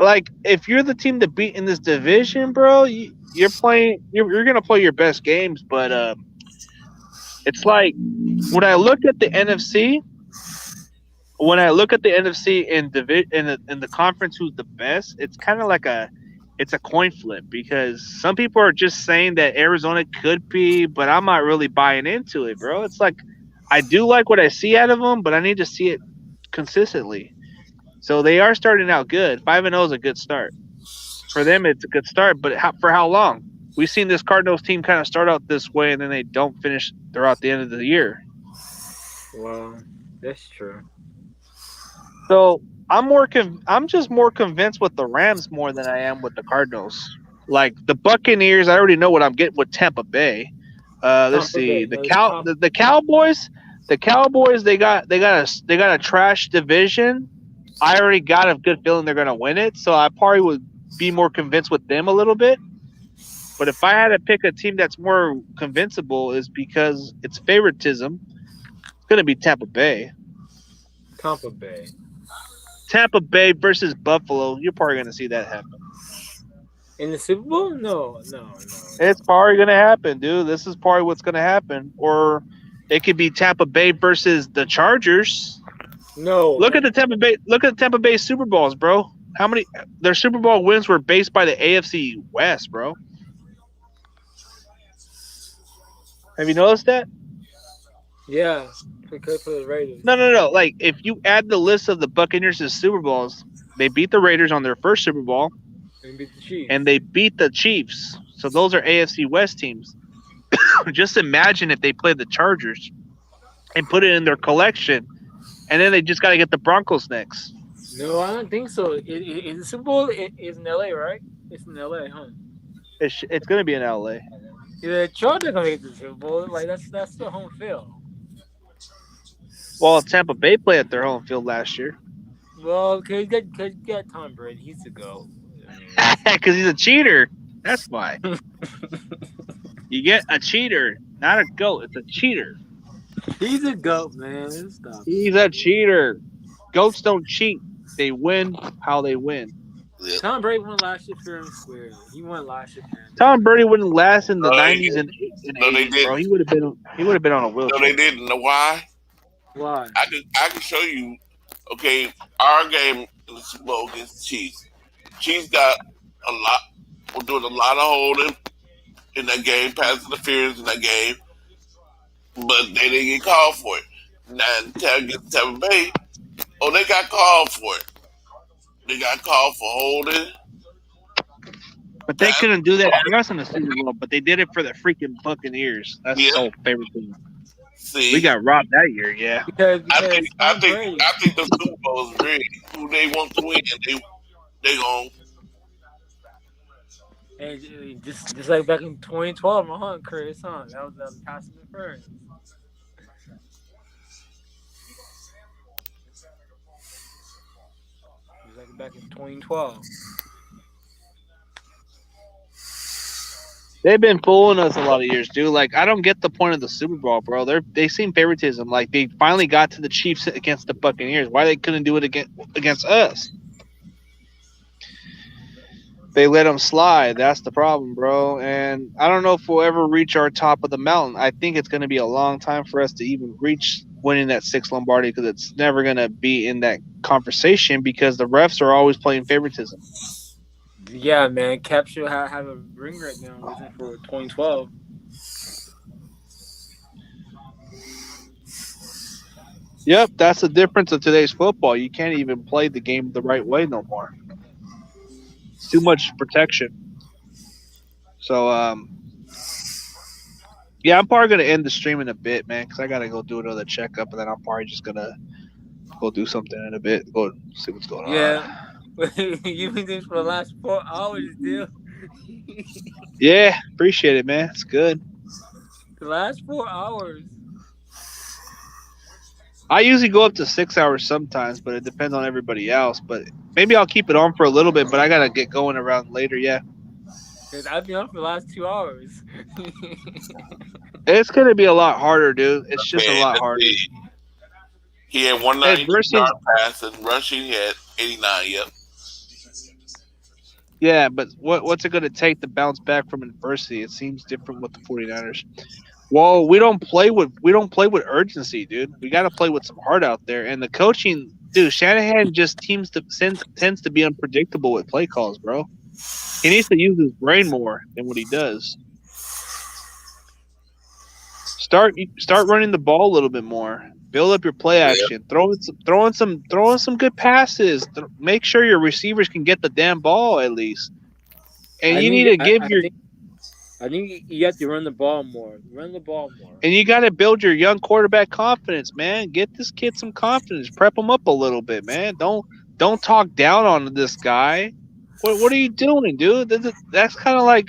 Like if you're the team to beat in this division, bro, you're gonna play your best games, but it's like when I look at the NFC. When I look at the NFC in the conference, who's the best? It's kind of like it's a coin flip because some people are just saying that Arizona could be, but I'm not really buying into it, bro. It's like I do like what I see out of them, but I need to see it consistently. So they are starting out good. 5-0 is a good start for them. It's a good start, but for how long? We've seen this Cardinals team kind of start out this way and then they don't finish throughout the end of the year. Well, that's true. So I'm just more convinced with the Rams more than I am with the Cardinals. Like the Buccaneers, I already know what I'm getting with Tampa Bay. Let's see, the Cowboys. The Cowboys, they got a trash division. I already got a good feeling they're gonna win it, so I probably would be more convinced with them a little bit. But if I had to pick a team that's more convincible, is because it's favoritism. It's gonna be Tampa Bay. Tampa Bay. Tampa Bay versus Buffalo. You're probably gonna see that happen. In the Super Bowl? No. It's probably gonna happen, dude. This is probably what's gonna happen. Or it could be Tampa Bay versus the Chargers. No. Look at the Tampa Bay. Look at the Tampa Bay Super Bowls, bro. How many their Super Bowl wins were based by the AFC West, bro? Have you noticed that? Yeah. For the Raiders. No. Like if you add the list of the Buccaneers' Super Bowls, they beat the Raiders on their first Super Bowl, And beat the Chiefs. and they beat the Chiefs. So those are AFC West teams. Just imagine if they played the Chargers and put it in their collection, and then they just got to get the Broncos next. No, I don't think so. Is the Super Bowl is in LA, right? It's in LA, huh? It's going to be in LA. Yeah, the Chargers gonna get the Super Bowl. Like that's the home field. Well, Tampa Bay played at their home field last year. Well, cause you got Tom Brady. He's the GOAT. Because he's a cheater. That's why. You get a cheater, not a goat. It's a cheater. He's a GOAT, man. Stop. He's a cheater. Goats don't cheat. They win how they win. Yeah. Tom Brady won last year fair and square. He won last year. Tom Brady wouldn't last in the No, they 90s and No, they 80s, bro. He would have been on a wheelchair. No, they didn't. Know why? Why? I can show you. Okay, our game in the Super Bowl against the Chiefs. Chiefs got a lot. We're doing a lot of holding in that game, pass interference in that game, but they didn't get called for it. Now against Tampa Bay, they got called for it. They got called for holding. But they couldn't do that for us in the Super Bowl, but they did it for the freaking Buccaneers. That's Yeah. so favorite thing. See, We got robbed that year, yeah. Because I think Brady. the Super Bowl is rigged. Who they want to win, they gon' Hey, just like back in 2012, huh, Chris? Huh? That was the pass interference. Just like back in 2012. They've been fooling us a lot of years, dude. Like, I don't get the point of the Super Bowl, bro. They seem favoritism. Like, they finally got to the Chiefs against the Buccaneers. Why they couldn't do it against us? They let them slide. That's the problem, bro. And I don't know if we'll ever reach our top of the mountain. I think it's going to be a long time for us to even reach winning that 6 Lombardi because it's never going to be in that conversation because the refs are always playing favoritism. Yeah, man. Cap should have a ring right now looking for 2012. Yep, that's the difference of today's football. You can't even play the game the right way no more. It's too much protection. So, yeah, I'm probably going to end the stream in a bit, man, because I got to go do another checkup, and then I'm probably just going to go do something in a bit, go see what's going on. Yeah. You've been doing this for the last 4 hours, dude. Yeah, appreciate it, man. It's good. The last 4 hours. I usually go up to 6 hours sometimes, but it depends on everybody else. But maybe I'll keep it on for a little bit, but I got to get going around later, yeah. Because I've been on for the last 2 hours. It's going to be a lot harder, dude. It's just a lot harder. He had 190 yard pass and rushing. He had 89. Yep. Yeah, but what's it going to take to bounce back from adversity? It seems different with the 49ers. Well, we don't play with urgency, dude. We got to play with some heart out there. And the coaching, dude, Shanahan just tends to be unpredictable with play calls, bro. He needs to use his brain more than what he does. Start running the ball a little bit more. Build up your play action. Throw in some good passes. Make sure your receivers can get the damn ball at least. And I think you have to run the ball more. And you got to build your young quarterback confidence, man. Get this kid some confidence. Prep him up a little bit, man. Don't talk down on this guy. What are you doing, dude? That's kind of like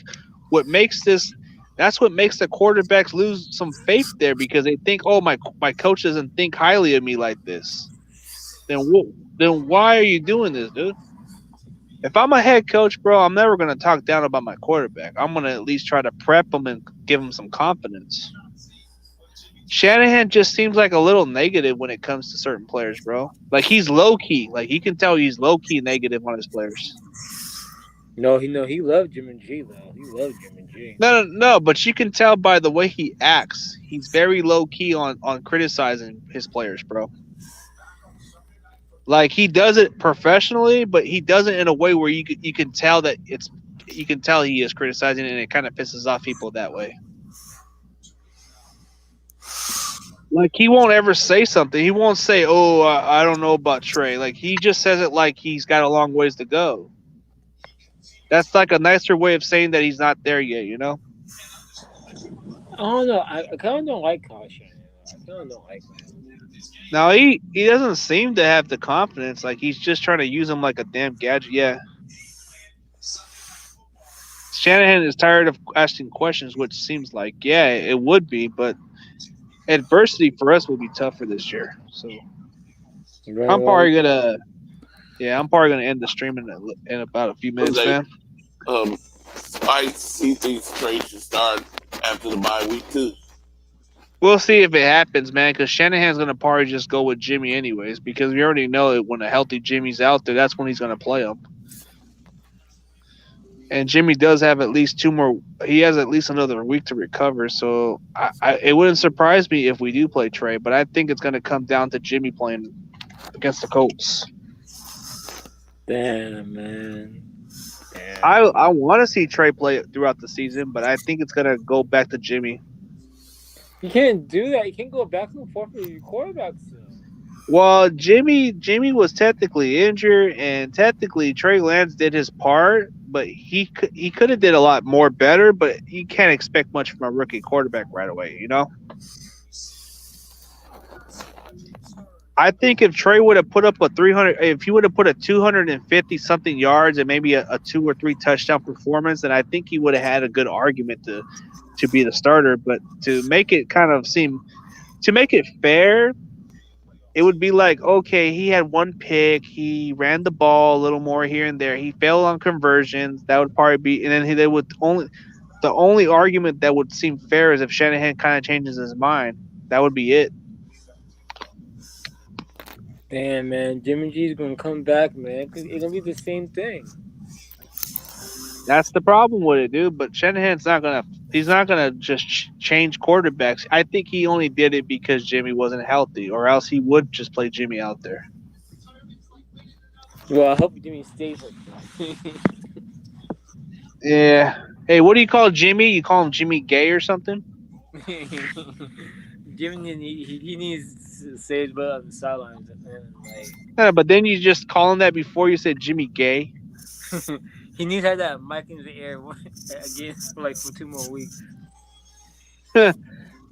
what makes this. That's what makes the quarterbacks lose some faith there because they think, oh, my coach doesn't think highly of me like this. Then why are you doing this, dude? If I'm a head coach, bro, I'm never going to talk down about my quarterback. I'm going to at least try to prep him and give him some confidence. Shanahan just seems like a little negative when it comes to certain players, bro. Like he's low key. Like you can tell he's low key negative on his players. No, he loved Jimmy G though. He loved Jimmy G. No. But you can tell by the way he acts. He's very low key on criticizing his players, bro. Like he does it professionally, but he does it in a way where you can tell that you can tell he is criticizing, and it kind of pisses off people that way. Like he won't ever say something. He won't say, "Oh, I don't know about Trey." Like he just says it like he's got a long ways to go. That's like a nicer way of saying that he's not there yet, you know? I don't know. I kind of don't like Kyle Shanahan. I kind of don't like him. Now he doesn't seem to have the confidence. Like he's just trying to use him like a damn gadget. Yeah. Shanahan is tired of asking questions, which seems like it would be, but adversity for us will be tougher this year. So Right, I'm probably gonna end the stream in about a few minutes, man. Spice, he thinks Trey should start after the bye week too. We'll see if it happens, man, because Shanahan's going to probably just go with Jimmy anyways, because we already know that when a healthy Jimmy's out there, that's when he's going to play him. And Jimmy does have at least he has at least another week to recover, so it wouldn't surprise me if we do play Trey, but I think it's going to come down to Jimmy playing against the Colts. Damn, man. Damn. I want to see Trey play throughout the season, but I think it's going to go back to Jimmy. You can't do that. You can't go back and forth with your quarterbacks. Well, Jimmy was technically injured, and technically Trey Lance did his part, but he could have did a lot more better. But you can't expect much from a rookie quarterback right away, you know. I think if Trey would have put up if he would have put a 250 something yards and maybe a 2 or 3 touchdown performance, then I think he would have had a good argument to be the starter. But to make it fair, it would be like, okay, he had 1 pick, he ran the ball a little more here and there, he failed on conversions. That would probably be, and then the only argument that would seem fair is if Shanahan kind of changes his mind. That would be it. Damn, man, Jimmy G's gonna come back, man. It's gonna be the same thing. That's the problem with it, dude. But Shanahan's not gonna just change quarterbacks. I think he only did it because Jimmy wasn't healthy, or else he would just play Jimmy out there. Well, I hope Jimmy stays like that. Yeah. Hey, what do you call Jimmy? You call him Jimmy Gay or something? Jimmy, he needs to say his butt on the sidelines, and Yeah, but then you just call him that before you said Jimmy Gay. He needs to have that mic in the air again, like for 2 more weeks.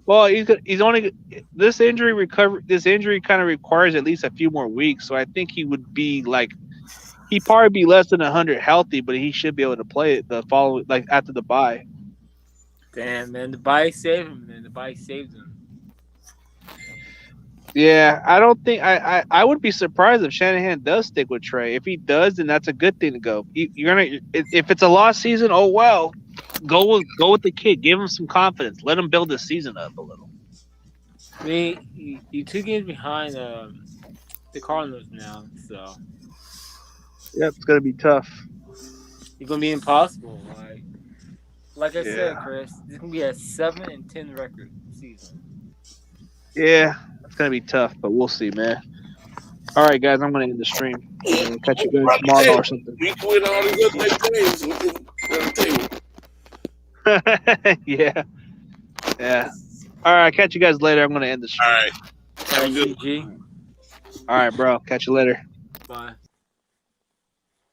Well, he's only this injury kind of requires at least a few more weeks. So I think he would be he'd probably be less than 100 healthy, but he should be able to play it the following after the bye. Damn, man, the bye saved him. Man, the bye saved him. Yeah, I don't think I would be surprised if Shanahan does stick with Trey. If he does, then that's a good thing to go. If it's a lost season, oh well, go with the kid. Give him some confidence. Let him build his season up a little. I mean, you 2 games behind the Cardinals now, so yeah, it's gonna be tough. It's gonna be impossible. Like I said, Chris, it's gonna be a 7-10 record season. Yeah. It's going to be tough, but we'll see, man. All right, guys, I'm going to end the stream. Catch you guys tomorrow or something. We can win all these other games. Yeah. Yeah. All right, catch you guys later. I'm going to end the stream. All right. Have a good G. All right, bro. Catch you later. Bye.